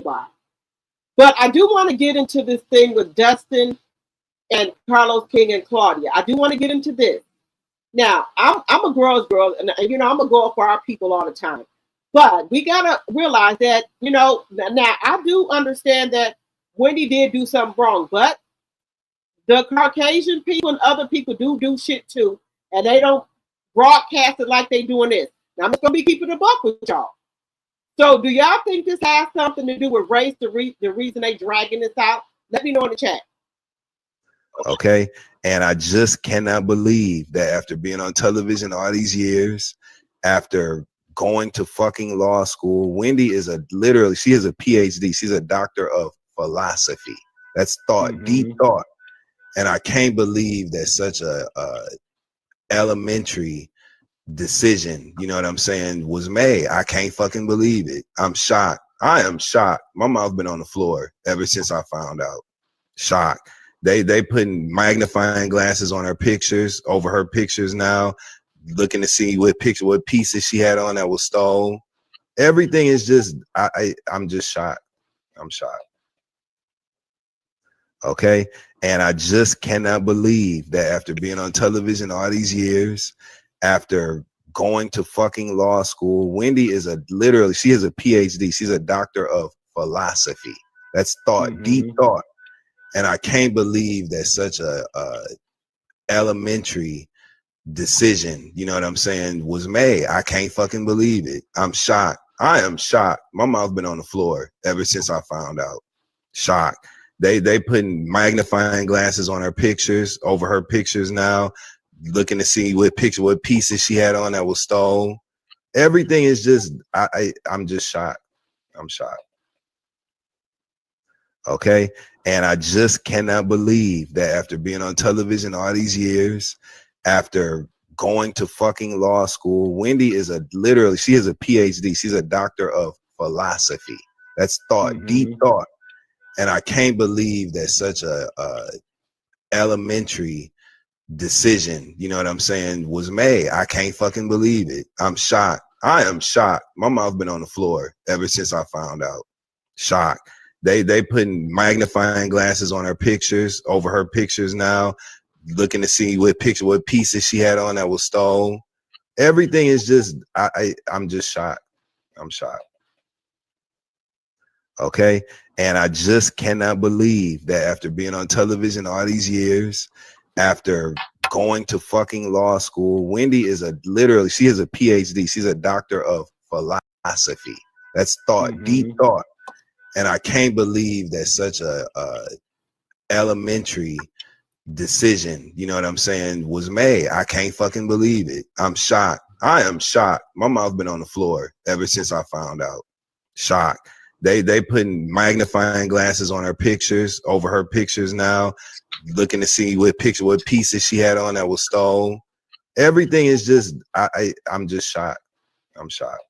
But I do want to get into this thing with Dustin and Carlos King and Claudia. I do want to get into this. Now, I'm a girl's girl, and I'm a girl for our people all the time. But we gotta realize that, now I do understand that Wendy did do something wrong, but the Caucasian people and other people do shit too, and they don't broadcast it like they doing this. Now I'm just gonna be keeping a buck with y'all. So do y'all think this has something to do with race, the reason they dragging this out? Let me know in the chat. Okay. And I just cannot believe that after being on television all these years, after going to fucking law school, Wendy is she is a PhD. She's a doctor of philosophy. That's thought, deep thought. And I can't believe that such a elementary decision, you know what I'm saying, was made. I can't fucking believe it. I'm shocked. I am shocked. My mouth been on the floor ever since I found out. Shocked. They putting magnifying glasses on her pictures, over her pictures now, looking to see what pieces she had on that was stolen. Everything is just I'm just shocked. I'm shocked. Okay. And I just cannot believe that after being on television all these years, after going to fucking law school, Wendy is she is a PhD. She's a doctor of philosophy. That's thought, deep thought. And I can't believe that such a elementary decision, you know what I'm saying, was made. I can't fucking believe it. I'm shocked. I am shocked. My mouth been on the floor ever since I found out. Shocked. They putting magnifying glasses on her pictures, over her pictures now, looking to see what pieces she had on that was stolen. Everything is just I'm just shocked. I'm shocked. Okay. And I just cannot believe that after being on television all these years, after going to fucking law school, Wendy is she is a PhD. She's a doctor of philosophy. That's thought, deep thought. And I can't believe that such a elementary decision, you know what I'm saying, was made. I can't fucking believe it. I'm shocked. I am shocked. My mouth been on the floor ever since I found out. Shocked. They putting magnifying glasses on her pictures, over her pictures now, looking to see what pieces she had on that was stolen. Everything is just I'm just shocked. I'm shocked. Okay. And I just cannot believe that after being on television all these years, after going to fucking law school, Wendy is she is a PhD. She's a doctor of philosophy. That's thought, deep thought. And I can't believe that such a elementary decision, you know what I'm saying, was made. I can't fucking believe it. I'm shocked. I am shocked. My mouth been on the floor ever since I found out. Shocked. They putting magnifying glasses on her pictures, over her pictures now, looking to see what pieces she had on that was stolen. Everything is just I'm just shocked. I'm shocked.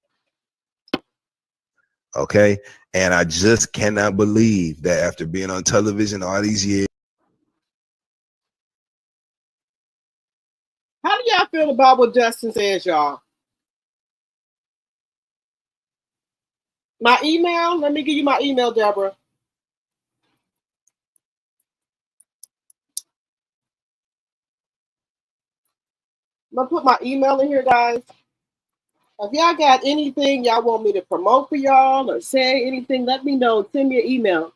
Okay. And I just cannot believe that after being on television all these years. How do y'all feel about what Justin says, y'all? My email, let me give you my email, Deborah. I'm gonna put my email in here, guys. If y'all got anything y'all want me to promote for y'all or say anything, let me know. Send me an email.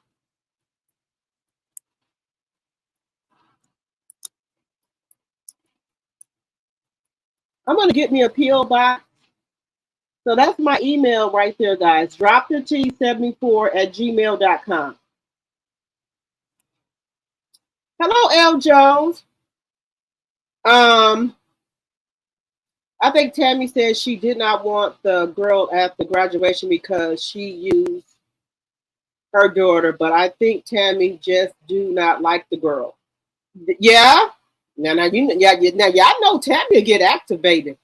I'm gonna get me a P.O. box. So that's my email right there, guys. droptheT74@gmail.com. Hello, L. Jones. I think Tammy said she did not want the girl at the graduation because she used her daughter, but I think Tammy just do not like the girl. Yeah. Now y'all know Tammy get activated.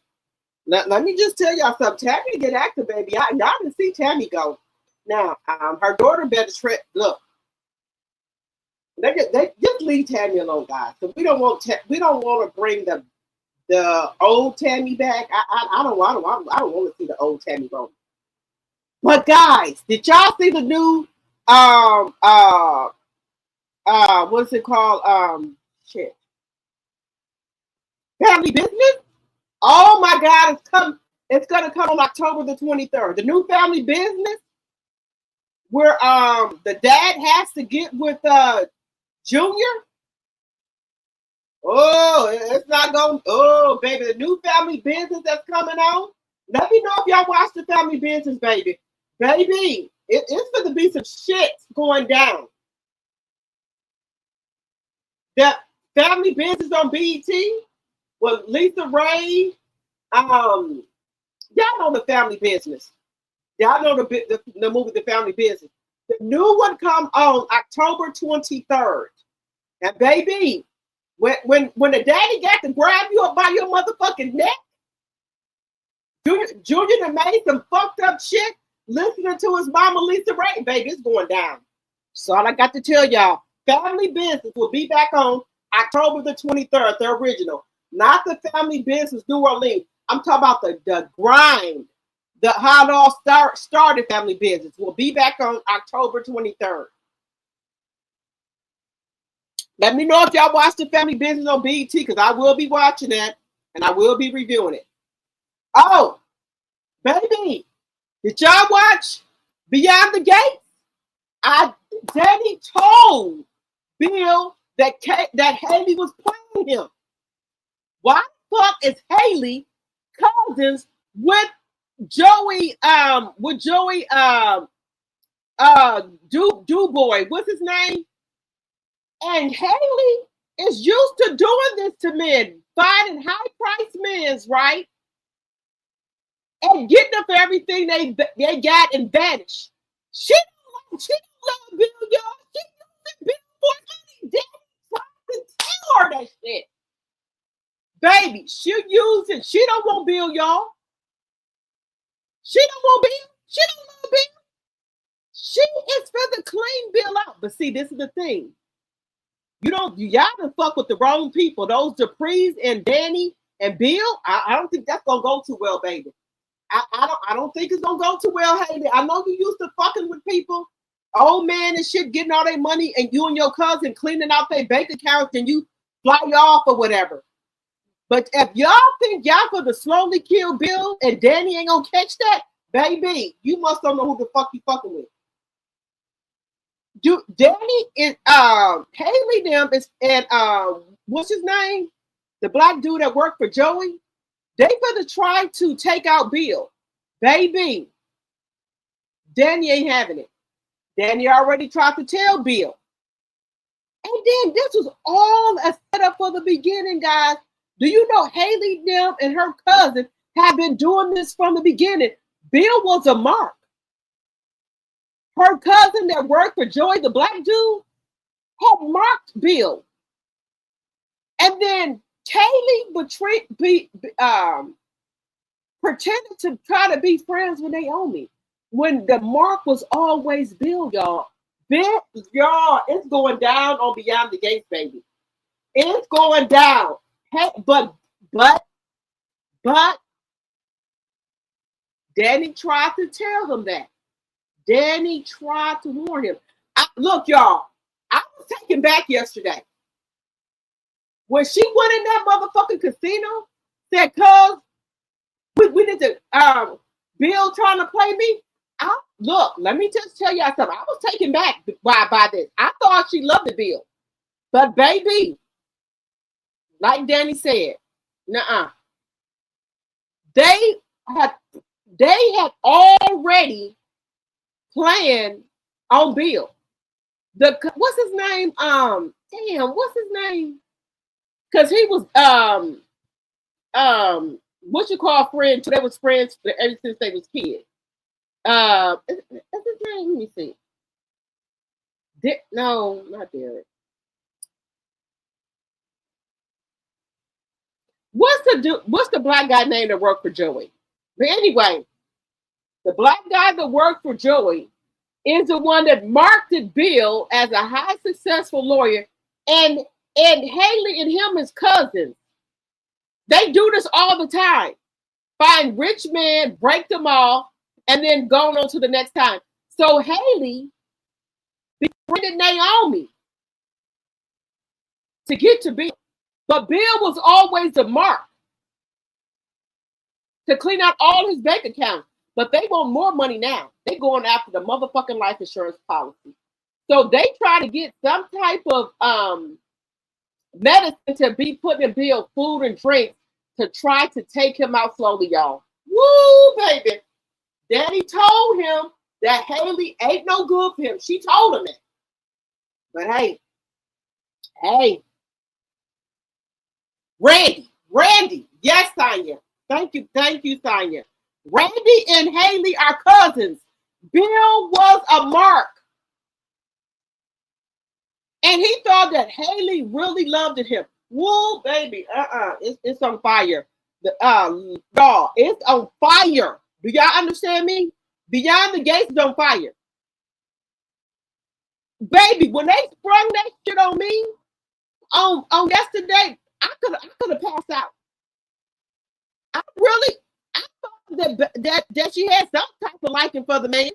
Let me just tell y'all something. Tammy get activated. Y'all can see Tammy go. Now, her daughter better look. They just leave Tammy alone, guys. So we don't want to bring the old Tammy back. I don't want to see the old Tammy go. But guys, did y'all see the new what's it called? Family Business? Oh my God, it's gonna come on October the 23rd. The new Family Business, where the dad has to get with Junior. Oh, it's not going. Oh, baby, the new Family Business that's coming on. Let me know if y'all watch the Family Business, baby. Baby, it's going to be some shit going down. That Family Business on BET with Lisa Ray. Y'all know the Family Business. Y'all know the movie The Family Business. The new one come on October 23rd. And baby, when the daddy got to grab you up by your motherfucking neck, Junior done made some fucked up shit listening to his mama Lisa Ray. Baby, it's going down. So all I got to tell y'all, Family Business will be back on October the 23rd, the original. Not the Family Business New Orleans. I'm talking about the grind. How it all started. Family Business will be back on October 23rd. Let me know if y'all watch the Family Business on BET, because I will be watching that and I will be reviewing it. Oh, baby, did y'all watch Beyond the Gates? Danny told Bill that Haley was playing him. Why the fuck is Haley cousins with Joey? Boy, what's his name? And Haley is used to doing this to men, finding high-priced men, right? And getting up everything they got and vanish. She don't love Bill, y'all. She using Bill for money. Daddy tried to tell her that shit. Baby, she don't want Bill, y'all. She don't want Bill. She don't love Bill. She is for the clean Bill out. But see, this is the thing. Y'all done fuck with the wrong people. Those Duprees and Danny and Bill, I don't think that's gonna go too well, baby. I don't think it's gonna go too well, Haley. I know you used to fucking with people, old man and shit, getting all their money, and you and your cousin cleaning out their bank accounts, and you fly off or whatever. But if y'all think y'all gonna slowly kill Bill and Danny ain't gonna catch that, baby, you must don't know who the fuck you fucking with. Danny is Haley them is and what's his name? The black dude that worked for Joey. They gonna try to take out Bill. Baby, Danny ain't having it. Danny already tried to tell Bill. And then this was all a setup for the beginning, guys. Do you know Haley them and her cousin have been doing this from the beginning? Bill was a mark. Her cousin that worked for Joey, the black dude, had marked Bill. And then Haley pretended to try to be friends with Naomi when the mark was always Bill, y'all. Bill, y'all, it's going down on Beyond the Gates, baby. It's going down. Hey, but Danny tried to tell him that. Danny tried to warn him. Look, y'all, I was taken back yesterday. When she went in that motherfucking casino, said, cuz, we need to, Bill trying to play me. Look, let me just tell y'all something. I was taken back by this. I thought she loved the Bill. But baby, like Danny said, nuh-uh. They had already planned on Bill. What's his name? What's his name? Because he was what you call friend? They was friends ever since they was kids. Is his name? Let me see. No, not Derek. What's the black guy name that worked for Joey? But anyway, the black guy that worked for Joey is the one that marketed Bill as a high successful lawyer, and Haley and him is cousins. They do this all the time. Find rich men, break them off, and then go on to the next time. So Haley befriended Naomi to get to Bill. But Bill was always the mark to clean out all his bank accounts. But they want more money now. They going after the motherfucking life insurance policy. So they try to get some type of medicine to be put in Bill, food and drinks, to try to take him out slowly, y'all. Woo, baby. Daddy told him that Haley ain't no good for him. She told him that. But hey, Randy, yes, Tanya. Thank you, Tanya. Randy and Haley are cousins. Bill was a mark. And he thought that Haley really loved him. Whoa, baby, it's on fire. Y'all, it's on fire. Do y'all understand me? Beyond the Gates is on fire. Baby, when they sprung that shit on me on yesterday, I could have passed out. I thought that she had some type of liking for the man.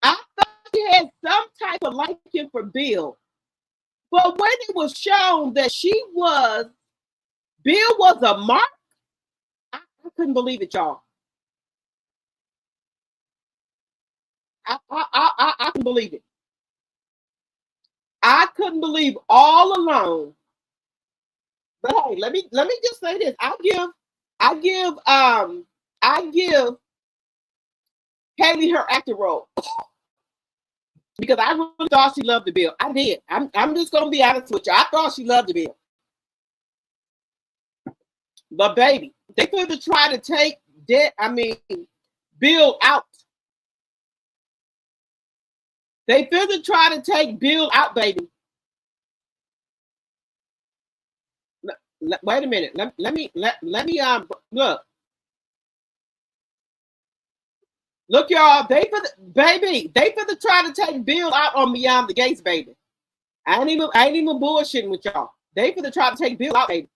I thought she had some type of liking for Bill. But when it was shown that Bill was a mark, I couldn't believe it, y'all. I couldn't believe it. I couldn't believe all alone. But hey, let me just say this. I give Haley her acting role because I really thought she loved the Bill. I did. I'm just gonna be honest with you. I thought she loved the Bill. But baby, they could have tried to take Bill out. They could have tried to take Bill out, baby. Wait a minute. Let me look. Look, y'all. They could have tried to take Bill out on Beyond the Gates, baby. I ain't even bullshitting with y'all. They could have tried to take Bill out, baby.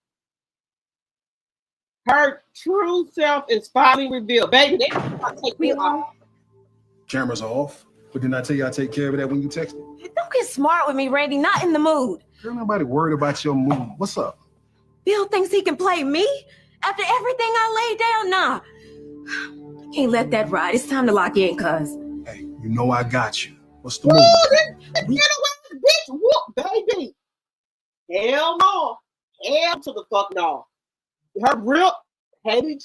Her true self is finally revealed, baby. They could have tried to take Bill out. Cameras are off. But didn't I tell you I take care of that when you texted? Don't get smart with me, Randy. Not in the mood. Girl, nobody worried about your mood. What's up? Bill thinks he can play me? After everything I laid down? Nah. Can't let that ride. It's time to lock in, cuz. Hey, you know I got you. What's the move? Get away, bitch. Whoop, baby. Hell no. Hell to the fuck no. Her real Danny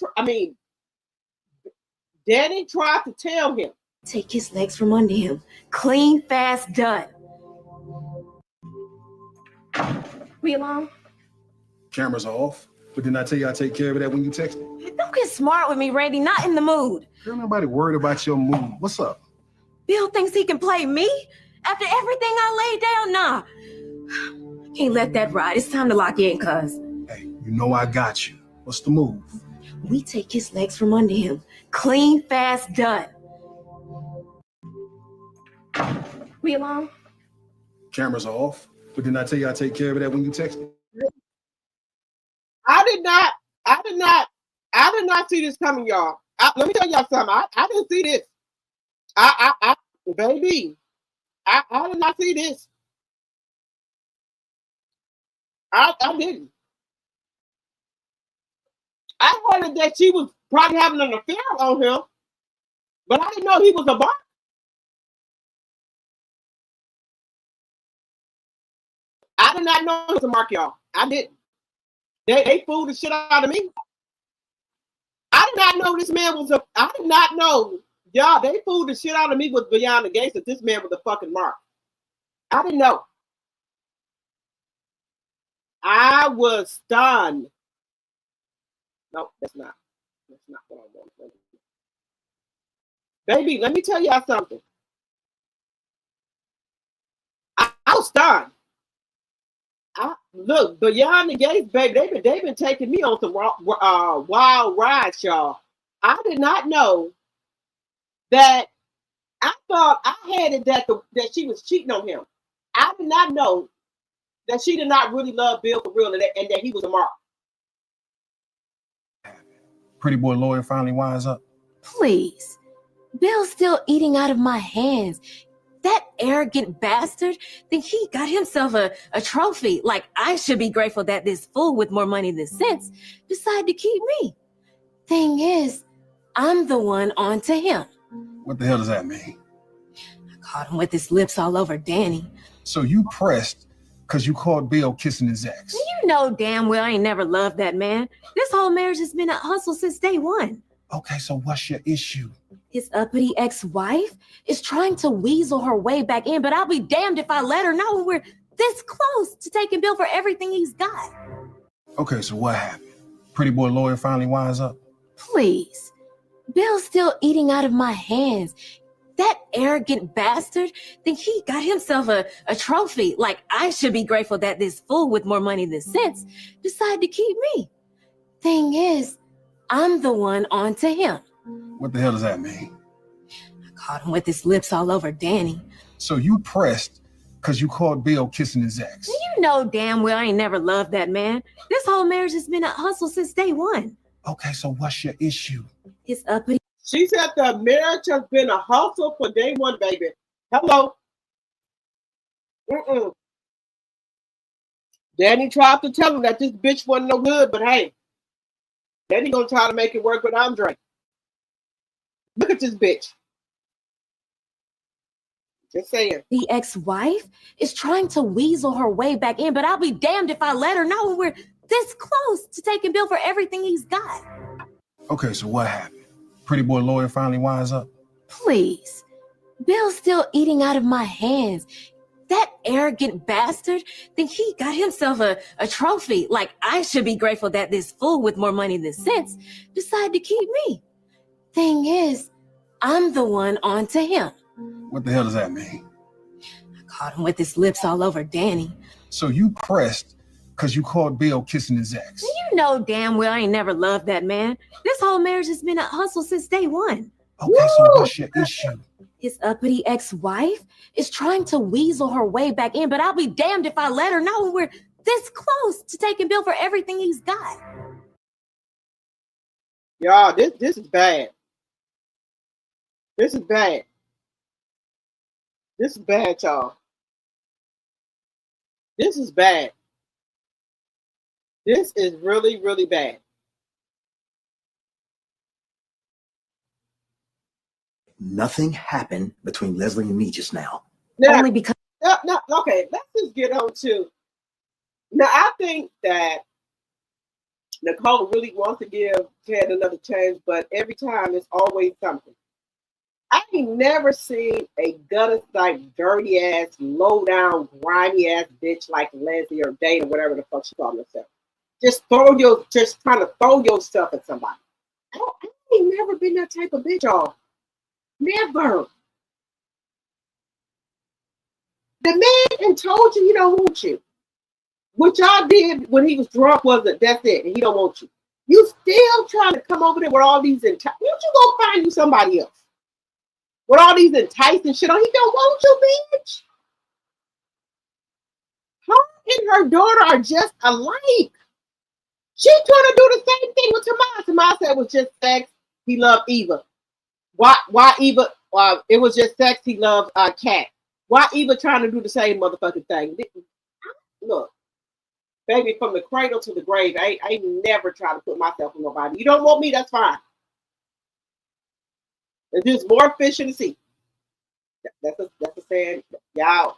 tried to tell him. Take his legs from under him. Clean, fast, done. We alone? Cameras are off. But didn't I tell you I take care of that when you texted? Don't get smart with me, Randy. Not in the mood. Girl, nobody worried about your mood. What's up? Bill thinks he can play me? After everything I laid down? Nah. Can't let that ride. It's time to lock in, cuz. Hey, you know I got you. What's the move? We take his legs from under him. Clean, fast, done. We alone? Cameras are off. But didn't I tell you I take care of that when you texted? I did not see this coming, y'all. Let me tell y'all something. I didn't see this. Baby, I did not see this. I didn't. I heard that she was probably having an affair on him, but I didn't know he was a bar. I did not know it was a mark, y'all. I didn't. They fooled the shit out of me. I did not know this man was I did not know. Y'all, they fooled the shit out of me with Beyond the Gates that this man was a fucking mark. I didn't know. I was stunned. No, that's not what I want. Baby, let me tell y'all something. I was stunned. Look, Beyond the Gates, baby, they've been taking me on some wild rides, y'all. I did not know that. I thought I had it that she was cheating on him. I did not know that she did not really love Bill for real and that he was a mark. Pretty boy lawyer finally wise up. Please. Bill's still eating out of my hands. That arrogant bastard think he got himself a trophy. Like I should be grateful that this fool with more money than sense decided to keep me. Thing is, I'm the one on to him. What the hell does that mean? I caught him with his lips all over Danny. So you pressed because you caught Bill kissing his ex. You know damn well I ain't never loved that man. This whole marriage has been a hustle since day one. Okay, so what's your issue? His uppity ex-wife is trying to weasel her way back in, but I'll be damned if I let her know when we're this close to taking Bill for everything he's got. Okay, so what happened? Pretty boy lawyer finally winds up. Please. Bill's still eating out of my hands. That arrogant bastard think he got himself a trophy. Like I should be grateful that this fool with more money than sense decided to keep me. Thing is, I'm the one onto him. What the hell does that mean? I caught him with his lips all over Danny. So you pressed because you caught Bill kissing his ex. You know damn well I ain't never loved that man. This whole marriage has been a hustle since day one. Okay, so what's your issue? His uppity. She said the marriage has been a hustle for day one, baby. Hello. Danny tried to tell him that this bitch wasn't no good, but hey, Danny gonna try to make it work with Andre. Look at this bitch. Just saying. The ex-wife is trying to weasel her way back in, but I'll be damned if I let her know when we're this close to taking Bill for everything he's got. Okay, so what happened? Pretty boy lawyer finally winds up. Please. Bill's still eating out of my hands. That arrogant bastard think he got himself a trophy. Like I should be grateful that this fool with more money than sense decided to keep me. Thing is, I'm the one onto him. What the hell does that mean? I caught him with his lips all over Danny. So you pressed because you caught Bill kissing his ex. You know damn well I ain't never loved that man. This whole marriage has been a hustle since day one. Okay, so what's your issue? His uppity ex-wife is trying to weasel her way back in, but I'll be damned if I let her know when we're this close to taking Bill for everything he's got. Y'all, this is bad. This is bad. This is bad, y'all. This is bad. This is really, really bad. Nothing happened between Leslie and me just now. Now, Only because okay, let's just get on to. Now, I think that Nicole really wants to give Ted another chance, but every time it's always something. I ain't never seen a gutter like dirty ass, low down, grimy ass bitch like Leslie or Dana, or whatever the fuck she called herself. Just trying to throw yourself at somebody. I ain't never been that type of bitch, y'all. Never. The man and told you he don't want you. What y'all did when he was drunk was that that's it, and he don't want you. You still trying to come over there with all these why don't you go find you somebody else? With all these enticing shit on, he don't want you, bitch. Her and her daughter are just alike. She trying to do the same thing with Tomas. Tomas said it was just sex. He loved Eva. Why Eva? It was just sex. He loved Kat. Why Eva trying to do the same motherfucking thing? Look, baby, from the cradle to the grave, I never try to put myself in nobody. You don't want me, that's fine. There's more fish in the sea. That's a saying. Y'all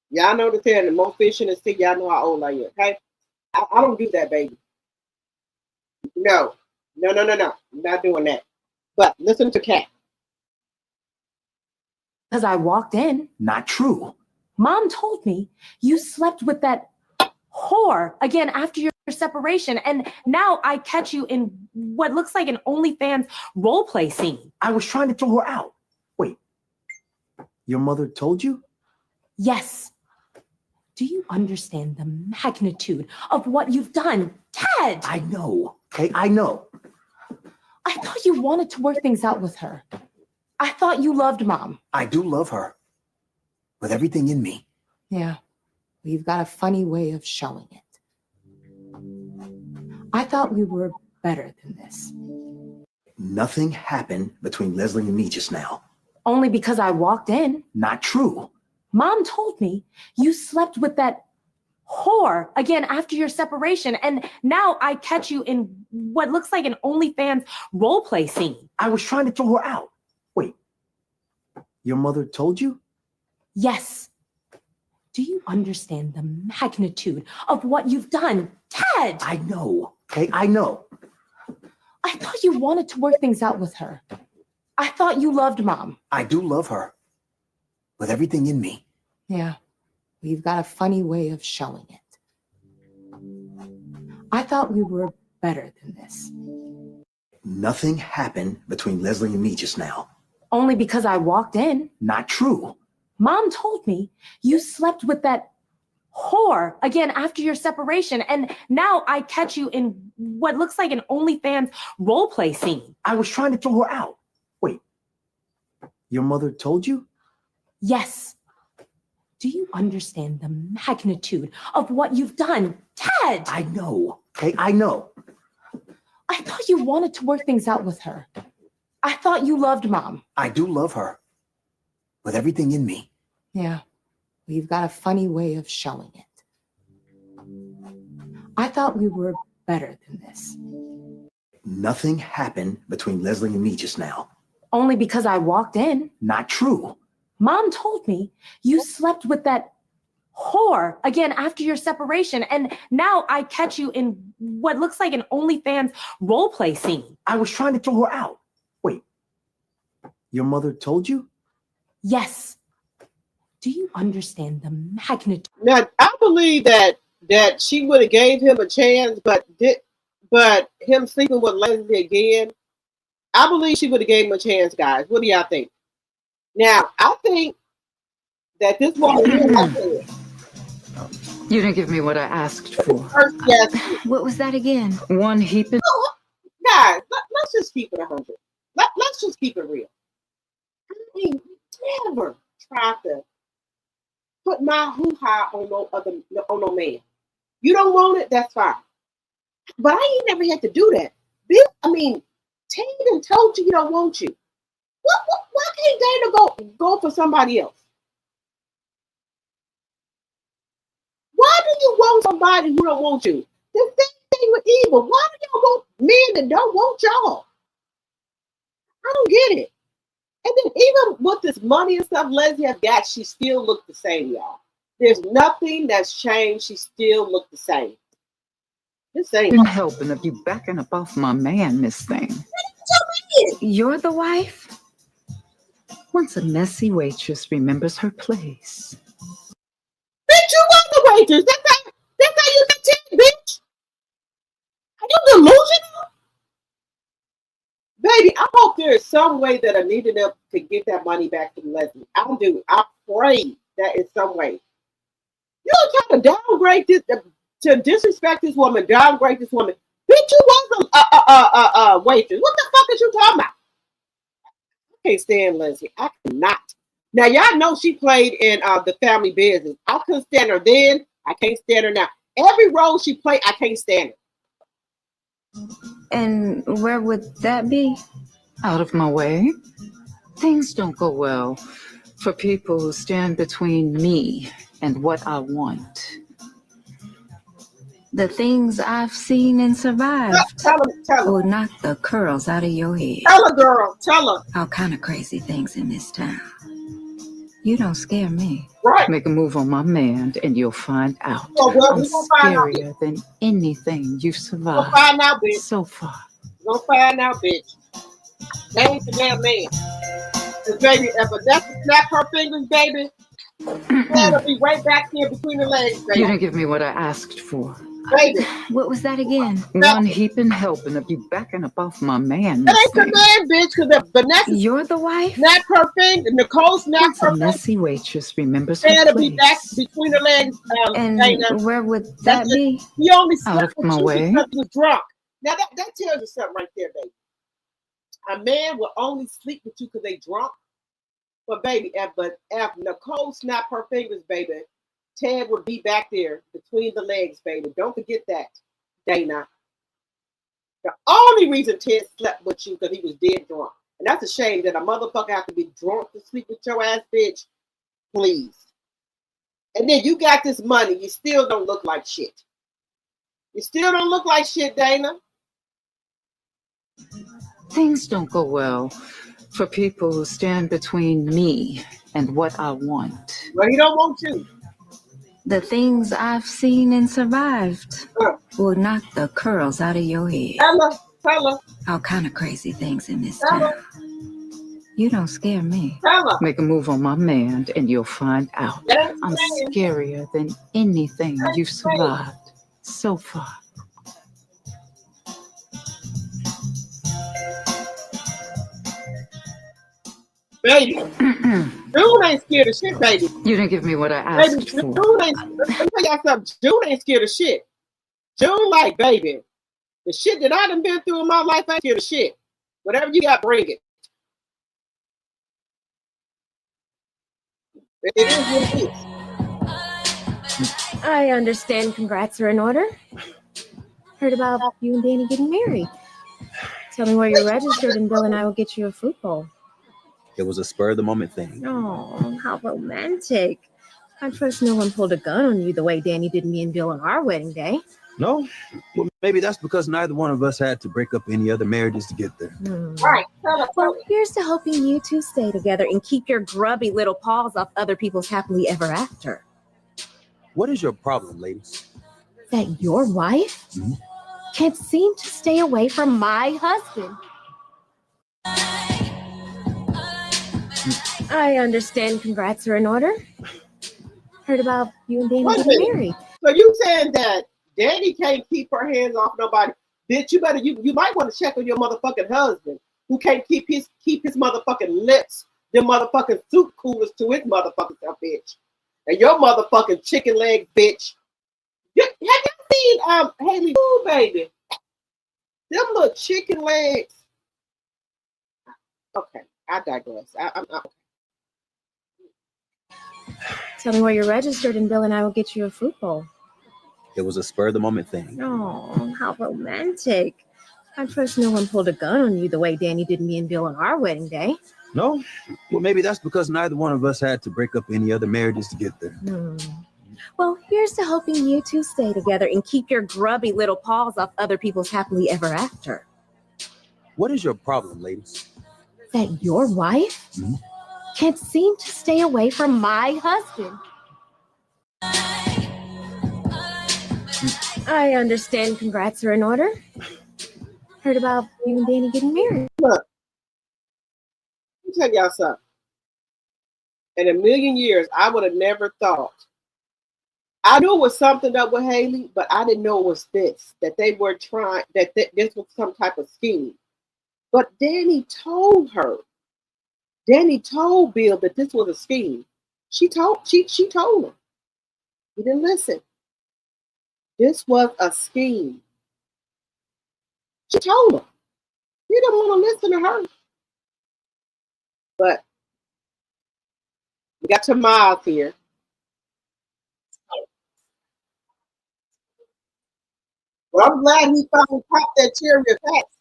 know the saying. The more fish in the sea, y'all know how old I am. Okay, I don't do that, baby. No. I'm not doing that. But listen to Kat. Because I walked in. Not true. Mom told me you slept with that whore again after your separation, and now I catch you in what looks like an OnlyFans role play scene. I was trying to throw her out. Wait, your mother told you? Yes. Do you understand the magnitude of what you've done, Ted? I know. Okay, I know. I thought you wanted to work things out with her. I thought you loved Mom. I do love her. With everything in me. Yeah, you've got a funny way of showing it. I thought we were better than this. Nothing happened between Leslie and me just now. Only because I walked in. Not true. Mom told me you slept with that whore again after your separation, and now I catch you in what looks like an OnlyFans role play scene. I was trying to throw her out. Wait, your mother told you? Yes. Do you understand the magnitude of what you've done, Ted? I know. Okay, I know. I thought you wanted to work things out with her. I thought you loved Mom. I do love her. With everything in me. Yeah. You've got a funny way of showing it. I thought we were better than this. Nothing happened between Leslie and me just now. Only because I walked in. Not true. Mom told me you slept with that whore again after your separation, and now I catch you in what looks like an OnlyFans role play scene. I was trying to throw her out. Wait, your mother told you? Yes. Do you understand the magnitude of what you've done, Ted? I know. Okay, I know. I thought you wanted to work things out with her. I thought you loved Mom. I do love her. With everything in me. Yeah. You've got a funny way of showing it. I thought we were better than this. Nothing happened between Leslie and me just now. Only because I walked in. Not true. Mom told me you slept with that whore again after your separation, and now I catch you in what looks like an OnlyFans role play scene. I was trying to throw her out. Wait, your mother told you? Yes. Do you understand the magnitude? Now, I believe that she would have gave him a chance, but him sleeping with Leslie again, I believe she would have gave him a chance, guys. What do y'all think? Now, I think that this woman here, You didn't give me what I asked for. yes. What was that again? One heaping. Guys, let's just keep it 100. Let's just keep it real. I mean, never try to put my hoo-ha on no man. You don't want it, that's fine. But I ain't never had to do that. Tatum told you don't want you. Why can't Dana go for somebody else? Why do you want somebody who don't want you? The same thing with Eva. Why do y'all want men that don't want y'all? I don't get it. And then even with this money and stuff Leslie has got, she still look the same, y'all. There's nothing that's changed. She still look the same. This ain't Been helping of you backing up off my man, Miss Thing. You're the wife? Once a messy waitress remembers her place. Bitch, you was the waitress. That's how you pretend, bitch. Are you delusional? Baby, I hope there is some way that Anita them could get that money back from Leslie. I do. I pray that in some way. You're trying to downgrade this, to disrespect this woman, downgrade this woman. Bitch, you was a waitress. What the fuck is you talking about? I can't stand Leslie. I cannot. Now, y'all know she played in The Family Business. I couldn't stand her then. I can't stand her now. Every role she played, I can't stand her. And where would that be? Out of my way. Things don't go well for people who stand between me and what I want. The things I've seen and survived Tell her. will knock the curls out of your head. Tell her, girl. Tell her. All kind of crazy things in this town. You don't scare me. Right. Make a move on my man and you'll find out. Oh, well, I'm we gonna find out, scarier than anything you've We'll survived find out, bitch. so far. We'll find out, bitch. That ain't the damn man. Cause baby, if Vanessa snap her fingers, baby, that'll be right back here between the legs, You baby. didn't give me what I asked for. Baby, What was that again? One heaping helping of you backing up off my man, that Miss ain't the Thing. man, bitch. Cause if Vanessa You're the wife? snap her finger, Nicole snap Once her a finger, messy waitress remembers her that'll be back place. between the legs. And Dana. where would that That's it. be? He only Out slept of with my you way. because he was drunk. Now that tells you something right there, baby. A man will only sleep with you because they drunk. But baby, if Nicole snapped her fingers, baby, Ted would be back there between the legs, baby. Don't forget that, Dana. The only reason Ted slept with you because he was dead drunk. And that's a shame that a motherfucker have to be drunk to sleep with your ass, bitch. Please. And then you got this money. You still don't look like shit. You still don't look like shit, Dana. Things don't go well for people who stand between me and what I want. Well, he don't want you. The things I've seen and survived will knock the curls out of your head. Tell her. All kind of crazy things in this Tell town. her. You don't scare me. Tell her. Make a move on my man and you'll find out. That ain't I'm saying. scarier than anything That you've ain't saying. survived so far. Baby, June ain't scared of shit, baby. You didn't give me what I Baby, asked for. June ain't. Let me tell y'all something. June ain't scared of shit. June, like, baby, the shit that I done been through in my life, I ain't scared of shit. Whatever you got, bring it. It is what it is. I understand congrats are in order. Heard about you and Danny getting married. Tell me where you're registered and Bill and I will get you a fruit bowl. It was a spur of the moment thing. Oh, how romantic. I trust no one pulled a gun on you the way Danny did me and Bill on our wedding day. No? Well, maybe that's because neither one of us had to break up any other marriages to get there. Right. Well, here's to hoping you two stay together and keep your grubby little paws off other people's happily ever after. What is your problem, ladies? That your wife can't seem to stay away from my husband. I understand congrats are in order. Heard about you and Danny getting married. So you saying that Danny can't keep her hands off nobody? Bitch, you might want to check on your motherfucking husband who can't keep his motherfucking lips, them motherfucking soup coolers to his motherfucking self, bitch. And your motherfucking chicken leg, bitch. Have you seen Haley? Ooh, baby. Them little chicken legs. Okay, I digress. I'm Tell me where you're registered and Bill and I will get you a fruit bowl. It was a spur of the moment thing. Oh, how romantic. I trust no one pulled a gun on you the way Danny did me and Bill on our wedding day. No? Well, maybe that's because neither one of us had to break up any other marriages to get there. Well, here's to hoping you two stay together and keep your grubby little paws off other people's happily ever after. What is your problem, ladies? That your wife can't seem to stay away from my husband. I understand congrats are in order. Heard about you and Danny getting married. Look, let me tell y'all something. In a million years, I would have never thought. I knew it was something up with Haley, but I didn't know it was this, that they were trying, that this was some type of scheme. But Danny told her. Danny told Bill that this was a scheme. She told him. He didn't listen. This was a scheme. She told him. He didn't want to listen to her. But we got Tomas here. Well, I'm glad he finally popped that cherry of facts.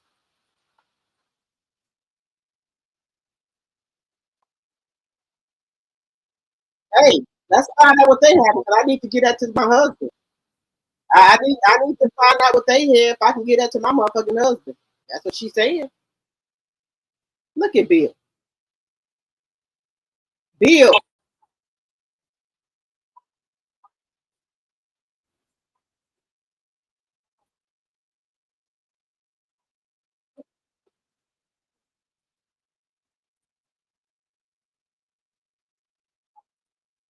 Hey, let's find out what they have, because I need to get that to my husband. I need to find out what they have if I can get that to my motherfucking husband. That's what she's saying. Look at Bill. Bill.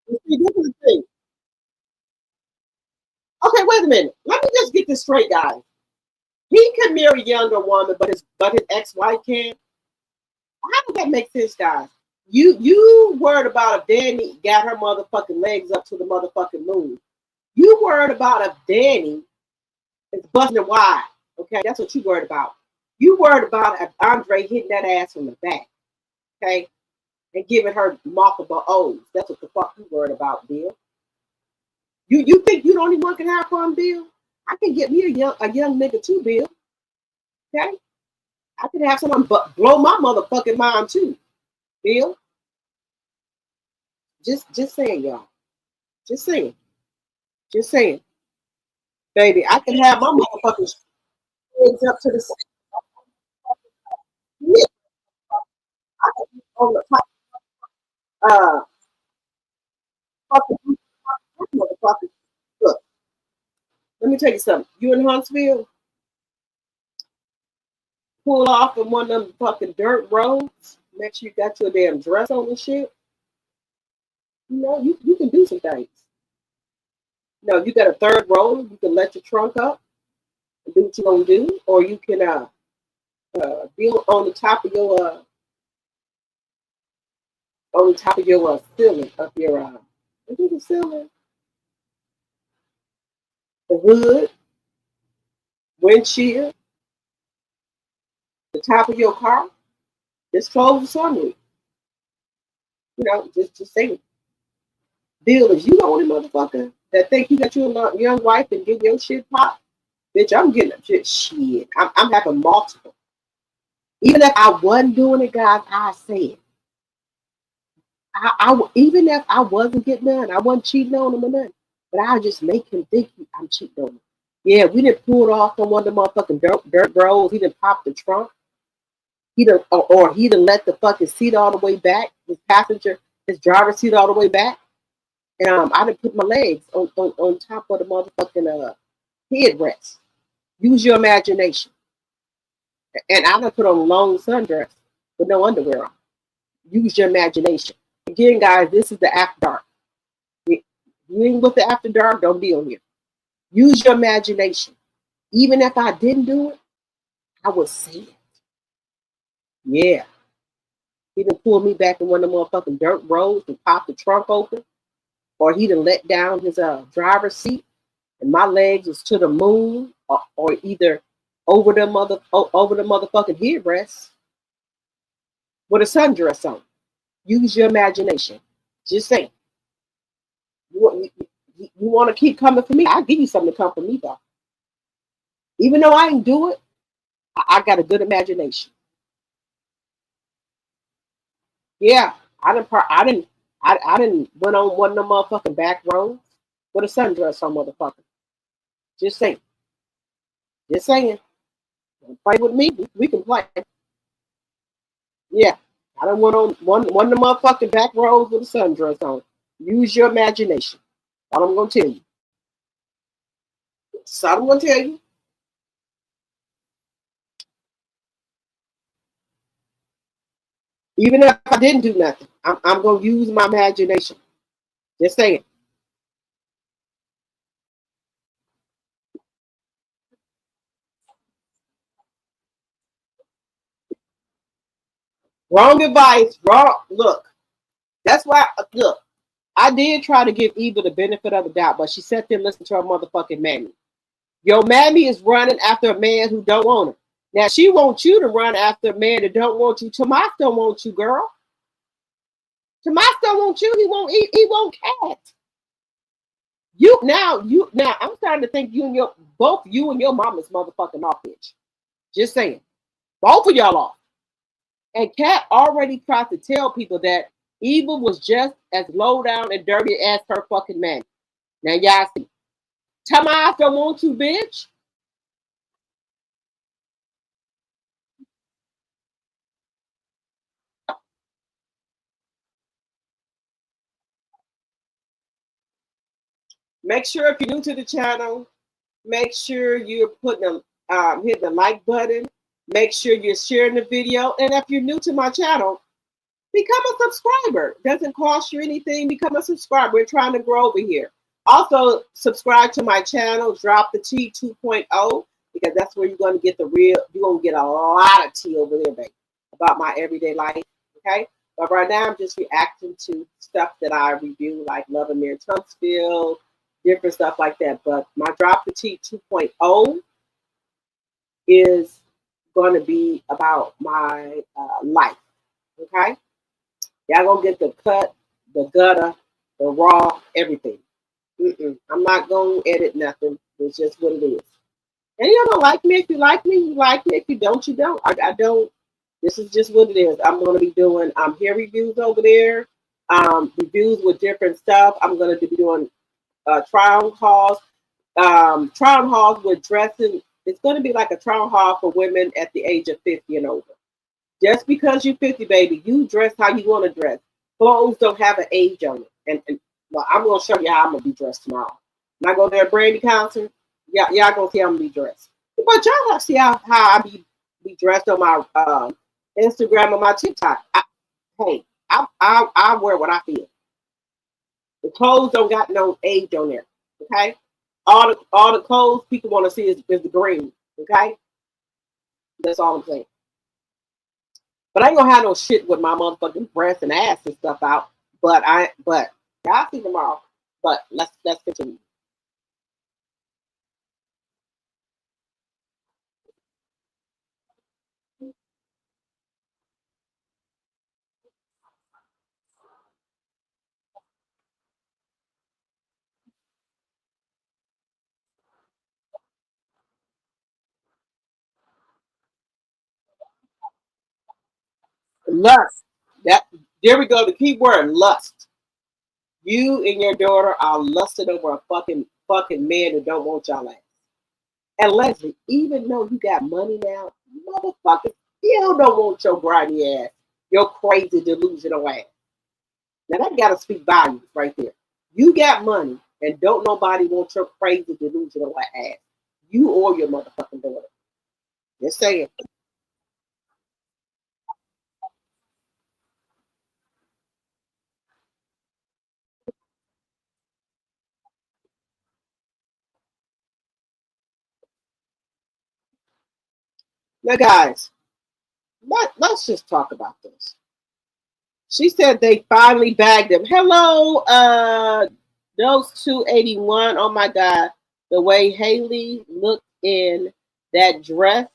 You see, this is the thing. Okay, wait a minute. Let me just get this straight, guys. He can marry a younger woman, but his ex-wife can't. How does that make sense, guys? You worried about if Danny got her motherfucking legs up to the motherfucking moon. You worried about if Danny is busting wide. Okay, that's what you worried about. You worried about if Andre hitting that ass from the back. Okay, and giving her multiple O's. That's what the fuck you worried about, Bill. You think you the only one can have fun, Bill? I can get me a young nigga too, Bill. Okay, I can have someone blow my motherfucking mind too, Bill. Just saying, y'all. Just saying. Just saying. Baby, I can have my motherfucking legs up to the side. Yeah. I can be on the top. Fucking motherfucker. Look, let me tell you something. You in Huntsville, pull off in one of them fucking dirt roads. make sure you got your damn dress on and shit. You know, you can do some things. You know, you got a third row, you can let your trunk up and do what you're gonna do, or you can be on the top of your ceiling of your what is the ceiling? The hood, windshield, the top of your car. Just close the sunroof. You know, just say it. Bill, is you the only motherfucker that think you got your young wife and get your shit popped? Bitch, I'm getting a shit. I'm having multiple. Even if I wasn't doing it, guys, I say it. Even if I wasn't getting none, I wasn't cheating on him or nothing. But I just make him think I'm cheating on him. Yeah, we didn't pull it off on one of the motherfucking dirt bros. He didn't pop the trunk. He done let the fucking seat all the way back. His driver's seat all the way back. And I didn't put my legs on top of the motherfucking headrest. Use your imagination. And I done put on a long sundress with no underwear on. Use your imagination. Again, guys, this is the after dark. You ain't with the after dark, don't be on here. Use your imagination. Even if I didn't do it, I would say it. Yeah. He done pulled me back in one of the motherfucking dirt roads and popped the trunk open. Or he done let down his driver's seat and my legs was to the moon, or either over the motherfucking headrest with a sundress on. Use your imagination. Just say, you want to keep coming for me? I'll give you something to come for me, though. Even though I ain't do it, I got a good imagination. Yeah, I didn't went on one of them motherfucking back roads with a sundress on, motherfucker. Just saying. Just saying. Don't play with me. We can play. Yeah, I done went on one of the motherfucking back roads with a sundress on. Use your imagination. That's all I'm gonna tell you. That's all I'm gonna tell you. Even if I didn't do nothing, I'm gonna use my imagination. Just saying. Wrong advice. Wrong. Look, that's why. Look, I did try to give Eva the benefit of the doubt, but she sat there and listened to her motherfucking mammy. Your mammy is running after a man who don't want her. Now she wants you to run after a man that don't want you. Tomas don't want you, girl. Tomas don't want you. He won't cat. Now I'm starting to think both you and your mama's motherfucking off, bitch. Just saying. Both of y'all off. And Kat already tried to tell people that Eva was just as low down and dirty as her fucking man. Now y'all see. Tomas don't want you, bitch. Make sure if you're new to the channel, make sure you're hitting the like button. Make sure you're sharing the video. And if you're new to my channel, become a subscriber. Doesn't cost you anything. Become a subscriber. We're trying to grow over here. Also, subscribe to my channel, Drop the Tea 2.0, because that's where you're going to get you're going to get a lot of tea over there, baby, about my everyday life, okay? But right now, I'm just reacting to stuff that I review, like Love and Mayor Tunksville, different stuff like that. But my Drop the Tea 2.0 is going to be about my life, okay? Y'all going to get the cut, the gutter, the raw, everything. I'm not going to edit nothing. It's just what it is. And you don't like me. If you like me, you like me. If you don't, you don't. I don't. This is just what it is. I'm going to be doing hair reviews over there, reviews with different stuff. I'm going to be doing trial hauls with dressing. It's going to be like a trial haul for women at the age of 50 and over. Just because you're 50, baby, you dress how you want to dress. Clothes don't have an age on it. And well, I'm going to show you how I'm going to be dressed tomorrow. When I go to that Brandy concert, y'all going to see how I'm going to be dressed. But y'all have to see how I be dressed on my Instagram, and my TikTok. I wear what I feel. The clothes don't got no age on there. Okay, all the clothes people want to see is the green. Okay, that's all I'm saying. But I ain't gonna have no shit with my motherfucking breasts and ass and stuff out. But y'all see tomorrow. But let's continue. Lust. That there we go. The key word lust. You and your daughter are lusting over a fucking man who don't want y'all ass. And Leslie, even though you got money now, motherfucker still don't want your grimy ass, your crazy delusional ass. Now that gotta speak volumes right there. You got money and don't nobody want your crazy delusional ass. You or your motherfucking daughter. Just saying. Now guys, let's just talk about this. She said they finally bagged him. Hello, those 281. Oh my God. The way Haley looked in that dress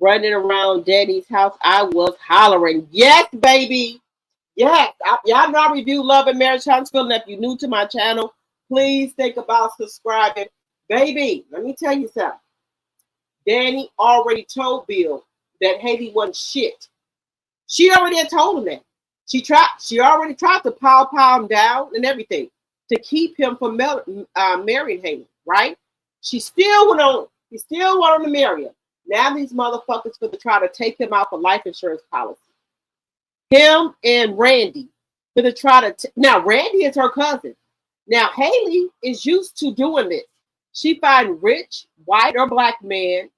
running around Daddy's house, I was hollering. Yes, baby. Yes. Y'all know I review Love and Marriage Huntsville. And if you're new to my channel, please think about subscribing. Baby, let me tell you something. Danny already told Bill that Haley wasn't shit. She already had told him that. She already tried to pow him down and everything to keep him from marrying Haley, right? He still wanted to marry him. Now these motherfuckers for to try to take him out for life insurance policy. Him and Randy for to try to now Randy is her cousin. Now Haley is used to doing this. She find rich, white or black man,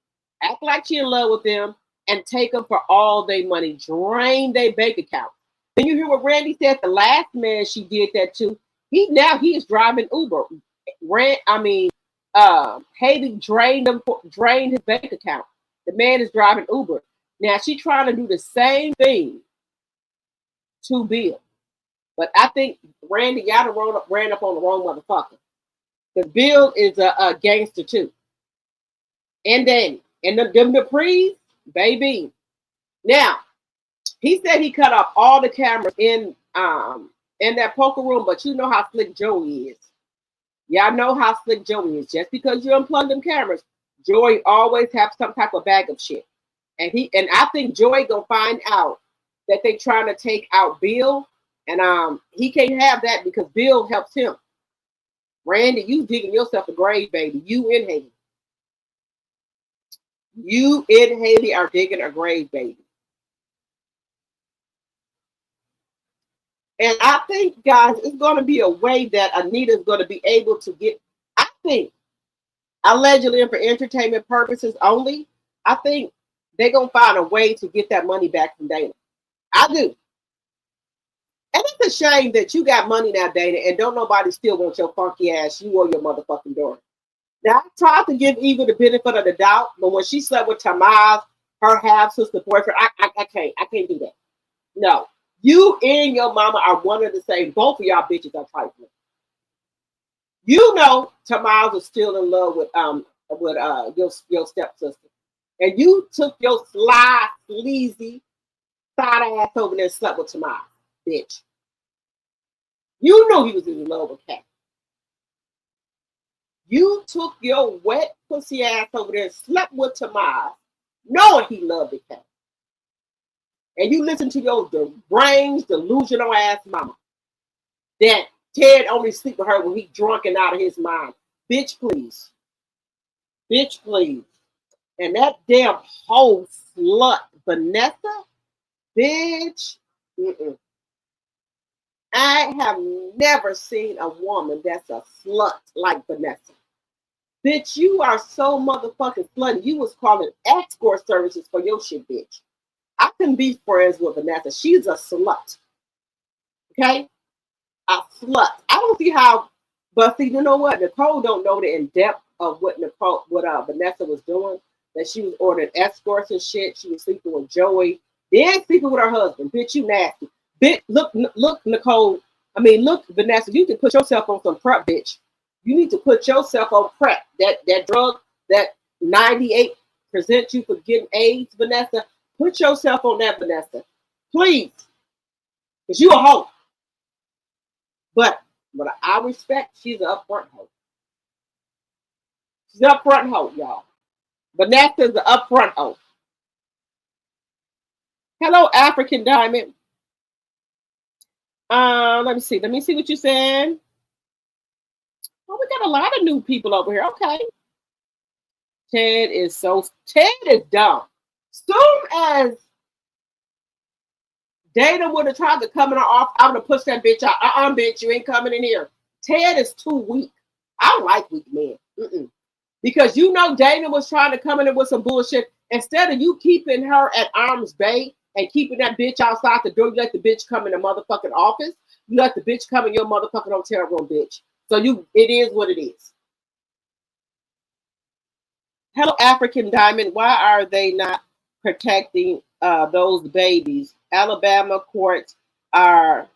act like she in love with them, and take them for all their money, drain their bank account. Then you hear what Randy said. The last man she did that to. He is driving Uber. Haley drained his bank account. The man is driving Uber. Now she trying to do the same thing to Bill, but I think Randy y'all ran up on the wrong motherfucker. Because Bill is a gangster too, and Danny and them Duprees, baby. Now he said he cut off all the cameras in that poker room, but you know how slick Joey is. Y'all know how slick Joey is. Just because you unplug them cameras, Joey always have some type of bag of shit. And I think Joey gonna find out that they trying to take out Bill, and he can't have that because Bill helps him. Randy, you digging yourself a grave, baby. You and Haley. You and Haley are digging a grave, baby. And I think, guys, it's going to be a way that Anita's going to be able to get, I think, allegedly and for entertainment purposes only, I think they're going to find a way to get that money back from Dana. I do. And it's a shame that you got money now, Dana, and don't nobody still want your funky ass, you or your motherfucking daughter. Now, I tried to give Eva the benefit of the doubt, but when she slept with Tamaz, her half-sister boyfriend, I can't do that. No. You and your mama are one of the same. Both of y'all bitches are trifling. You know Tamaz was still in love with your stepsister. And you took your sly, sleazy, side ass over there and slept with Tamaz, bitch. You know he was in love with Kat. You took your wet pussy ass over there and slept with Tamaz, knowing he loved the Kat. And you listen to your deranged, delusional ass mama that Ted only sleep with her when he drunk and out of his mind. Bitch, please. Bitch, please. And that damn whole slut, Vanessa, bitch. I have never seen a woman that's a slut like Vanessa. Bitch, you are so motherfucking slutty. You was calling escort services for your shit, bitch. I couldn't be friends with Vanessa. She's a slut. Okay? A slut. I don't see how, but see, you know what? Nicole don't know the in-depth of what Vanessa was doing. That she was ordering escorts and shit. She was sleeping with Joey. Then sleeping with her husband. Bitch, you nasty. Bitch, look, Nicole. Look, Vanessa, you can put yourself on some prep, bitch. You need to put yourself on prep. That drug, that 98% you for getting AIDS, Vanessa. Put yourself on that, Vanessa. Please. Because you a hoe. But what I respect, she's an upfront hoe. She's an upfront hoe, y'all. Vanessa's an upfront hoe. Hello, African Diamond. Let me see. Let me see what you said. Oh, we got a lot of new people over here. Okay. Ted is dumb. Soon as Dana would have tried to come in her off, I would have pushed that bitch out. Bitch, you ain't coming in here. Ted is too weak. I don't like weak men. Because you know Dana was trying to come in with some bullshit. Instead of you keeping her at arm's bay and keeping that bitch outside the door, you let the bitch come in the motherfucking office. You let the bitch come in your motherfucking hotel room, bitch. So it is what it is. Hello, African Diamond. Why are they not protecting those babies? Alabama courts are.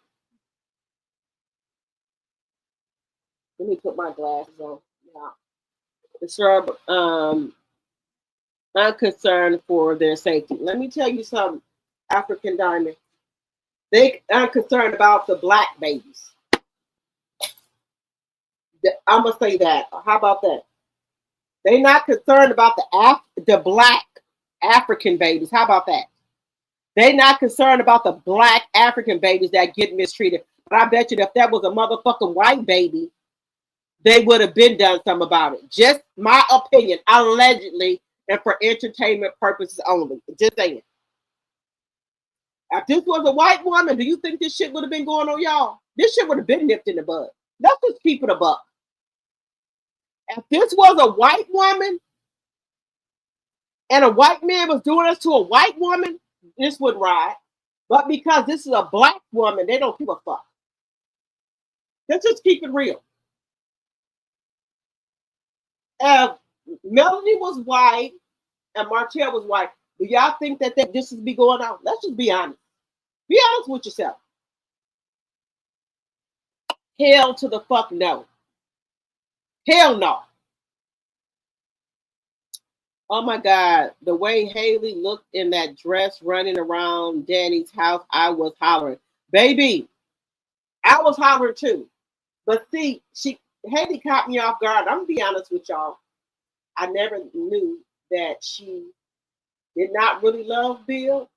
Let me put my glasses on. Yeah. I'm concerned for their safety. Let me tell you something, African Diamond. They are concerned about the black babies. I'm gonna say that. How about that? They're not concerned about the black African babies. How about that? They're not concerned about the black African babies that get mistreated. But I bet you that if that was a motherfucking white baby, they would have been done something about it. Just my opinion, allegedly, and for entertainment purposes only. Just saying. If this was a white woman, do you think this shit would have been going on, y'all? This shit would have been nipped in the bud. Let's just keep it a buck. If this was a white woman and a white man was doing this to a white woman, this would ride. But because this is a black woman, they don't give a fuck. Let's just keep it real. If Melody was white and Martell was white, do y'all think that this would be going on? Let's just be honest. Be honest with yourself. Hell to the fuck no. Hell no. Oh my God. The way Haley looked in that dress running around Danny's house, I was hollering. Baby, I was hollering too. But see, Haley caught me off guard. I'm gonna be honest with y'all. I never knew that she did not really love Bill.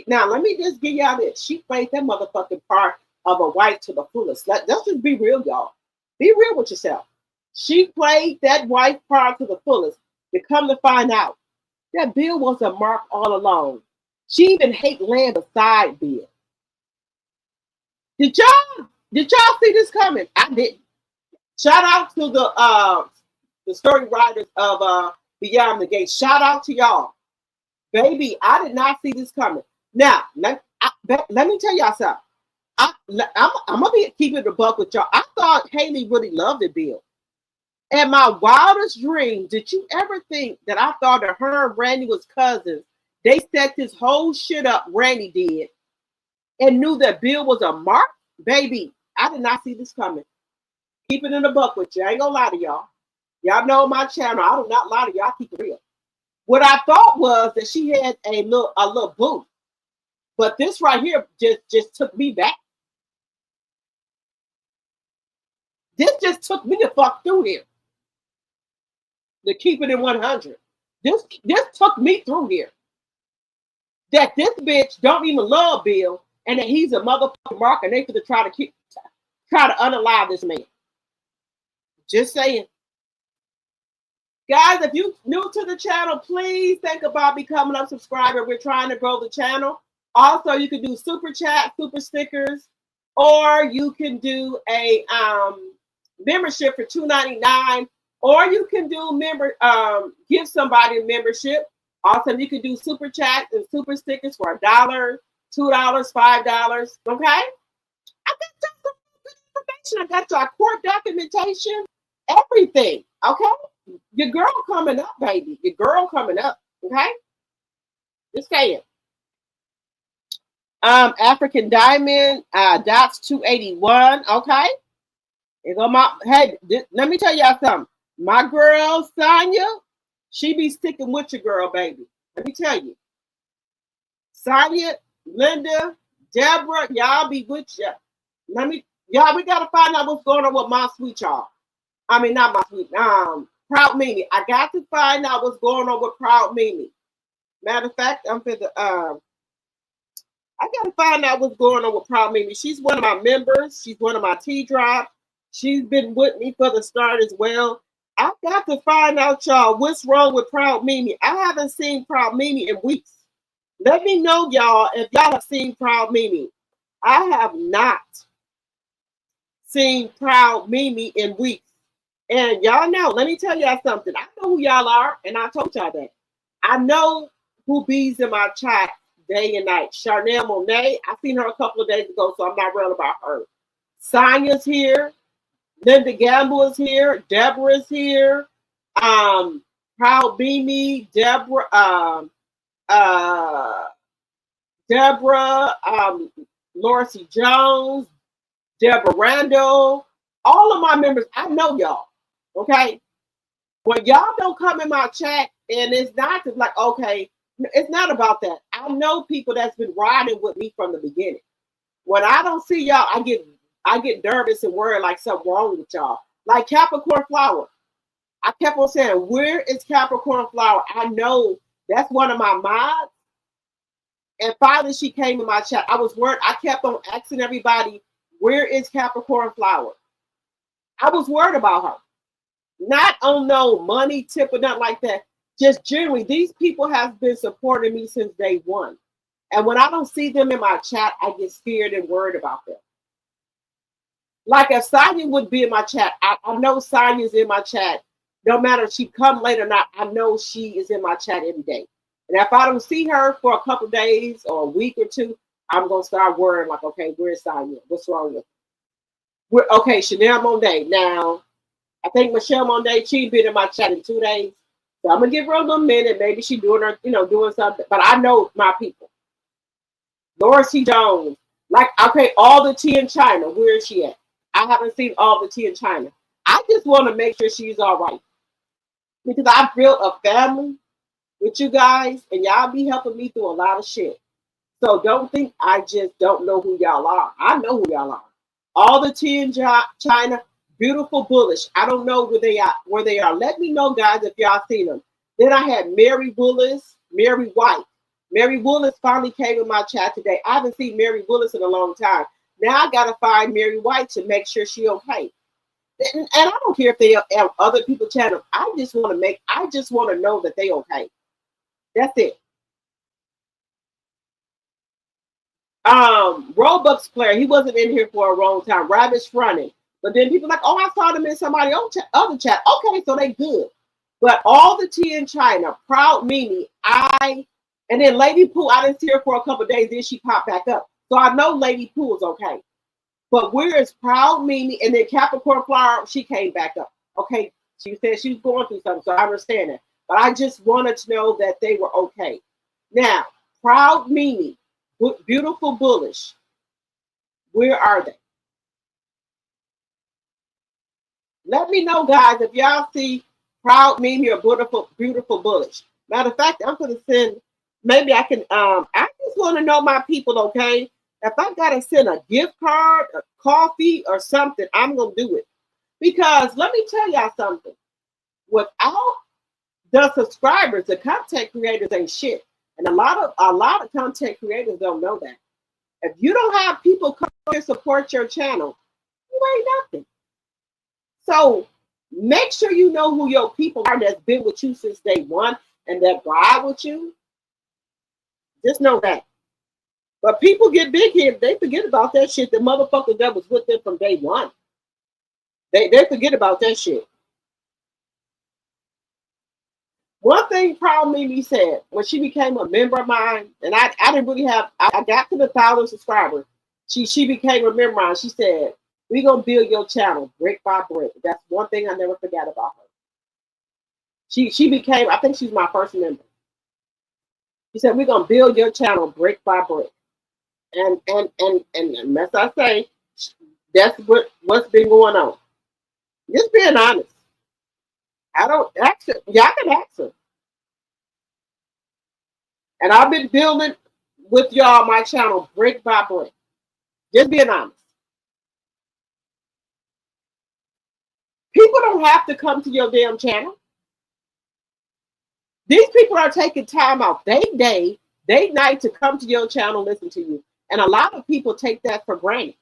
Now let me just give y'all this. She played that motherfucking part of a wife to the fullest. Let's just be real, y'all. Be real with yourself. She played that wife part to the fullest. To come to find out that Bill was a mark all along. She even hate land beside Bill. Did y'all see this coming? I didn't. Shout out to the story writers of Beyond the Gate. Shout out to y'all. Baby, I did not see this coming. Now, let me tell y'all something. I'm gonna be keeping the buck with y'all. I thought Haley really loved Bill. In my wildest dreams, did you ever think that I thought that her and Randy was cousins? They set this whole shit up, Randy did, and knew that Bill was a mark? Baby, I did not see this coming. Keep it in the buck with you. I ain't gonna lie to y'all. Y'all know my channel. I do not lie to y'all. I keep it real. What I thought was that she had a little boo. But this right here just took me back. This just took me the fuck through here. To keep it in 100. This took me through here. That this bitch don't even love Bill and that he's a motherfucking mark and they could try to unalive this man. Just saying. Guys, if you new to the channel, please think about becoming a subscriber. We're trying to grow the channel. Also, you can do super chat, super stickers, or you can do a membership for $2.99, or you can do give somebody a membership Also, you can do super chats and super stickers for $1, $2, $5. Okay? I got your information. I got your court documentation, everything. Okay? Your girl coming up, baby. Your girl coming up. Okay? Just saying. African Diamond, Dots 281. Okay? It's on my hey, let me tell y'all something. My girl Sonya, she be sticking with your girl, baby. Let me tell you. Sonya, Linda, Deborah, y'all be with you. Y'all, we gotta find out what's going on with my sweet y'all. I mean, not my sweet, Proud Mimi. I got to find out what's going on with Proud Mimi. Matter of fact, I gotta find out what's going on with Proud Mimi. She's one of my members. She's one of my T-drops. She's been with me for the start as well. I got to find out, y'all, what's wrong with Proud Mimi. I haven't seen Proud Mimi in weeks. Let me know, y'all, if y'all have seen Proud Mimi. I have not seen Proud Mimi in weeks. And y'all know, let me tell y'all something. I know who y'all are, and I told y'all that. I know who bees in my chat day and night. Charnel Monet, I seen her a couple of days ago, so I'm not real about her. Sonya's here. Linda Gamble is here. Deborah's here. Proud Mimi, Deborah, Laura C. Jones, Deborah Randall, all of my members, I know y'all. Okay? When y'all don't come in my chat, and it's not just like, okay, it's not about that. I know people that's been riding with me from the beginning. When I don't see y'all, I get nervous and worried like something wrong with y'all. Like Capricorn Flower. I kept on saying, where is Capricorn Flower? I know that's one of my mods. And finally she came in my chat. I was worried. I kept on asking everybody, where is Capricorn Flower? I was worried about her. Not on no money tip or nothing like that. Just generally, these people have been supporting me since day one. And when I don't see them in my chat, I get scared and worried about them. Like if Sonya would be in my chat, I know Sonya's in my chat. No matter if she come late or not, I know she is in my chat every day. And if I don't see her for a couple of days or a week or two, I'm going to start worrying like, okay, where's Sonya? What's wrong with her? Okay, Chanel Monet. Now, I think Michelle Monet, she's been in my chat in 2 days. So I'm going to give her a little minute. Maybe she's doing her, doing something. But I know my people. Laura C. Jones. Like, okay, all the tea in China. Where is she at? I haven't seen all the tea in China. I just want to make sure she's all right. Because I built a family with you guys, and y'all be helping me through a lot of shit. So don't think I just don't know who y'all are. I know who y'all are. All the tea in China, beautiful bullish. I don't know where they are. Let me know, guys, if y'all seen them. Then I had Mary Willis, Mary White. Mary Willis finally came in my chat today. I haven't seen Mary Willis in a long time. Now I gotta find Mary White to make sure she okay. And I don't care if they have other people's channels. I just want to know that they okay. That's it. Robux player, he wasn't in here for a long time. Ravish running. But then people like, oh, I saw them in somebody other chat. Okay, so they good. But all the tea in China, Proud Mimi, and then Lady Pooh, I didn't see her for a couple of days, then she popped back up. So I know Lady Pooh is okay. But where is Proud Mimi? And then Capricorn Flower, she came back up. Okay, she said she was going through something, so I understand that. But I just wanted to know that they were okay. Now, Proud Mimi, beautiful bullish. Where are they? Let me know, guys, if y'all see Proud Mimi or beautiful bullish. Matter of fact, I'm going to send, maybe I can, I just want to know my people, okay? If I got to send a gift card, a coffee, or something, I'm going to do it. Because let me tell y'all something. Without the subscribers, the content creators ain't shit. And a lot of content creators don't know that. If you don't have people come here support your channel, you ain't nothing. So make sure you know who your people are that's been with you since day one and that ride with you. Just know that. But people get big here, they forget about that shit. The motherfuckers that was with them from day one. They forget about that shit. One thing Proud Mimi said when she became a member of mine, and I didn't really have, I got to the 1,000 subscribers. She became a member of mine. She said, "We gonna build your channel brick by brick." That's one thing I never forgot about her. She became, I think she's my first member. She said, "We're gonna build your channel brick by brick." And as I say, that's what's been going on. Just being honest. I don't ask her. Y'all can ask her. And I've been building with y'all my channel brick by brick. Just being honest. People don't have to come to your damn channel. These people are taking time out they day, they night to come to your channel, listen to you. And a lot of people take that for granted.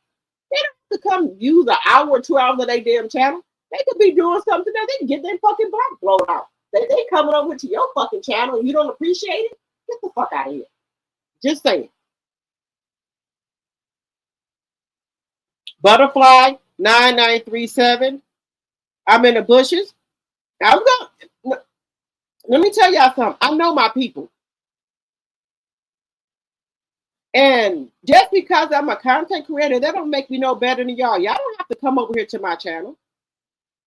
They don't have to come use an hour or 2 hours of their damn channel. They could be doing something that they can get their fucking block blown out. They coming over to your fucking channel and you don't appreciate it? Get the fuck out of here. Just saying. Butterfly 9937. I'm in the bushes. I'm going. Let me tell y'all something. I know my people. And just because I'm a content creator, that don't make me no better than y'all. Y'all don't have to come over here to my channel.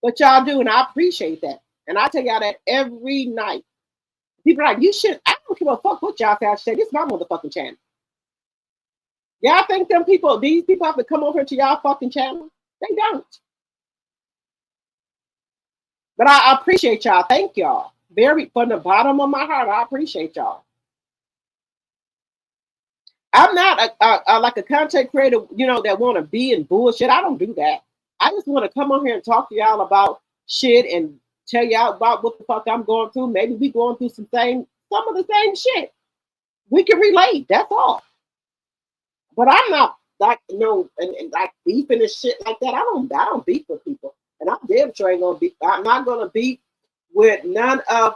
But y'all do, and I appreciate that. And I tell y'all that every night. People are like, you should, I don't give a fuck what y'all say. I say, this is my motherfucking channel. Y'all think these people have to come over to y'all fucking channel? They don't. But I appreciate y'all. Thank y'all. Very, from the bottom of my heart, I appreciate y'all. I'm not like a content creator, that want to be in bullshit. I don't do that. I just want to come on here and talk to y'all about shit and tell y'all about what the fuck I'm going through. Maybe we going through some of the same shit. We can relate. That's all. But I'm not like and like beefing and shit like that. I don't beef with people, and I'm damn sure ain't gonna beef. I'm not gonna beef with none of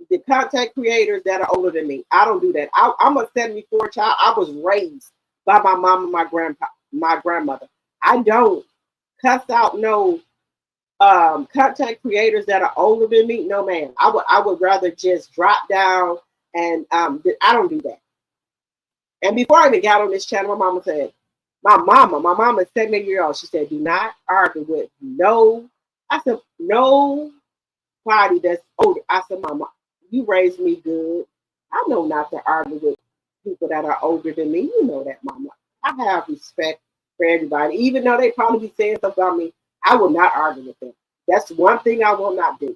the content creators that are older than me. I don't do that. I'm a 74 child. I was raised by my mom and my grandmother. I don't cuss out no content creators that are older than me. No, man. I would rather just drop down and I don't do that. And before I even got on this channel, my mama said, my mama is 70-year-old. She said, do not argue with I said, nobody that's older. I said, Mama, you raised me good. I know not to argue with people that are older than me. You know that, Mama. I have respect for everybody. Even though they probably be saying stuff about me, I will not argue with them. That's one thing I will not do.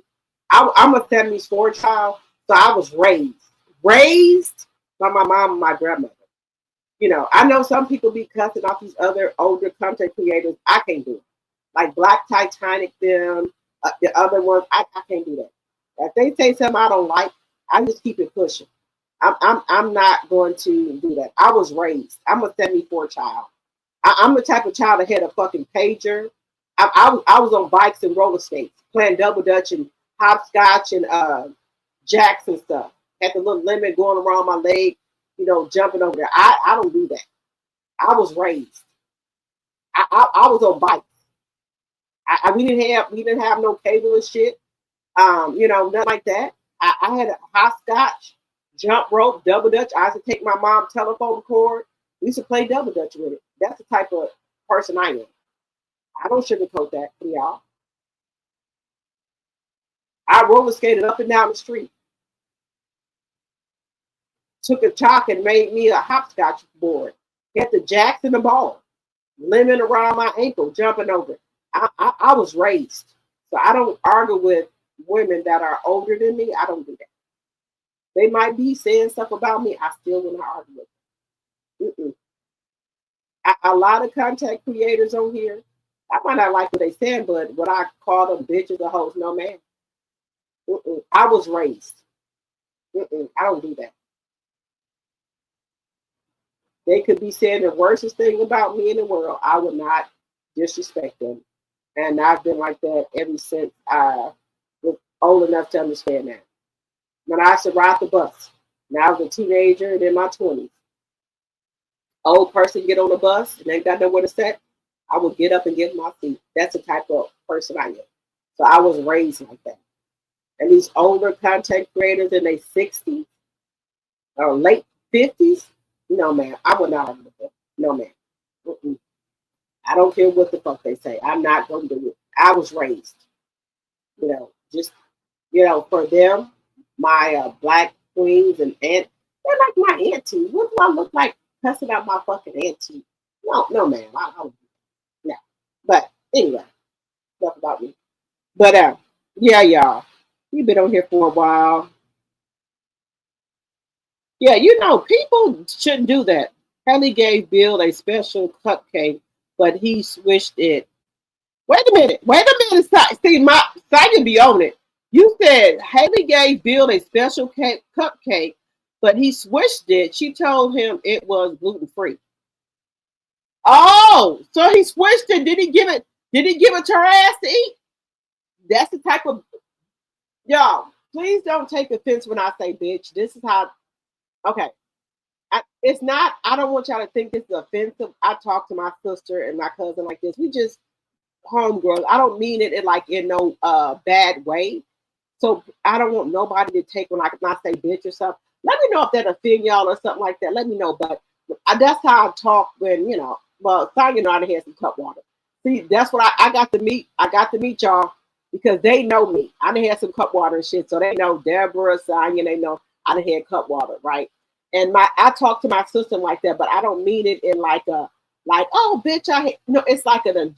I'm a 74 child, so I was raised by my mom and my grandmother. I know some people be cussing off these other older content creators. I can't do it. Like Black Titanic, them, the other ones, I can't do that. If they say something I don't like, I just keep it pushing. I'm not going to do that. I was raised. I'm a 74 child. I'm the type of child that had a fucking pager. I was on bikes and roller skates, playing double dutch and hopscotch and jacks and stuff. Had the little limit going around my leg, jumping over there. I don't do that. I was raised. I was on bikes. We didn't have no cable and shit. Nothing like that. I had a hopscotch, jump rope, double dutch. I used to take my mom's telephone cord. We used to play double dutch with it. That's the type of person I am. I don't sugarcoat that for y'all. I roller skated up and down the street. Took a chalk and made me a hopscotch board. Had the jacks and the ball. Lemon around my ankle, jumping over. I was raised. So I don't argue with women that are older than me. I don't do that. They might be saying stuff about me. I still want to argue with them. A lot of content creators on here, I might not like what they saying, but what I call them bitches or hoes, no man. I was raised. I don't do that. They could be saying the worstest thing about me in the world. I would not disrespect them. And I've been like that ever since I was old enough to understand that. When I used to ride the bus, when I was a teenager and in my 20s, old person get on the bus and ain't got nowhere to sit, I would get up and give my seat. That's the type of person I am. So I was raised like that. And these older content creators in their 60s or late 50s, no, man, I would not argue with them. No, man. Mm-mm. I don't care what the fuck they say. I'm not going to do it. I was raised, just, for them, my black queens and aunt, they're like my auntie. What do I look like cussing out my fucking auntie? No, no, man. No. But anyway, enough about me. But yeah, y'all, we've been on here for a while. Yeah, people shouldn't do that. Haley gave Bill a special cupcake, but he switched it. Wait a minute. See, my Simon be on it. You said Haley gave Bill a special cupcake, but he switched it. She told him it was gluten free. Oh, so he switched it. Did he give it? Did he give it to her ass to eat? That's the type of y'all. Please don't take offense when I say bitch. This is how. Okay, it's not. I don't want y'all to think this is offensive. I talk to my sister and my cousin like this. We just homegirls. I don't mean it in no bad way. So I don't want nobody to take when I say bitch or something. Let me know if that offend y'all or something like that. Let me know. But that's how I talk when Well, Sonya I done had some cup water. See, that's what I got to meet. I got to meet y'all because they know me. I done had some cup water and shit, so they know Deborah, Sonya. They know I done had cup water, right? And I talk to my sister like that, but I don't mean it in oh bitch, it's like a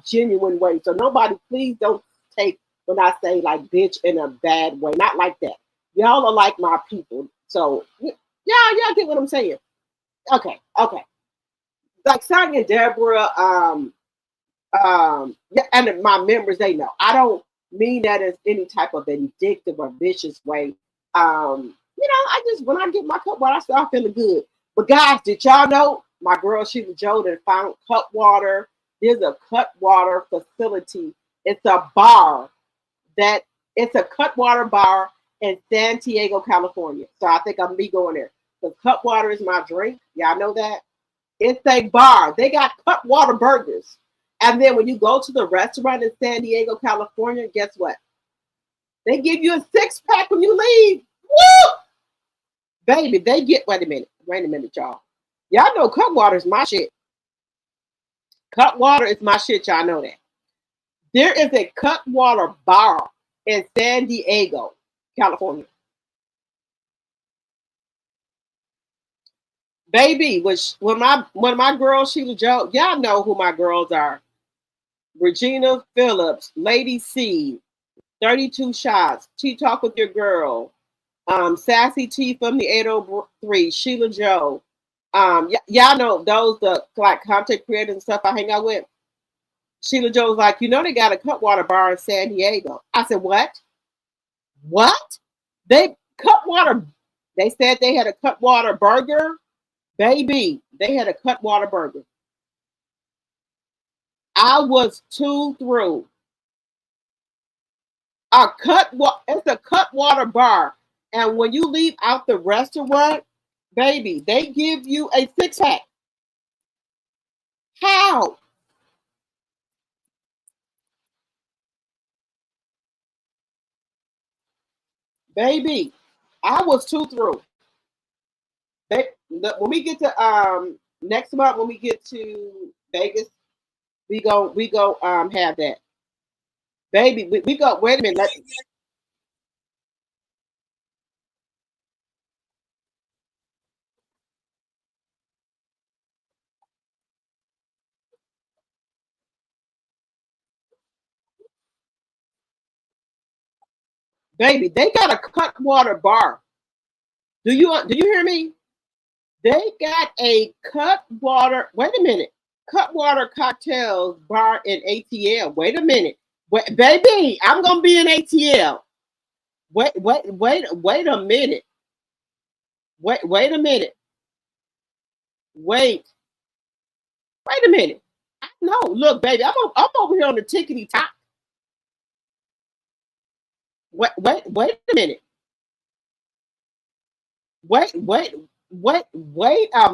genuine way. So nobody, please don't take when I say like bitch in a bad way, not like that. Y'all are like my people, so y'all get what I'm saying. Okay. Like Sonya and Deborah, and my members, they know. I don't mean that as any type of vindictive or vicious way. I just when I get my cup water, I start feeling good. But guys, did y'all know my girl Sheila Joe that found cup water? There's a cup water facility. It's a bar it's a cup water bar in San Diego, California. So I think I'm gonna be going there. The cup water is my drink. Y'all know that? It's a bar. They got cup water burgers. And then when you go to the restaurant in San Diego, California, guess what? They give you a 6-pack when you leave. Woo! Baby, they get, wait a minute, y'all. Y'all know cup water is my shit. Cup water is my shit, y'all know that. There is a cup water bar in San Diego, California. Baby, when my girl Sheila Joe, y'all know who my girls are. Regina Phillips, Lady C, 32 Shots, Tea Talk with Your Girl, Sassy T from the 803, Sheila Joe. Y'all know those the like content creators and stuff I hang out with. Sheila Joe was like, they got a cup water bar in San Diego. I said, what? What? They said they had a cup water burger. Baby, they had a cup water burger. I was too through. It's a cup water bar. And when you leave out the restaurant, baby, they give you a 6-pack. How? Baby, I was too through. When we get to next month, when we get to Vegas, we go have that. Baby, we go, wait a minute. Baby, they got a cut water bar. Do you hear me? They got a cut water. Wait a minute. Cut water cocktails bar in ATL. Wait a minute. Baby, I'm gonna be in ATL. Wait a minute. Wait a minute. Wait a minute. No, look, baby, I'm over here on the tickety top. Wait a minute. Wait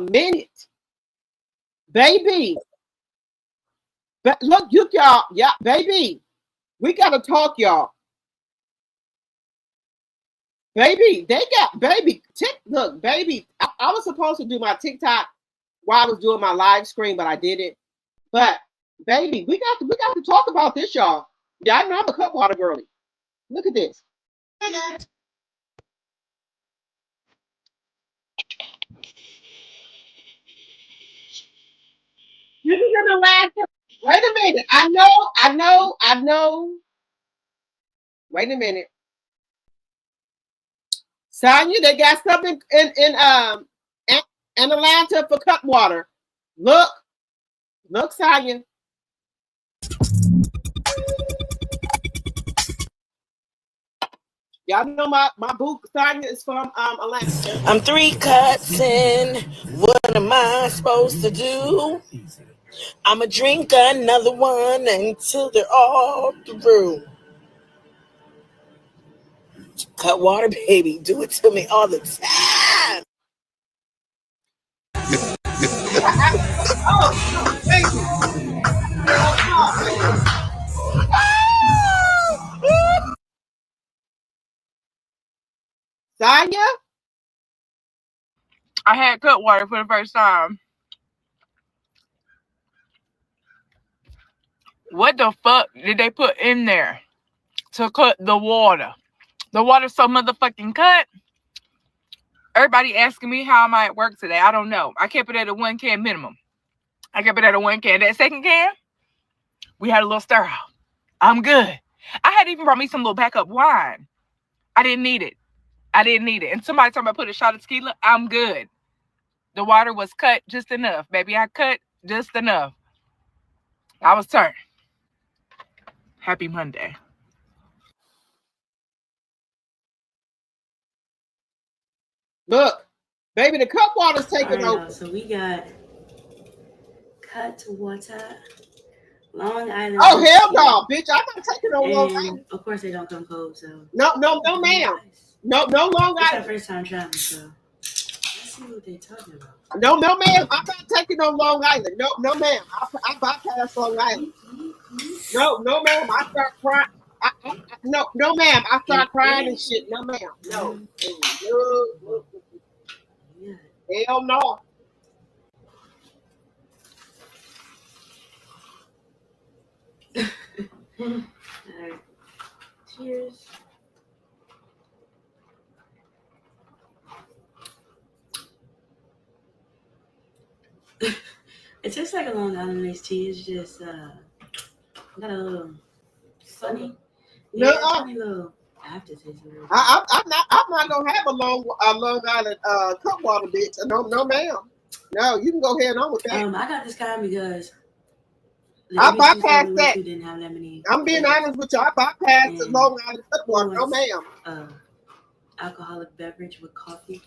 a minute. Baby. But look, y'all, yeah, baby. We gotta talk, y'all. Baby, they got baby. Look, baby. I was supposed to do my TikTok while I was doing my live stream, but I didn't. But baby, we got to talk about this, y'all. Y'all know I'm a cut water girly. Look at this. This is gonna last. Wait a minute. I know. Wait a minute. Sonya, they got something in Atlanta for cut water. Look, Sonya. Y'all know my boo Sonya is from Atlanta. I'm 3 cuts in. What am I supposed to do? I'ma drink another one until they're all through. Cut water, baby. Do it to me all the time. Oh, baby. Sonya? I had cut water for the first time. What the fuck did they put in there to cut the water? The water's so motherfucking cut. Everybody asking me how I might work today. I don't know. I kept it at a 1 can minimum. I kept it at a 1 can. That second can, we had a little stir off. I'm good. I had even brought me some little backup wine. I didn't need it. And somebody told me I put a shot of tequila. I'm good. The water was cut just enough, baby. I cut just enough. I was turned. Happy Monday. Look, baby, the cut water's taking over. So we got cut water, Long Island. Oh, hell no, bitch. I'm not taking no Long Island. Of course, they don't come cold, so. No, ma'am. No, Long Island. It's our first time traveling, so. Let's see what they're talking about. No, ma'am. I'm not taking no Long Island. No, ma'am. I bypass Long Island. No, ma'am. I start crying. No, ma'am. I start crying and shit. No, ma'am. No. Hell no. All right. Cheers. It tastes like a Long Island iced tea. It's just got a little funny. Yeah, funny little aftertaste. I'm not gonna have a Long Island cut water, bitch. No, ma'am. No, you can go ahead on with that. I got this kind because I bypassed that. Didn't have that many. I'm being honest with you. I bypassed the Long Island cut water. No, ma'am. Alcoholic beverage with coffee.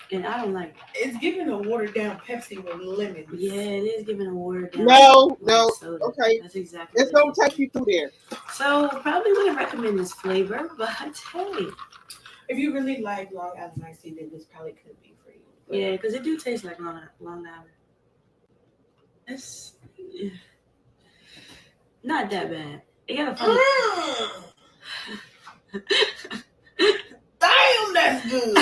And I don't like it. It's giving a watered down Pepsi with lemon. Yeah, it is giving a watered down. No. Soda. Okay. That's exactly. It's gonna take you through there. So probably wouldn't recommend this flavor, but hey, if you really like Long Island iced tea, then this probably could be for you. But yeah, because it do taste like Long Island. It's not that bad. It got a funny. Damn, that's good.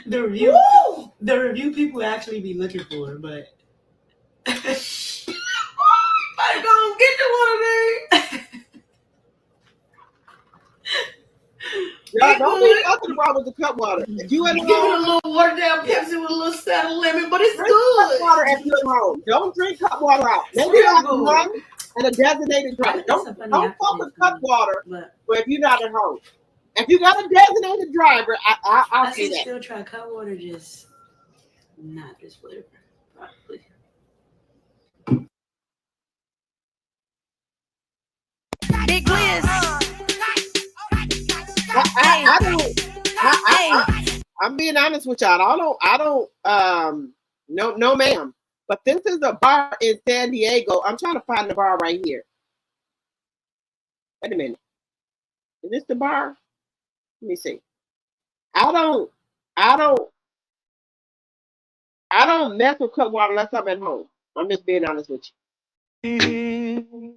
The review people actually be looking for, but I gonna get you one of these. Y'all don't be nothing wrong with the cut water. If you at Give it a home, little watered down Pepsi with a little side of lemon, but it's drink good. cut water at your home. Don't drink cut water out. Maybe have one and a designated driver. Don't fuck with cut water, but if you're not at home. If you got a designated driver, I'll see that. Still try cut water, just not this flavor, probably. Big Liz. I'm being honest with y'all. I don't no ma'am. But this is a bar in San Diego. I'm trying to find the bar right here. Wait a minute. Is this the bar? Let me see. I don't mess with cut water unless I'm at home. I'm just being honest with you.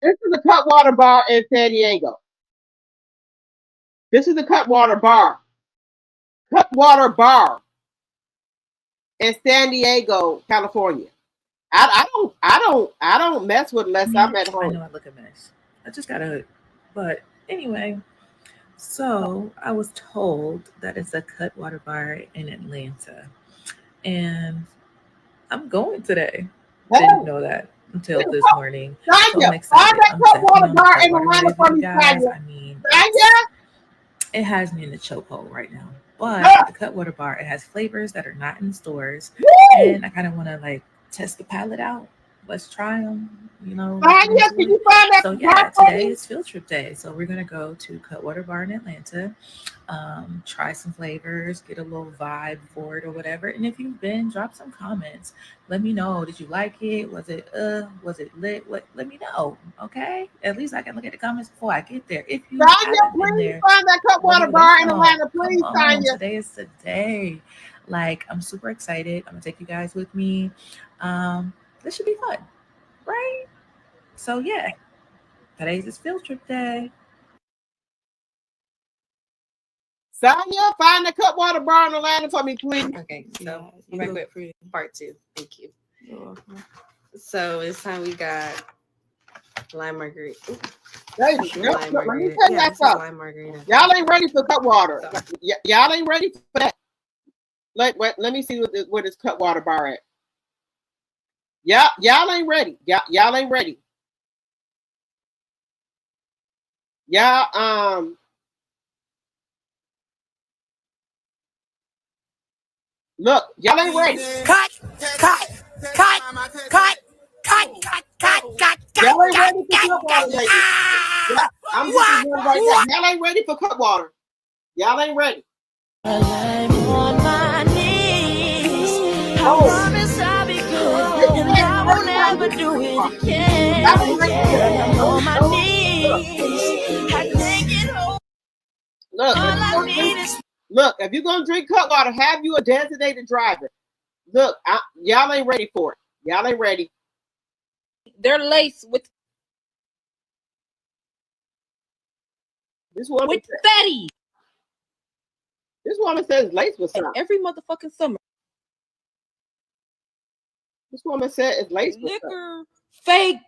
This is a Cutwater bar in San Diego. This is the Cutwater bar. Cutwater bar in San Diego, California. I don't mess with unless I'm at I home. know I look a mess. I just got a hood. But anyway, so I was told that it's a Cutwater bar in Atlanta. And I'm going today. Didn't know that until this morning. So I'm excited. I'm definitely on the Cutwater wave with you guys. I mean, it has me in the chokehold right now. But the Cutwater bar, it has flavors that are not in stores. And I kind of want to like test the palate out. Let's try them, you know. So yeah, today is field trip day. So we're gonna go to Cutwater Bar in Atlanta, try some flavors, get a little vibe for it or whatever. And if you've been, drop some comments. Let me know. Did you like it? Was it lit? What? Let me know. Okay. At least I can look at the comments before I get there. If you haven't been there, find that Cutwater bar in Atlanta, please, Tanya. Today is the day. Like, I'm super excited. I'm gonna take you guys with me. This should be fun, right? So yeah, today's is field trip day. Sonia, find the Cutwater bar in Atlanta for me, please. Okay, so back with part 2. Thank you. So this time we got lime margarita. Let me tell you that stuff. Y'all ain't ready for Cutwater. Y'all ain't ready for that. Let me see where this Cutwater bar at. Y'all ain't ready. Y'all ain't ready. Y'all look, y'all ain't ready. Cut. Y'all ain't ready for Cutwater, ladies. I'm just right there. Y'all ain't ready for Cutwater. Y'all ain't ready. I'm on my knees. I promise I'll be good, and I won't ever do it again. I'm on my knees. I can't get home. Look, if you're gonna drink Cutwater, have you a designated driver. Look, y'all ain't ready for it. Y'all ain't ready. They're laced with fatty. This woman says laced with something. Every motherfucking summer. This woman said it's laced with liquor, fake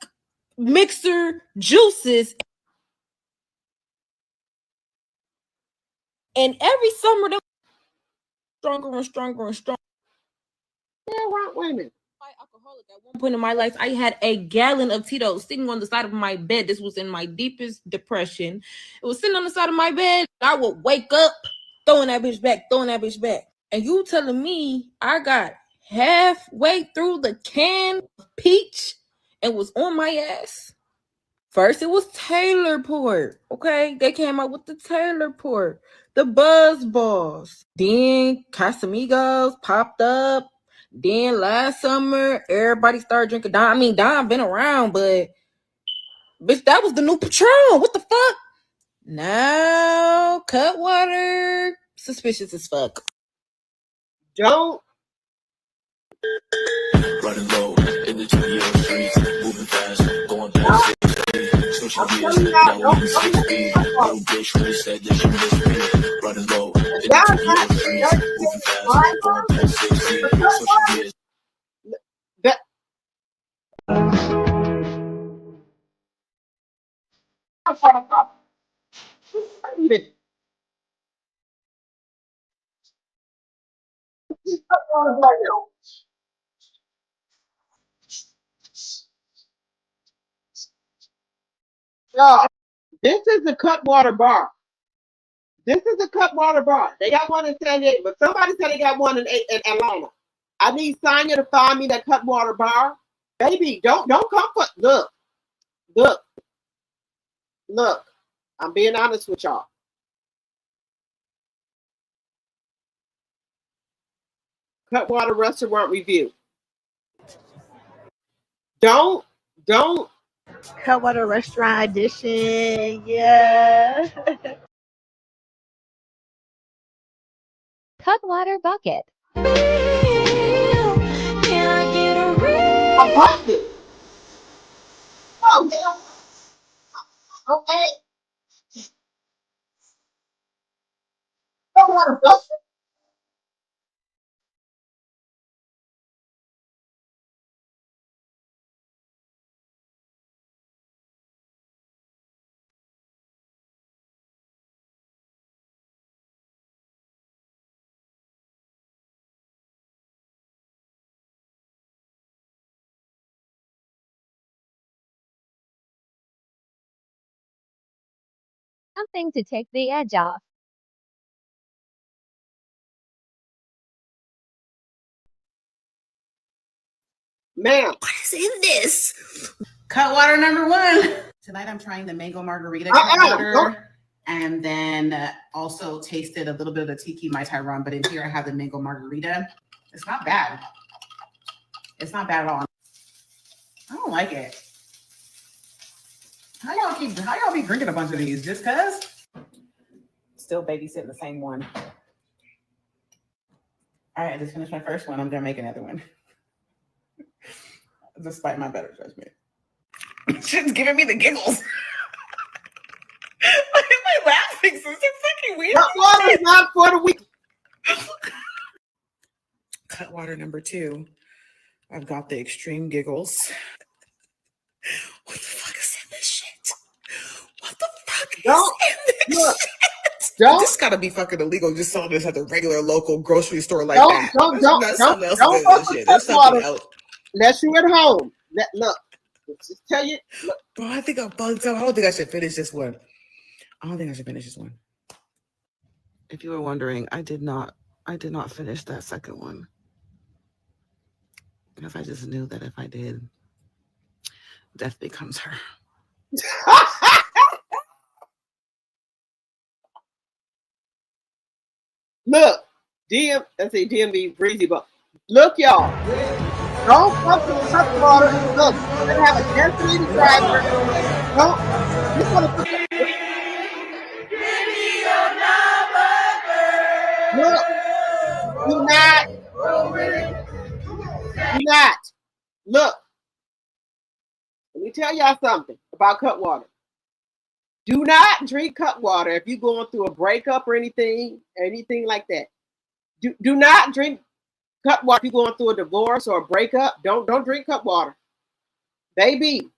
mixer juices. And every summer they're stronger and stronger and stronger. Yeah, right, women. At one point in my life, I had a gallon of Tito's sitting on the side of my bed. This was in my deepest depression. It was sitting on the side of my bed. I would wake up, throwing that bitch back. And you telling me I got halfway through the can of peach and was on my ass? First, it was Taylor Port. Okay, they came out with the Taylor Port, the Buzz Balls. Then Casamigos popped up. Then last summer, everybody started drinking Dime. I mean, Dime been around, but bitch, that was the new Patron. What the fuck? Now, Cutwater, suspicious as fuck. Don't. Running low in the GBO streets, moving fast, going past 6 switching gears, now we 6 speed. Little bitch really said that she missed me. Running low in the GBO streets, moving fast, going past 6 switching gears. Y'all, this is the Cutwater bar. This is the Cutwater bar. They got one in San Diego, but somebody said they got one in Atlanta. I need Sonya to find me that Cutwater bar. Baby, don't come for look. I'm being honest with y'all. Cutwater restaurant review. Don't. Cutwater restaurant edition. Yeah. Cutwater bucket. I bought it. Oh, hell. Okay. Cut water, bro. Something to take the edge off. Ma'am. What is in this? Cut water number 1. Tonight I'm trying the mango margarita cut water, and then also tasted a little bit of the tiki mai tai rum. But in here I have the mango margarita. It's not bad. It's not bad at all. I don't like it. How y'all be drinking a bunch of these just cause? Still babysitting the same one. All right, I just finished my first one. I'm gonna make another one. Despite my better judgment. Shit's giving me the giggles. Why am I laughing? So fucking weird. Cut water is not for the weak. Cut water number 2. I've got the extreme giggles. What the fuck is in this shit? What the fuck is in this shit? This gotta be fucking illegal. Just selling this at the regular local grocery store like that. Don't fuck with There's cut water something else. unless you at home. Look, just tell you. Look. Bro, I think I'm bugged out. I don't think I should finish this one. If you were wondering, I did not finish that second one. Because I just knew that if I did, death becomes her. Look, DMB breezy, but look, y'all. Don't fuck with cut water. Look, they have a designated driver. Don't. You want to put that. Look, do not. Look, let me tell y'all something about cut water. Do not drink cut water if you're going through a breakup or anything like that. Do not drink cut water if you're going through a divorce or a breakup. Don't drink cut water. Baby,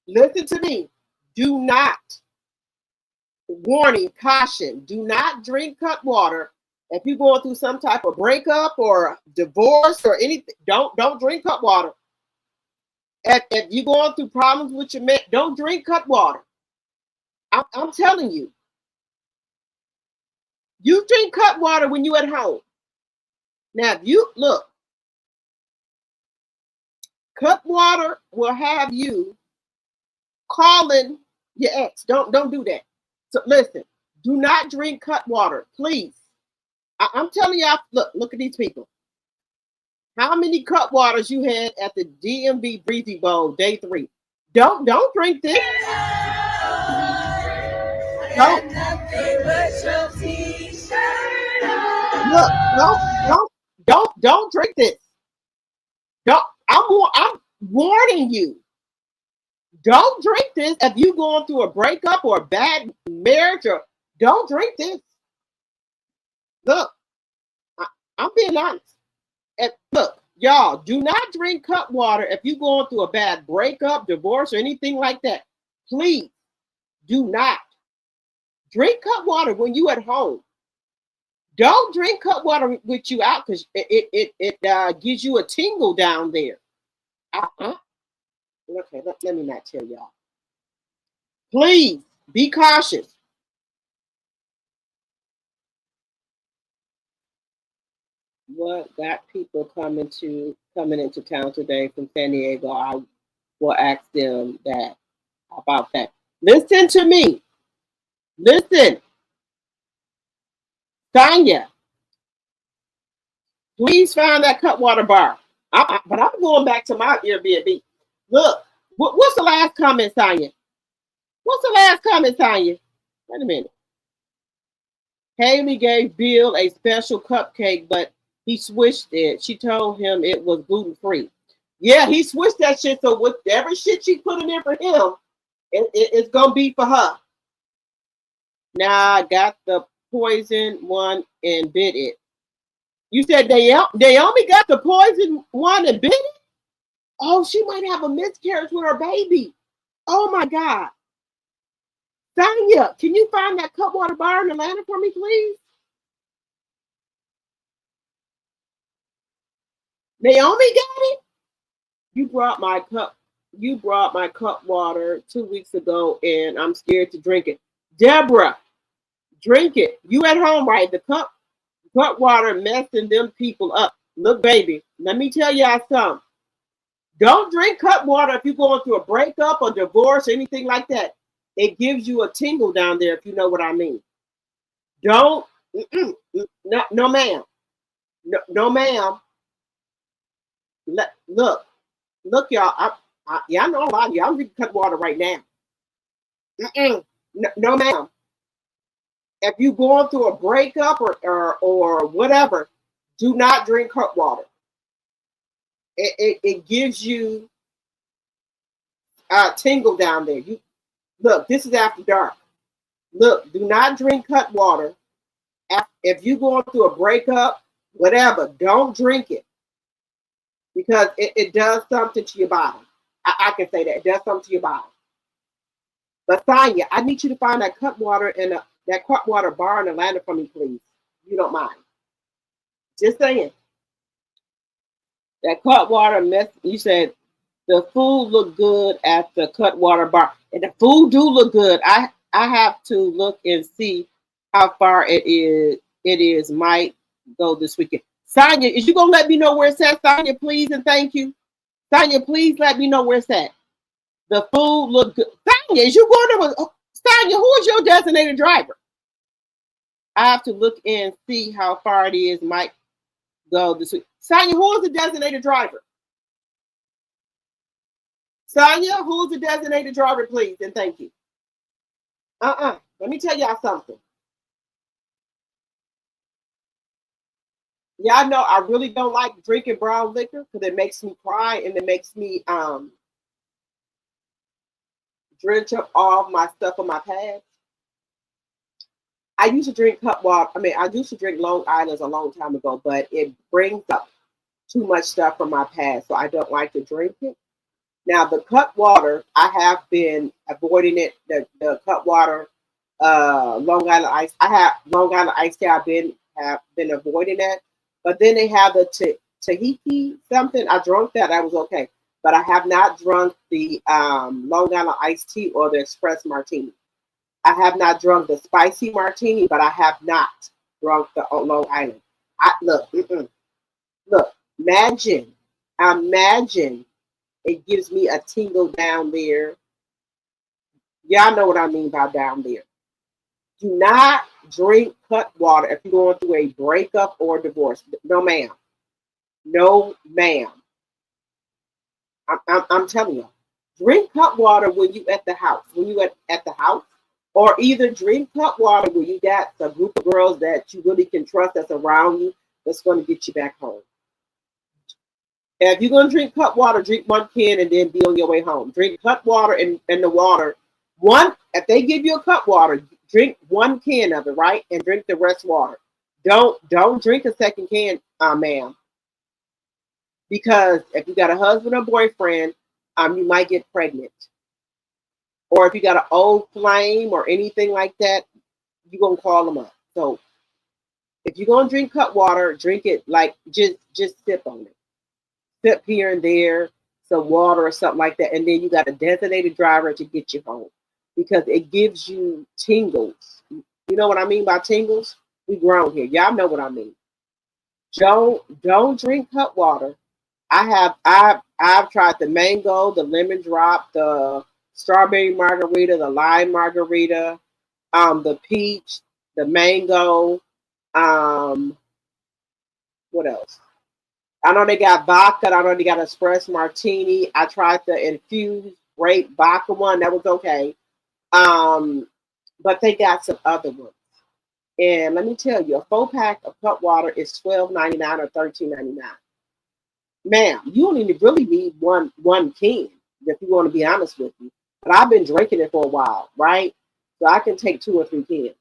listen to me. Do not. Warning, caution. Do not drink cut water if you're going through some type of breakup or divorce or anything. Don't drink cut water. If you're going through problems with your man, don't drink cut water. I'm telling you. You drink cut water when you're at home. Now, if you look, cut water will have you calling your ex. Don't do that. So listen, do not drink cut water, please. I'm telling y'all, look at these people. How many cut waters you had at the DMV Breezy Bowl day 3? Don't drink this. Don't drink this. I'm warning you. Don't drink this if you're going through a breakup or a bad marriage, or don't drink this. Look, I'm being honest. Look, y'all, do not drink cut water if you're going through a bad breakup, divorce, or anything like that. Please do not. Drink cut water when you at home. Don't drink cut water with you out because it gives you a tingle down there. Okay, let me not tell y'all. Please be cautious. What got people coming into town today from San Diego? I will ask them that about that. Listen to me. Listen. Tanya, please find that Cutwater bar. But I'm going back to my Airbnb. Look, what's the last comment, Tanya? What's the last comment, Tanya? Wait a minute. Haley gave Bill a special cupcake, but he switched it. She told him it was gluten-free. Yeah, he switched that shit, so whatever shit she put in there for him, It's gonna be for her. Now I got the poison one and bit it. You said Naomi got the poison one and bit it? Oh, she might have a miscarriage with her baby. Oh my God. Sonya, can you find that Cutwater bar in Atlanta for me, please? Naomi got it? You brought my cup water 2 weeks ago and I'm scared to drink it. Deborah, drink it. You at home, right? The cup water messing them people up. Look, baby, let me tell y'all something. Don't drink cup water if you're going through a breakup or divorce or anything like that. It gives you a tingle down there, if you know what I mean. Don't, no, ma'am. No, ma'am. Look, y'all. Y'all know a lot of y'all drinking cup water right now. No, ma'am. If you're going through a breakup or whatever, do not drink cup water. It gives you a tingle down there. Look, this is after dark. Look, do not drink cut water. If you're going through a breakup, whatever, don't drink it. Because it does something to your body. I can say that. It does something to your body. But Sonya, I need you to find that cut water and that cut water bar in Atlanta for me, please. If you don't mind. Just saying. That cut water you said the food looked good at the cut water bar. And the food do look good. I have to look and see how far it is. Might go this weekend. Sonya, is you gonna let me know where it's at, Sonya, please, and thank you. Sonya, please let me know where it's at. The food look good. Sonya, is you going to Sonya, who is your designated driver? I have to look and see how far it is. Might go this week. Sonya, who is the designated driver? Sonya, who's the designated driver, please, and thank you. Let me tell y'all something. Y'all know I really don't like drinking brown liquor because it makes me cry and it makes me drench up all my stuff on my pad. I used to drink cup water. I used to drink Long Island's a long time ago, but it brings up too much stuff from my past, so I don't like to drink it. Now, the cut water, I have been avoiding it. The cut water, Long Island ice. I have Long Island iced tea. Have been avoiding that. But then they have the Tahiti something. I drank that. I was okay. But I have not drunk the Long Island iced tea or the Express Martini. I have not drunk the spicy martini, but I have not drunk the Long Island. Look, imagine it gives me a tingle down there. Y'all know what I mean by down there. Do not drink cut water if you're going through a breakup or divorce. No, ma'am. No, ma'am. I'm telling you. Drink cut water when you at the house. When you at the house. Or either drink cut water when you got a group of girls that you really can trust that's around you that's going to get you back home. If you're going to drink cut water, drink one can and then be on your way home. Drink cut water and the water. If they give you a cut water, drink one can of it, right? And drink the rest water. Don't drink a second can, ma'am. Because if you got a husband or boyfriend, you might get pregnant. Or if you got an old flame or anything like that, you're going to call them up. So if you're going to drink cut water, drink it like just sip on it. Sip here and there, some water or something like that. And then you got a designated driver to get you home. Because it gives you tingles. You know what I mean by tingles? We grown here. Y'all know what I mean. Don't drink cut water. I've tried the mango, the lemon drop, the strawberry margarita, the lime margarita, the peach, the mango, what else? I know they got vodka. I know they got Express Martini. I tried the infused grape vodka one. That was okay. But they got some other ones. And let me tell you, a 4-pack of cut water is $12.99 or $13.99. Ma'am, you only really need one can, if you want to be honest with me. but I've been drinking it for a while, right? So I can take 2 or 3 cans.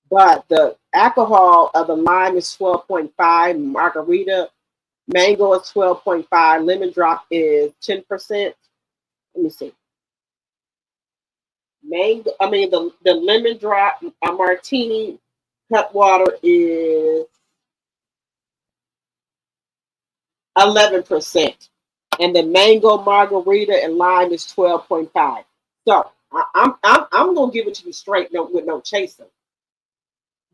But the alcohol of the lime is 12.5, margarita, mango is 12.5, lemon drop is 10%. Let me see. Mango, I mean the lemon drop martini cut water is 11%, and the mango margarita and lime is 12.5. So I'm gonna give it to you straight, no with no chaser.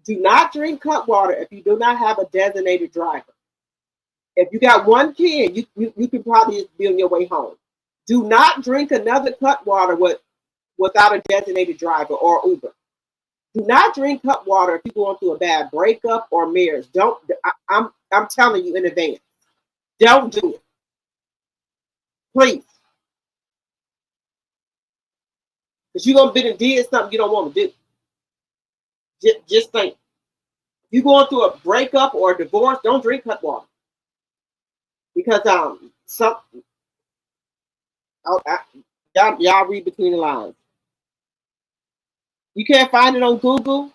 Do not drink cut water if you do not have a designated driver. If you got 1 can, you can probably just be on your way home. Do not drink another cut water without a designated driver or Uber. Do not drink cut water if you're going through a bad breakup or marriage. Don't. I'm telling you in advance. Don't do it, please, because you're gonna be and did something you don't want to do. Just think. You going through a breakup or a divorce? Don't drink cut water, because y'all read between the lines. You can't find it on Google.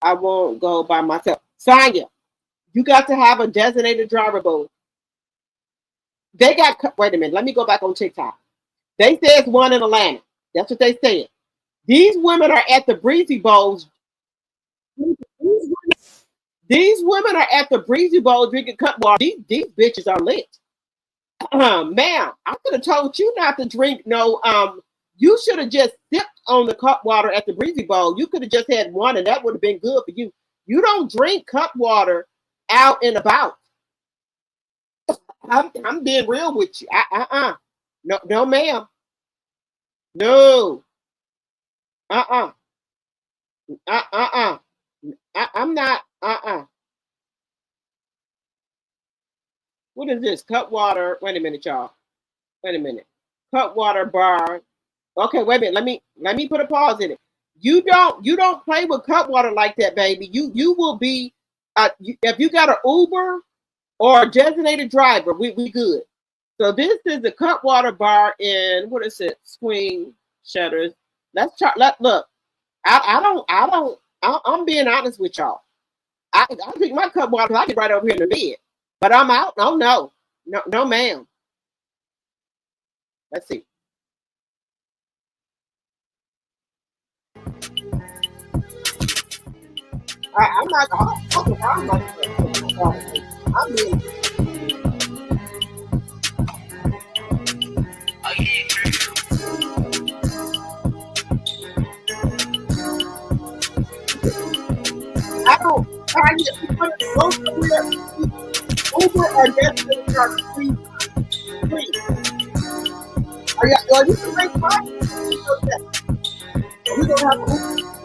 I won't go by myself. Sonya, you got to have a designated driver, boo. They got, wait a minute, let me go back on TikTok. They say it's one in Atlanta. That's what they said. These women are at the Breezy Bowls. These women are at the Breezy Bowl drinking cut water. These bitches are lit. Ma'am, I could have told you not to drink no, you should have just sipped on the cut water at the Breezy Bowl. You could have just had one and that would have been good for you. You don't drink cut water out and about. I'm being real with you. No, ma'am. No. I'm not. What is this? Cut water. Wait a minute, y'all. Wait a minute. Cut water bar. Okay, wait a minute. Let me put a pause in it. You don't play with cut water like that, baby. You will be if you got an Uber or a designated driver, we good. So this is the cut water bar in, what is it? Swing Shutters. Let's try. Look. I'm being honest with y'all. I drink my cut water because I get right over here in the bed. But I'm out. Oh no, ma'am. Let's see. I'm not. I'm being. I don't. I get go somewhere. Uber or definitely charge free. Are you can make money? We don't have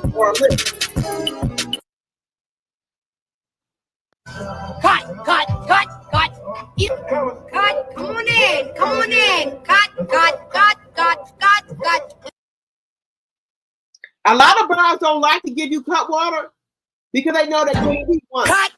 Uber or a Lyft. Cut. Come on in. Cut. A lot of bars don't like to give you cut water because they know that you ain't eat one. Cut.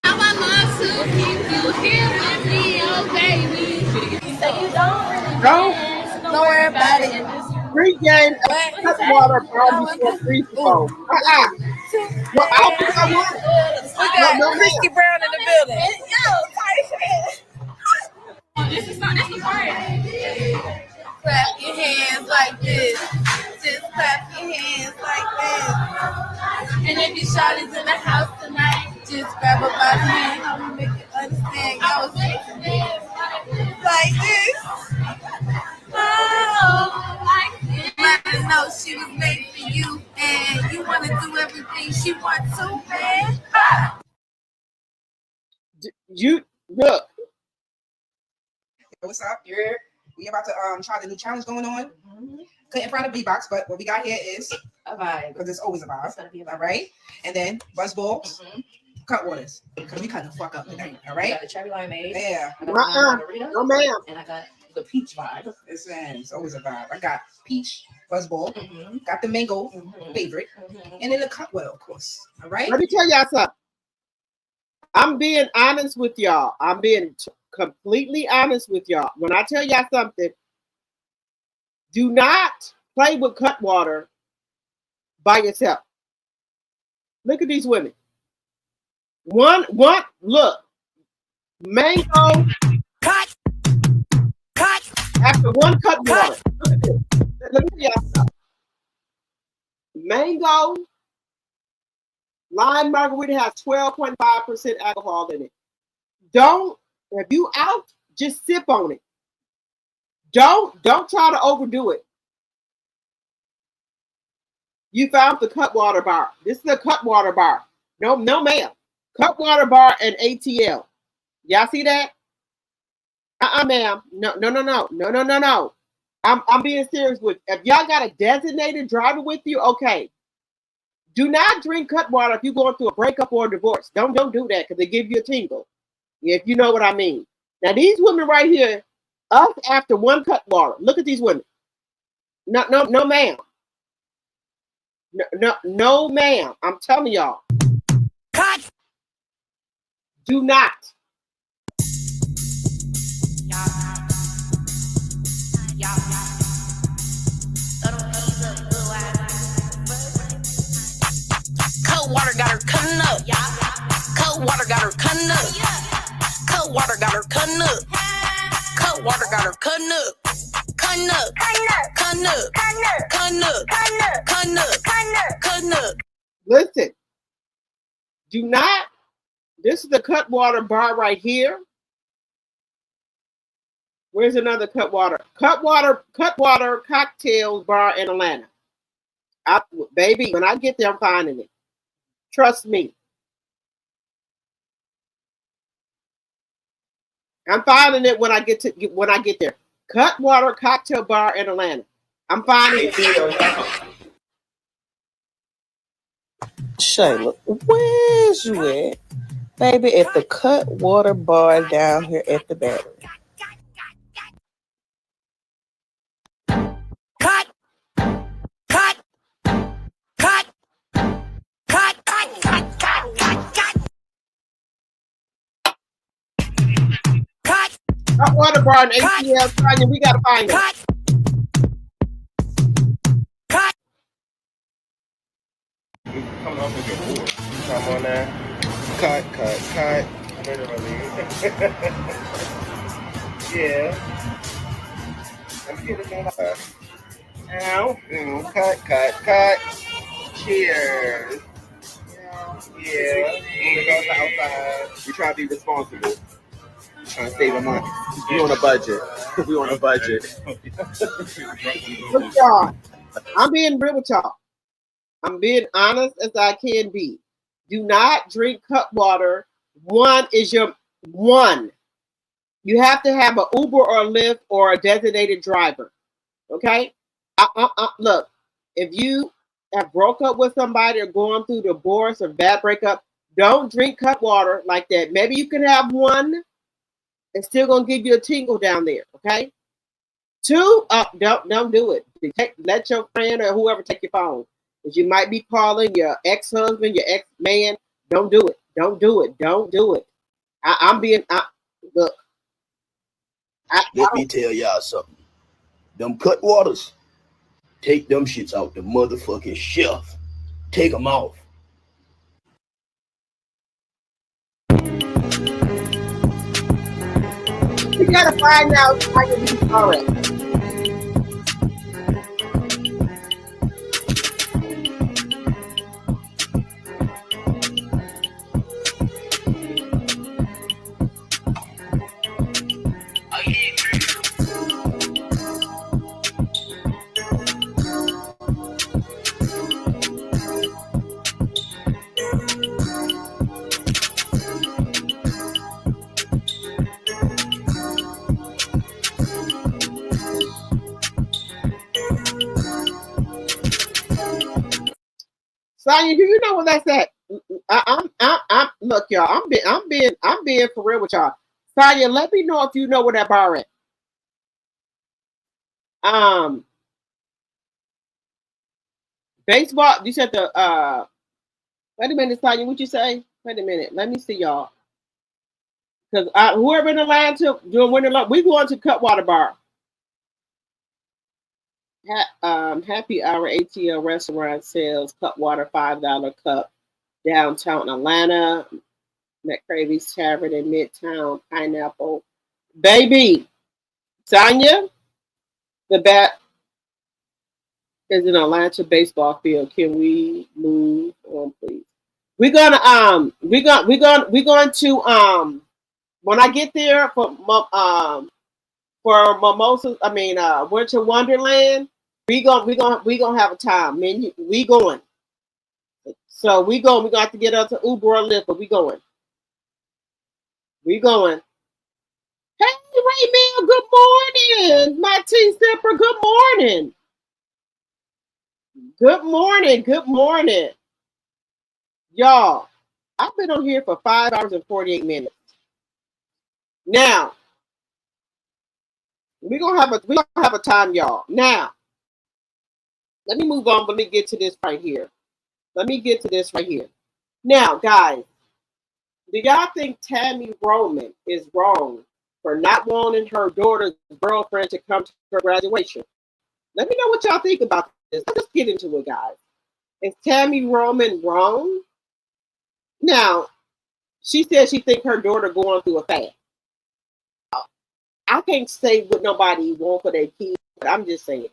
I want mom to keep you here with me, oh baby. So you don't really dance, don't worry about it. Free game cut water bar before free throw. Well, I don't think I want it. We got Christy Brown in the building. This is the part. Clap your hands like this. Just clap your hands like this. And if your shot is in the house tonight, just grab her by the hand. I'm gonna make you understand. I was like this. Let her know she was made for you, and you want to do everything she wants to, man. You look. What's up? We about to try the new challenge going on. Couldn't find a B-box, but what we got here is a vibe. Because it's always a vibe. It's gonna be a vibe. All right. And then buzz balls, cut waters. Because we cut the fuck up tonight. All right. I got the cherry limeade. Yeah. No, ma'am. And I got the peach vibe. It's always a vibe. I got peach Buzzball, got the mango favorite, and then the Cutwell, of course. All right. Let me tell y'all something. I'm being honest with y'all. I'm being completely honest with y'all. When I tell y'all something, do not play with Cutwater by yourself. Look at these women. One, look. Mango. Cut. After one Cutwater. Look at this. Let me tell y'all something. Mango lime margarita has 12.5% alcohol in it. Don't, if you out, just sip on it. Don't try to overdo it. You found the Cutwater bar. This is a Cutwater bar. No, ma'am. Cutwater bar and ATL. Y'all see that? Ma'am. No. I'm being serious with you. If y'all got a designated driver with you, okay. Do not drink Cutwater if you're going through a breakup or a divorce. Don't do that because they give you a tingle. If you know what I mean. Now these women right here, up after one Cutwater. Look at these women. No, ma'am. No, ma'am. I'm telling y'all. Cut. Do not. Water got her cutting up. Cold water got her cutting up. Cold water got her cutting up. Cold water got her cutting up. Cutting up. Cutting up. Cutting up. Cutting up. Cutting up. Listen. Do not. This is the Cutwater bar right here. Where's another Cutwater? Cutwater cocktails bar in Atlanta. Baby, when I get there, I'm finding it. Trust me. I'm finding it when I get there. Cutwater cocktail bar in Atlanta. I'm finding it. Shayla, where's you at? Baby, at the Cutwater bar down here at the Battery. Cutwater bar in ATL, Tanya, we gotta find it. Come on now. Cut. Literally. Yeah. Let's get it done. Ow. Cut. Cheers. Yeah. We go outside. We try to be responsible. Trying to save money. We on a budget. Look, y'all. I'm being real with y'all. I'm being honest as I can be. Do not drink Cutwater. One. You have to have an Uber or a Lyft or a designated driver. Okay? Look, if you have broke up with somebody or going through divorce or bad breakup, don't drink Cutwater like that. Maybe you can have one. It's still gonna give you a tingle down there. Okay? Two. Don't do it. Let your friend or whoever take your phone. Because you might be calling your ex-husband, your ex-man. Don't do it. Look. Let me tell y'all something. Them Cutwaters, take them shits out the motherfucking shelf. Take them off. We gotta find out how you do already. Sonya, do you know what that's at? I'm look, y'all. I'm being for real with y'all. Sonya, let me know if you know where that bar at. Baseball. You said the wait a minute, Sonya, what you say? Wait a minute. Let me see y'all. Because whoever in the line to doing winter lunch, we going to Cutwater Bar. Happy Hour ATL restaurant sells Cutwater $5 cup downtown Atlanta. McCravy's Tavern in Midtown Pineapple. Baby, Sonya, the bat is an Atlanta baseball field. Can we move on, please? We're going to when I get there for mimosas, Winter Wonderland, we gonna have a time. Man, we going. So we going. We got to get up to Uber or Lyft, but we going. We going. Hey, Raymond, good morning. My tea sipper, good morning. Good morning. Good morning. Y'all, I've been on here for 5 hours and 48 minutes. Now, we're gonna have a time, y'all. Now, let me move on. Let me get to this right here. Now, guys, do y'all think Tammy Roman is wrong for not wanting her daughter's girlfriend to come to her graduation? Let me know what y'all think about this. Let's get into it, guys. Is Tammy Roman wrong? Now, she said she thinks her daughter going through a phase. I can't say what nobody want for their kids, but I'm just saying.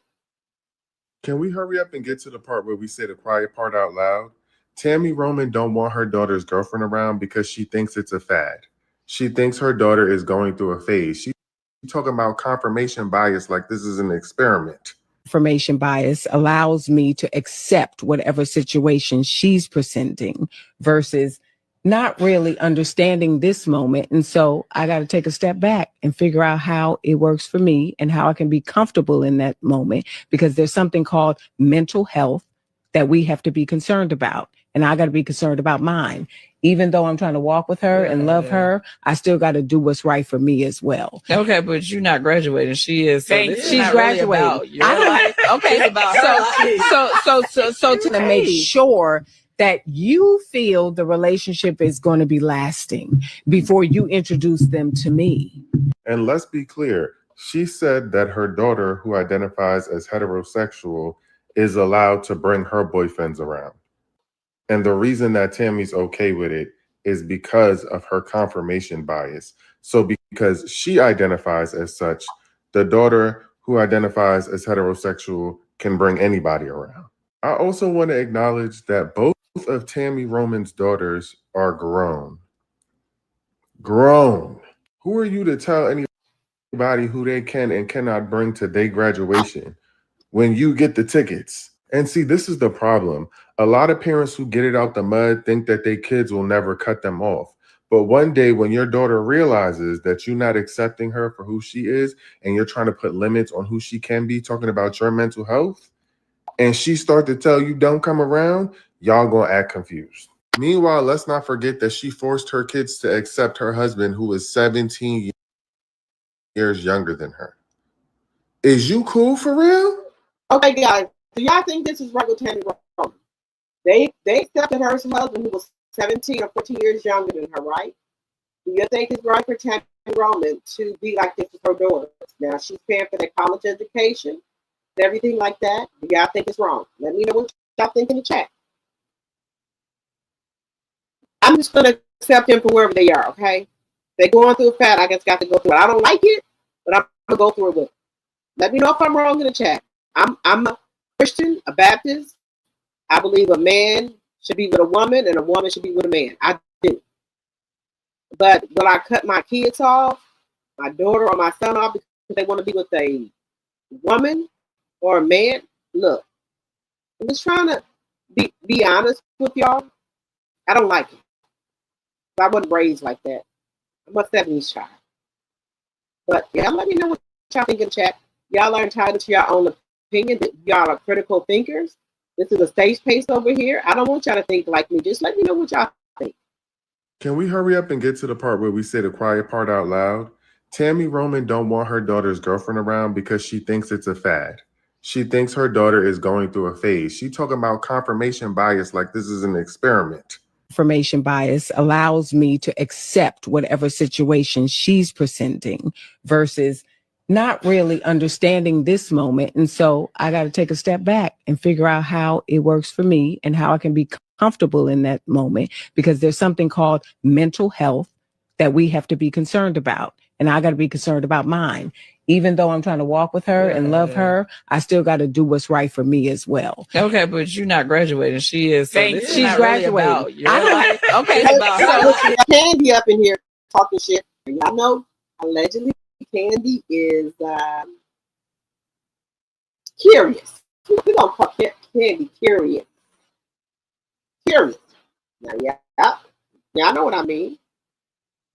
Can we hurry up and get to the part where we say the quiet part out loud? Tammy Roman don't want her daughter's girlfriend around because she thinks it's a fad. She thinks her daughter is going through a phase. She's talking about confirmation bias like this is an experiment. Confirmation bias allows me to accept whatever situation she's presenting versus not really understanding this moment. And so I got to take a step back and figure out how it works for me and how I can be comfortable in that moment, because there's something called mental health that we have to be concerned about. And I got to be concerned about mine. Even though I'm trying to walk with her and love her, I still got to do what's right for me as well. Okay, but you're not graduating. She is. So this She's is not graduating. really about your I don't life. okay. It's about her life. So to make sure that you feel the relationship is going to be lasting before you introduce them to me. And let's be clear. She said that her daughter, who identifies as heterosexual, is allowed to bring her boyfriends around. And the reason that Tammy's okay with it is because of her confirmation bias. So because she identifies as such, the daughter who identifies as heterosexual can bring anybody around. I also want to acknowledge that both of Tammy Roman's daughters are grown. Grown. Who are you to tell anybody who they can and cannot bring to their graduation when you get the tickets? And see, this is the problem. A lot of parents who get it out the mud think that their kids will never cut them off. But one day when your daughter realizes that you're not accepting her for who she is and you're trying to put limits on who she can be, talking about your mental health, and she start to tell you don't come around, y'all gonna act confused. Meanwhile, let's not forget that she forced her kids to accept her husband, who is 17 years younger than her. Is you cool for real? Okay, guys, do y'all think this is right with Tammy Roman? They accepted her husband, who was 17 or 14 years younger than her, right? Do you think it's right for Tammy Roman to be like this with her daughter? Now she's paying for their college education, everything like that. Do y'all think it's wrong? Let me know what y'all think in the chat. I'm just gonna accept them for wherever they are, okay? They're going through a fad, I just got to go through it. I don't like it, but I'm gonna go through it with them. Let me know if I'm wrong in the chat. I'm a Christian, a Baptist. I believe a man should be with a woman and a woman should be with a man. I do. But will I cut my kids off, my daughter or my son off because they want to be with a woman or a man? Look, I'm just trying to be honest with y'all. I don't like it. I wasn't raised like that. I'm a 70s child. But yeah, let me know what y'all think in the chat. Y'all are entitled to your own opinion. Y'all are critical thinkers. This is a safe space over here. I don't want y'all to think like me. Just let me know what y'all think. Can we hurry up and get to the part where we say the quiet part out loud? Tammy Roman don't want her daughter's girlfriend around because she thinks it's a fad. She thinks her daughter is going through a phase. She talking about confirmation bias like this is an experiment. Confirmation bias allows me to accept whatever situation she's presenting versus not really understanding this moment. And so I got to take a step back and figure out how it works for me and how I can be comfortable in that moment, because there's something called mental health that we have to be concerned about. And I got to be concerned about mine. Even though I'm trying to walk with her and love her, I still got to do what's right for me as well. Okay, but you're not graduating. She is. So this is She's not really graduating. about your life. Okay, it's about her Look, life. Candy up in here talking shit. Y'all know allegedly Candy is curious. We don't call Candy curious. Curious. Now, yeah, y'all know what I mean.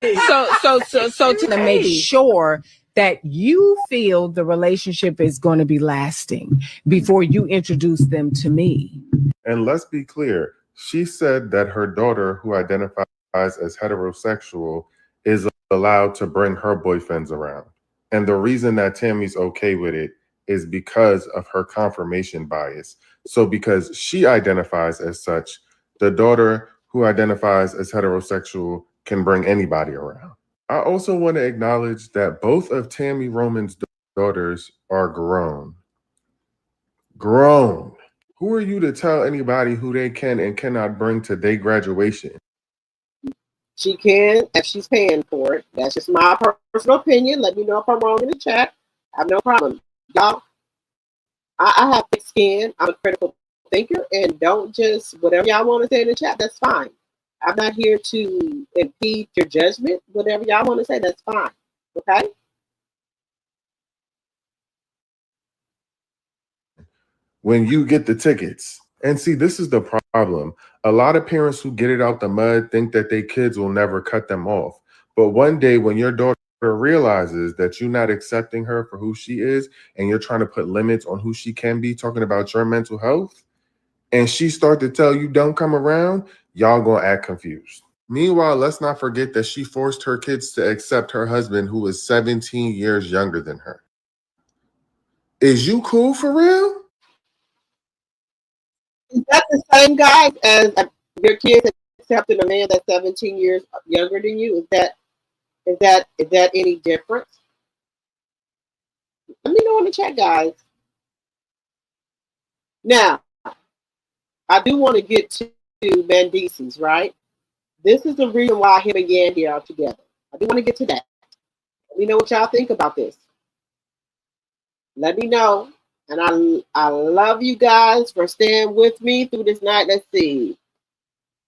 So to make sure that you feel the relationship is going to be lasting before you introduce them to me. And let's be clear, she said that her daughter, who identifies as heterosexual, is allowed to bring her boyfriends around. And the reason that Tammy's okay with it is because of her confirmation bias. So because she identifies as such, the daughter who identifies as heterosexual can bring anybody around. I also want to acknowledge that both of Tammy Roman's daughters are grown. Grown. Who are you to tell anybody who they can and cannot bring to their graduation? She can if she's paying for it. That's just my personal opinion. Let me know if I'm wrong in the chat. I have no problem. Y'all, I have thick skin. I'm a critical thinker, and don't just whatever y'all want to say in the chat, that's fine. I'm not here to impede your judgment. Whatever y'all want to say, that's fine. Okay? When you get the tickets. And see, this is the problem. A lot of parents who get it out the mud think that their kids will never cut them off. But one day when your daughter realizes that you're not accepting her for who she is and you're trying to put limits on who she can be, talking about your mental health, and she start to tell you don't come around, y'all gonna act confused. Meanwhile, let's not forget that she forced her kids to accept her husband, who is 17 years younger than her. Is you cool for real? Is that the same guy as your kids accepting a man that's 17 years younger than you? Is that any different? Let me know in the chat, guys. Now, I do want to get to Mendices, right? This is the reason why him and Yandy are together. I do want to get to that. Let me know what y'all think about this. Let me know. And I love you guys for staying with me through this night. Let's see.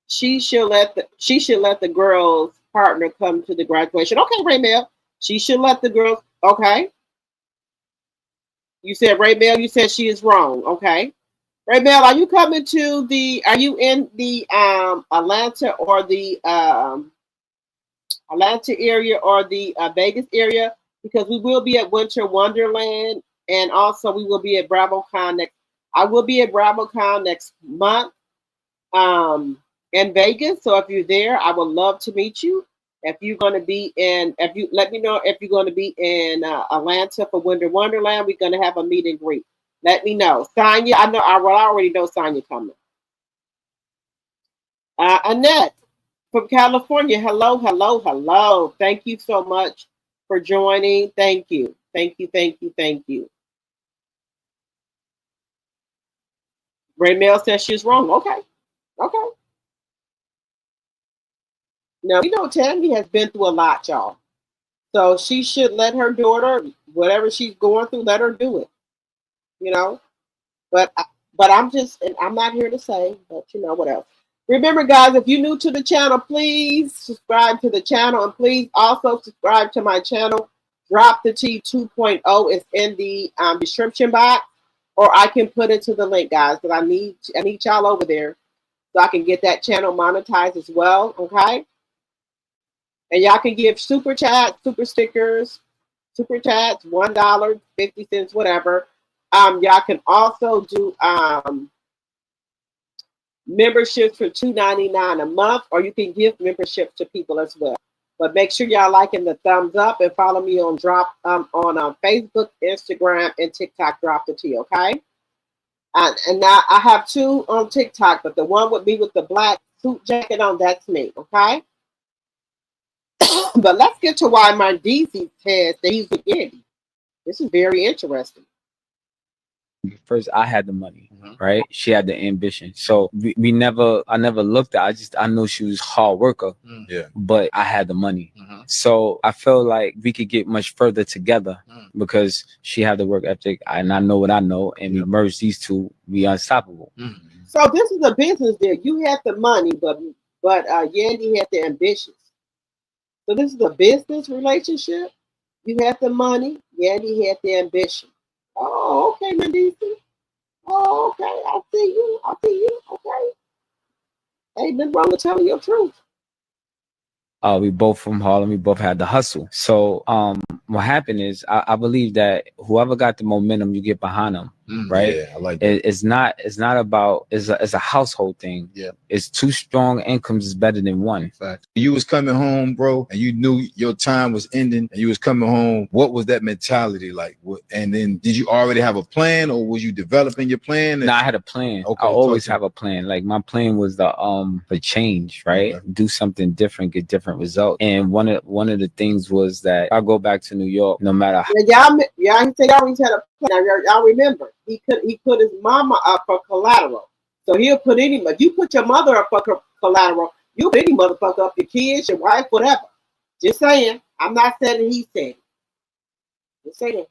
She should let the girl's partner come to the graduation. Okay, Raymel. She should let the girls. Okay. You said Raymel. You said she is wrong. Okay. Raymel, are you coming to the? Are you in the Atlanta or the Atlanta area or the Vegas area? Because we will be at Winter Wonderland, and also we will be at BravoCon next. I will be at BravoCon next month in Vegas. So if you're there, I would love to meet you. If you're going to be in, if you let me know if you're going to be in Atlanta for Winter Wonderland, we're going to have a meet and greet. Let me know. Sonya, I know. I already know Sonya coming. Annette from California. Hello, hello, hello. Thank you so much for joining. Thank you. Thank you, thank you, thank you. Raymel says she's wrong. Okay. Okay. Now, you know, Tammy has been through a lot, y'all. So she should let her daughter, whatever she's going through, let her do it. You know? But I'm just, and I'm not here to say, but you know, what else? Remember, guys, if you're new to the channel, please subscribe to the channel, and please also subscribe to my channel. Drop the T 2.0 is in the description box, or I can put it to the link, guys, because I need y'all over there so I can get that channel monetized as well. Okay, and y'all can give super chats, super stickers, super chats, $1, 50 cents, whatever. Y'all can also do memberships for $2.99 a month, or you can give memberships to people as well. But make sure y'all liking the thumbs up and follow me on Facebook, Instagram, and TikTok. Drop the T, okay? And now I have 2 on TikTok, but the one with me with the black suit jacket on, that's me, okay? But let's get to why my DC says that he's with Andy. This is very interesting. First, I had the money, right? She had the ambition. So I never looked at. I know she was a hard worker. Yeah. But I had the money. So I felt like we could get much further together because she had the work ethic and I know what I know, and we merge these two, we unstoppable. So this is a business deal. You had the money, but Yandy had the ambitions. So this is a business relationship. You had the money, Yandy had the ambition. Oh, okay, Medici. Oh, okay. I see you. Okay. Ain't nothing wrong with telling your truth. We both from Harlem. We both had the hustle. So what happened is I believe that whoever got the momentum, you get behind them, right? Yeah, I like that. It's not about it's a household thing. Yeah, it's 2 strong incomes is better than 1. In fact, you was coming home, bro, and you knew your time was ending, and you was coming home. What was that mentality like? And then did you already have a plan, or was you developing your plan? No, I had a plan. Okay, I always have a plan. Like my plan was the change, right? Okay. Do something different, get different results. And one of the things was that I go back to New York, no matter how. Y'all, he said he always had a plan. Y'all remember, he put his mama up for collateral. So he'll put any, if you put your mother up for collateral, you'll put any motherfucker up, your kids, your wife, whatever. Just saying. I'm not saying he said it. Just saying.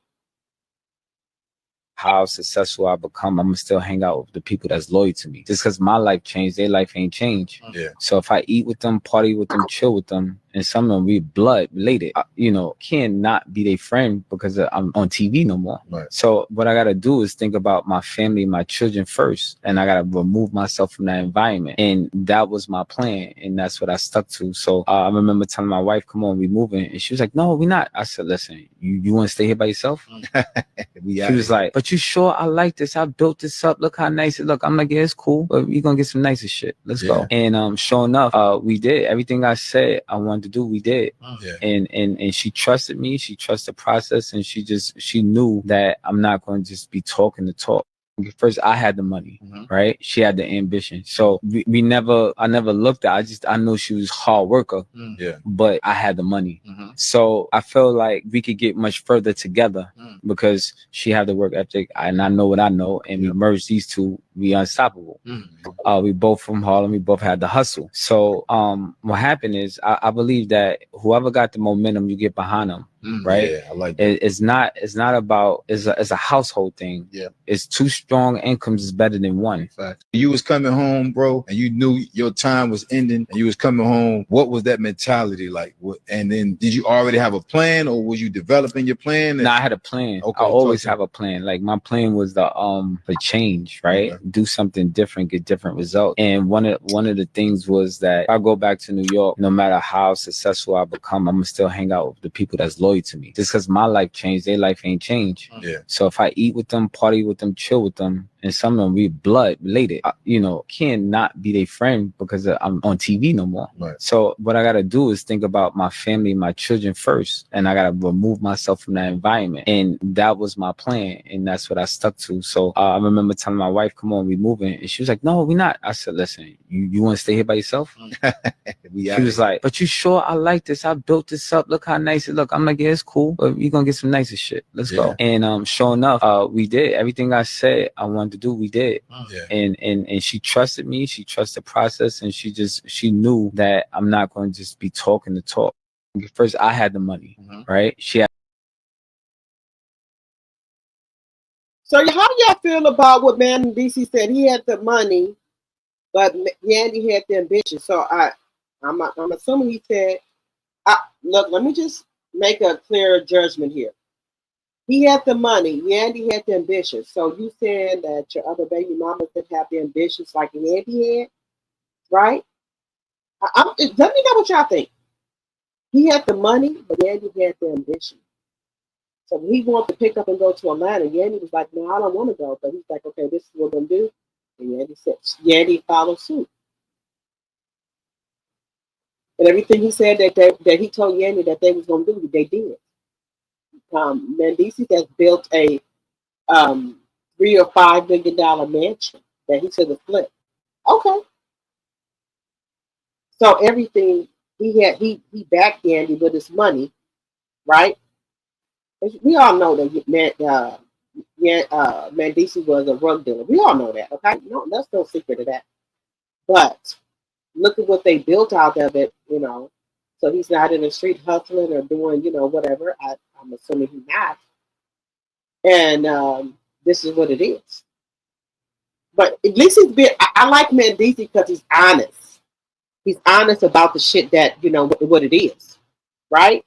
How successful I become, I'm gonna still hang out with the people that's loyal to me. Just because my life changed, their life ain't changed. Yeah. So if I eat with them, party with them, chill with them, and some of them we blood related, cannot be their friend because I'm on TV no more. Right. So what I gotta do is think about my family, my children first, and I gotta remove myself from that environment. And that was my plan, and that's what I stuck to. So I remember telling my wife, "Come on, we moving," and she was like, "No, we not." I said, "Listen, you want to stay here by yourself?" She was like, "But you sure I like this? I built this up. Look how nice it look." I'm like, "Yeah, it's cool, but you're gonna get some nicer shit. Let's go." And sure enough, we did everything I said I wanted to do. We did. And she trusted me. She trusted the process, and she knew that I'm not going to just be talking the talk. First, I had the money, right? She had the ambition. So I never looked at. I know she was a hard worker. But I had the money. So I felt like we could get much further together because she had the work ethic and I know what I know, and we merged these two, we unstoppable. We both from Harlem. We both had the hustle. So what happened is I believe that whoever got the momentum, you get behind them. Right. Yeah, I like that. It's not about it's a household thing. Yeah. It's 2 strong incomes is better than 1. In fact, you was coming home, bro, and you knew your time was ending, and you was coming home. What was that mentality like? And then did you already have a plan, or was you developing your plan? No, I had a plan. Okay, I always have a plan. Like my plan was the change, right? Okay. Do something different, get different results. And one of the things was that if I go back to New York, no matter how successful I become, I'm gonna still hang out with the people that's loyal to me. Just because my life changed, their life ain't changed. Yeah. So if I eat with them, party with them, chill with them, and some of them we blood related, cannot be their friend because I'm on TV no more. Right. So what I gotta do is think about my family, my children first, and I gotta remove myself from that environment. And that was my plan, and that's what I stuck to. So I remember telling my wife, "Come on, we moving," and she was like, "No, we not." I said, "Listen, you want to stay here by yourself?" She was like, "But you sure I like this? I built this up. Look how nice it look." I'm like, "Yeah, it's cool, but you're gonna get some nicer shit. Let's go." And sure enough, we did everything I said I wanted to do. We did. And she trusted me. She trusted the process, and she knew that I'm not going to just be talking the talk. First, I had the money, right? She had. So how y'all feel about what Man DC said? He had the money, but Yandy had the ambition. So I'm assuming he said, look, let me just make a clear judgment here. He had the money. Yandy had the ambition. So you saying that your other baby mama could have the ambitions like Yandy had, right? Let me know what y'all think. He had the money, but Yandy had the ambition. So when he wanted to pick up and go to Atlanta, Yandy was like, "No, I don't want to go." But he's like, "Okay, this is what we're gonna do." And Yandy followed suit. And everything he said that he told Yanni that they was gonna do, they did. Mendici has built a $3 or $5 million mansion that he should have flipped. Okay. So everything he backed Yanni with his money, right? We all know that Mendici was a drug dealer. We all know that, okay? No, that's no secret of that. But look at what they built out of it, you know. So he's not in the street hustling or doing, you know, whatever. I'm assuming he's not. And this is what it is. But at least he's been. I like Mendici because he's honest. He's honest about the shit that, you know, what it is, right?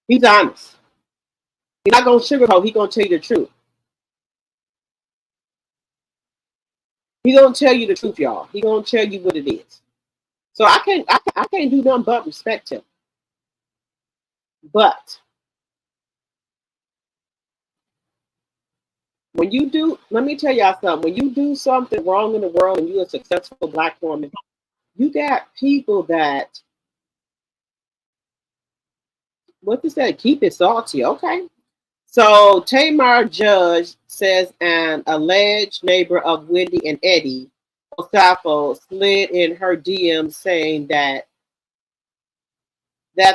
He's honest. He's not gonna sugarcoat. He's gonna tell you the truth. He's gonna tell you the truth, y'all. He's gonna tell you what it is. So I can't do nothing but respect him. But when you do, let me tell y'all something. When you do something wrong in the world and you're a successful black woman, you got people that, what you say, keep it salty, okay? So Tamar Judge says an alleged neighbor of Wendy and Eddie Osafo slid in her DM saying that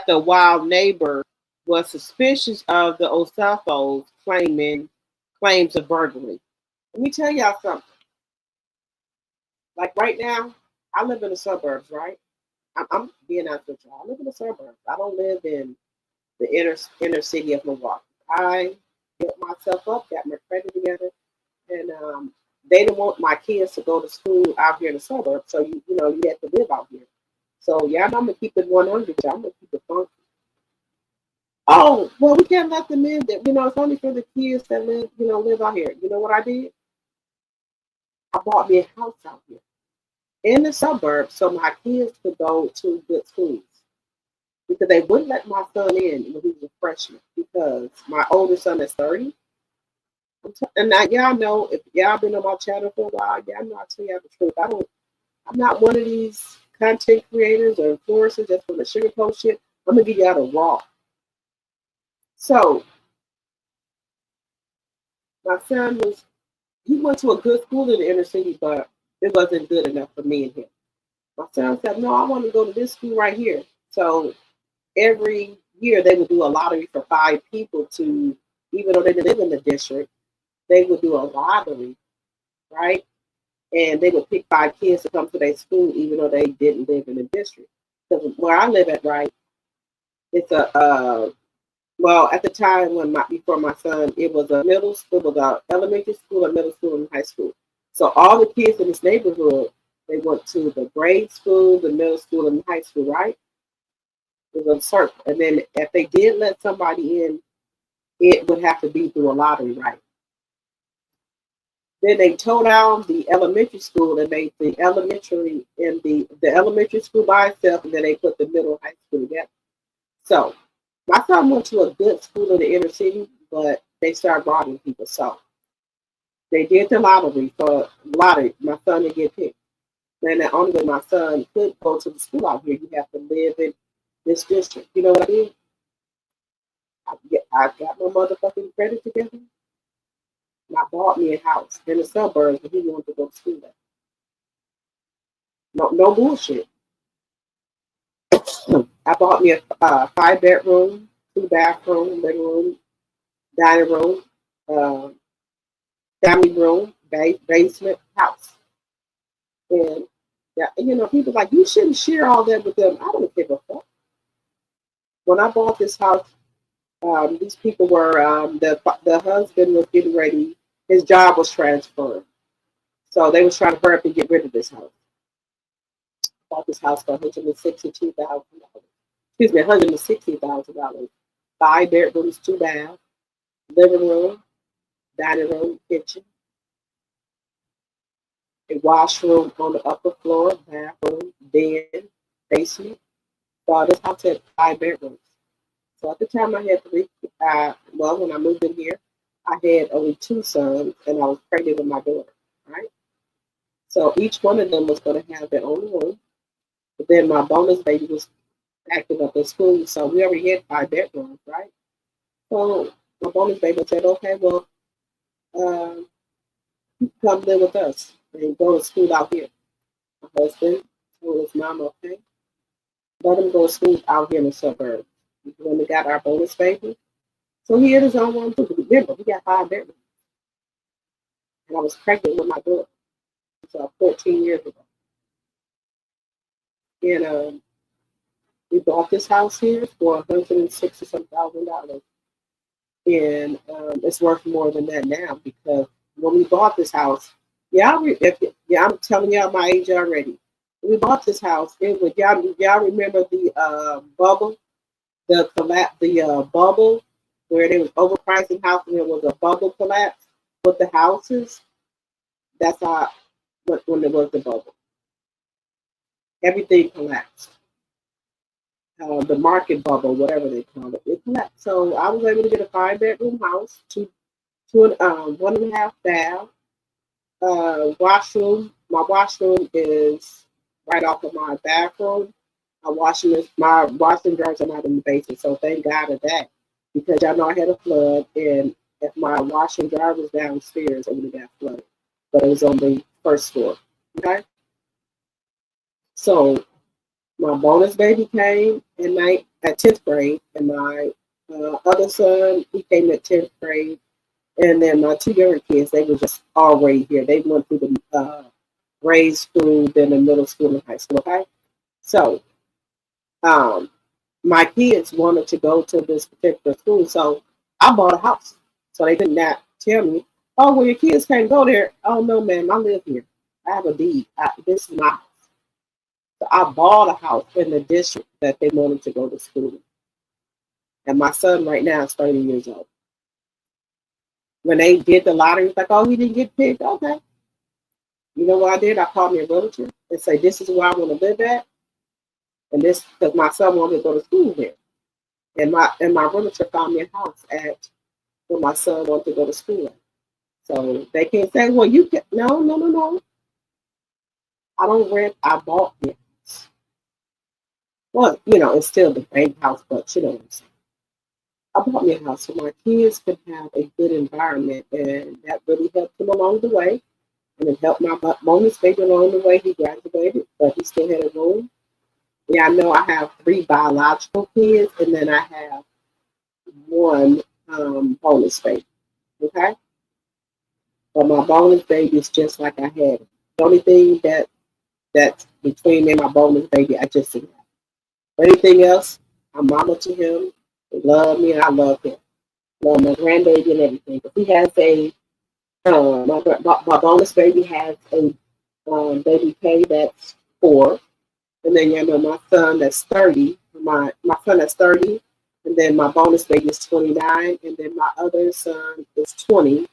the wild neighbor was suspicious of the Osafos claims of burglary. Let me tell y'all something. Like right now, I live in the suburbs, right? I'm being honest with y'all. I live in the suburbs. I don't live in the inner city of Milwaukee. I built myself up, got my credit together, and they didn't want my kids to go to school out here in the suburbs. So you know you have to live out here. So yeah, I'm gonna keep it 100. Y'all. I'm gonna keep it funky. Oh well, we can't let them in. That you know it's only for the kids that live out here. You know what I did? I bought me a house out here in the suburbs so my kids could go to good schools. Because they wouldn't let my son in when he was a freshman because my older son is 30. And now y'all know, if y'all been on my channel for a while, y'all know I tell y'all the truth. I'm not one of these content creators or influencers that's going to sugarcoat shit. I'm going to give y'all the raw. So my son he went to a good school in the inner city, but it wasn't good enough for me and him. My son said, no, I want to go to this school right here. So every year they would do a lottery for 5 people to, even though they didn't live in the district, they would do a lottery, right? And they would pick 5 kids to come to their school, even though they didn't live in the district. Because where I live at, right, it's well, at the time before my son, it was a middle school, it was an elementary school, a middle school, and high school. So all the kids in this neighborhood, they went to the grade school, the middle school, and the high school, right? It was a circle. And then if they did let somebody in, it would have to be through a lottery, right? Then they tore down the elementary school and made the elementary and the elementary school by itself, and then they put the middle and high school together. So my son went to a good school in the inner city, but they started robbing people. So they did the lottery for lottery. My son didn't get picked. And the only way my son could go to the school out here, you have to live in this district. You know what I mean? I got my motherfucking credit together. And I bought me a house in the suburbs that he wanted to go to school at. No bullshit. I bought me a 5-bedroom, 2-bathroom, living room, dining room, family room, basement house. And yeah, you know, people like, you shouldn't share all that with them. I don't give a fuck. When I bought this house, these people were the husband was getting ready. His job was transferred, so they was trying to hurry up and get rid of this house. Bought this house for $162,000. Excuse me, $160,000. 5 bedrooms, 2 baths, living room, dining room, kitchen, a washroom on the upper floor, bathroom, bed, basement. So this house had 5 bedrooms. So at the time I had 3, when I moved in here, I had only 2 sons and I was pregnant with my daughter, right? So each one of them was going to have their own room. But then my bonus baby was acting up in school, so we already had 5 bedrooms, right? So my bonus baby said, okay, well, um, come live with us and go to school out here. My husband told his mom, okay, let him go to school out here in the suburbs. When we got our bonus baby, so he had his own room too. Remember, we got 5 bedrooms. And I was pregnant with my daughter. So 14 years ago. And we bought this house here for $160,000. And it's worth more than that now because when we bought this house, I'm telling y'all my age already. When we bought this house, it was y'all remember the bubble, the collapse, the bubble where they was overpricing house and there was a bubble collapse with the houses. That's how when there was the bubble, everything collapsed. The market bubble, whatever they call it, it collapsed. So I was able to get a 5-bedroom house, two 1.5 bath, washroom. My washroom is right off of my bathroom. My washing drawers are not in the basement, so thank God of that because y'all know I had a flood, and if my washing dryer was downstairs, it would have got flooded, but it was on the first floor. Okay, so my bonus baby came at 10th grade, and my other son, he came at 10th grade. And then my 2 younger kids, they were just already here. They went through the grade school, then the middle school and high school, okay? So my kids wanted to go to this particular school, so I bought a house. So they did not tell me, oh, well, your kids can't go there. Oh, no, ma'am, I live here. I have a deed. This is my house. So I bought a house in the district that they wanted to go to school. And my son right now is 30 years old. When they did the lottery, it's like, oh, he didn't get picked. Okay. You know what I did? I called me a realtor and say, this is where I want to live at. And this, because my son wanted to go to school there. And my realtor found me a house at where my son wanted to go to school at. So they can't say, well, you can. No. I don't rent. I bought it. Well, it's still the bank house, but you know what I'm saying. I bought me a house so my kids could have a good environment, and that really helped them along the way. And it helped my bonus baby along the way. He graduated, but he still had a room. Yeah, I know I have 3 biological kids, and then I have 1 bonus baby. Okay? But my bonus baby is just like I had it. The only thing that's between me and my bonus baby, I just didn't have. But anything else, I'm mama to him. He loves me, and I love him. Love my grandbaby and everything. But he has my bonus baby has a baby K that's 4. And then my son that's 30. My son that's 30. And then my bonus baby is 29. And then my other son is 20.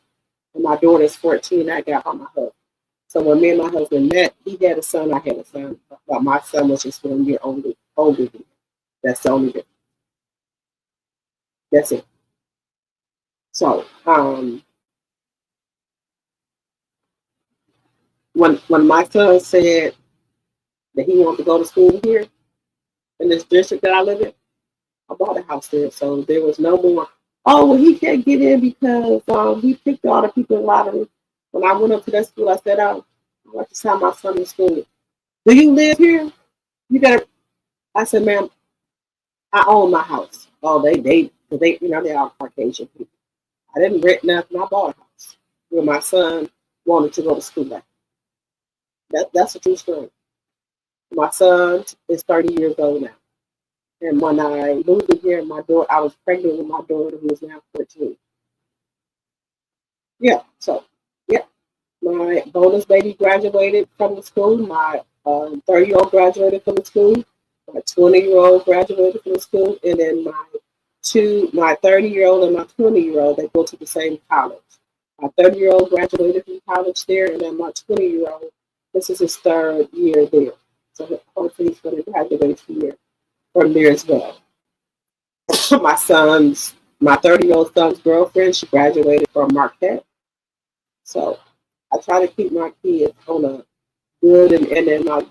And my daughter is 14. I got on my husband. So when me and my husband met, he had a son, I had a son. But my son was just 1 year older than me. That's the only difference. That's it. So when my son said that he wanted to go to school here in this district that I live in, I bought a house there. So there was no more, oh, well, he can't get in because he picked all the people in the lottery. When I went up to that school, I said, I'd like to send my son to school. Do you live here? You better. I said, ma'am, I own my house. Oh, they they're all Caucasian people. I didn't rent nothing. I bought a house where my son wanted to go to school at. That's a true story. My son is 30 years old now. And when I moved in here, I was pregnant with my daughter who is now 14. Yeah, so, yeah. My bonus baby graduated from the school. My 30-year-old graduated from the school. My 20-year-old graduated from the school. And then my 30-year-old and my 20-year-old, they go to the same college. My 30-year-old graduated from college there. And then my 20-year-old, this is his 3rd year there. So hopefully he's going to graduate from there as well. My 30-year-old son's girlfriend, she graduated from Martell. So I try to keep my kids on a good. And then my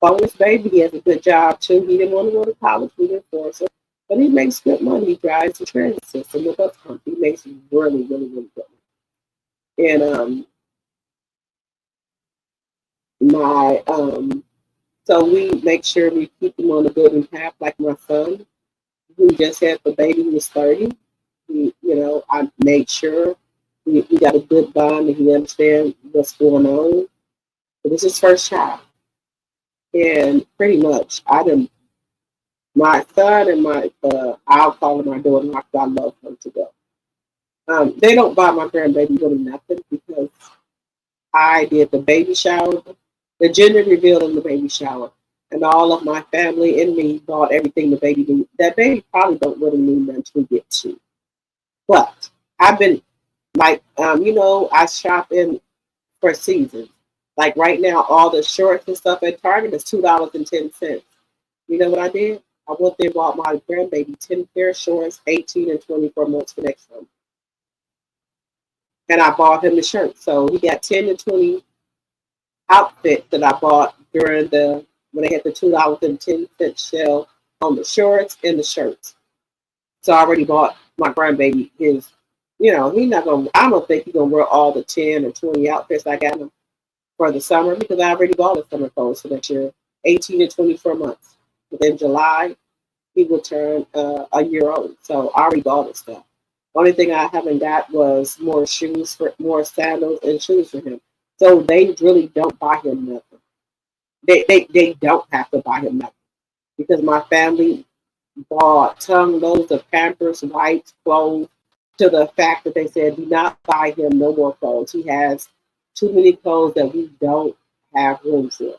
bonus baby, he has a good job too. He didn't want to go to college. We didn't force him. But he makes good money. He drives the transit system with us. He makes really, really, really good money. And so we make sure we keep him on a good path, like my son, who just had the baby, he was 30. I made sure we got a good bond and he understands what's going on. But this is his first child. And pretty much, my son and I'll call her my daughter, because I love her to go. They don't buy my grandbaby really nothing because I did the baby shower, the gender reveal and the baby shower. And all of my family and me bought everything the baby needs. That baby probably don't really need nothing until we get to. But I've been I shop in for seasons. Like right now, all the shorts and stuff at Target is $2.10. You know what I did? I went there and bought my grandbaby 10 pair of shorts, 18 and 24 months for next summer. And I bought him the shirt. So he got 10 to 20 outfits that I bought during when they had the $2.10 sale on the shorts and the shirts. So I already bought my grandbaby his, he's not going to, I don't think he's going to wear all the 10 or 20 outfits I got him for the summer because I already bought his summer clothes for next year, 18 to 24 months. But in July, he will turn a year old. So I already bought his stuff. Only thing I haven't got was more sandals and shoes for him. So they really don't buy him nothing. They don't have to buy him nothing because my family bought ton loads of Pampers, wipes, clothes, to the fact that they said do not buy him no more clothes. He has too many clothes that we don't have room for.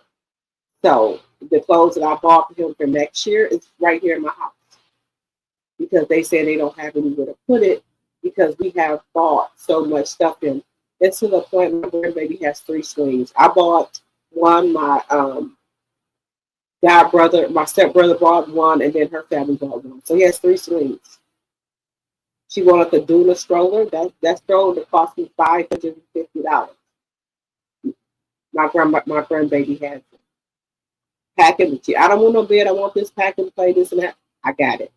So the clothes that I bought for him for next year is right here in my house because they said they don't have anywhere to put it because we have bought so much stuff in. It's to the point my grandbaby has 3 swings. I bought one, my my stepbrother bought one, and then her family bought one. So he has 3 swings. She wanted the doula stroller. That stroller that cost me $550. My grandbaby has it. Packing. I don't want no bed. I want this pack and play, this and that. I got it.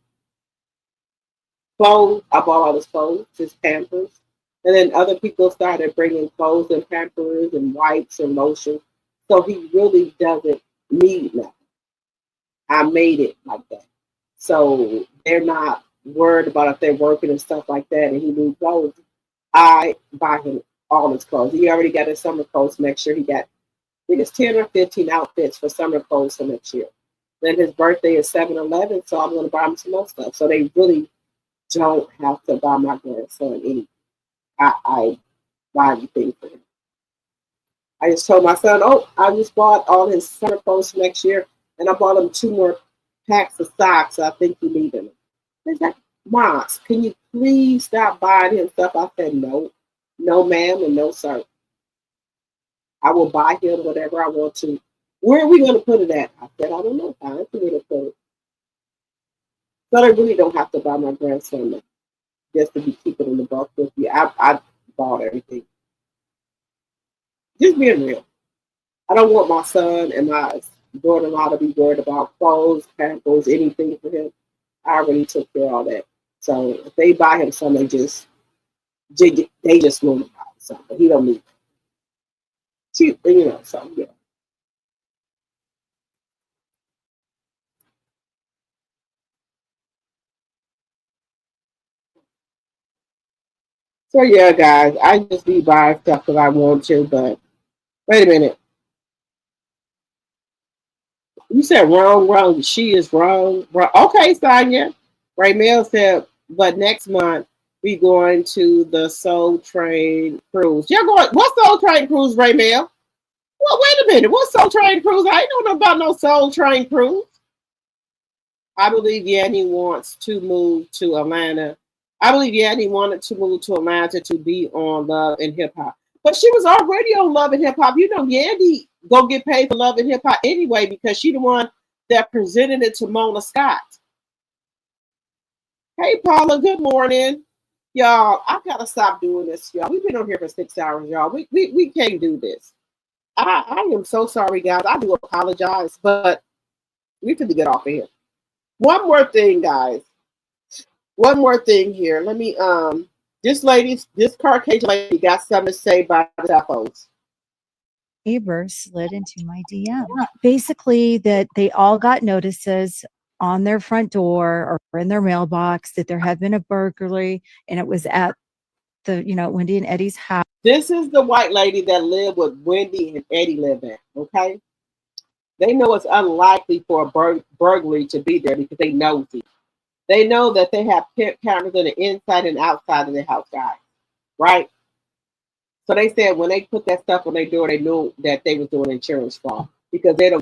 Clothes. I bought all his clothes, his Pampers. And then other people started bringing clothes and Pampers and wipes and lotion. So he really doesn't need nothing. I made it like that. So they're not worried about if they're working and stuff like that and he needs clothes. I buy him all his clothes. He already got his summer clothes next year. He got, I think it's 10 or 15 outfits for summer clothes for next year. Then his birthday is 7/11, so I'm going to buy him some more stuff. So they really don't have to buy my grandson anything. I buy anything for him. I just told my son, I just bought all his summer clothes for next year, and I bought him 2 more packs of socks. I think he needed them. He's like, Moms, can you please stop buying him stuff? I said, no, ma'am, and no, sir. I will buy him whatever I want to. Where are we going to put it at? I said, I don't know. I don't know where to put it. So I really don't have to buy my grandson that just to be keeping in the bulk with me. I bought everything. Just being real. I don't want my son and my daughter-in-law to be worried about clothes, Pampers, anything for him. I already took care of all that. So if they buy him something, they just want to buy something. He don't need it. So yeah. So yeah, guys, I just be buying stuff because I want to, but wait a minute. You said wrong. She is wrong. Okay, Sonia. Raymel said, but next month we going to the Soul Train cruise. You're going, what Soul Train cruise, Raymel? Well, wait a minute. What Soul Train cruise? I ain't know about no Soul Train cruise. I believe Yanni wants to move to Atlanta. I believe Yanni wanted to move to Atlanta to be on Love and Hip Hop. But she was already on Love and Hip Hop. You know, Yanni go get paid for Love and Hip Hop anyway because she the one that presented it to Mona Scott. Hey, Paula, good morning. Y'all, I got to stop doing this, y'all. We've been on here for 6 hours, y'all. We can't do this. I am so sorry, guys. I do apologize, but we have to get off of here. One more thing, guys. One more thing here. Let me this Caucasian lady got something to say about the UFOs. Neighbor slid into my DM. Basically, that they all got notices on their front door or in their mailbox that there had been a burglary, and it was at the, Wendy and Eddie's house. This is the white lady that lived with Wendy and Eddie live at, okay? They know it's unlikely for a burglary to be there because they nosy. They know that they have cameras on the inside and outside of the house, guys, right? So they said when they put that stuff on their door, they knew that they was doing insurance fraud because their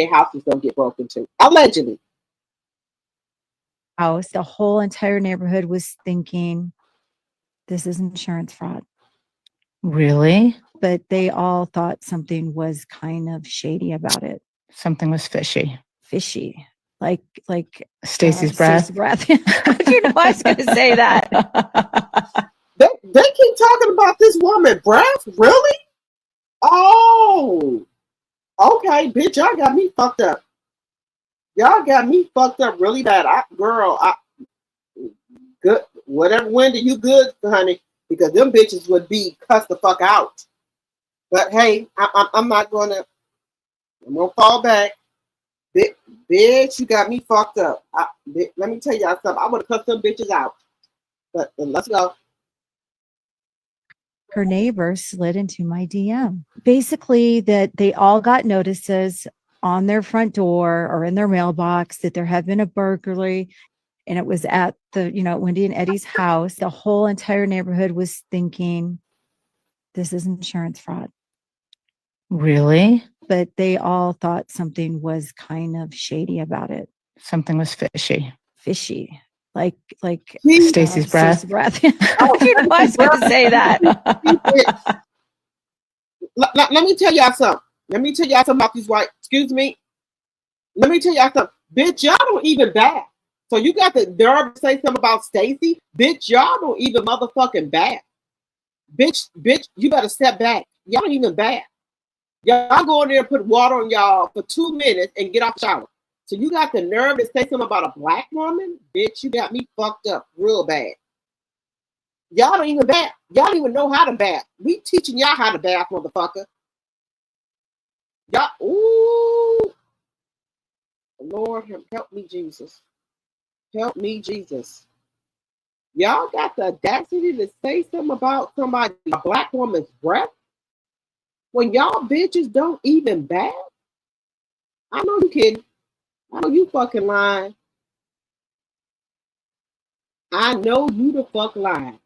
houses don't get broken into, allegedly. House, the whole entire neighborhood was thinking this is insurance fraud. Really? But they all thought something was kind of shady about it. Something was fishy. Fishy. Like Stacey's breath. Breath. You know, I was going to say that. They keep talking about this woman breath. Really? Oh, okay, bitch. Y'all got me fucked up. Y'all got me fucked up really bad. Good. Whatever, Wendy, you good, honey? Because them bitches would be cussed the fuck out. But hey, I'm not gonna. I'm gonna fall back. Bitch, you got me fucked up. Let me tell y'all something. I would have cussed them bitches out. But let's go. Her neighbor slid into my DM. Basically, that they all got notices on their front door or in their mailbox that there had been a burglary, and it was at the, Wendy and Eddie's house. The whole entire neighborhood was thinking this is insurance fraud. Really? But they all thought something was kind of shady about it. Something was fishy. Fishy. Like Stacey's breath. Breath. You know, I was going to say that. Let me tell y'all something. Let me tell y'all something about these white. Excuse me. Let me tell y'all something. Bitch, y'all don't even bath. So you got the nerve to say something about Stacey? Bitch, y'all don't even motherfucking bath. Bitch, you better step back. Y'all don't even bath. Y'all go in there and put water on y'all for 2 minutes and get off the shower. So you got the nerve to say something about a black woman? Bitch, you got me fucked up real bad. Y'all don't even bath. Y'all don't even know how to bath. We teaching y'all how to bath, motherfucker. Y'all, ooh. Lord, help me, Jesus. Help me, Jesus. Y'all got the audacity to say something about somebody, a black woman's breath? When y'all bitches don't even bath? I know you kidding. I know you fucking lying. I know you the fuck lying.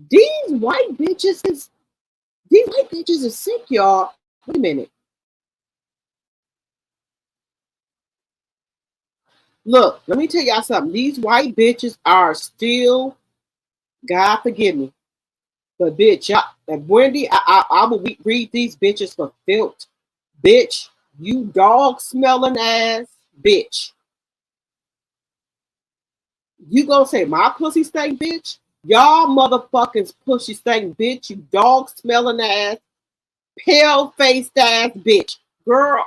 These white bitches is sick, y'all. Wait a minute. Look, let me tell y'all something. These white bitches are still, God forgive me, but bitch, Wendy, I will read these bitches for filth. Bitch, you dog smelling ass bitch. You gonna say my pussy stank, bitch? Y'all motherfuckers pussy stank, bitch. You dog smelling ass, pale faced ass bitch. Girl,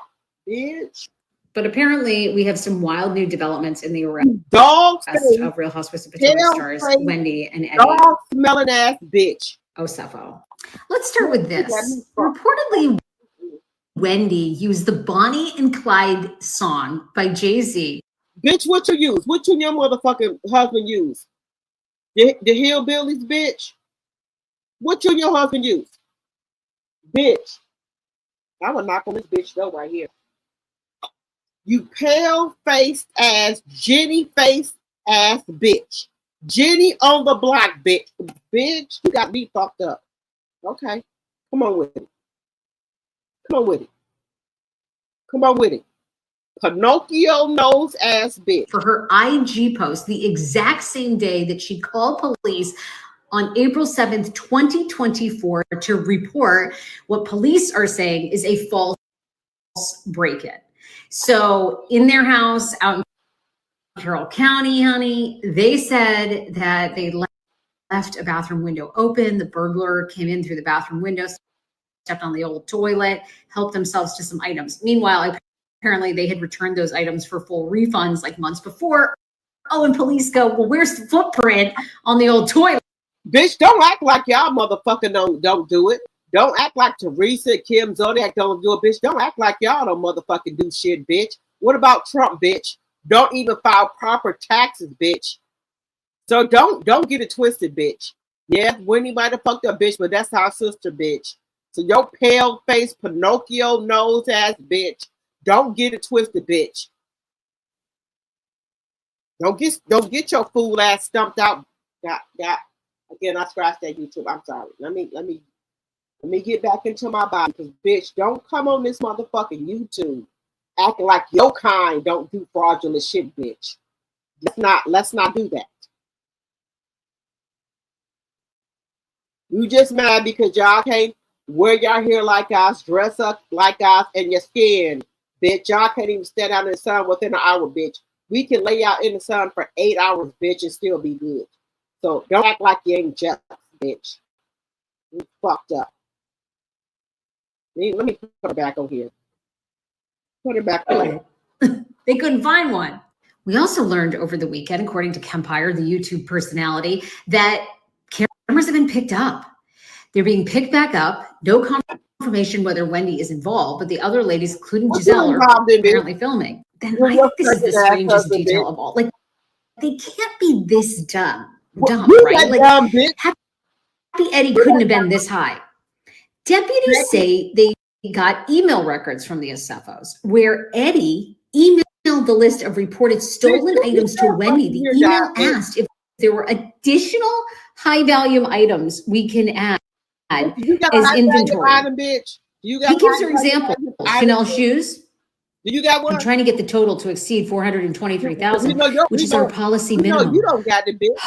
bitch. But apparently, we have some wild new developments in the arrest of Real Housewives of Potomac stars Wendy and Eddie. Dog smelling ass bitch. Osefo. Let's start with this. Reportedly, Wendy used the Bonnie and Clyde song by Jay-Z. Bitch, what you use? What you and your motherfucking husband use? The hillbillies, bitch. What you and your husband use? Bitch. I would knock on this bitch though right here. You pale-faced ass, Jenny-faced ass bitch. Jenny on the block, bitch. Bitch, you got me fucked up. Okay. Come on with it. Come on with it. Come on with it. Pinocchio nose ass bitch. For her IG post the exact same day that she called police on April 7th, 2024 to report what police are saying is a false break-in. So in their house out in Carroll County, honey, they said that they left a bathroom window open. The burglar came in through the bathroom window, stepped on the old toilet, helped themselves to some items. Meanwhile, apparently they had returned those items for full refunds like months before. Oh, and police go, well, where's the footprint on the old toilet? Bitch, don't act like y'all motherfucking don't do it. Don't act like Teresa, Kim, Zodiac don't do it, bitch. Don't act like y'all don't motherfucking do shit, bitch. What about Trump, bitch? Don't even file proper taxes, bitch. So don't get it twisted, bitch. Yeah, Wendy might have fucked up, bitch, but that's our sister, bitch. So your pale face, Pinocchio nose ass bitch. Don't get it twisted, bitch. Don't get your fool ass stumped out. Got. Again, I scratched that YouTube. I'm sorry. Let me get back into my body, because bitch, don't come on this motherfucking YouTube acting like your kind don't do fraudulent shit, bitch. Let's not do that. You just mad because y'all can't wear your hair like us, dress up like us, and your skin, bitch. Y'all can't even stand out in the sun within an hour, bitch. We can lay out in the sun for 8 hours, bitch, and still be good. So don't act like you ain't jealous, bitch. You fucked up. Let me put it back on here. Put it back on here. They couldn't find one. We also learned over the weekend, according to Kempire, the YouTube personality, that cameras have been picked up. They're being picked back up. No confirmation whether Wendy is involved, but the other ladies, including Giselle, are apparently filming. Then I think this is the strangest detail of all. Like, they can't be this dumb, right? Like, Happy Eddie couldn't have been this high. Deputies say they got email records from the Acefos, where Eddie emailed the list of reported stolen items to Wendy. The email asked if there were additional high-volume items we can add as inventory. He gives her example. Chanel shoes. Do you got one? I'm trying to get the total to exceed 423,000, which is our policy minimum. You don't got it, bitch.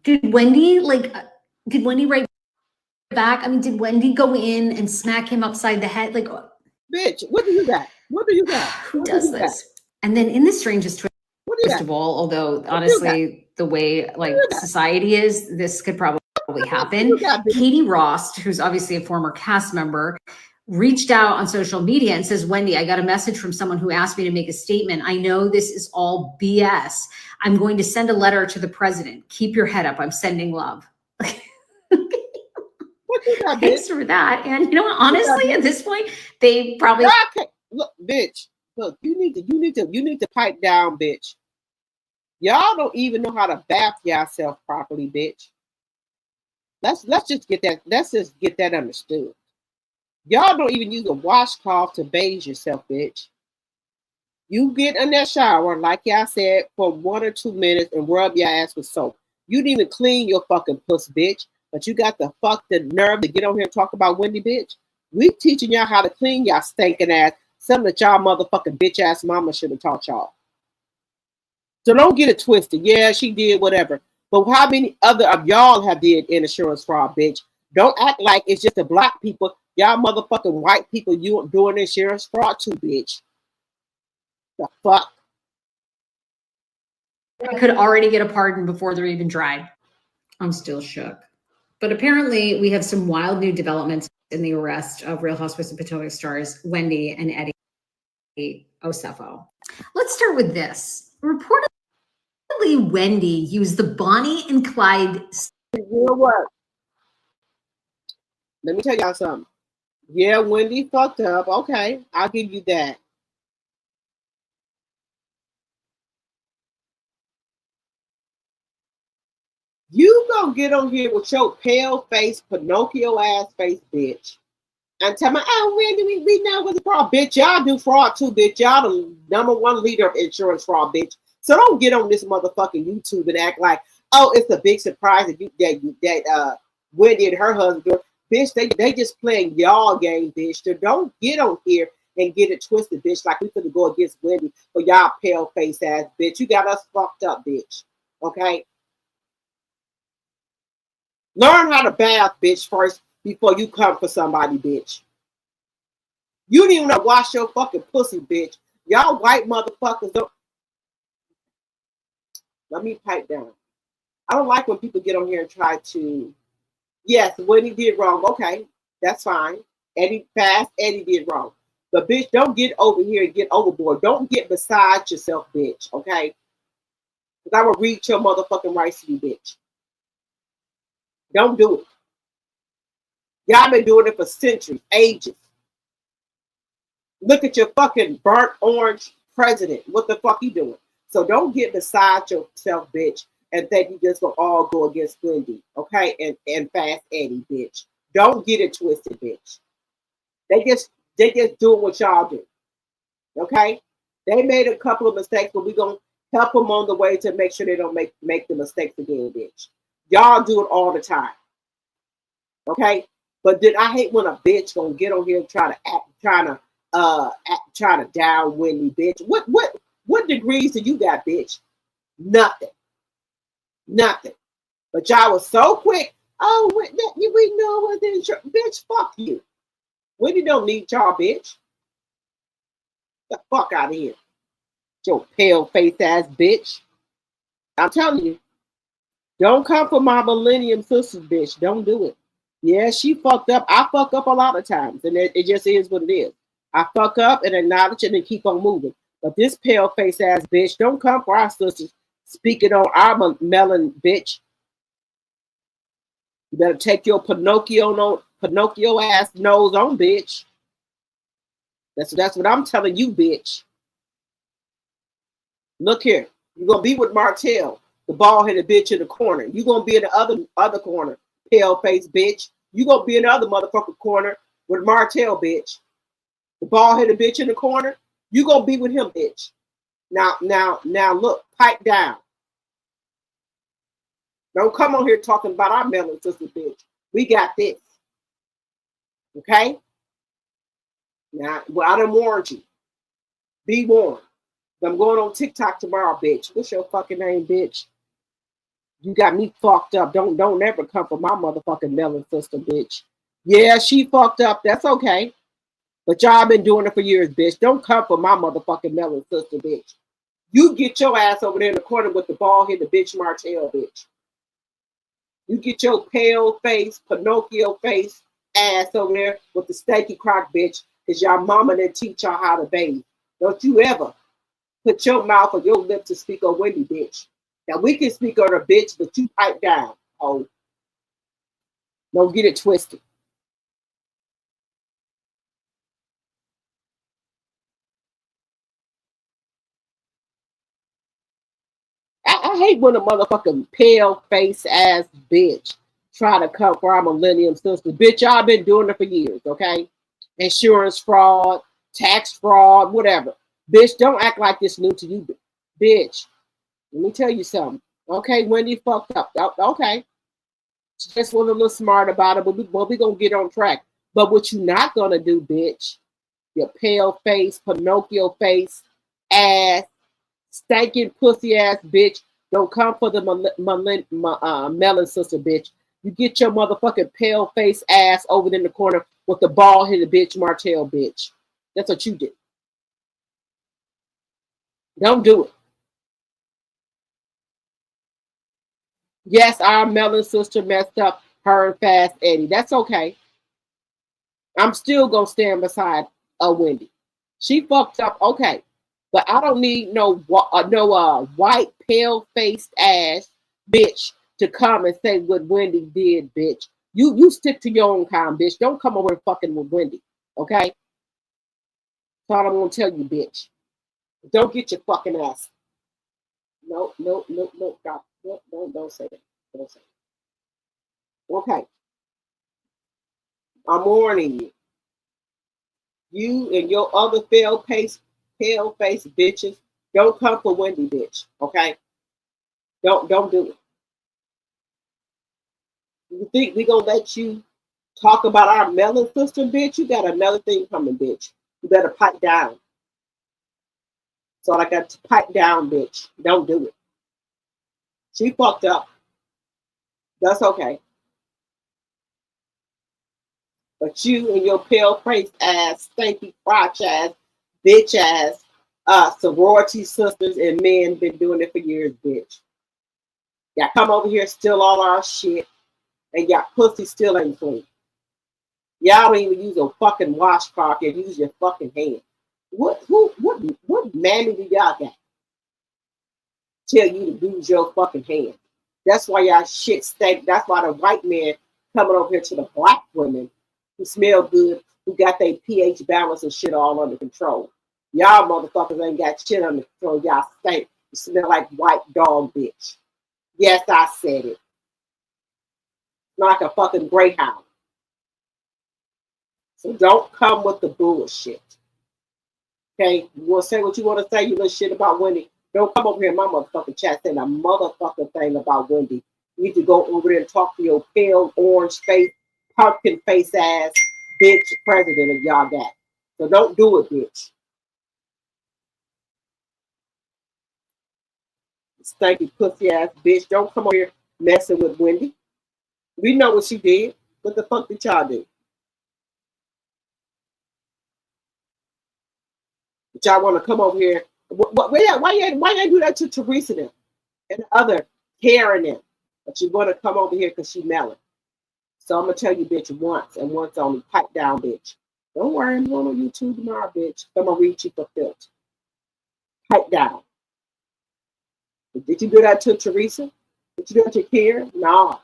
Did Wendy write back? I mean, did Wendy go in and smack him upside the head? Like, bitch, what do you got? What do you got? Who does this? And then in the strangest twist of all, although honestly, the way like society is, this could probably happen. Katie Rost, who's obviously a former cast member, reached out on social media and says, Wendy, I got a message from someone who asked me to make a statement. I know this is all BS. I'm going to send a letter to the president. Keep your head up. I'm sending love. Thanks for that. And you know what? Honestly, at this point, they probably look, bitch. Look, you need to pipe down, bitch. Y'all don't even know how to bath yourself properly, bitch. Let's just get that understood. Y'all don't even use a washcloth to bathe yourself, bitch. You get in that shower, like y'all said, for 1 or 2 minutes and rub your ass with soap. You didn't even clean your fucking puss, bitch. But you got the nerve to get on here and talk about Wendy, bitch. We teaching y'all how to clean y'all stinking ass. Something that y'all motherfucking bitch ass mama should have taught y'all. So don't get it twisted. Yeah, she did whatever. But how many other of y'all have did insurance fraud, bitch? Don't act like it's just the black people. Y'all motherfucking white people, you doing insurance fraud too, bitch. The fuck? I could already get a pardon before they're even tried. I'm still shook. But apparently we have some wild new developments in the arrest of Real Housewives of Potomac stars Wendy and Eddie Osefo. Let's start with this. Reportedly, Wendy used the Bonnie and Clyde. You know what? Let me tell y'all something. Yeah, Wendy fucked up. Okay, I'll give you that. You gonna get on here with your pale face, Pinocchio ass face, bitch, and tell me, oh, Wendy, we know what's the fraud, bitch. Y'all do fraud too, bitch. Y'all the #1 leader of insurance fraud, bitch. So don't get on this motherfucking YouTube and act like, oh, it's a big surprise that Wendy and her husband, bitch. They just playing y'all game, bitch. So don't get on here and get it twisted, bitch. Like we could go against Wendy for y'all pale face ass, bitch. You got us fucked up, bitch. Okay. Learn how to bath, bitch, first before you come for somebody, bitch. You didn't even know to wash your fucking pussy, bitch. Y'all white motherfuckers don't. Let me pipe down. I don't like when people get on here and try to Yes, Wendy did wrong. Okay, that's fine. Eddie did wrong. But bitch, don't get over here and get overboard. Don't get beside yourself, bitch. Okay? Because I will read your motherfucking rights to you, bitch. Don't do it. Y'all been doing it for centuries, ages. Look at your fucking burnt orange president. What the fuck he doing? So don't get beside yourself, bitch, and think you just gonna all go against Wendy, okay? And Fast Eddie, bitch. Don't get it twisted, bitch. They just doing what y'all do. Okay? They made a couple of mistakes, but we're gonna help them on the way to make sure they don't make the mistakes again, bitch. Y'all do it all the time. Okay? But then I hate when a bitch gonna get on here and trying to down Wendy, bitch. What degrees do you got, bitch? Nothing. Nothing. But y'all was so quick. Oh, we know what this bitch, fuck you. Wendy don't need y'all, bitch. The fuck out of here. Your pale face ass bitch. I'm telling you. Don't come for my Millennium sisters, bitch. Don't do it. Yeah, she fucked up. I fuck up a lot of times. And it just is what it is. I fuck up and acknowledge it and keep on moving. But this pale face ass bitch, don't come for our sisters speaking on our melon, bitch. You better take your Pinocchio ass nose on, bitch. That's what I'm telling you, bitch. Look here. You're gonna be with Martell, the bald-headed bitch in the corner. You're gonna be in the other corner, pale face bitch. You're gonna be in the other motherfucking corner with Martell, bitch. The bald-headed bitch in the corner. You're gonna be with him, bitch. Now look, pipe down. Don't come on here talking about our melon sister, bitch. We got this. Okay? Now, well, I done warned you. Be warned. I'm going on TikTok tomorrow, bitch. What's your fucking name, bitch? You got me fucked up. Don't ever come for my motherfucking melon sister, bitch. Yeah, she fucked up. That's okay. But y'all been doing it for years, bitch. Don't come for my motherfucking melon sister, bitch. You get your ass over there in the corner with the bald-headed bitch Martell, bitch. You get your pale face, Pinocchio face ass over there with the steaky crock, bitch, because y'all mama didn't teach y'all how to bathe. Don't you ever put your mouth or your lips to speak on Wendy, bitch. Now we can speak on her, bitch, but you pipe down. Oh, don't get it twisted. I hate when a motherfucking pale face ass bitch try to come for our Millennium sisters. Bitch, y'all been doing it for years, okay? Insurance fraud, tax fraud, whatever. Bitch, don't act like this new to you, bitch. Let me tell you something. Okay, Wendy fucked up. Okay. She just was a little smart about it, but we gonna get on track. But what you not gonna do, bitch, your pale face, Pinocchio face, ass, stinking pussy ass bitch, don't come for the melon sister, bitch. You get your motherfucking pale face ass over in the corner with the bald-headed bitch Martell, bitch. That's what you did. Don't do it. Yes, our melon sister messed up, her and Fast Eddie. That's okay. I'm still gonna stand beside Wendy. She fucked up, okay. But I don't need no white, pale-faced ass bitch to come and say what Wendy did, bitch. You stick to your own kind, bitch. Don't come over and fucking with Wendy, okay? That's all I'm gonna tell you, bitch. Don't get your fucking ass. No, stop. No, don't say that. Don't say that. Okay. I'm warning you. You and your other pale face bitches, don't come for Wendy, bitch. Okay? Don't do it. You think we gonna let you talk about our melon sister, bitch? You got another thing coming, bitch. You better pipe down. So I got to pipe down, bitch. Don't do it. She fucked up. That's okay. But you and your pale face ass, stinky crotch ass, bitch ass, sorority sisters and men been doing it for years, bitch. Y'all come over here, steal all our shit. and your pussy still ain't clean. Y'all don't even use a fucking washcloth and use your fucking hand. What mammy do y'all got? Tell you to use your fucking hand. That's why y'all shit stink. That's why the white man coming over here to the black women who smell good, who got their pH balance and shit all under control. Y'all motherfuckers ain't got shit under control. Y'all stink. You smell like white dog, bitch. Yes, I said it. Like a fucking greyhound. So don't come with the bullshit. Okay? You want to say what you want to say, you little shit about Wendy. Don't come over here in my motherfucking chat saying a motherfucking thing about Wendy. You need to go over there and talk to your pale orange face, pumpkin face ass bitch president of y'all got. So don't do it, bitch. Stanky pussy ass bitch. Don't come over here messing with Wendy. We know what she did. What the fuck did y'all do? But y'all want to come over here. Why you do that to Teresa then? And the other Karen then? But you want to come over here because she melon. So I'm going to tell you, bitch, once and once only. Pipe down, bitch. Don't worry, I'm going on YouTube tomorrow, bitch. I'm going to read you for filth. Pipe down. Did you do that to Teresa? Did you do that to Karen? No.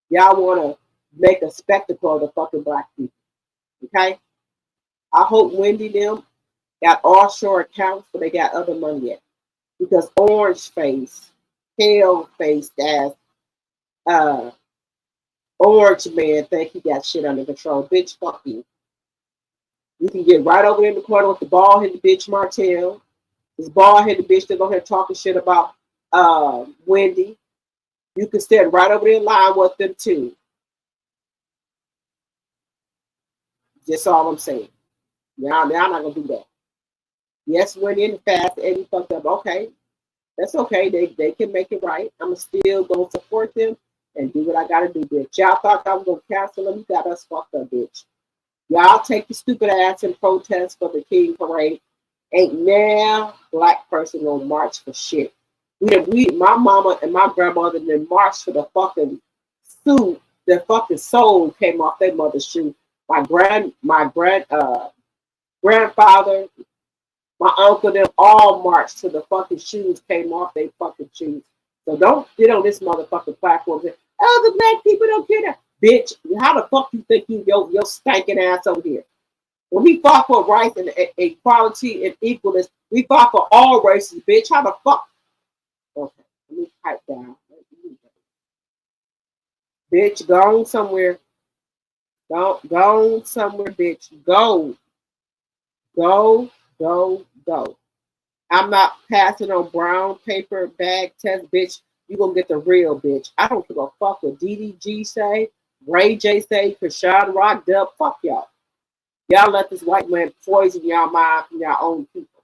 Y'all want to make a spectacle of the fucking black people. Okay? I hope Wendy them got offshore accounts, but they got other money yet. Because orange face, pale faced ass, orange man think he got shit under control. Bitch, fuck you. You can get right over in the corner with the bald-headed bitch Martell. This bald-headed bitch that's over here talking shit about Wendy. You can stand right over there in line with them too. Just all I'm saying. Now I'm not gonna do that. Yes, went in fast, Eddie fucked up. Okay, that's okay. They can make it right. I'm still gonna support them and do what I gotta do, bitch. Y'all thought I was gonna cancel them. You got us fucked up, bitch. Y'all take your stupid ass and protest for the King Parade. Ain't now black person gonna march for shit. My mama and my grandmother then marched for the fucking suit. The fucking soul came off their mother's shoe. My grandfather, my uncle, them all marched to the fucking shoes came off their fucking shoes. So don't get on this motherfucking platform and say, oh, the black people don't care that. Bitch, how the fuck you think your stinking ass over here? When we fought for rights and equality and equalness, we fought for all races, bitch. How the fuck? Okay, let me pipe down. Bitch, go on somewhere. Go on somewhere, bitch. Go. I'm not passing on brown paper bag test, bitch. You gonna get the real, bitch. I don't give a fuck what DDG say, Ray J say, Krishan rocked up. Fuck y'all. Y'all let this white man poison y'all mind from y'all own people.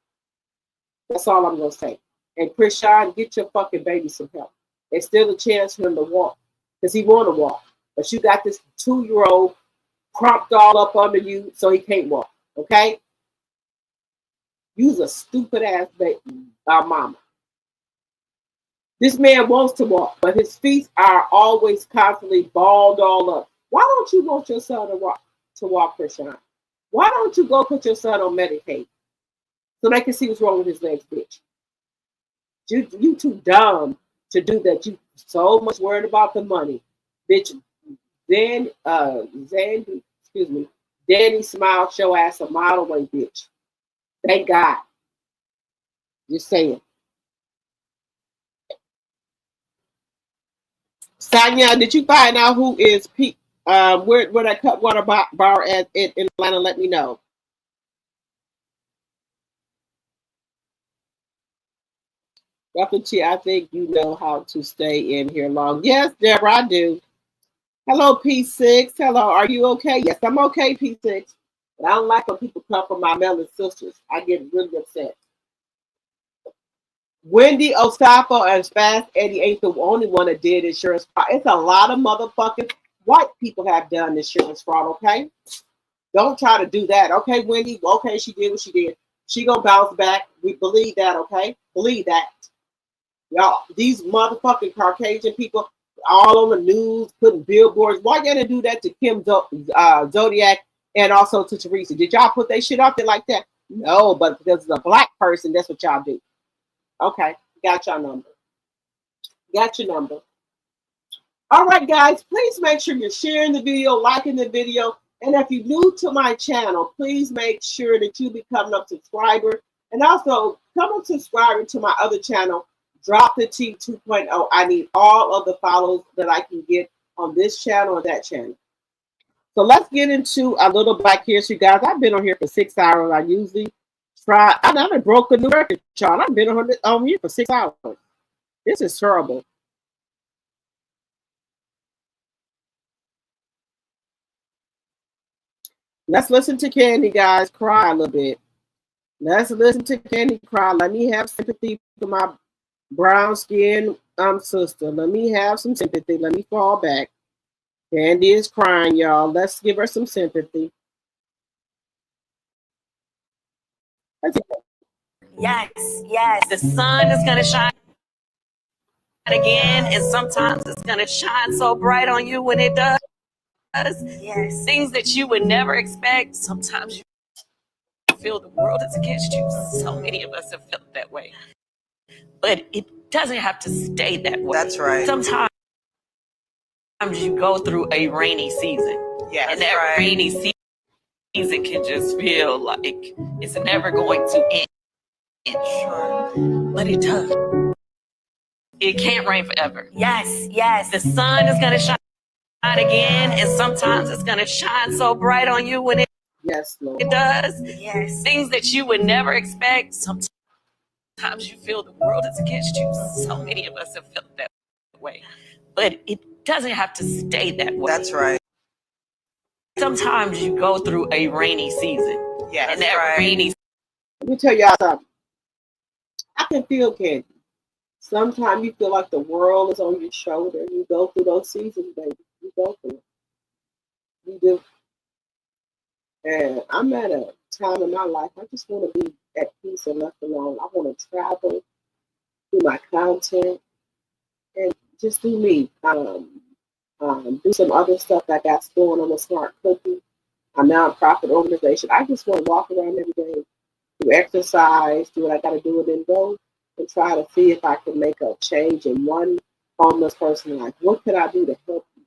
That's all I'm gonna say. And Krishan, get your fucking baby some help. There's still a chance for him to walk, because he wanna walk. But you got this 2-year-old crumped all up under you so he can't walk. Okay? You's a stupid ass baby, mama. This man wants to walk, but his feet are always constantly balled all up. Why don't you want your son to walk, Krishan? Why don't you go put your son on Medicaid so they can see what's wrong with his legs, bitch? You too dumb to do that. You so much worried about the money, bitch. Then Danny smiled, show ass a mile away, bitch. Thank God. Just saying. Sonia, did you find out who is where that Cutwater bar at in Atlanta? Let me know. Dr. T, I think you know how to stay in here long. Yes, Deborah, I do. Hello, P6. Hello, are you okay? Yes, I'm okay, P6. But I don't like when people come from my melon sisters. I get really upset. Wendy Ostafo and Fast Eddie ain't the only one that did insurance fraud. It's a lot of motherfucking white people have done insurance fraud, okay? Don't try to do that, okay, Wendy? Okay, she did what she did. She gonna bounce back. We believe that, okay? Believe that. Y'all, these motherfucking Caucasian people, all on the news, putting billboards. Why you gotta do that to Kim Zodiac and also to Teresa? Did y'all put that shit out there like that? No, but because it's a black person, that's what y'all do. Okay, got your number. Got your number. All right, guys, please make sure you're sharing the video, liking the video. And if you're new to my channel, please make sure that you become a subscriber. And also, come up subscribing to my other channel, Drop the T 2.0. I need all of the follows that I can get on this channel or that channel. So let's get into a little Black history, guys. I've been on here for 6 hours. I usually try. I haven't broken a new record, y'all. I've been on here for 6 hours. This is terrible. Let's listen to Candy, guys, cry a little bit. Let's listen to Candy cry. Let me have sympathy for my brown skin sister. Let me have some sympathy. Let me fall back. Candy is crying, y'all. Let's give her some sympathy. Yes, yes. The sun is going to shine again, and sometimes it's going to shine so bright on you when it does. Yes. Things that you would never expect. Sometimes you feel the world is against you. So many of us have felt that way. But it doesn't have to stay that way. That's right. Sometimes you go through a rainy season. Yeah, and that rainy season can just feel like it's never going to end. Sure. But it does. It can't rain forever. Yes, yes. The sun is going to shine again, and sometimes it's going to shine so bright on you when it does. Yes. Things that you would never expect. Sometimes you feel the world is against you. So many of us have felt that way. But it doesn't have to stay that way. That's right. Sometimes you go through a rainy season. Yeah, and that rainy. Let me tell y'all something. I can feel Candy. Sometimes you feel like the world is on your shoulder. You go through those seasons, baby. You go through it. You do. And I'm at a time in my life, I just want to be at peace and left alone. I want to travel, do my content, and just do me. Do some other stuff that I got going on with Smart Cooking, a nonprofit organization. I just want to walk around every day, do exercise, do what I got to do, and then go and try to see if I can make a change in one homeless person's life. What could I do to help you?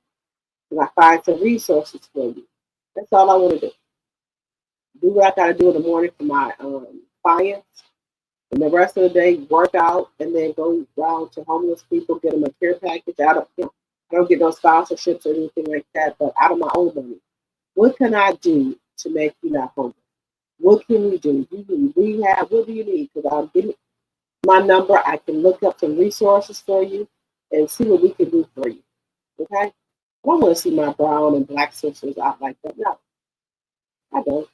Can I find some resources for you? That's all I want to do. Do what I got to do in the morning for my clients, and the rest of the day work out, and then go around to homeless people, get them a care package. I don't get no sponsorships or anything like that, but out of my own money. What can I do to make you not homeless? What can we do? Do you need rehab? What do you need? Because I'll give you my number. I can look up some resources for you and see what we can do for you. Okay? I don't want to see my brown and black sisters out like that. No, I don't.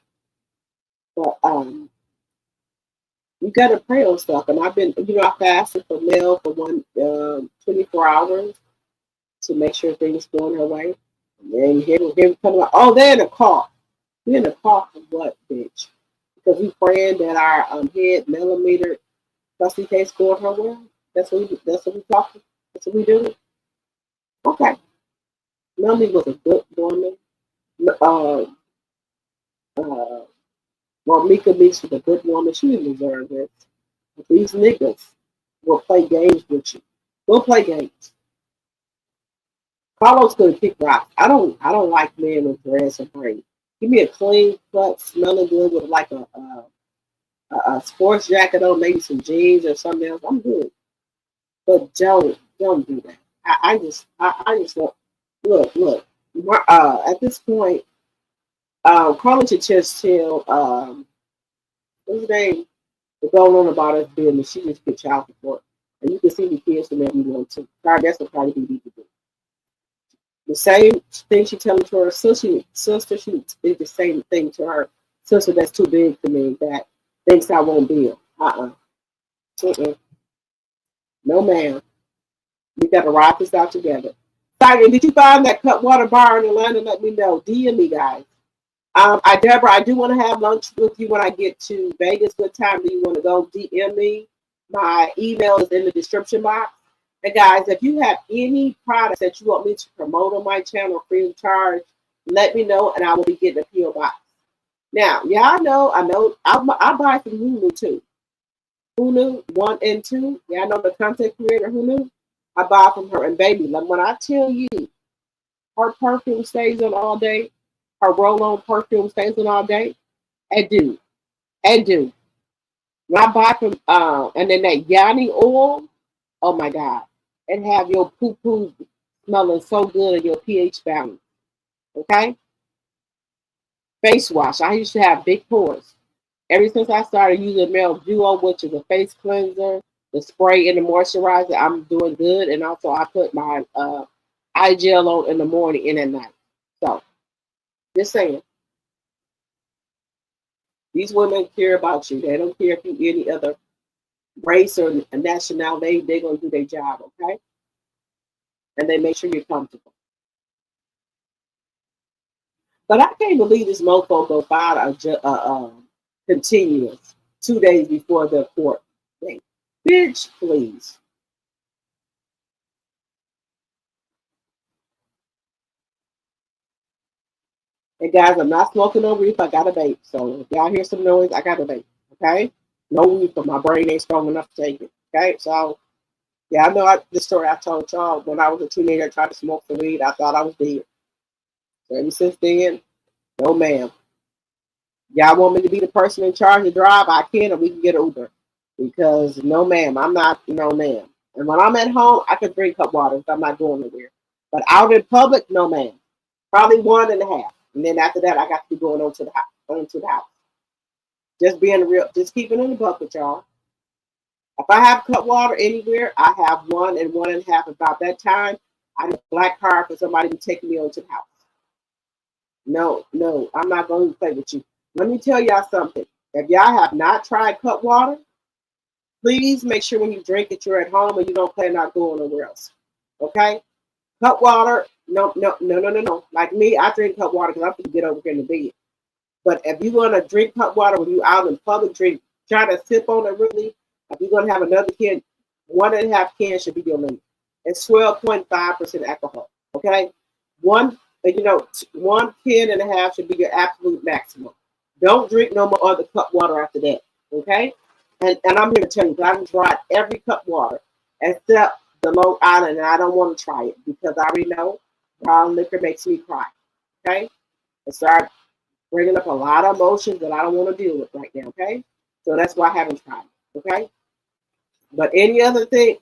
But you got to pray on stuff. And I've been, I fasted for Mel for 24 hours to make sure things going her way. And here we come out. Oh, they're in a car. We're in a car for what, bitch? Because we praying that our head millimeter custody case going her way. That's what we talking. That's what we doing. Okay. Melanie was a good woman. Well, Mika Meeks was a good woman. She didn't deserve this. But these niggas will play games with you. We'll play games. Carlos gonna kick rocks. I don't like men with dreads and braids. Give me a clean cut, smelling good with like a sports jacket on, maybe some jeans or something else. I'm good. But don't do that. I just want look. At this point, Carlos should just tell what's his name? The going on about us business. She just get child support, and you can see the kids whenever you want to. That's what Cardi B need to do. The same thing she telling to her sister, she did the same thing to her sister that's too big for me, that thinks I won't build. No, ma'am. We got to ride this out together. Simon, did you find that Cutwater Bar in Atlanta? Let me know. DM me, guys. Deborah, I do want to have lunch with you when I get to Vegas. What time do you want to go? DM me. My email is in the description box. And guys, if you have any products that you want me to promote on my channel free of charge, let me know and I will be getting a PO box. Now, y'all know, I buy from Hulu too. Hulu 1 and 2. Yeah, I know the content creator Hulu. I buy from her. And baby, like when I tell you, her perfume stays on all day. Her roll-on perfume stays on all day. And do. When I buy from, and then that Yanni oil, oh my God. And have your poo-poo smelling so good and your pH balance. Okay? Face wash. I used to have big pores. Ever since I started using Mel Duo, which is a face cleanser, the spray and the moisturizer, I'm doing good. And also I put my eye gel on in the morning and at night. So, just saying. These women care about you. They don't care if you any other race or nationality. They're going to do their job, okay? And they make sure you're comfortable. But I can't believe this mofo go file a continuous 2 days before the court date. Bitch, please. And guys, I'm not smoking no reef. I got a vape. So if y'all hear some noise, I got a vape. Okay? No reef, but my brain ain't strong enough to take it. Okay? So, yeah, I know the story I told y'all when I was a teenager, I tried to smoke the weed. I thought I was dead. So ever since then, no ma'am. Y'all want me to be the person in charge to drive? I can, or we can get Uber. Because no ma'am, I'm not no ma'am. And when I'm at home, I can drink cup water if I'm not going nowhere. But out in public, no ma'am. Probably 1.5. And then after that, I got to be going on to the house. Just being real, just keeping it in the bucket, y'all. If I have cup water anywhere, I have 1 and 1.5. About that time, I need a black car for somebody to take me on to the house. No, I'm not going to play with you. Let me tell y'all something. If y'all have not tried cup water, please make sure when you drink it, you're at home and you don't plan on going nowhere else. Okay? Cup water, no. Like me, I drink cup water because I'm going to get over here in the bed. But if you're going to drink cup water when you're out in public, try to sip on it really. If you're going to have another can, 1.5 cans should be your limit. It's 12.5% alcohol. Okay? 1 can and a half should be your absolute maximum. Don't drink no more other cup water after that. Okay? And I'm here to tell you, I've tried every cup water except the Long Island, and I don't want to try it because I already know brown liquor makes me cry. Okay? It started bringing up a lot of emotions that I don't want to deal with right now. Okay? So that's why I haven't tried it. Okay? But any other thing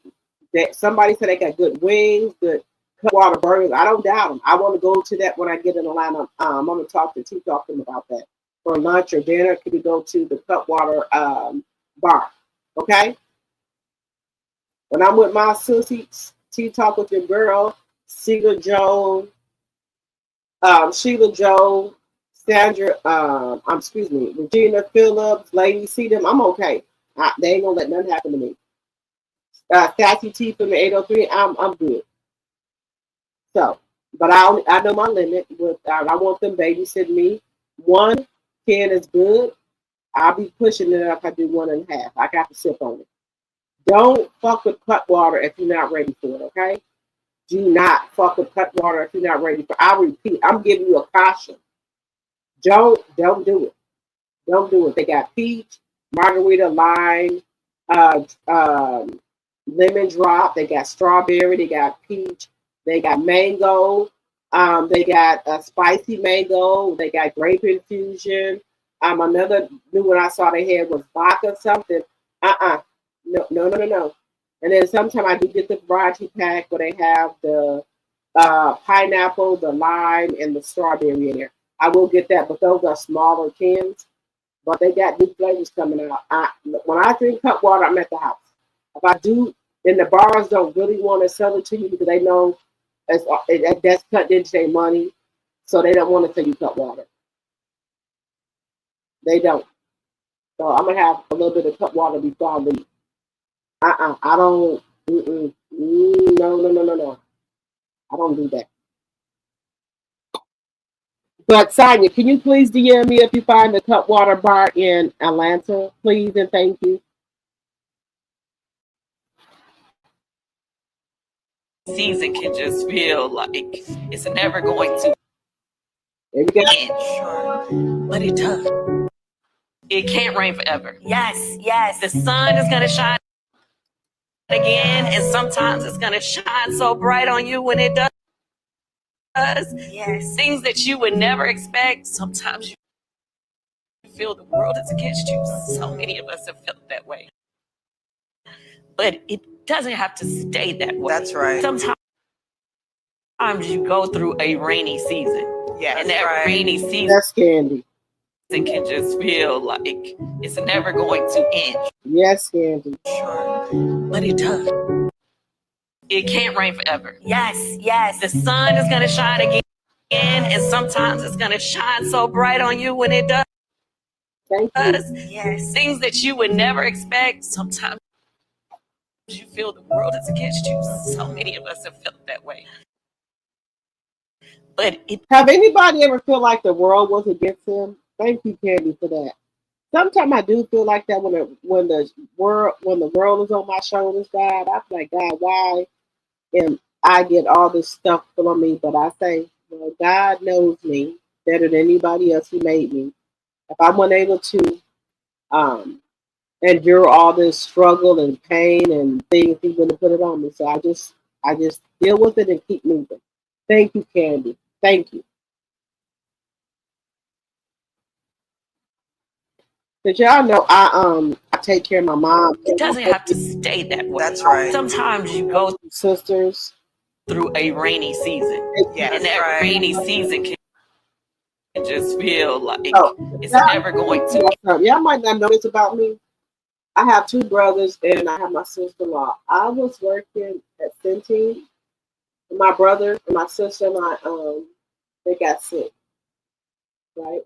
that somebody said they got good wings, good cup water burgers, I don't doubt them. I want to go to that when I get in the lineup. I'm going to talk to them about that. For lunch or dinner, could we go to the cup water bar? Okay? When I'm with my sissies, tea talk with your girl, Sheila Joe, Sandra, Regina Phillips, Lady See them, I'm okay. They ain't gonna let nothing happen to me. Sassy T from the 803, I'm good. So, but I know my limit. I want them babysitting me. 1 can is good. I'll be pushing it if I do 1.5. I got to sip on it. Don't fuck with cut water if you're not ready for it, okay? Do not fuck with cut water if you're not ready for it. I repeat, I'm giving you a caution. Don't do it. Don't do it. They got peach, margarita, lime, lemon drop. They got strawberry. They got peach. They got mango. They got a spicy mango. They got grape infusion. Another new one I saw they had was vodka something. No. And then sometimes I do get the variety pack where they have the pineapple, the lime, and the strawberry in there. I will get that, but those are smaller cans. But they got new flavors coming out. When I drink cup water, I'm at the house. If I do, and the bars don't really want to sell it to you because they know that's cut into their money, so they don't want to sell you cup water. They don't. So I'm gonna have a little bit of cup water before I leave. I don't. No. I don't do that. But Sonia, can you please DM me if you find the cup water bar in Atlanta, please and thank you. season can just feel like it's never going to end. But it does. It can't rain forever. Yes, yes. The sun is gonna shine again, and sometimes it's gonna shine so bright on you when it does. Yes. Things that you would never expect. Sometimes you feel the world is against you. So many of us have felt that way. But it doesn't have to stay that way. That's right. Sometimes you go through a rainy season. Yeah. And that rainy season. Yes, Candy. It can just feel like it's never going to end. Yes, Candy. But it does. It can't rain forever. Yes, yes. The sun is going to shine again, and sometimes it's going to shine so bright on you when it does. Yes. Things that you would never expect. Sometimes you feel the world is against you. So many of us have felt that way. But have anybody ever feel like the world was against them? Thank you, Candy, for that. Sometimes I do feel like that when the world is on my shoulders, God. I'm like, God, why am I get all this stuff put on me? But I say, well, God knows me better than anybody else. He made me. If I'm unable to endure all this struggle and pain and things, He's going to put it on me. So I just deal with it and keep moving. Thank you, Candy. Thank you. But y'all know I take care of my mom. It doesn't have to stay that way. That's right. Sometimes you go sisters through a rainy season. Yes, and that rainy season can just feel like it's never going to. Y'all might not know this about me. I have two brothers and I have my sister-in-law. I was working at Centene. My brother and my sister, they got sick, right?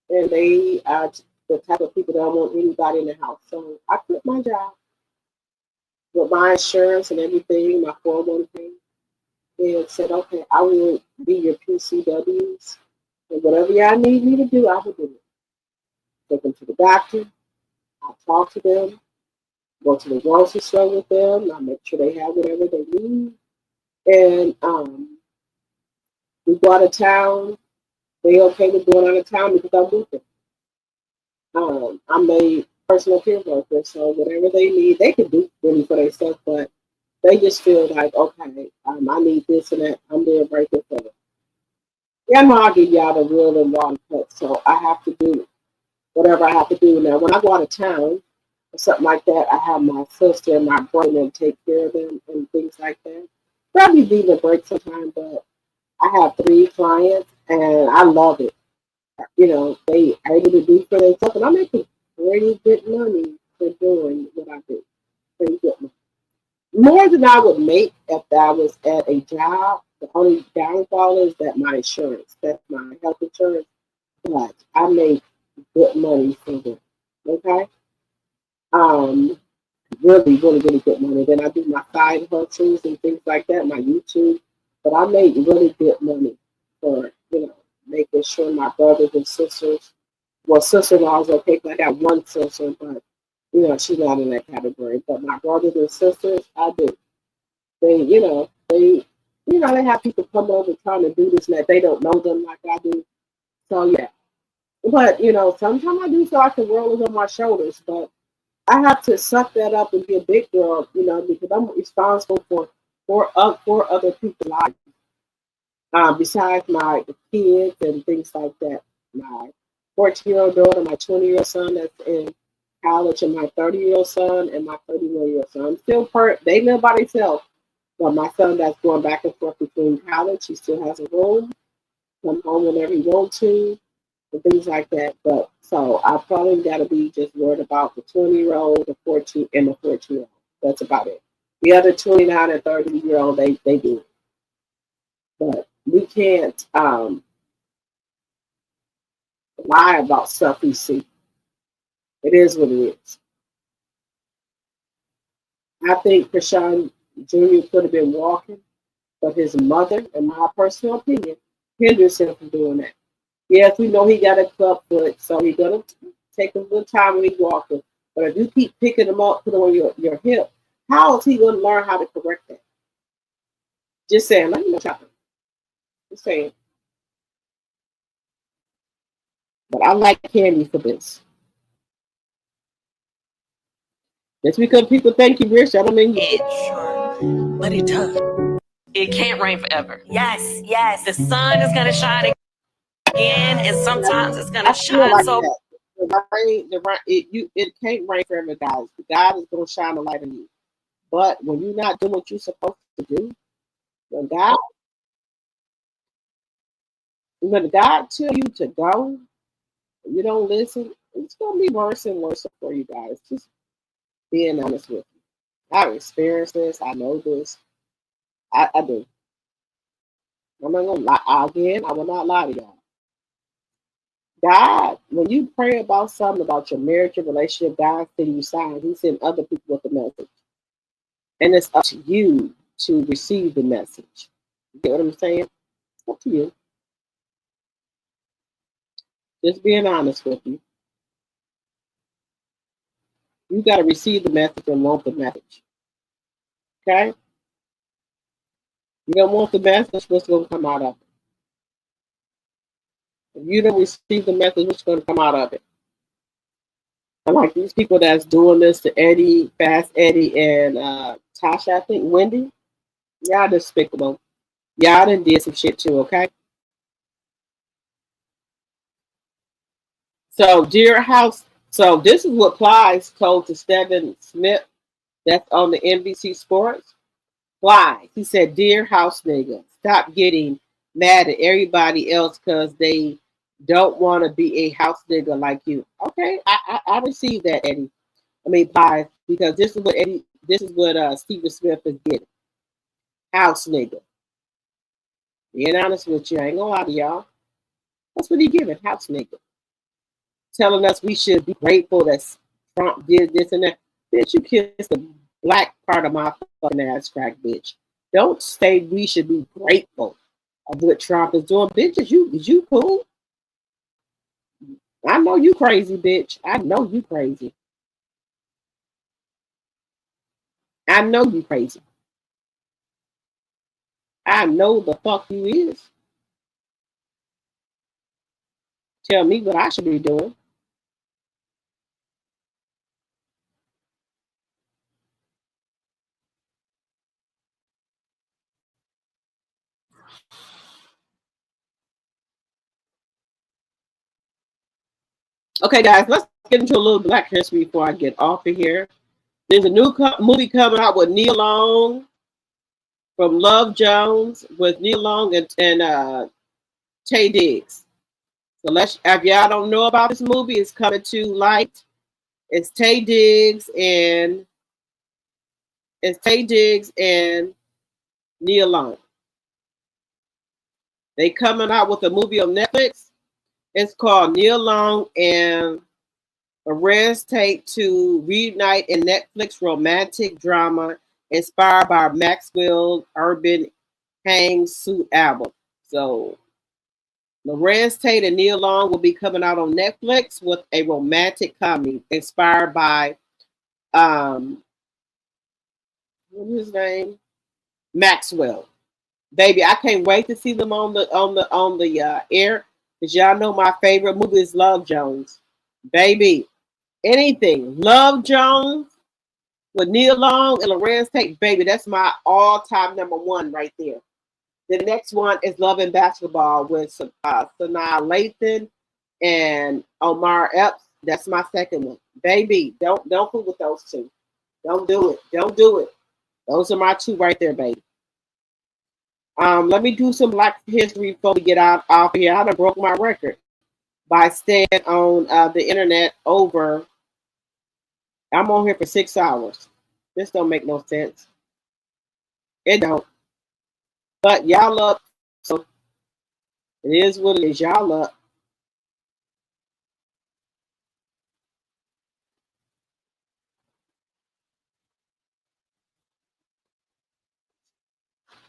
And they are the type of people that don't want anybody in the house. So I quit my job with my insurance and everything, my 401k, and said, okay, I will be your PCWs. And whatever y'all need me to do, I will do it. Take them to the doctor. I'll talk to them. Go to the grocery store with them. I'll make sure they have whatever they need. And we go out of town. They okay with going out of town because I'm with them. I'm a personal care worker, so whatever they need, they can do really for themselves, but they just feel like, okay, I need this and that. I'm there right there for them. Yeah, no, I'll give y'all the real and raw cut, so I have to do whatever I have to do. Now, when I go out of town or something like that, I have my sister and my brother and take care of them and things like that. Probably need a break sometime, but I have 3 clients and I love it. You know, they are able to do for themselves, and I'm making pretty good money for doing what I do. Pretty good money. More than I would make if I was at a job. The only downfall is that my insurance, that's my health insurance, but I make good money for them. Okay? Really, really, really good money. Then I do my side hustles and things like that, my YouTube. But I make really good money for, making sure my brothers and sisters, well, sister-in-law is okay, because I got one sister, but, she's not in that category. But my brothers and sisters, I do. They have people come over trying to do this and that. They don't know them like I do. So, yeah. But, sometimes I do feel like the world is on my shoulders, but I have to suck that up and be a big girl, because I'm responsible for other people's lives. Besides my kids and things like that. My 14-year-old daughter, my 20-year-old son that's in college, and my 30-year-old son and my 31-year-old son. I'm still they live by themselves. But my son that's going back and forth between college, he still has a room, come home whenever he wants to, and things like that. But so I probably got to be just worried about the 20-year-old, the 14, and the 14-year-old. That's about it. The other 29 and 30-year-old, they do it. But we can't lie about stuff we see. It is what it is. I think Krishan Jr. could have been walking, but his mother, in my personal opinion, hinders him from doing that. Yes, we know he got a club foot, so he's going to take a little time when he's walking. But if you keep picking him up, put on your hip, how is he going to learn how to correct that? Just saying, let me know something. Just saying. But I like candy for this. Just because people think you're rich, I don't mean you. But it does. It can't rain forever. Yes, yes. The sun is gonna shine again, and sometimes it's gonna I feel shine like so. that. It can't rain forever, guys. God is gonna shine a light on you. But when you're not doing what you're supposed to do, when God tell you to go, and you don't listen, it's gonna be worse and worse for you guys. Just being honest with you. I've experienced this. I know this. I do. I'm not gonna lie again. I will not lie to y'all. God, when you pray about something about your marriage, your relationship, God send you signs. He send other people with the message, and it's up to you to receive the message. You get what I'm saying? It's up to you. Just being honest with you. You got to receive the message and want the message. Okay? You don't want the message, what's going to come out of it? If you don't receive the message, what's going to come out of it? I like these people that's doing this to Eddie, Fast Eddie, and Tasha, I think, Wendy. Y'all despicable. Y'all done did some shit too, okay? So, Dear House, so this is what Plies told to Stephen Smith, that's on the NBC Sports. Why? He said, Dear house nigga, stop getting mad at everybody else because they don't want to be a house nigga like you. Okay, I received that, Eddie. I mean, Pie, because this is what Stephen Smith is getting. House nigga. Being honest with you, I ain't gonna lie to y'all. That's what he giving, house nigga. Telling us we should be grateful that Trump did this and that. Bitch, you kissed the black part of my fucking ass crack, bitch. Don't say we should be grateful of what Trump is doing. Bitch, is you cool? I know you crazy, bitch. I know you crazy. I know you crazy. I know the fuck you is. Tell me what I should be doing. Okay, guys, let's get into a little Black history before I get off of here. There's a new movie coming out with Neil Long from Love Jones with Neil Long and Taye Diggs. So if y'all don't know about this movie, it's coming to light. It's Taye Diggs and Neil Long. They coming out with a movie on Netflix. It's called Neil Long and Arrest Tate to reunite in Netflix romantic drama inspired by Maxwell Urban Hang Suit album. So Lorenz Tate and Neil Long will be coming out on Netflix with a romantic comedy inspired by what's his name? Maxwell. Baby, I can't wait to see them on the air because y'all know my favorite movie is Love Jones. Baby, anything Love Jones with Neil Long and Lorenz Tate, baby, that's my all-time number one right there. The next one is Love and Basketball with Sanaa Lathan and Omar Epps. That's my second one. Baby, don't fool with those two. Don't do it. Don't do it. Those are my two right there, baby. Let me do some Black history before we get out off here. I done broke my record by staying on the internet over. I'm on here for 6 hours. This don't make no sense. It don't. But y'all up, so it is what it is. Y'all up.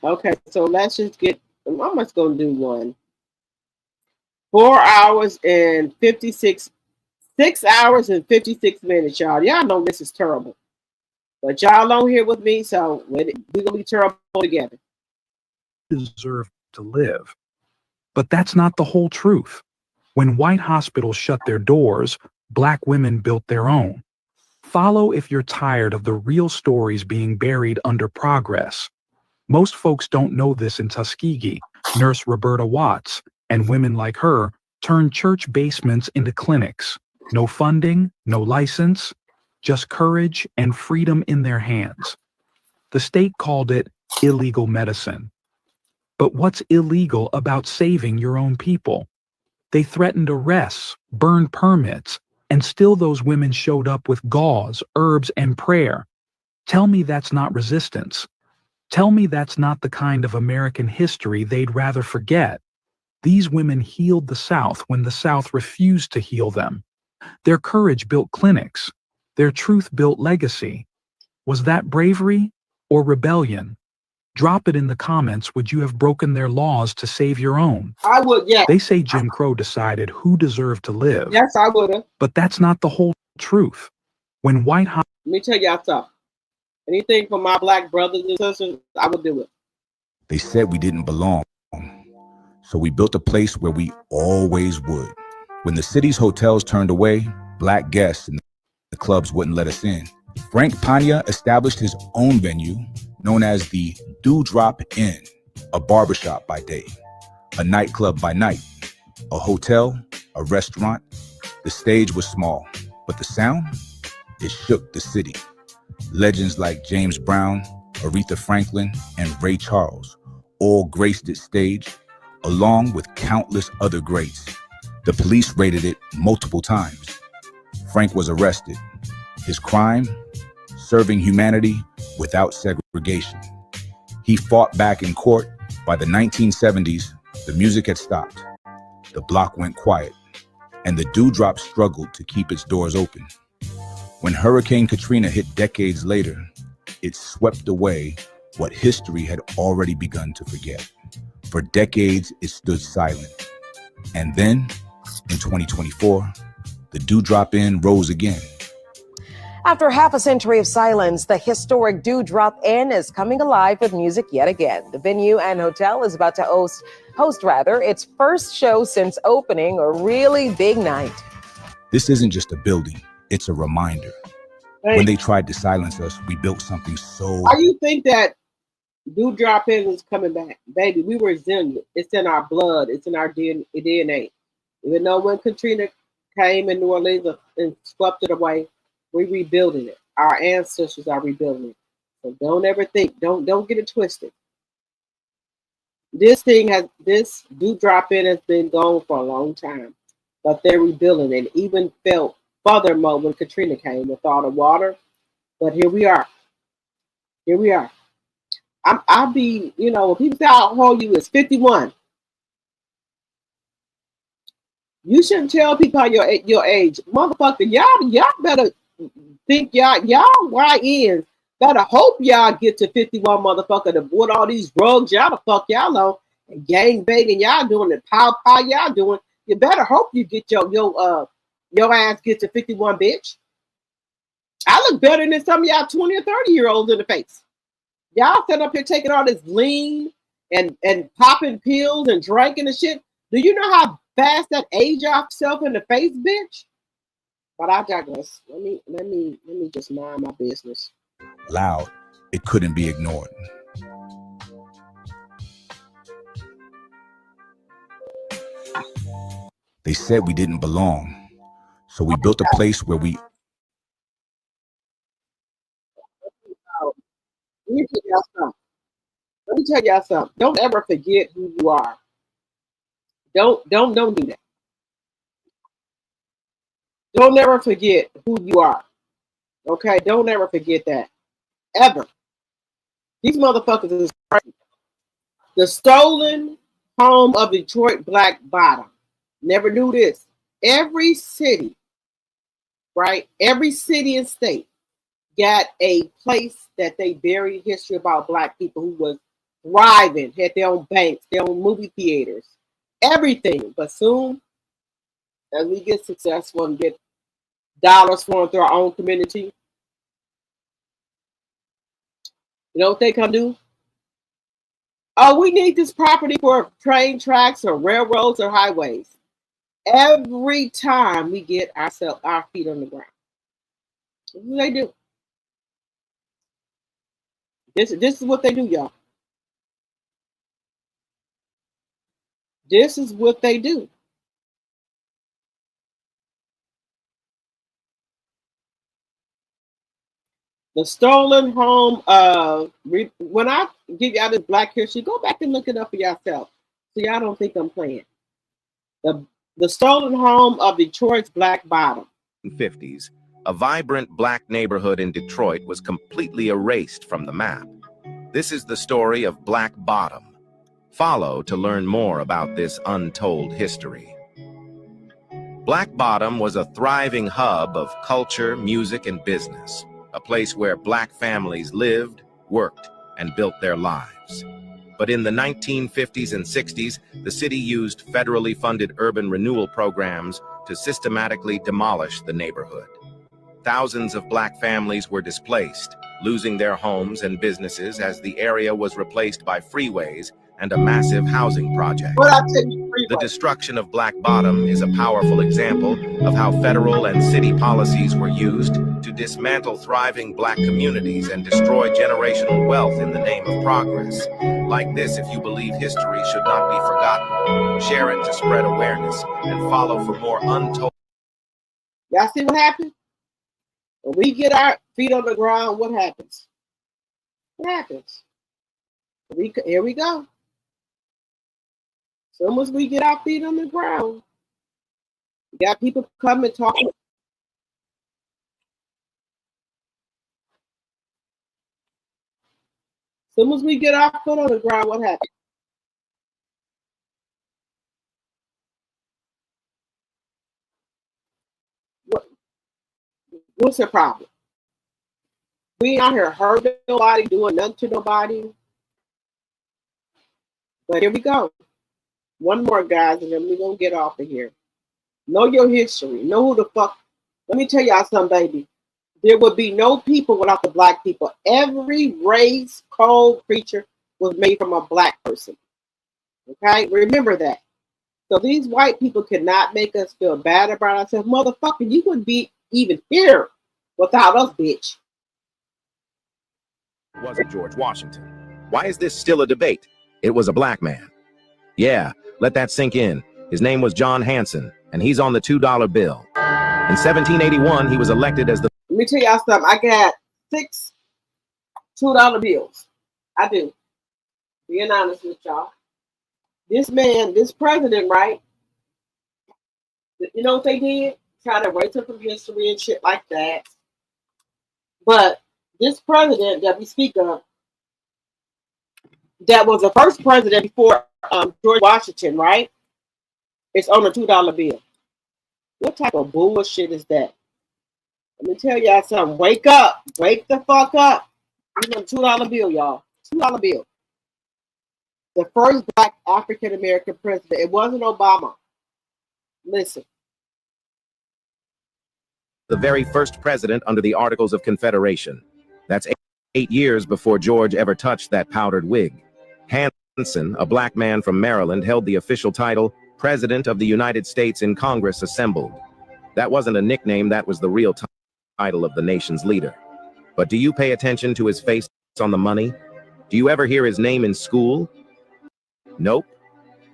Okay, so let's just get. I'm just gonna do one. 4 hours and 56, 6 hours and 56 minutes, y'all. Y'all know this is terrible, but y'all on here with me, so we're gonna be terrible together. deserve to live. But that's not the whole truth. When white hospitals shut their doors, Black women built their own. Follow if you're tired of the real stories being buried under progress. Most folks don't know this in Tuskegee. Nurse Roberta Watts and women like her turned church basements into clinics. No funding, no license, just courage and freedom in their hands. The state called it illegal medicine. But what's illegal about saving your own people? They threatened arrests, burned permits, and still those women showed up with gauze, herbs, and prayer. Tell me that's not resistance. Tell me that's not the kind of American history they'd rather forget. These women healed the South when the South refused to heal them. Their courage built clinics. Their truth built legacy. Was that bravery or rebellion? Drop it in the comments. Would you have broken their laws to save your own? I would, yeah. They say Jim Crow decided who deserved to live. Yes, I would have. But that's not the whole truth. When white Let me tell y'all something. Anything for my Black brothers and sisters, I would do it. They said we didn't belong, so we built a place where we always would. When the city's hotels turned away, Black guests and the clubs wouldn't let us in. Frank Pania established his own venue, known as the Dewdrop Inn, a barbershop by day, a nightclub by night, a hotel, a restaurant. The stage was small, but the sound, it shook the city. Legends like James Brown, Aretha Franklin, and Ray Charles all graced its stage, along with countless other greats. The police raided it multiple times. Frank was arrested. His crime? Serving humanity without segregation. He fought back in court. By the 1970s, the music had stopped. The block went quiet, and the Dewdrop struggled to keep its doors open. When Hurricane Katrina hit decades later, it swept away what history had already begun to forget. For decades, it stood silent. And then, in 2024, the Dewdrop Inn rose again. After half a century of silence, the historic Dewdrop Inn is coming alive with music yet again. The venue and hotel is about to host its first show since opening, a really big night. This isn't just a building, it's a reminder. Hey. When they tried to silence us, we built something so... Why you think that Dewdrop Inn is coming back? Baby, we were resilient. It's in our blood. It's in our DNA. Even though when Katrina came in New Orleans and swept it away, we're rebuilding it. Our ancestors are rebuilding it. So don't ever think, don't get it twisted. This Dewdrop Inn has been gone for a long time, but they're rebuilding it. Even felt furthermore when Katrina came with all the water. But here we are. I'll be, when people say how old you is, 51. You shouldn't tell people your age. Motherfucker, y'all better think y'all YNs better hope y'all get to 51, motherfucker, to avoid all these drugs y'all the fuck y'all on and gang banging y'all doing and pow y'all doing. You better hope you get your ass get to 51, bitch. I look better than some of y'all 20 or 30-year-olds in the face. Y'all sitting up here taking all this lean and popping pills and drinking and shit. Do you know how fast that age yourself in the face, bitch? But I digress. Let me just mind my business. Loud, it couldn't be ignored. They said we didn't belong, so we built a place where we... Let me tell y'all something. Don't ever forget who you are. Don't do that. Don't ever forget who you are. Okay? Don't ever forget that. Ever. These motherfuckers is crazy. The stolen home of Detroit Black Bottom. Never knew this. Every city, right? Every city and state got a place that they buried history about Black people who was thriving, had their own banks, their own movie theaters, everything. But soon, as we get successful and get dollars flowing through our own community, you know what they come do? Oh, we need this property for train tracks or railroads or highways. Every time we get our feet on the ground. This is what they do. This is what they do, y'all. This is what they do. The stolen home of, when I give y'all this Black History, go back and look it up for yourself. So y'all don't think I'm playing. The stolen home of Detroit's Black Bottom. 50s, a vibrant Black neighborhood in Detroit was completely erased from the map. This is the story of Black Bottom. Follow to learn more about this untold history. Black Bottom was a thriving hub of culture, music, and business, a place where Black families lived, worked, and built their lives. But in the 1950s and 60s, the city used federally funded urban renewal programs to systematically demolish the neighborhood. Thousands of Black families were displaced, losing their homes and businesses as the area was replaced by freeways and a massive housing project. The destruction of Black Bottom is a powerful example of how federal and city policies were used to dismantle thriving Black communities and destroy generational wealth in the name of progress. Like this, if you believe history should not be forgotten, share it to spread awareness and follow for more untold. Y'all see what happened? When we get our feet on the ground, what happens? What happens? Here we go. So once we get our feet on the ground, we got people coming talking. So once we get our foot on the ground, what happens? What's the problem? We ain't out here hurting nobody, doing nothing to nobody. But here we go. One more, guys, and then we're going to get off of here. Know your history. Know who the fuck. Let me tell y'all something, baby. There would be no people without the Black people. Every race, code, creature was made from a Black person. Okay? Remember that. So these white people cannot make us feel bad about ourselves. Motherfucker, you wouldn't be even here without us, bitch. Wasn't George Washington. Why is this still a debate? It was a Black man. Yeah, let that sink in. His name was John Hanson, and he's on the $2 bill. In 1781, he was elected as the... Let me tell y'all something. I got 6 $2 bills. I do. Being honest with y'all. This man, this president, right? You know what they did? Try to erase him from history and shit like that. But this president that we speak of, that was the first president before George Washington, right? It's on a $2 bill. What type of bullshit is that? Let me tell y'all something. Wake up. Wake the fuck up. I'm on a $2 bill, y'all. $2 bill. The first Black African-American president. It wasn't Obama. Listen. The very first president under the Articles of Confederation. That's 8 years before George ever touched that powdered wig. Hanson, a Black man from Maryland, held the official title, President of the United States in Congress Assembled. That wasn't a nickname, that was the real title of the nation's leader. But do you pay attention to his face on the money? Do you ever hear his name in school? Nope.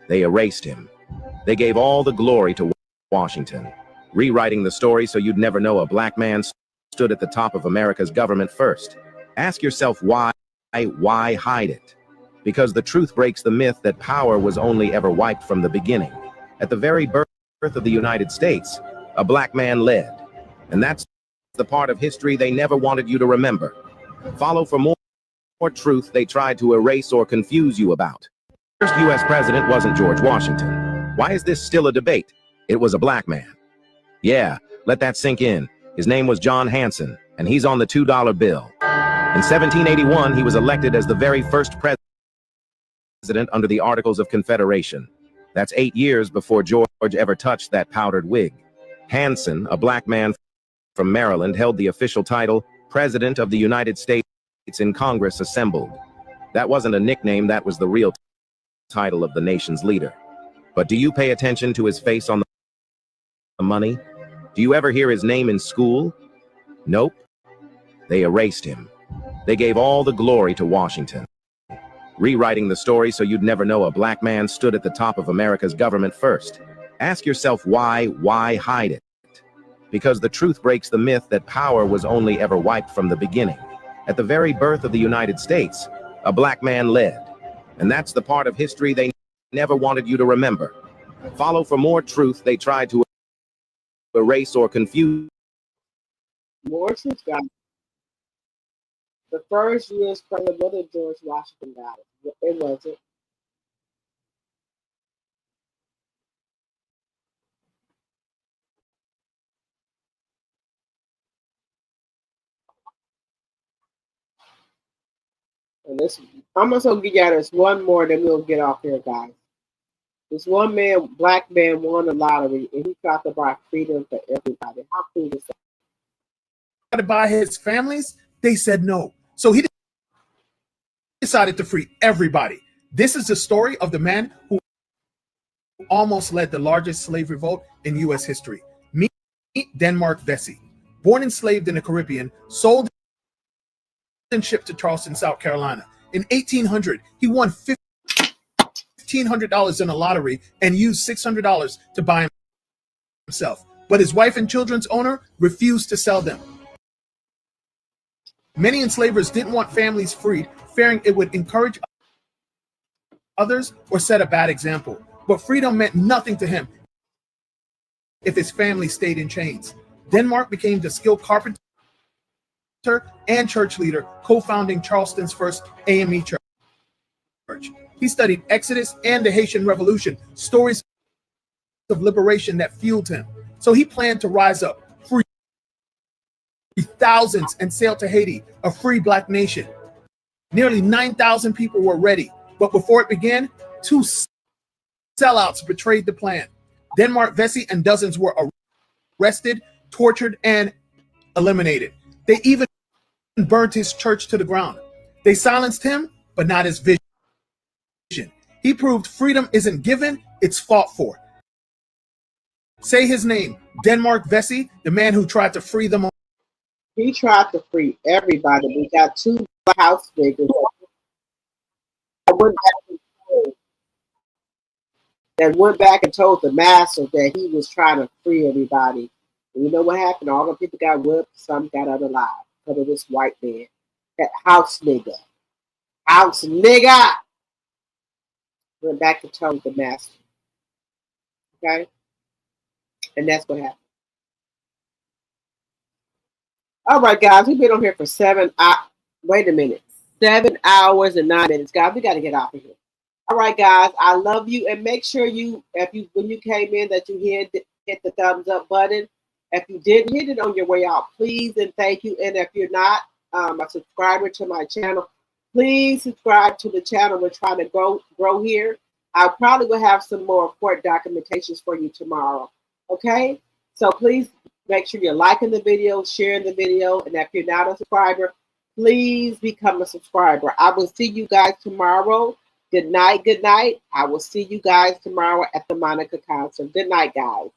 They erased him. They gave all the glory to Washington, rewriting the story so you'd never know a Black man stood at the top of America's government first. Ask yourself why hide it? Because the truth breaks the myth that power was only ever wiped from the beginning. At the very birth of the United States, a Black man led. And that's the part of history they never wanted you to remember. Follow for more truth they tried to erase or confuse you about. The first U.S. president wasn't George Washington. Why is this still a debate? It was a Black man. Yeah, let that sink in. His name was John Hanson, and he's on the $2 bill. In 1781, he was elected as the very first president under the Articles of Confederation. That's 8 years before George ever touched that powdered wig. Hanson, a Black man from Maryland, held the official title, President of the United States in Congress Assembled. That wasn't a nickname, that was the real title of the nation's leader. But do you pay attention to his face on the money? Do you ever hear his name in school? Nope. They erased him. They gave all the glory to Washington, rewriting the story so you'd never know a black man stood at the top of America's government first. Ask yourself why hide it? Because the truth breaks the myth that power was only ever wiped from the beginning. At the very birth of the United States, a black man led. And that's the part of history they never wanted you to remember. Follow for more truth they tried to erase or confuse. More truth, guys. The first U.S. president wasn't George Washington, guys. It wasn't. And this, I'm just gonna give y'all this one more, then we'll get off here, guys. This one man, black man, won the lottery, and he tried to buy freedom for everybody. How cool is that? To buy his families, they said no. So he decided to free everybody. This is the story of the man who almost led the largest slave revolt in U.S. history. Meet Denmark Vesey. Born enslaved in the Caribbean, sold and shipped to Charleston, South Carolina. In 1800, he won $1,500 in a lottery and used $600 to buy himself. But his wife and children's owner refused to sell them. Many enslavers didn't want families freed, fearing it would encourage others or set a bad example. But freedom meant nothing to him if his family stayed in chains. Denmark became the skilled carpenter and church leader, co-founding Charleston's first AME church. He studied Exodus and the Haitian Revolution, stories of liberation that fueled him. So he planned to rise up, free thousands, and sail to Haiti, a free black nation. Nearly 9,000 people were ready, but before it began, two sellouts betrayed the plan. Denmark Vesey and dozens were arrested, tortured, and eliminated. They even burnt his church to the ground. They silenced him, but not his vision. He proved freedom isn't given, it's fought for. Say his name, Denmark Vesey, the man who tried to free them all. He tried to free everybody. We got two house niggas that went back and told the master that he was trying to free everybody. And you know what happened? All the people got whipped, some got out alive because of this white man. That house nigga. House nigga! Went back and told the master. Okay? And that's what happened. All right, guys, we've been on here for 7 hours. Wait a minute. 7 hours and 9 minutes. Guys, we got to get off of here. All right, guys, I love you. And make sure when you came in that you hit the thumbs up button. If you didn't, hit it on your way out, please and thank you. And if you're not a subscriber to my channel, please subscribe to the channel. We're trying to grow here. I probably will have some more court documentations for you tomorrow. Okay? So please make sure you're liking the video, sharing the video, and if you're not a subscriber, please become a subscriber. I will see you guys tomorrow. Good night, good night. I will see you guys tomorrow at the Monica concert. Good night, guys.